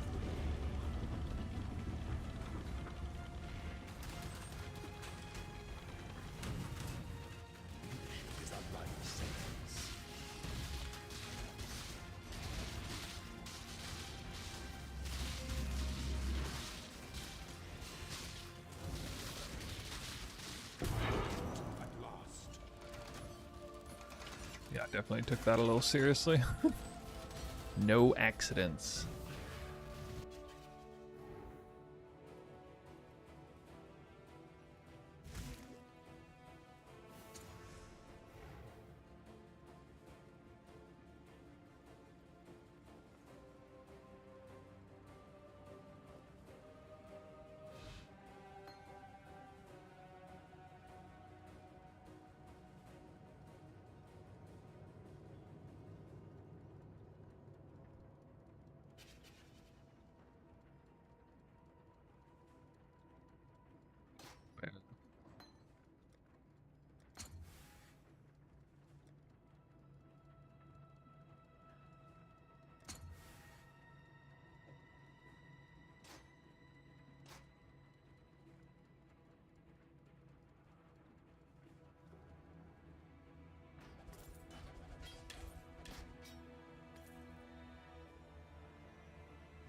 is a life sentence. At last. Yeah, I definitely took that a little seriously. No accidents.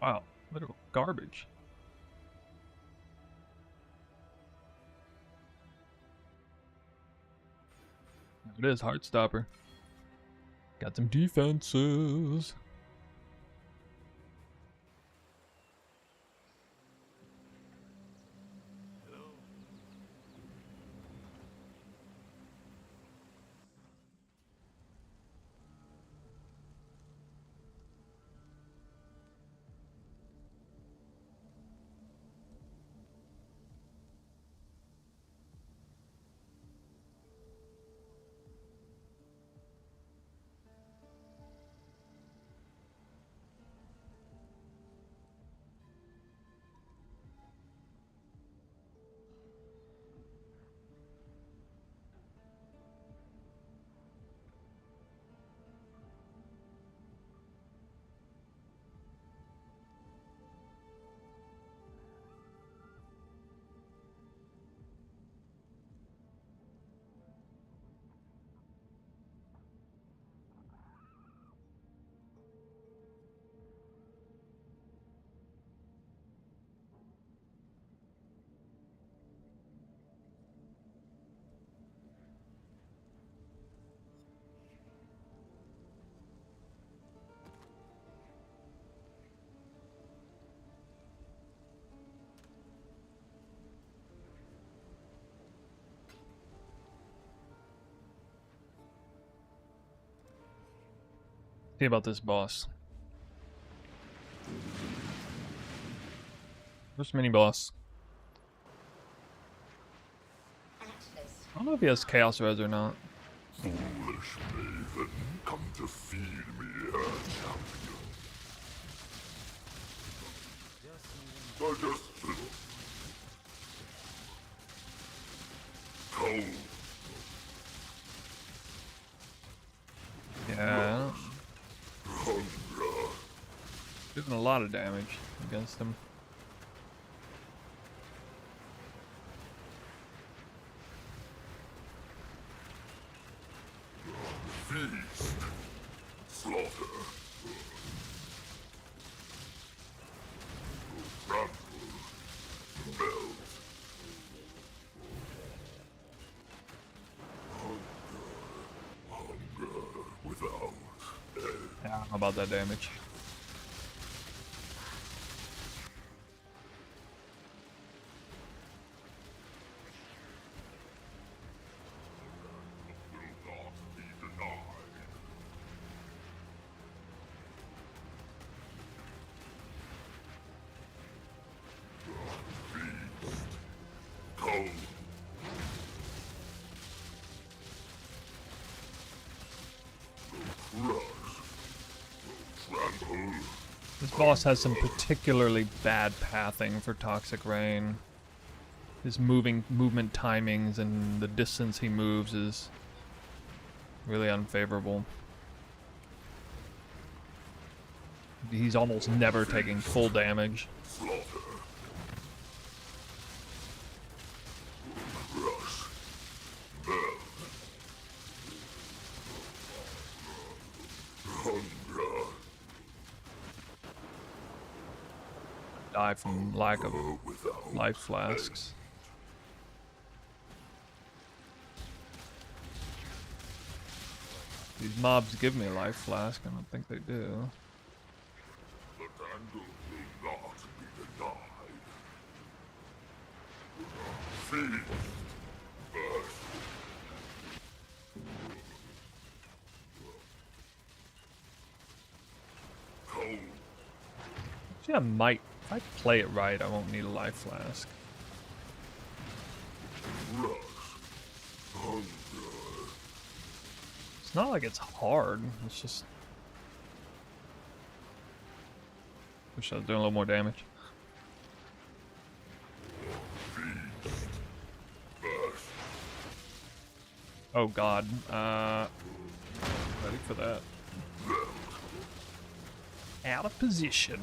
Wow, literal garbage. It is Heartstopper. Got some defenses. See about this boss. First mini boss. I don't know if he has Chaos Res or not. Foolish maiden, come to feed me, champion. Digestion. Cold. Yeah, Hunger. doing a lot of damage against him. Feast. Slaughter. Trample. Melt. Hunger without end. Yeah, I don't know about that damage. Will not be denied. Feast. Cold. Crush. Trample. This boss has some particularly bad pathing for Toxic Rain. His movement timings and the distance he moves is really unfavorable. He's almost never taking full damage. Slaughter. Crush. Melt. Hunger. Die from lack of Without life flasks. These mobs give me a life flask. I don't think they do. the dangle will not be denied. Feast. Burst. Cold. Actually, I might. If I play it right, I won't need a life flask. Rush. Hunger. It's not like it's hard. It's just. Wish I was doing a little more damage. Feast. Burst. Oh god. Ready for that. Out of position.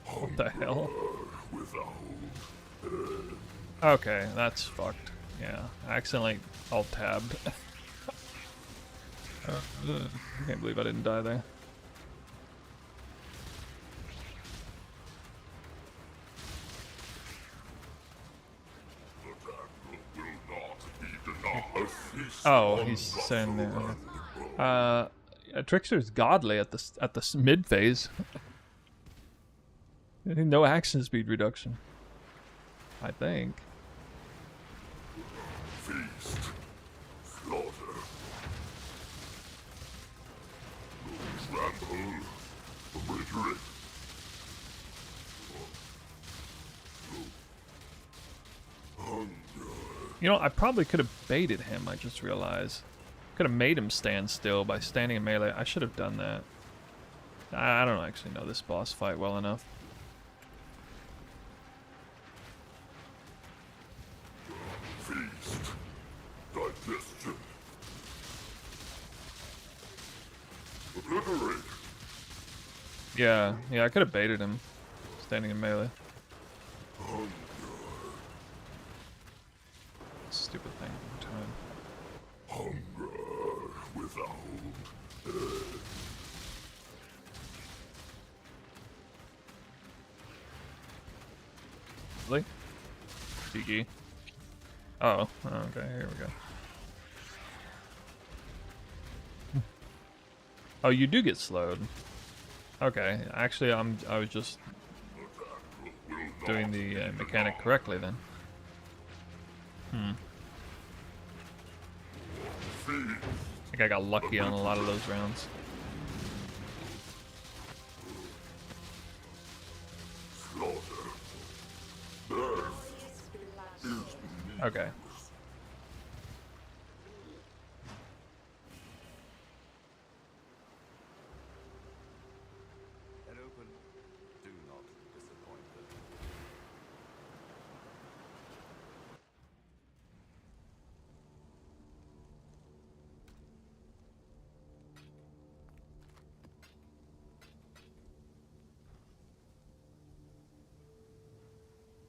What the hell? Okay, that's fucked. Yeah, I accidentally alt-tabbed. I can't believe I didn't die there. Oh, he's saying there. Yeah, Trickster's godly at the mid phase. No action speed reduction, I think. Feast. Slaughter. Trample. Obliterate. Hunger. You know, I probably could have baited him, I just realized. Could have made him stand still by standing in melee. I should have done that. I don't actually know this boss fight well enough. Feast. Digestion. Obliterate. Yeah, I could have baited him standing in melee. Hunger. Stupid thing every time. Hunger without end. Really? GG. Oh, okay, here we go. Oh, you do get slowed. Okay, actually, I was just doing the mechanic correctly then. think I got lucky on a lot of those rounds. Okay. Head open. Do not disappoint them.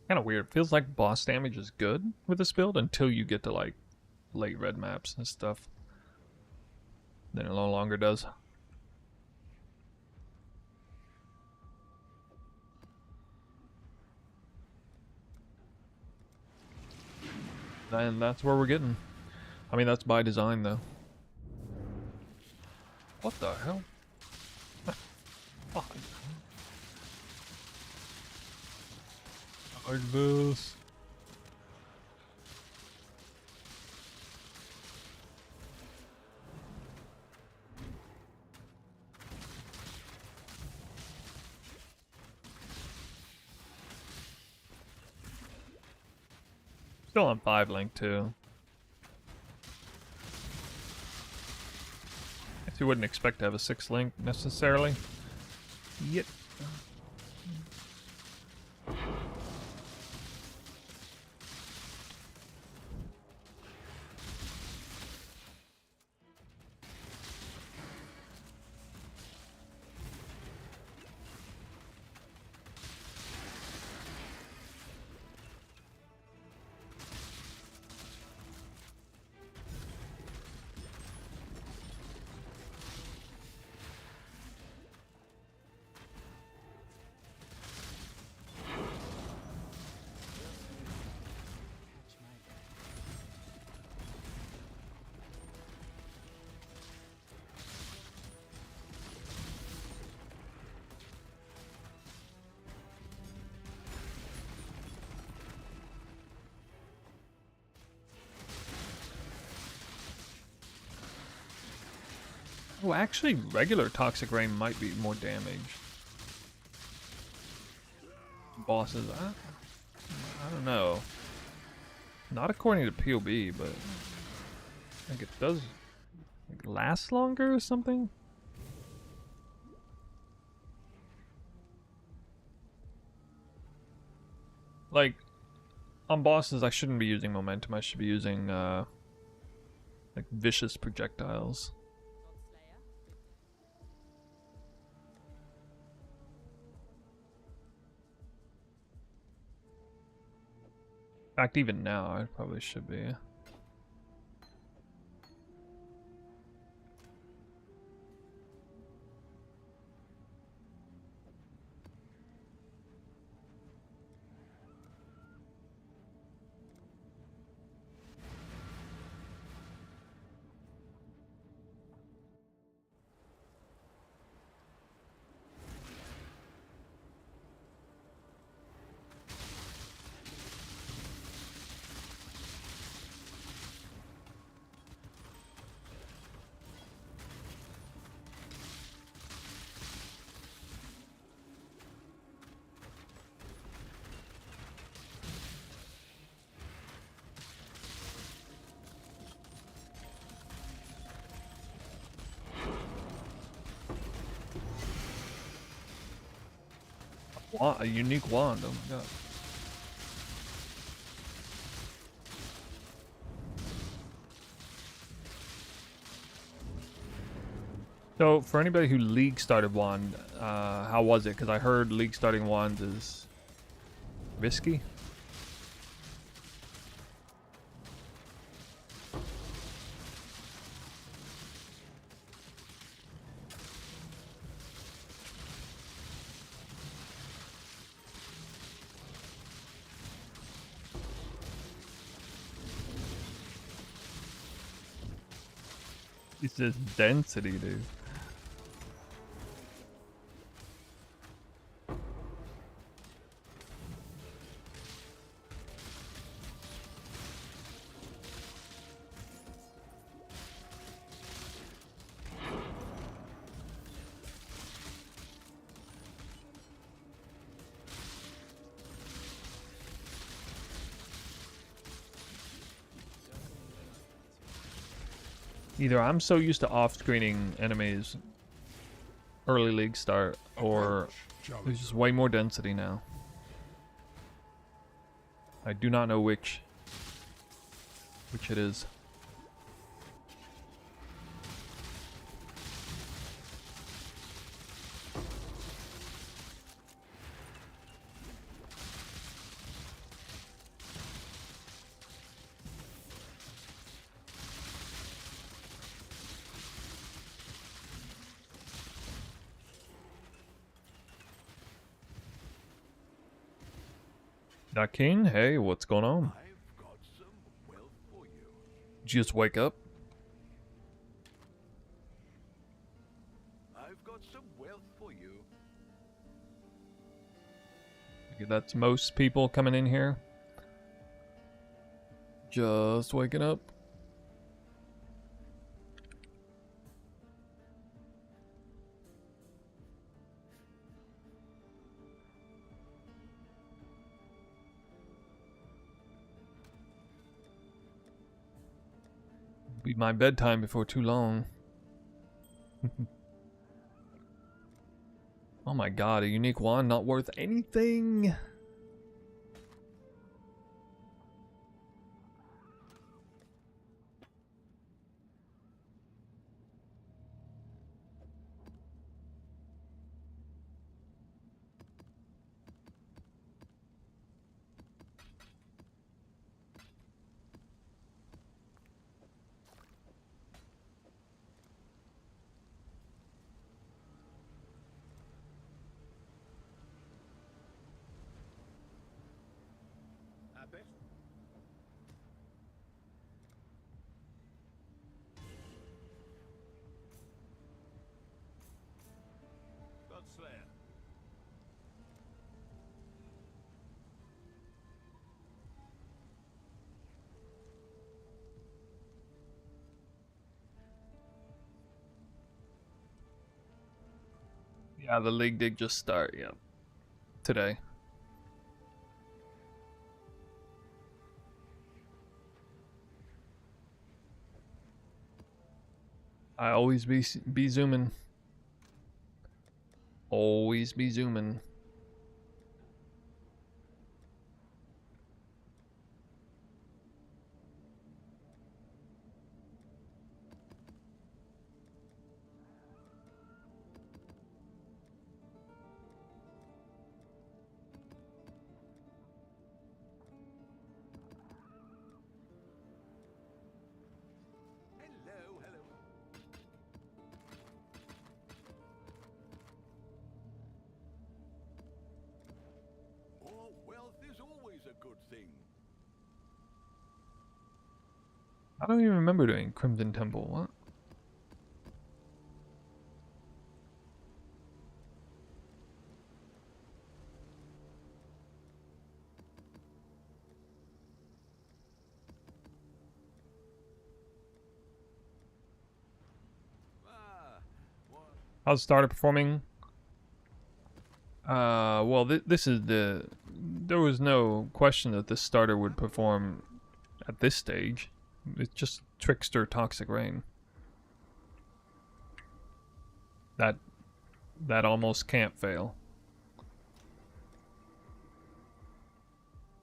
Kind of weird. Feels like boss damage is good with this build until you get to like late red maps and stuff. Then it no longer does. And that's where we're getting. I mean, that's by design though. What the hell? Fuck. Like this. Still on 5 link too. Guess you wouldn't expect to have a 6 link necessarily. Yet. Oh, actually, regular Toxic Rain might be more damage. Bosses, I don't know. Not according to POB, but I think it does last longer or something. Like, on bosses, I shouldn't be using momentum. I should be using, like, vicious projectiles. In fact, even now, I probably should be. A unique wand, oh my god. So, for anybody who League started wand, how was it? Because I heard League starting wands is risky. It's just density, dude. Either I'm so used to off-screening enemies early league start, or there's just way more density now. I do not know which it is. That King, hey, what's going on? I've got some wealth for you. Just wake up. I've got some wealth for you. Okay, that's most people coming in here. Just waking up. Be my bedtime before too long. Oh my god, a unique wand not worth anything. I bet. Godslayer. Yeah, the league did just start, yeah. Today. I always be zooming. Always be zooming. Hello, hello. More wealth is always a good thing. I don't even remember doing Crimson Temple. What? Ah, what? How's starter performing? Well, this is the... There was no question that this starter would perform at this stage. It's just Trickster Toxic Rain. That almost can't fail.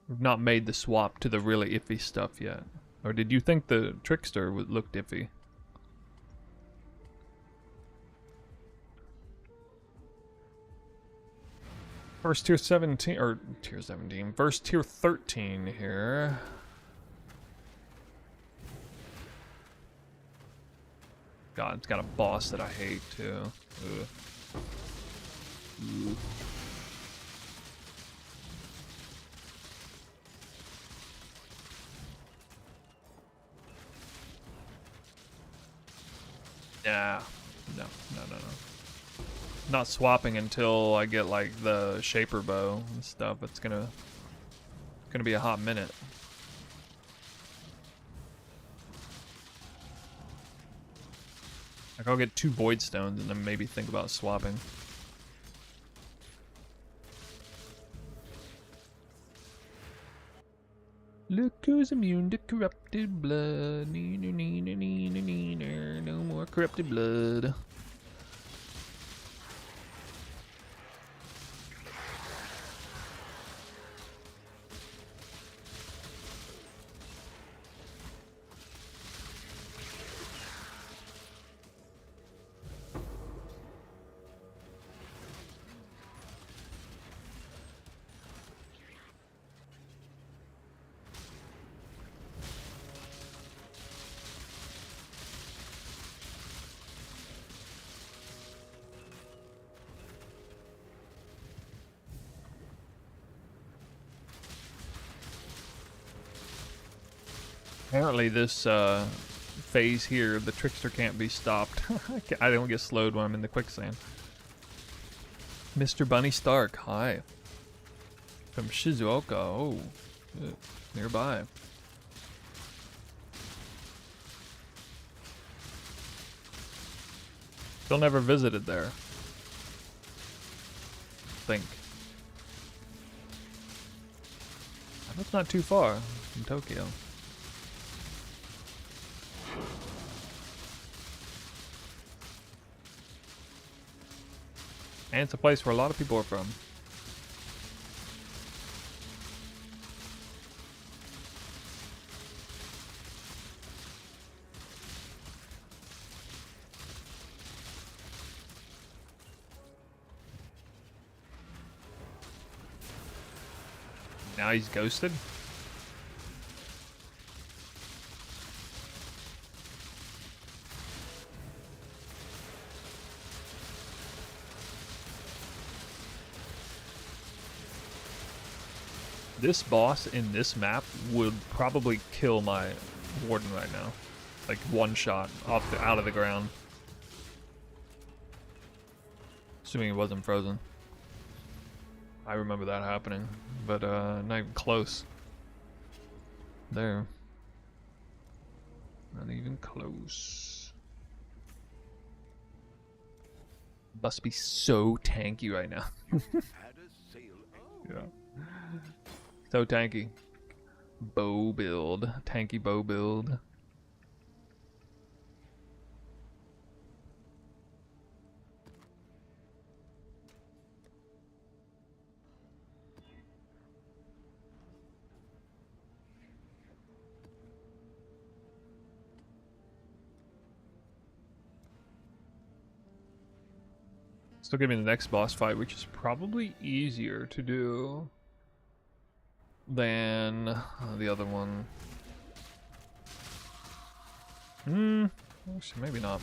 We've not made the swap to the really iffy stuff yet. Or did you think the Trickster would look iffy? First tier 17, or tier 17, first tier 13 here. God, it's got a boss that I hate too. Ugh. Ooh. Nah, no. Not swapping until I get like the shaper bow and stuff. It's gonna be a hot minute. Like I'll get 2 void stones and then maybe think about swapping. Look who's immune to corrupted blood. No more corrupted blood. Apparently this phase here, the Trickster can't be stopped. I don't get slowed when I'm in the quicksand. Mr. Bunny Stark, hi. From Shizuoka, oh, nearby. Still never visited there. Think. That's not too far from Tokyo. And it's a place where a lot of people are from. Now he's ghosted? This boss in this map would probably kill my warden right now. Like one shot out of the ground. Assuming it wasn't frozen. I remember that happening, but not even close. There. Not even close. Must be so tanky right now. Had a sail. Oh. Yeah. So tanky. Bow build. Tanky bow build. Still give me the next boss fight, which is probably easier to do than the other one. Actually, maybe not.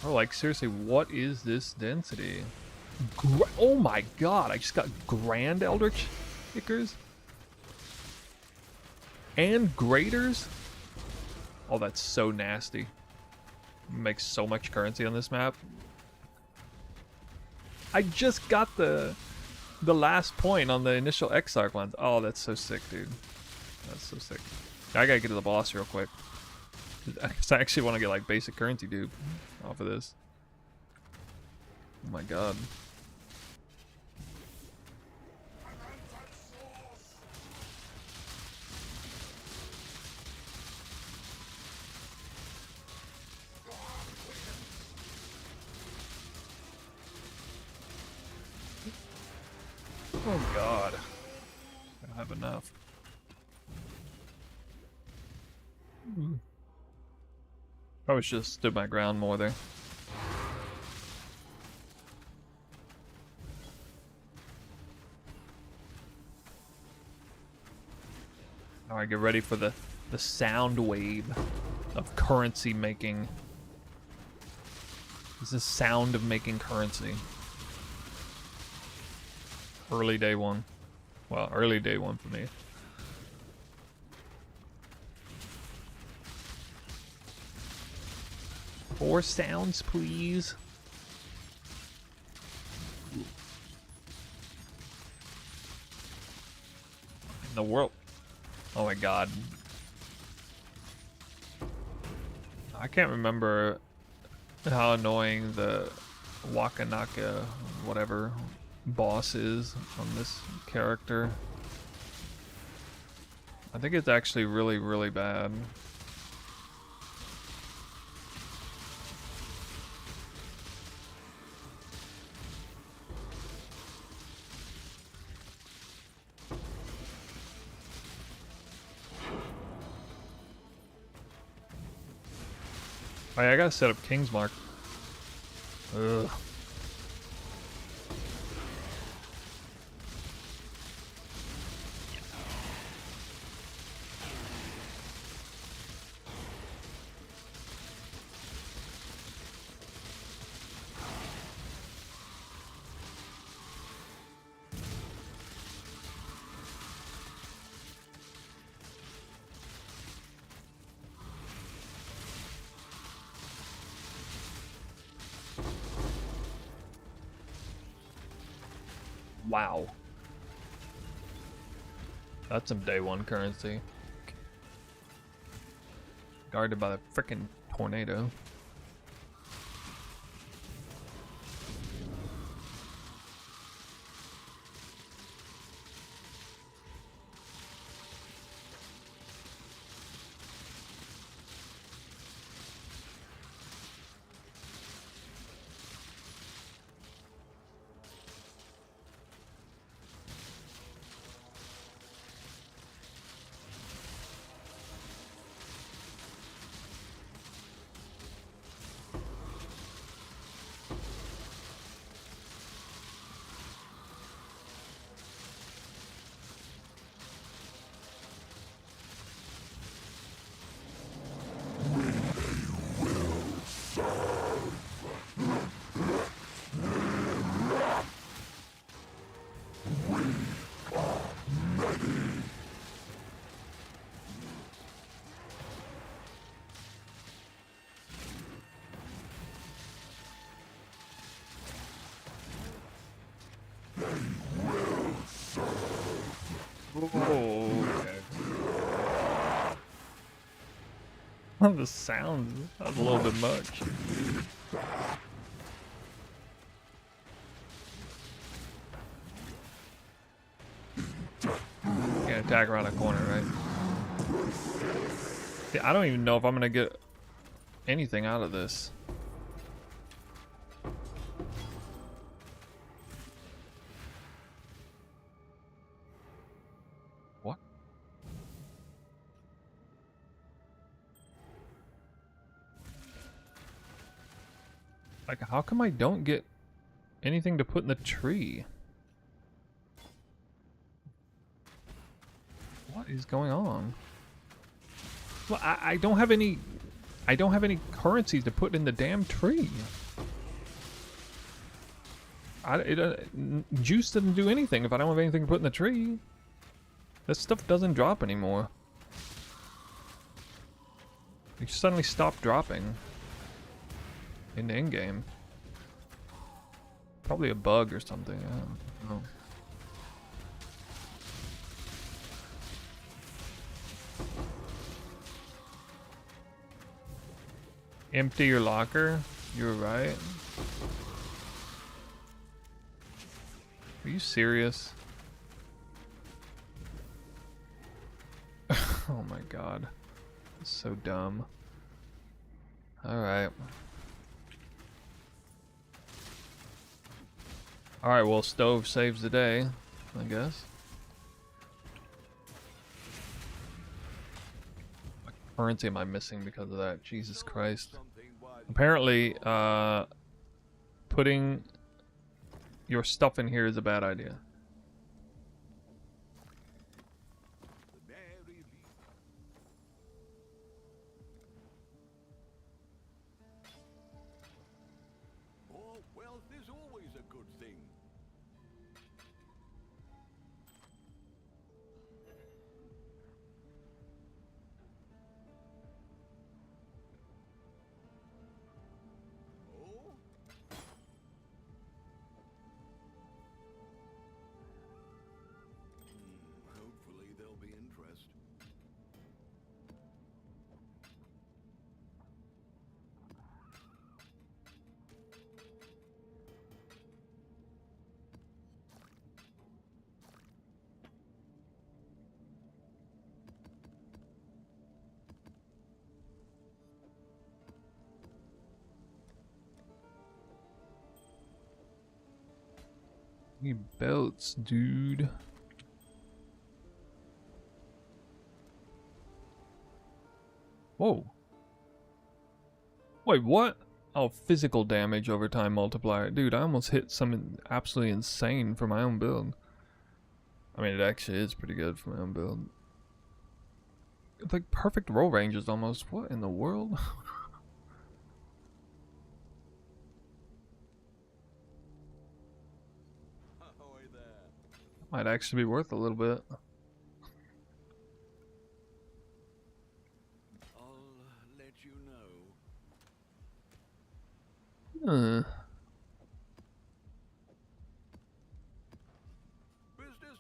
Oh, like seriously, what is this density? Oh my god, I just got Grand Eldritch Kickers and Graders. Oh, that's so nasty. Makes so much currency on this map. I just got the last point on the initial Exarch ones. Oh, that's so sick, dude. That's so sick. I gotta get to the boss real quick. I actually want to get like basic currency, dude, off of this. Oh my god. Oh god. I don't have enough. Probably should have stood my ground more there. Alright, get ready for the sound wave of currency making. This is the sound of making currency. Early day one. Well, early day one for me. Four sounds, please. In the world. Oh my god. I can't remember how annoying the Wakanaka, whatever, boss is on this character. I think it's actually really, really bad. Oh yeah, I gotta set up King's Mark. Ugh. Wow. That's some day one currency. Guarded by the frickin' tornado. Okay. The sound, that's a little bit much. Can't attack around a corner, right? See, I don't even know if I'm gonna get anything out of this. What? Like, how come I don't get anything to put in the tree? What is going on? Well, I don't have any. I don't have any currencies to put in the damn tree. Juice doesn't do anything if I don't have anything to put in the tree. This stuff doesn't drop anymore. It suddenly stopped dropping in the endgame. Probably a bug or something. I don't know. Empty your locker? You're right. Are you serious? Oh my god. That's so dumb. Alright. Alright, well, stove saves the day, I guess. What currency am I missing because of that? Jesus Christ. Apparently, putting your stuff in here is a bad idea. More wealth is always a good thing. Oh? Need belts, dude. Whoa. Wait, what? Oh, physical damage over time multiplier. Dude, I almost hit something absolutely insane for my own build. I mean, it actually is pretty good for my own build. It's like perfect roll ranges almost. What in the world? Ahoy there. Might actually be worth a little bit. I'll let you know. Business.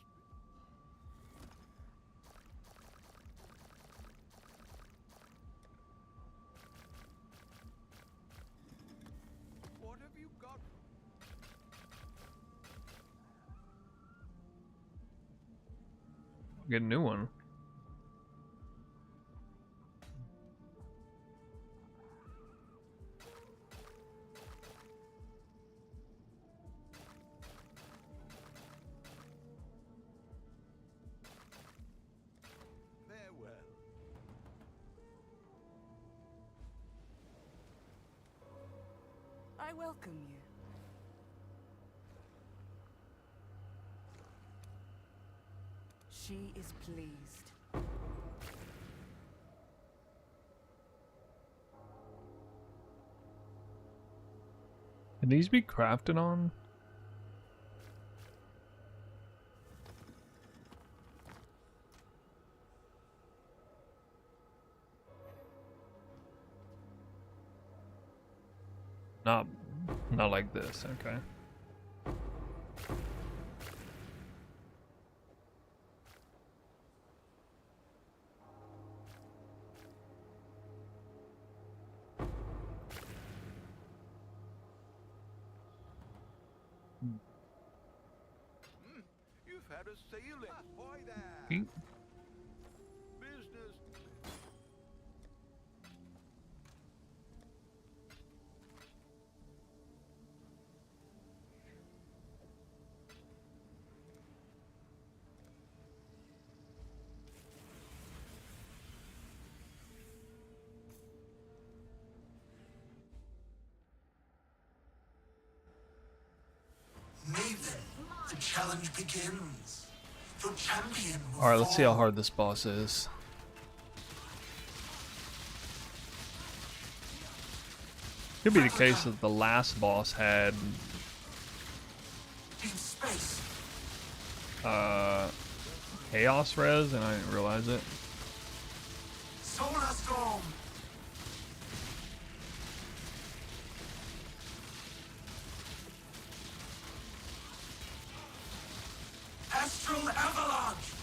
What have you got? Get a new one. Farewell. I welcome you. She is pleased. Can these be crafted on? Not like this, okay. You've had a sailing. Ahoy there. Eat. Business. Maven, the challenge begins. Your champion will Alright, let's see how fall. hard this boss is. Could be the case that the last boss had Deep space. chaos res and I didn't realize it. Solar storm. Astral avalanche.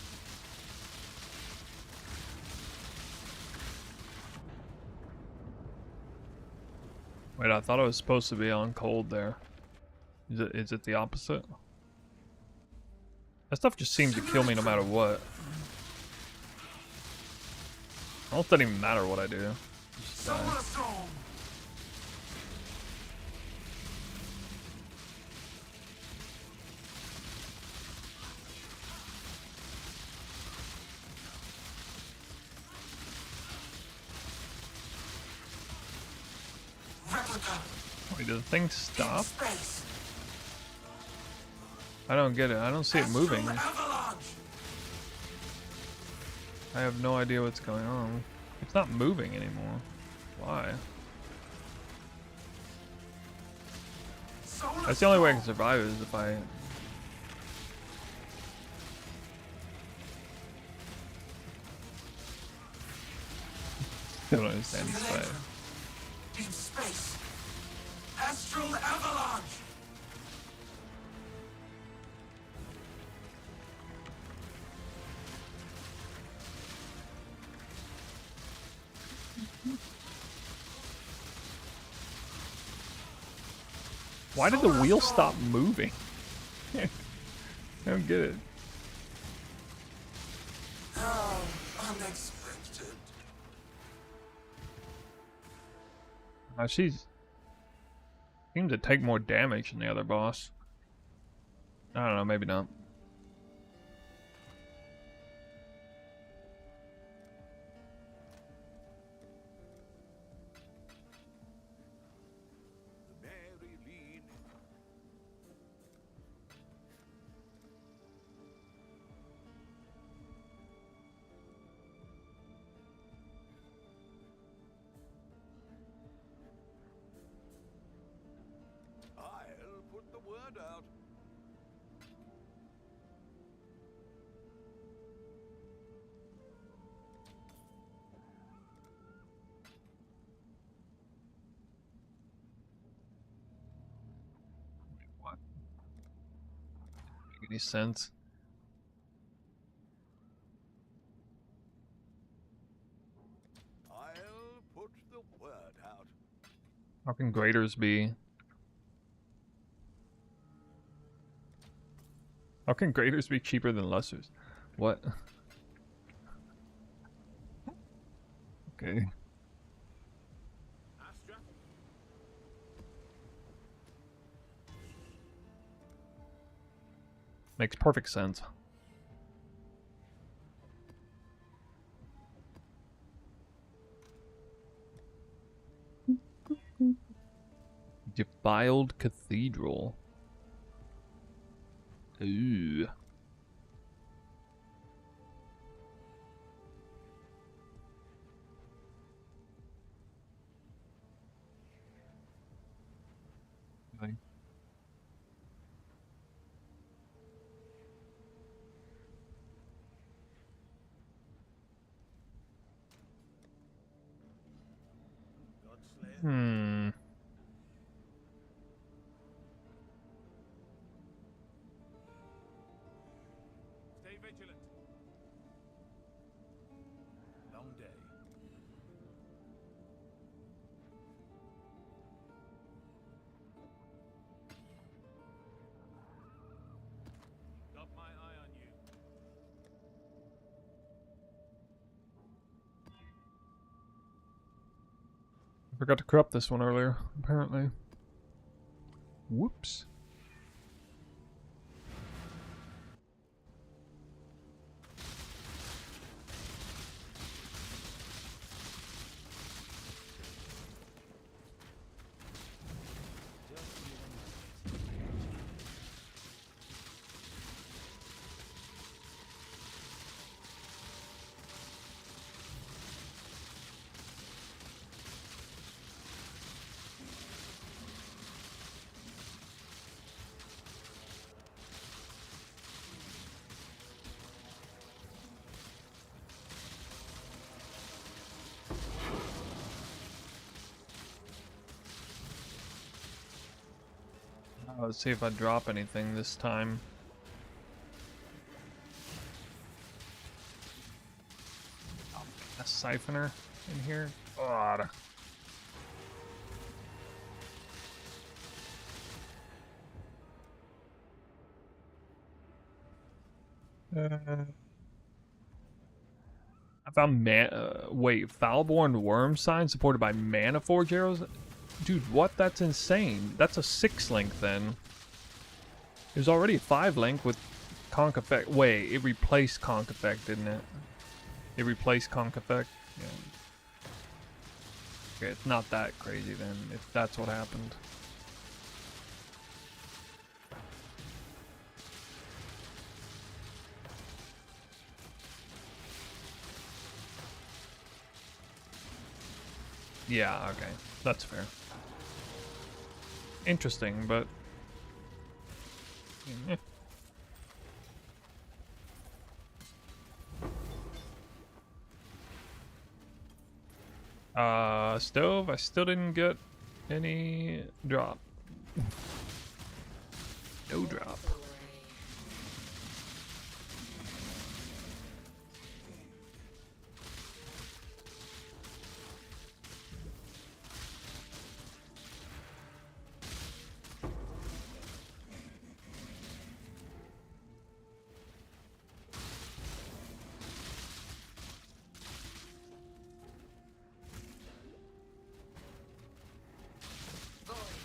Wait, I thought it was supposed to be on cold there. Is it the opposite? That stuff just seems to kill me no matter what. Almost doesn't even matter what I do. Just die. Solar storm. Replica. Wait, does the thing stop? Space. I don't get it. I don't see it moving. Astral avalanche. I have no idea what's going on. It's not moving anymore. Why? Solar That's the only way I storm. can survive is if I... don't understand this fight. Simulator. Deep space. Astral avalanche. Why did the wheel stop moving? I don't get it. How unexpected. She's seems to take more damage than the other boss. I don't know, maybe not. The Mary Lean. I'll put the word out. What? Make any sense? I'll put the word out. How can graders be? How can graders be cheaper than lessers? What? Okay. Astra? Makes perfect sense. Defiled Cathedral. Ooh. Okay. Godslayer. Hmm. Stay vigilant. Long day. Got my eye on you. I forgot to corrupt this one earlier, apparently. Whoops. Let's see if I drop anything this time. A siphoner in here. God. I found wait, Foulborn Worm Sign supported by Mana Forge arrows? Dude, what? That's insane. That's a 6-link then. There's already a 5-link with Conk Effect. Wait, it replaced Conk Effect, didn't it? It replaced Conk Effect? Yeah. Okay, it's not that crazy then, if that's what happened. Yeah, okay. That's fair. Interesting, but... eh. Stove, I still didn't get any drop. No drop.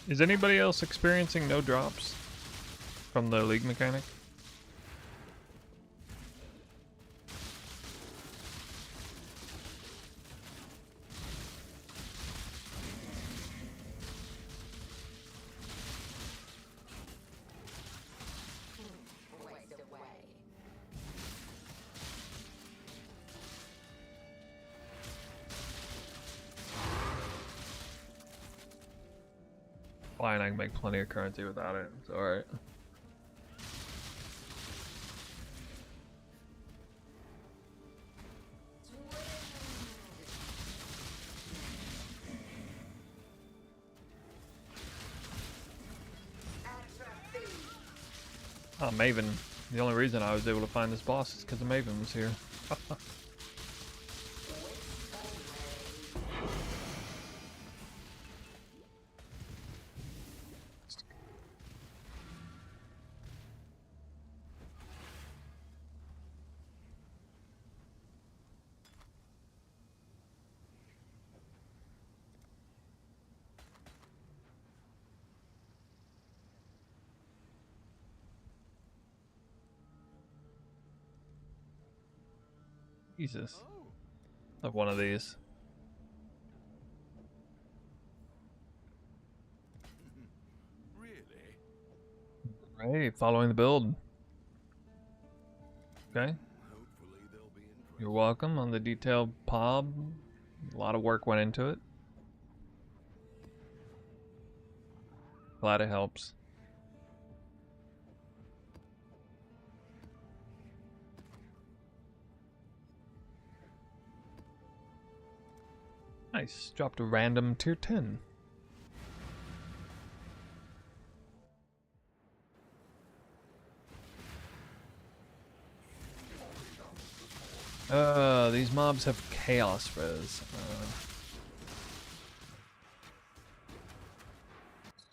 Is anybody else experiencing no drops? from the league mechanic. Fine, I can make plenty of currency without it. It's alright. Oh, Maven. The only reason I was able to find this boss is because Maven was here. Jesus. Of one of these. Really? Right, following the build. Okay. Hopefully they'll be interested. You're welcome on the detailed pub. A lot of work went into it. Glad it helps. Nice. Dropped a random tier 10. These mobs have chaos res.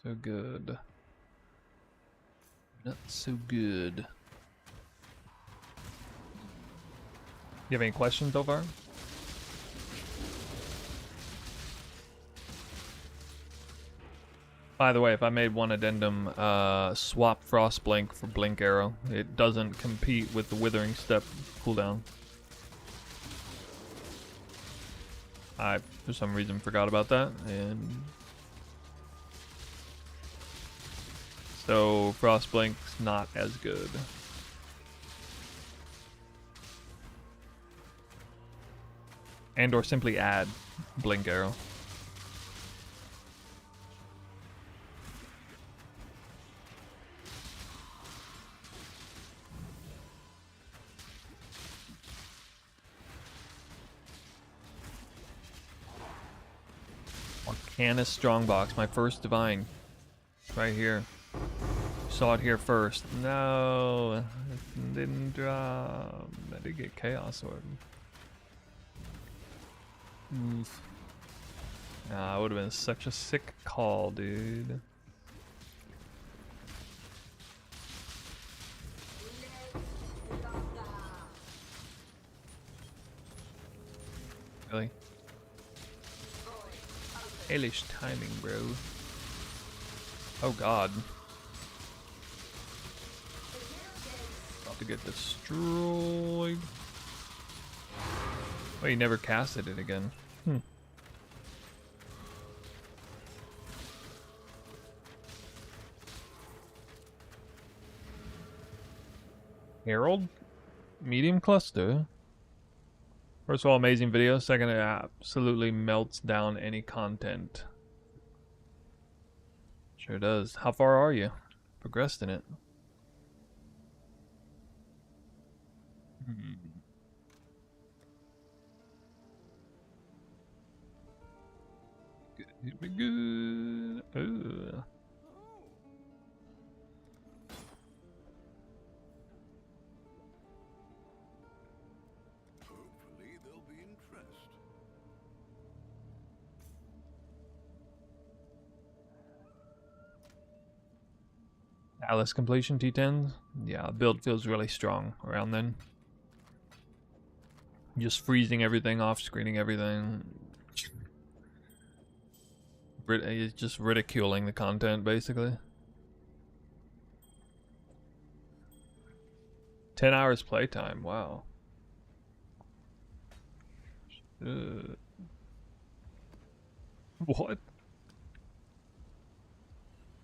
So good. Not so good. You have any questions so far? By the way, if I made one addendum, swap Frostblink for Blink Arrow. It doesn't compete with the Withering Step cooldown. I, for some reason, forgot about that, and so Frostblink's not as good. And or simply add Blink Arrow. Canis Strongbox, my first divine. Right here. Saw it here first. No, it didn't drop. I did get Chaos Orb. Oof. Nah, it would have been such a sick call, dude. Really? Hellish timing, bro. Oh god. About to get destroyed. Oh, he never casted it again. Herald? Medium cluster? First of all, amazing video. Second, it absolutely melts down any content. Sure does. How far are you? Progressed in it. Good. Good. Ooh. Hopefully they'll be interested. Alice completion T10s. Yeah, build feels really strong around then. Just freezing everything off, screening everything. It's just ridiculing the content, basically. 10 hours playtime. Wow. What?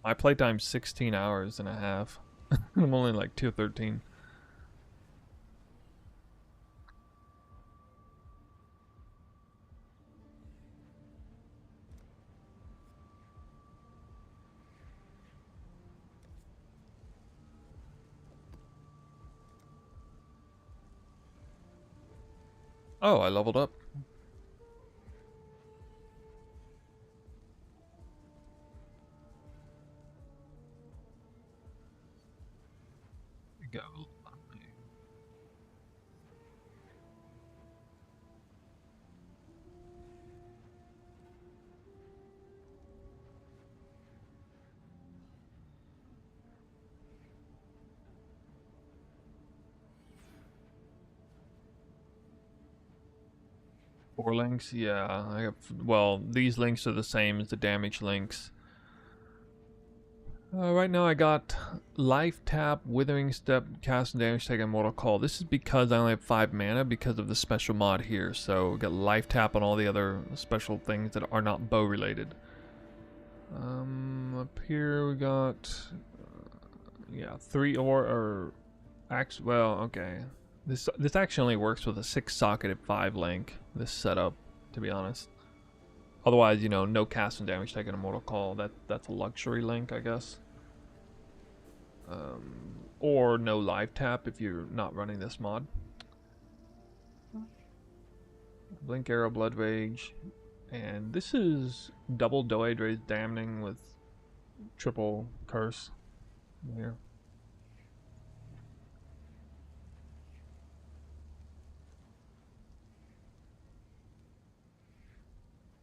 My playtime's 16 hours and a half. I'm only like 213. Oh, I leveled up. Go. Four links, yeah. I have, well, these links are the same as the damage links. Right now I got Life Tap, Withering Step, Cast and Damage Taken, Mortal Call. This is because I only have 5 mana because of the special mod here. So we got Life Tap on all the other special things that are not bow related. Up here we got, yeah, 3 or actually, well, okay. This actually only works with a 6-socketed 5 link. This setup, to be honest. Otherwise, you know, no cast and damage taken a Mortal Call. That's a luxury link, I guess. Or no live tap if you're not running this mod. Blink Arrow, Blood Rage, and this is double Doed Raise Damning with triple Curse here.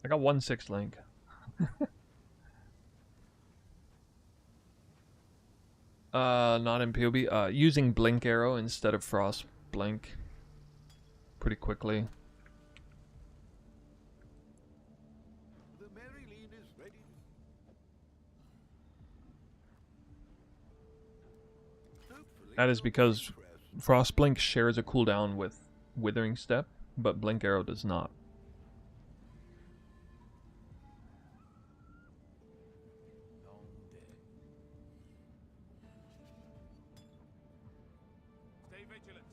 I got 1/6 link. Not in POB. Using Blink Arrow instead of Frost Blink pretty quickly. The Mary Lean is ready. Hopefully That is you'll because be impressed. Frost Blink shares a cooldown with Withering Step, but Blink Arrow does not. Stay vigilant.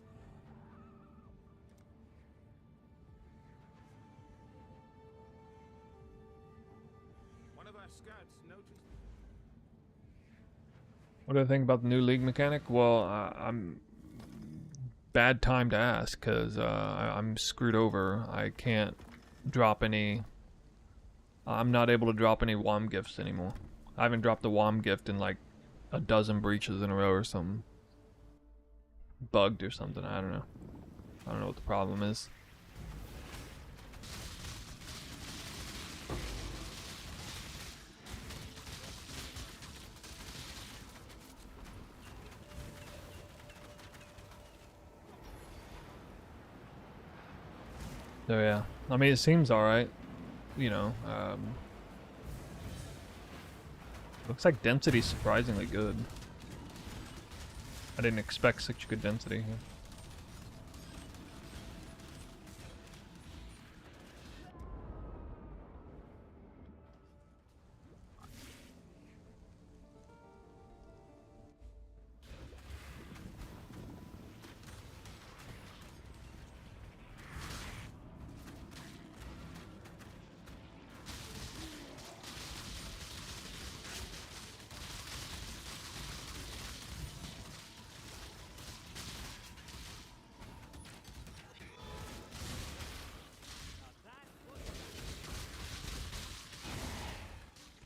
One of our scouts noticed. What do I think about the new league mechanic? Well, I'm bad time to ask because I'm screwed over. I can't drop any. I'm not able to drop any WOM gifts anymore. I haven't dropped a WOM gift in like a dozen breaches in a row or something. Bugged or something. I don't know. I don't know what the problem is. So yeah, I mean it seems alright, you know, looks like density's surprisingly good. I didn't expect such good density here.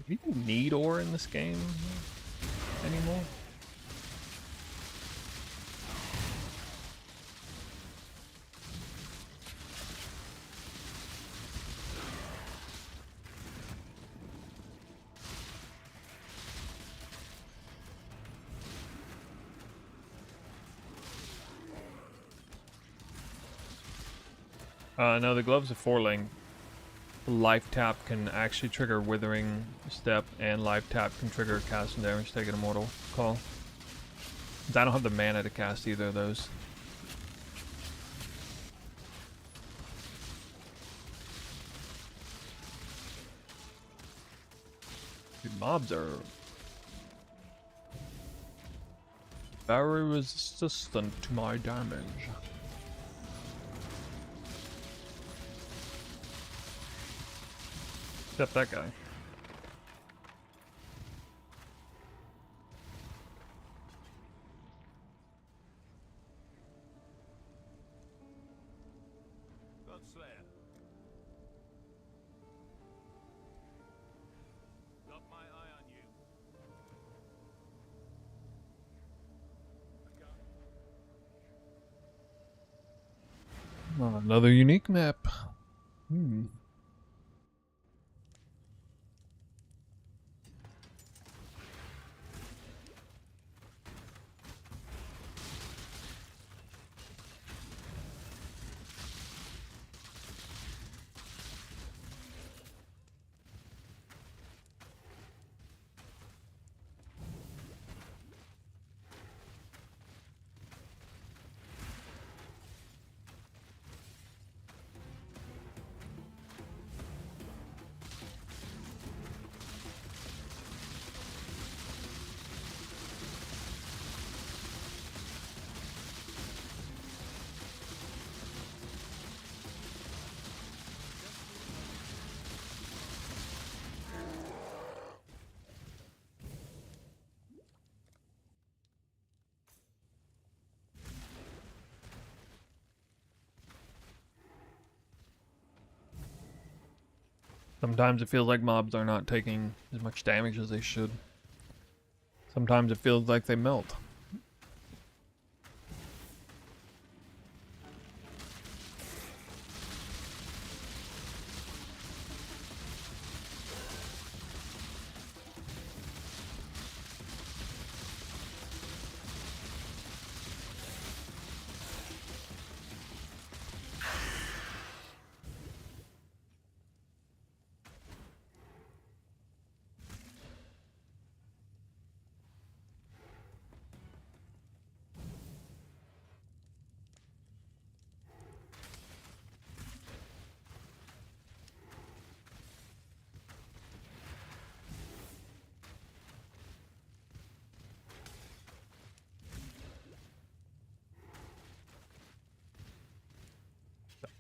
Do you even need ore in this game anymore? No, the gloves are 4-link. Life Tap can actually trigger Withering Step, and Life Tap can trigger Cast and Damage Taken a Mortal Call. 'Cause I don't have the mana to cast either of those. Dude, mobs are very resistant to my damage. Except that guy. Godslayer. Got my eye on you. Oh, another unique map. Hmm. Sometimes it feels like mobs are not taking as much damage as they should. Sometimes it feels like they melt.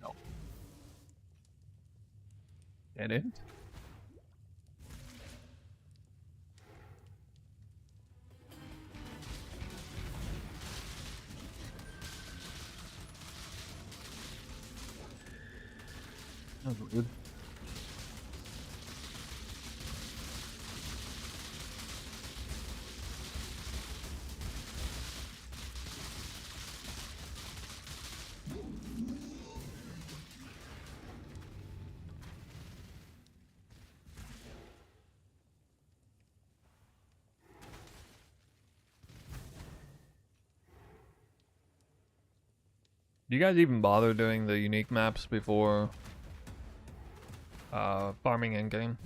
No. Dead end? That was weird. Do you guys even bother doing the unique maps before farming endgame?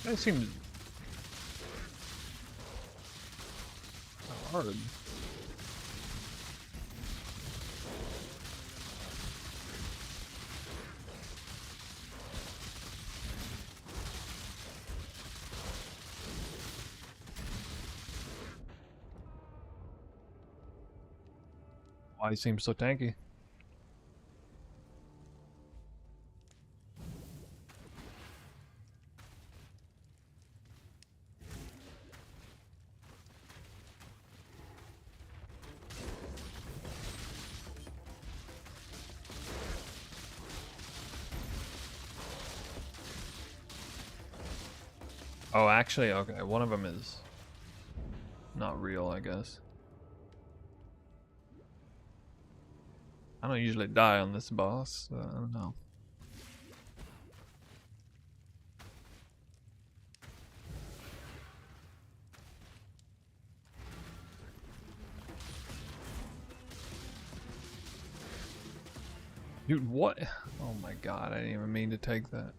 That seems hard. Why he seems so tanky? Oh, actually, okay. One of them is not real, I guess. I don't usually die on this boss, so I don't know. Dude, what? Oh my god, I didn't even mean to take that.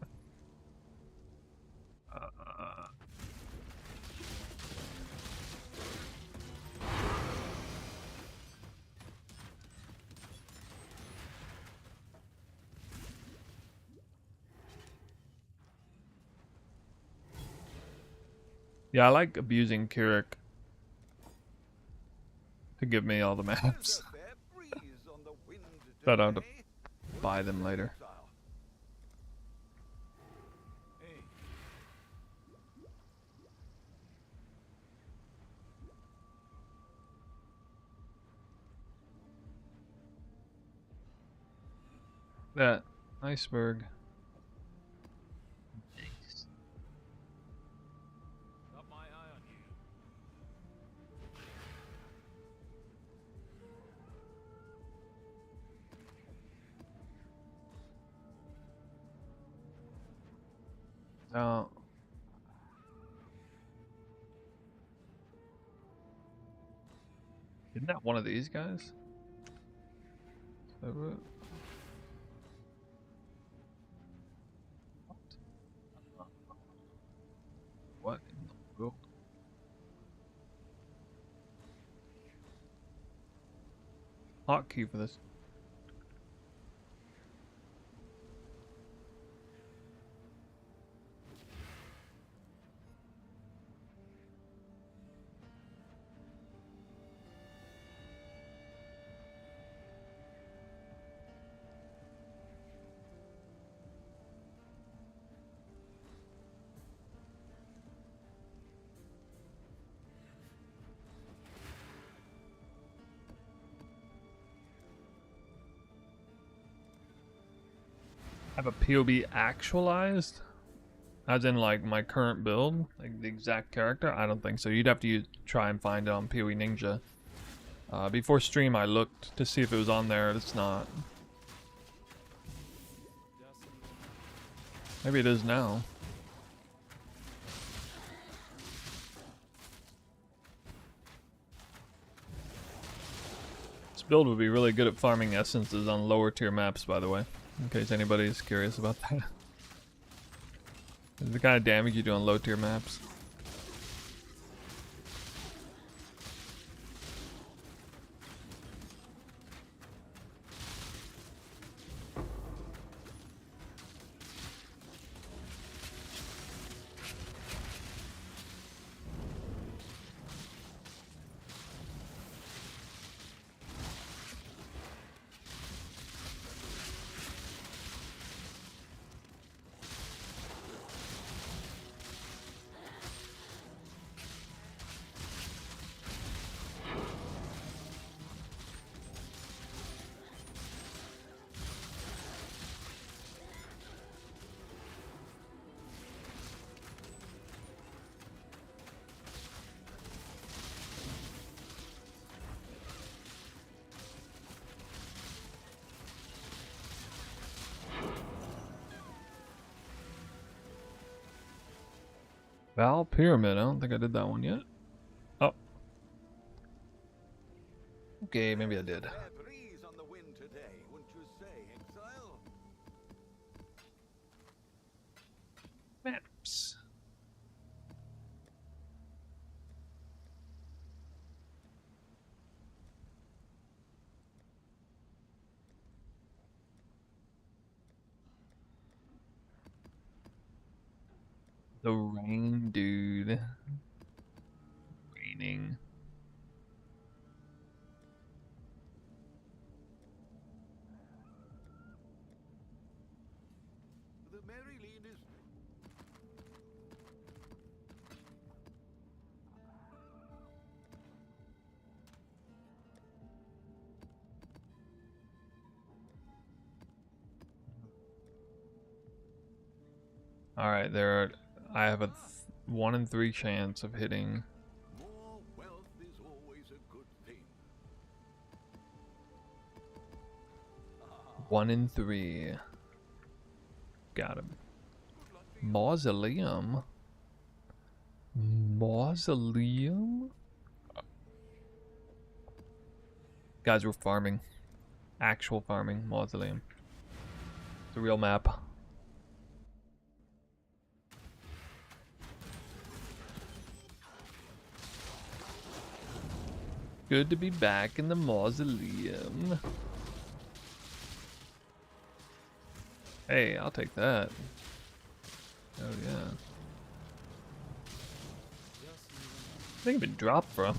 Yeah, I like abusing Kirik to give me all the There's maps. a fair breeze on the wind But I don't have to today. buy them later. Exile. Hey, That iceberg. got my eye on you. Oh. Isn't that one of these guys? What in the world? Hotkey for this. Have a POB actualized? As in like my current build? Like the exact character? I don't think so. You'd have to try and find it on PoE Ninja. Before stream I looked to see if it was on there. It's not. Maybe it is now. This build would be really good at farming essences on lower tier maps, by the way. In case anybody's curious about that. The kind of damage you do on low tier maps. Val Pyramid, I don't think I did that one yet. Oh. Okay, maybe I did. Fair breeze on the wind today, wouldn't you say, Exile? Maps. The rain, dude. Raining. The Maryline is... All right, there are. I have a 1 in 3 chance of hitting. More wealth is always a good thing. 1 in 3. Got him. Mausoleum. Mausoleum? Guys, we're farming. Actual farming. Mausoleum. It's a real map. Good to be back in the mausoleum. Hey, I'll take that. Oh yeah. I think it dropped from.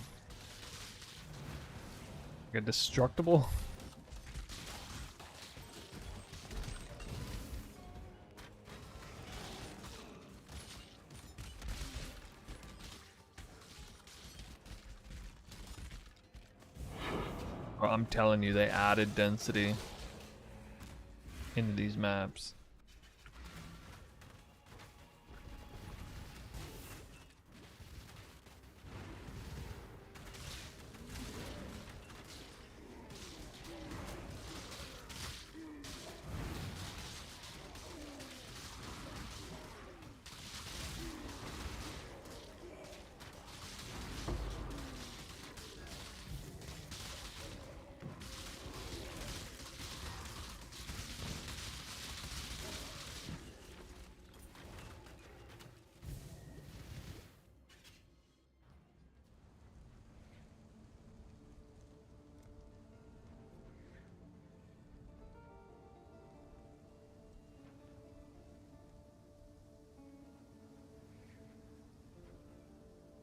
Like a destructible. Bro, I'm telling you, they added density into these maps.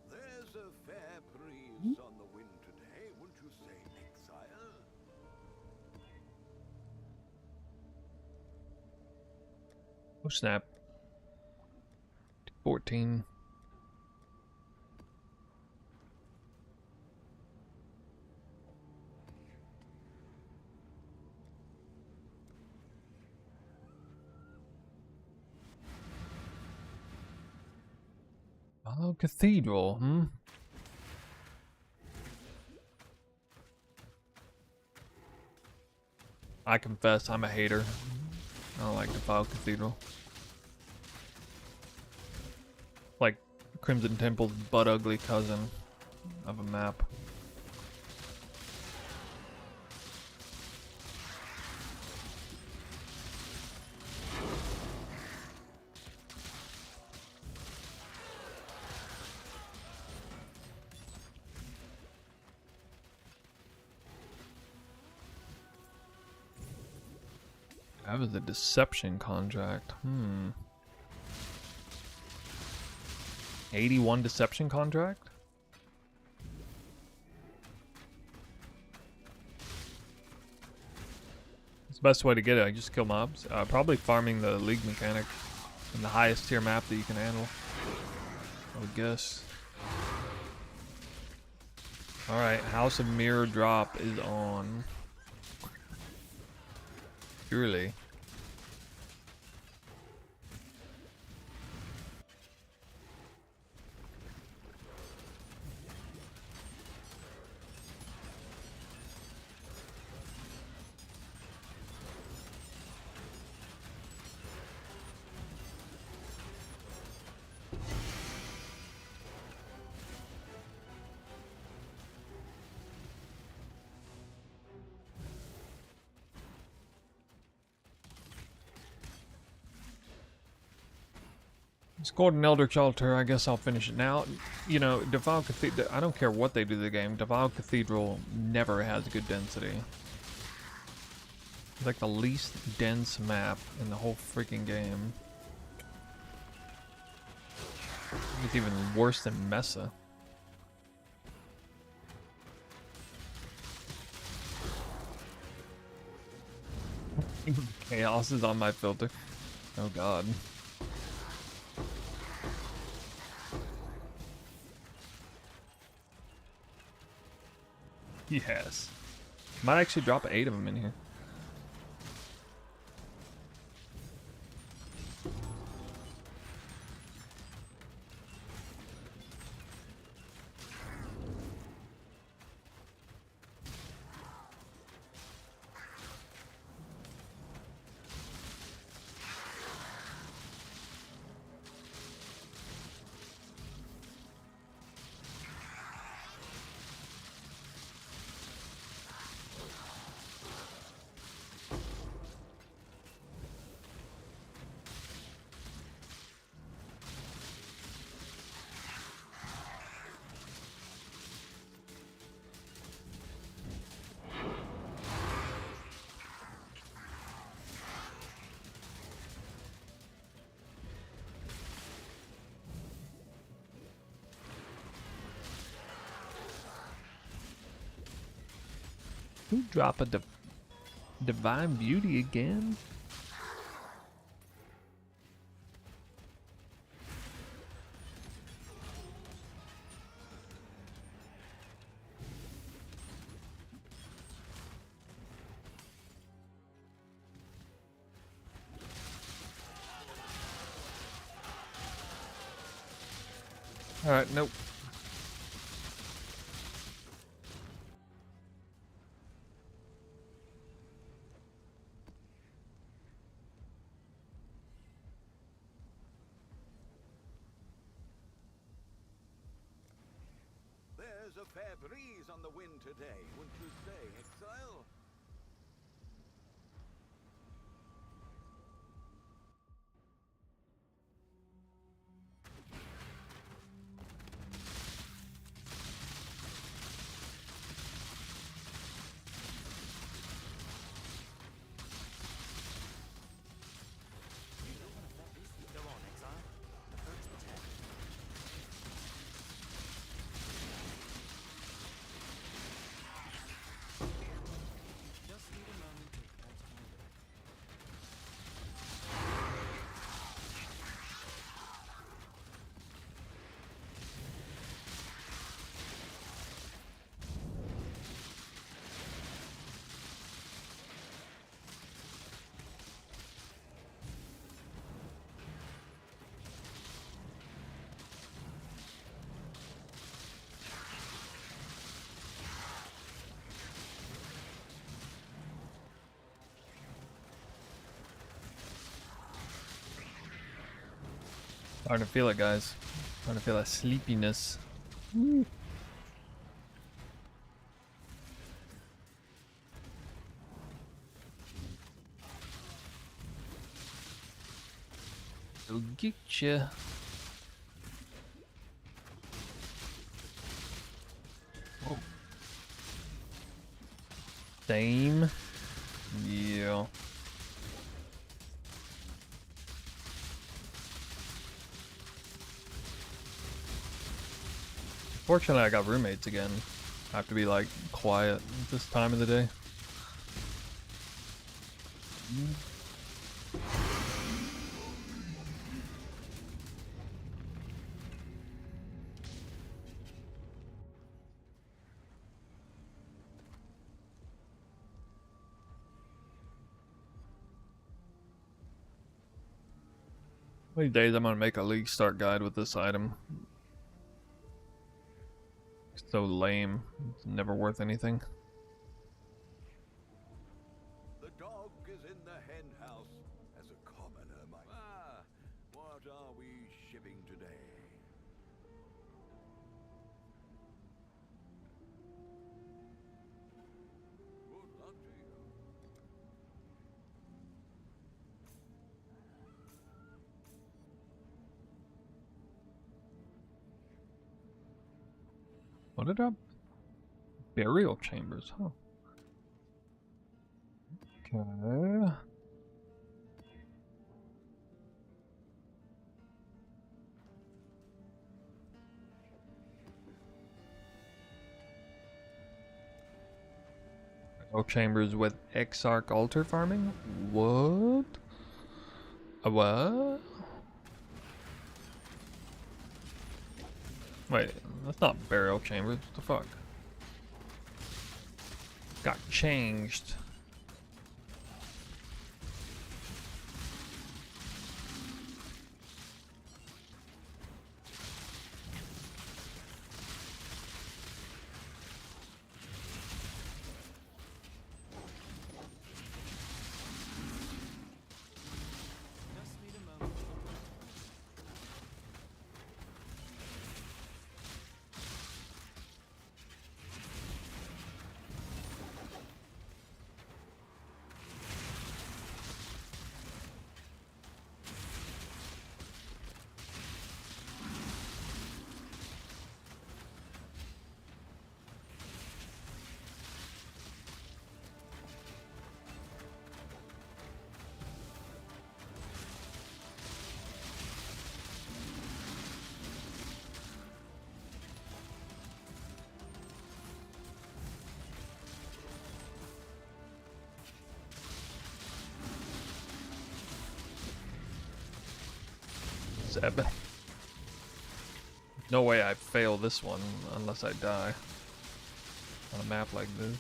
There's a fair breeze on the wind today, wouldn't you say, exile? Oh snap. 14. Oh, cathedral, hmm? I confess, I'm a hater. I don't like Defile Cathedral. Like Crimson Temple's butt ugly cousin of a map. That was a deception contract. 81 deception contract? It's the best way to get it. I just kill mobs. Probably farming the league mechanic in the highest tier map that you can handle, I would guess. Alright, House of Mirror drop is on. Surely. Scored an Eldritch Altar, I guess I'll finish it now. You know, Defile Cathedral, I don't care what they do to the game, Defile Cathedral never has good density. It's like the least dense map in the whole freaking game. It's even worse than Mesa. Chaos is on my filter. Oh god. Yes. Might actually drop 8 of them in here. Who drop a divine beauty again? Alright, nope. There's a fair breeze on the wind today, wouldn't you say, Exile? Go on, Exile. Approach the tent. Just need a moment to catch my breath. Starting to feel it, guys. Starting to feel that sleepiness. Go get ya. Whoa. Same. Yeah. Fortunately, I got roommates again. I have to be like quiet this time of the day. How many days I'm gonna make a league start guide with this item? It's so lame. It's never worth anything. The dog is in the hen house as a commoner might. Ah, what are we shipping today? Good luck to you. What did I? Burial chambers, huh? Okay. Burial chambers with Exarch altar farming? What? A what? Wait, that's not burial chambers. What the fuck? Got changed. Just need a moment. 7. No way I fail this one unless I die on a map like this.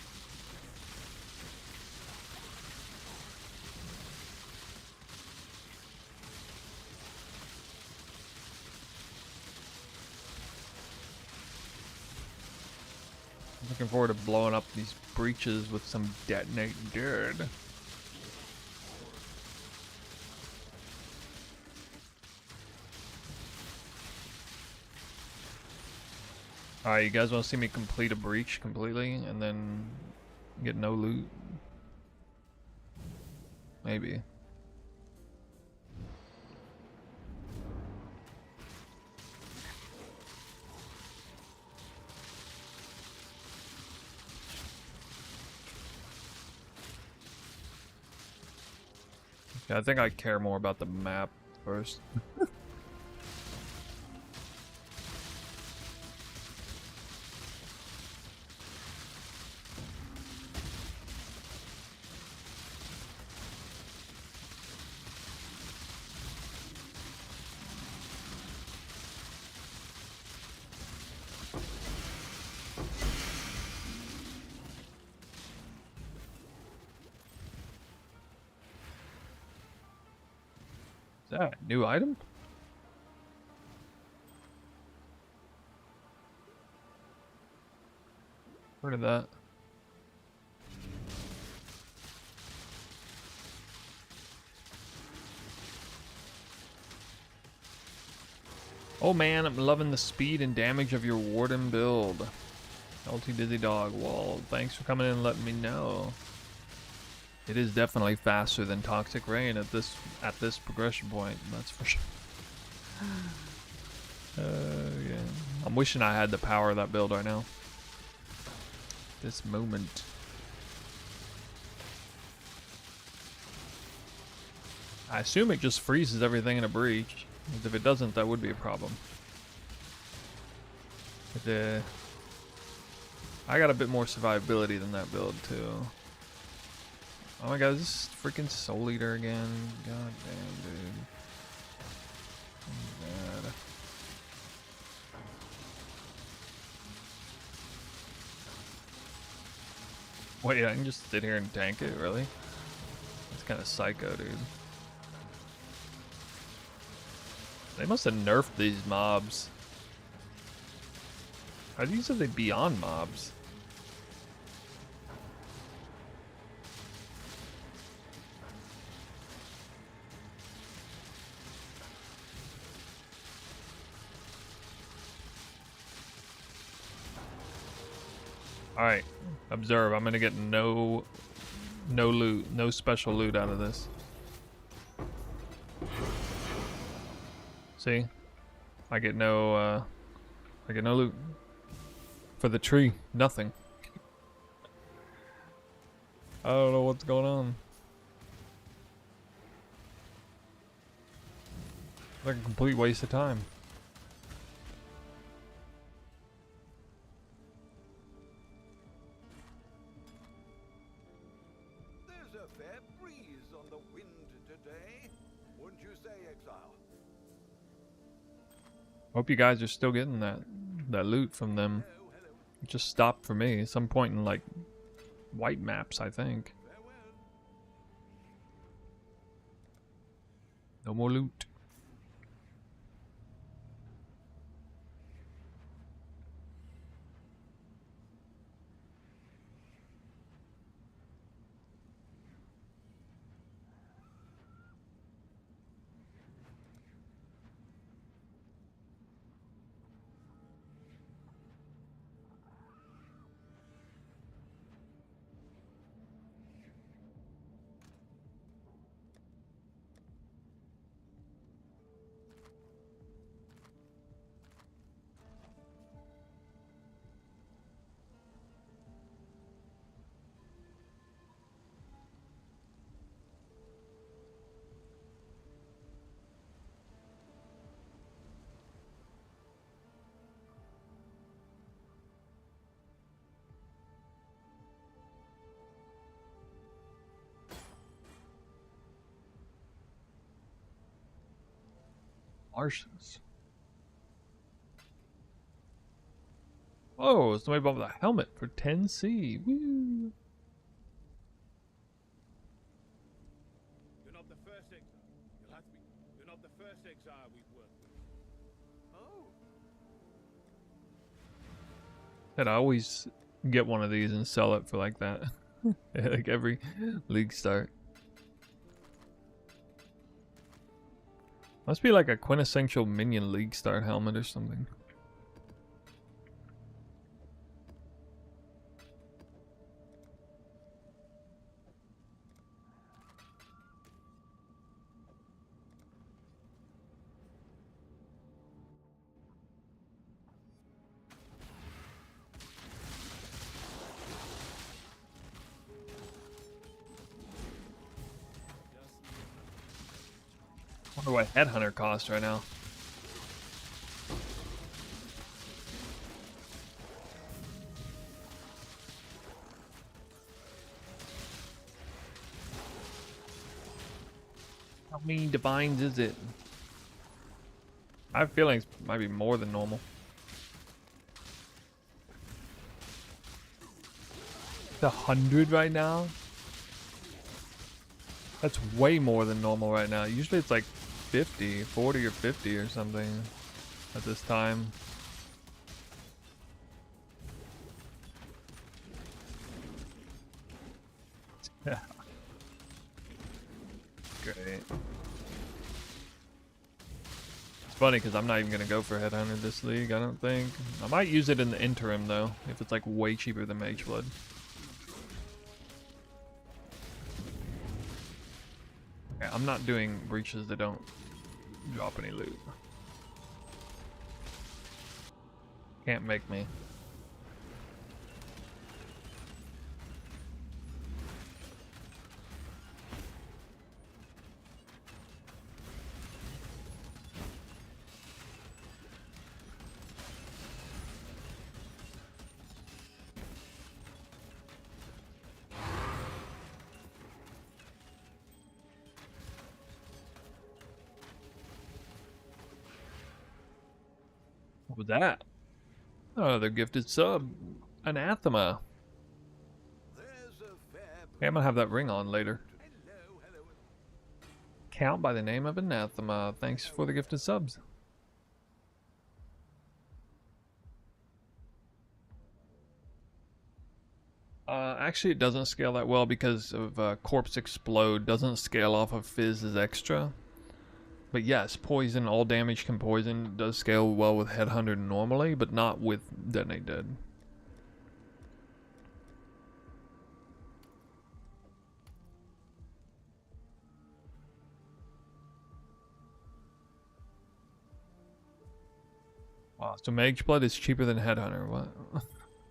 Looking forward to blowing up these breaches with some detonate dirt. Alright, you guys want to see me complete a breach completely and then get no loot? Maybe. Yeah, I think I care more about the map first. Is that a new item? Heard of that. Oh man, I'm loving the speed and damage of your Warden build. LT Dizzy Dog. Well, thanks for coming in and letting me know. It is definitely faster than Toxic Rain at this progression point. That's for sure. Yeah. I'm wishing I had the power of that build right now. This moment. I assume it just freezes everything in a breach. Because if it doesn't, that would be a problem. But, I got a bit more survivability than that build too. Oh my god, this is freaking Soul Eater again. God damn, dude. Oh my god. Wait, I can just sit here and tank it, really? That's kind of psycho, dude. They must have nerfed these mobs. Are these beyond mobs? Alright, observe. I'm gonna get no loot, no special loot out of this. See? I get no loot. For the tree, nothing. I don't know what's going on. Like a complete waste of time. There's a fair breeze on the wind today. Wouldn't you say, Exile? Hope you guys are still getting that loot from them. Oh, hello. It just stopped for me at some point in like white maps, I think. Farewell. No more loot. Marshes. Oh, somebody bought a helmet for 10C. Woo! You're not the first exile. You'll have to be. You're not the first exile we've worked with. Oh, I'd always get one of these and sell it for like that. Like every league start. Must be like a quintessential minion league start helmet or something. Wonder what Headhunter costs right now. How many divines is it? I have feelings it might be more than normal. It's 100 right now? That's way more than normal right now. Usually it's like 50, 40 or 50 or something at this time. Yeah. Great. It's funny because I'm not even going to go for Headhunter this league, I don't think. I might use it in the interim though, if it's like way cheaper than Mage Blood. Okay, I'm not doing breaches that don't drop any loot. Can't make me. What was that? Oh, they're gifted sub. Anathema. there's a fair. Hey, I'm gonna have that ring on later. Hello, hello. Count by the name of Anathema. Thanks for the gifted subs. Actually, it doesn't scale that well because of Corpse Explode. Doesn't scale off of Fizz as extra. But yes, poison, all damage can poison, does scale well with Headhunter normally, but not with Detonate Dead. Wow, so Mage Blood is cheaper than Headhunter. What?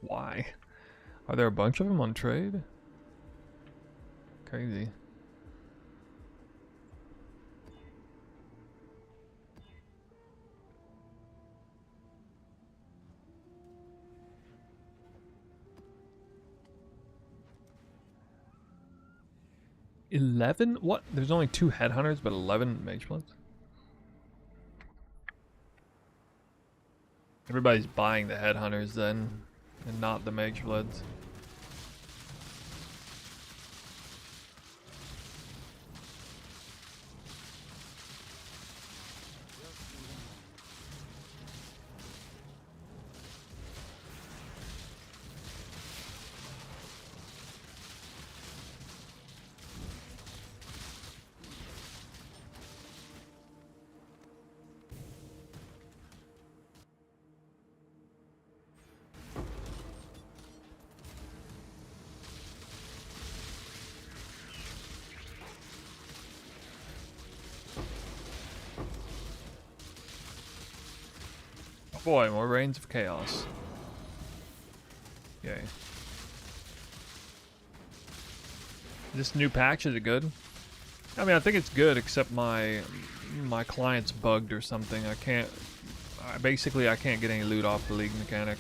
Why? Are there a bunch of them on trade? Crazy. $11? What? There's only 2 Headhunters, but 11 Mage Bloods? Everybody's buying the Headhunters then, and not the Mage Bloods. Boy, more Reigns of Chaos. Yay. This new patch, is it good? I mean, I think it's good, except my client's bugged or something. I can't... basically, I can't get any loot off the league mechanic.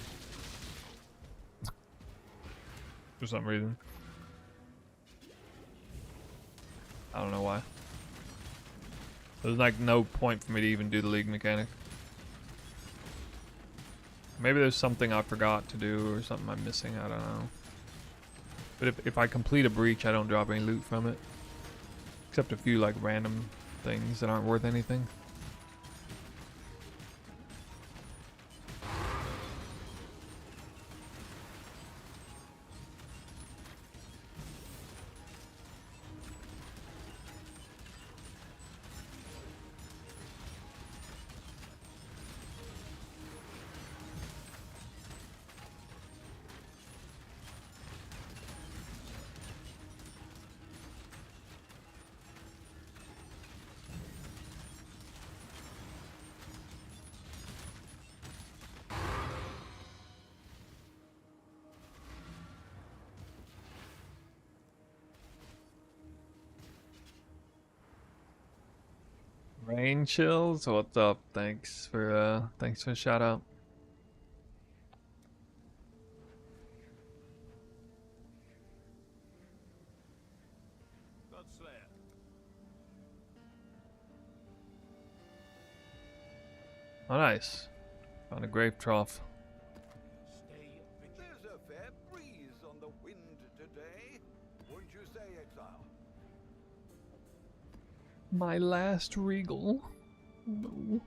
For some reason. I don't know why. There's like no point for me to even do the league mechanic. Maybe there's something I forgot to do or something I'm missing, I don't know. But if I complete a breach, I don't drop any loot from it. Except a few like random things that aren't worth anything. Rain chills, what's up? Thanks for the shout out. Godslayer. Oh, nice. Found a grave trough. Stay vigilant. There's a fair breeze on the wind today. Wouldn't you say, Exile? My last regal. No.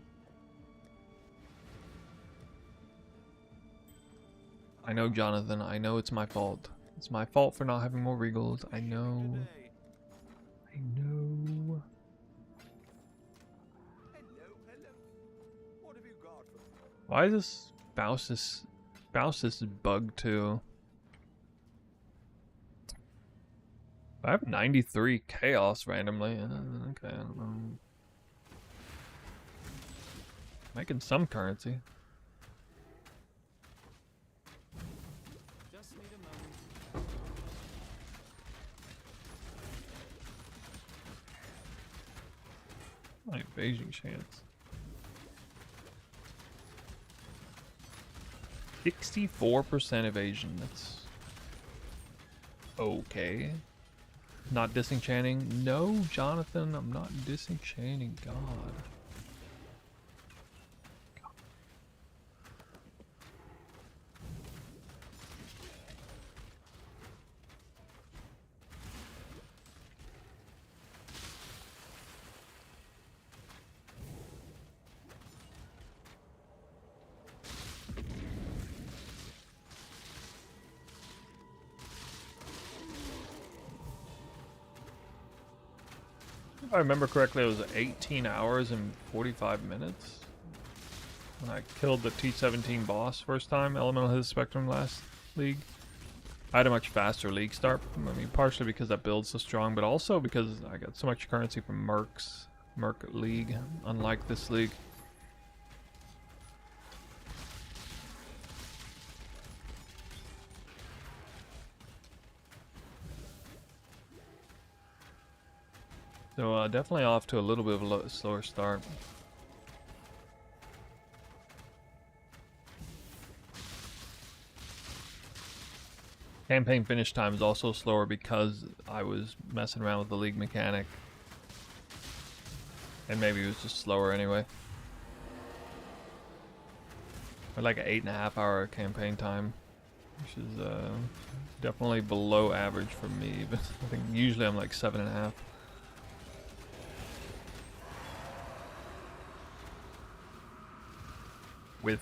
I know, Jonathan. I know it's my fault. It's my fault for not having more regals. I know. Today. I know. Hello, hello. What have you got for me? Why is this Bausis bug too? I have 93 chaos randomly. Okay, I don't know. Making some currency. Just need a moment. My evasion chance. 64% evasion. That's okay. Not disenchanting. No, Jonathan, I'm not disenchanting. God. If I remember correctly, it was 18 hours and 45 minutes when I killed the T17 boss first time, Elemental His Spectrum last league. I had a much faster league start. I mean, partially because that build's so strong, but also because I got so much currency from Merc League, unlike this league. So definitely off to a little bit of a slower start. Campaign finish time is also slower because I was messing around with the league mechanic. And maybe it was just slower anyway. I had like an 8.5 hour campaign time, which is definitely below average for me, but I think usually I'm like 7.5. With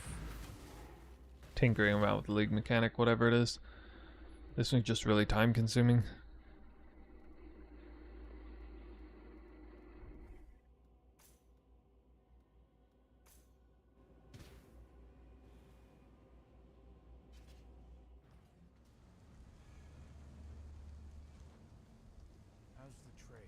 tinkering around with the league mechanic, whatever it is. This one's just really time consuming. How's the trade?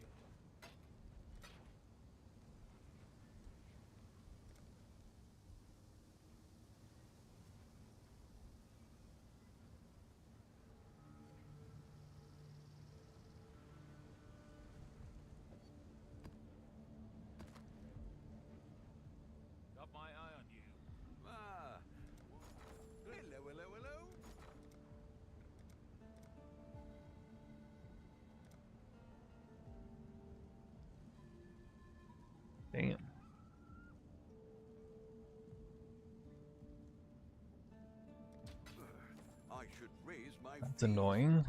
should raise my That's fees. annoying.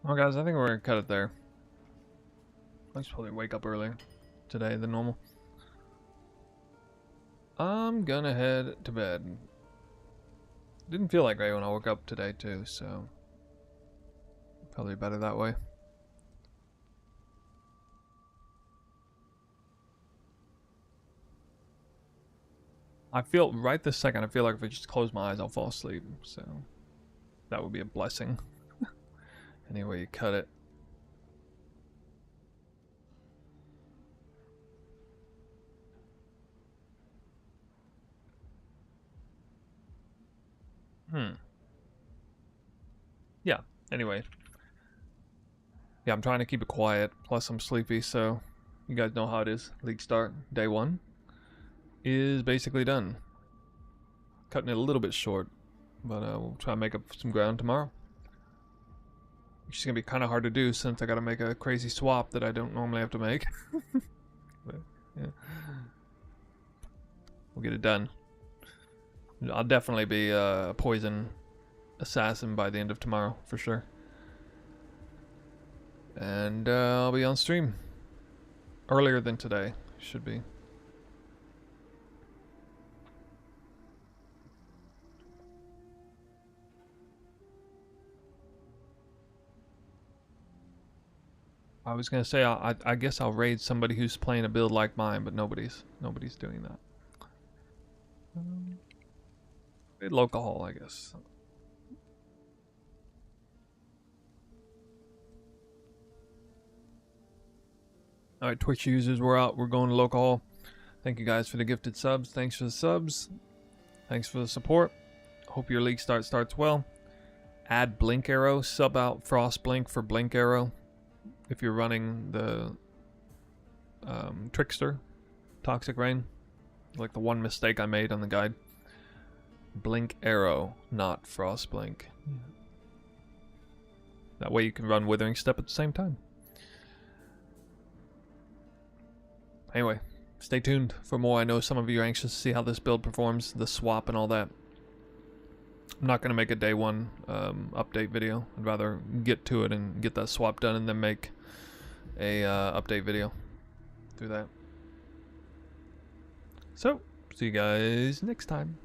Well, guys, I think we're gonna cut it there. I should probably wake up earlier today than normal. I'm gonna head to bed. Didn't feel like great when I woke up today too, so probably better that way. I feel right this second, I feel like if I just close my eyes, I'll fall asleep. So that would be a blessing. Anyway, you cut it. Yeah, anyway. Yeah, I'm trying to keep it quiet, plus I'm sleepy, so you guys know how it is. League start, day 1 is basically done. Cutting it a little bit short, but we'll try to make up some ground tomorrow. It's gonna be kind of hard to do since I gotta make a crazy swap that I don't normally have to make. But, yeah. We'll get it done. I'll definitely be a poison assassin by the end of tomorrow, for sure. And I'll be on stream earlier than today, should be. I was gonna say I guess I'll raid somebody who's playing a build like mine, but nobody's doing that. Raid local hall, I guess. All right, Twitch users, we're out. We're going to local hall. Thank you guys for the gifted subs. Thanks for the subs. Thanks for the support. Hope your league starts well. Add Blink Arrow. Sub out Frost Blink for Blink Arrow. If you're running the Trickster, Toxic Rain, like the one mistake I made on the guide. Blink Arrow, not Frost Blink. That way you can run Withering Step at the same time. Anyway, stay tuned for more. I know some of you are anxious to see how this build performs, the swap and all that. I'm not going to make a day 1 update video. I'd rather get to it and get that swap done and then make a update video through that. So, see you guys next time.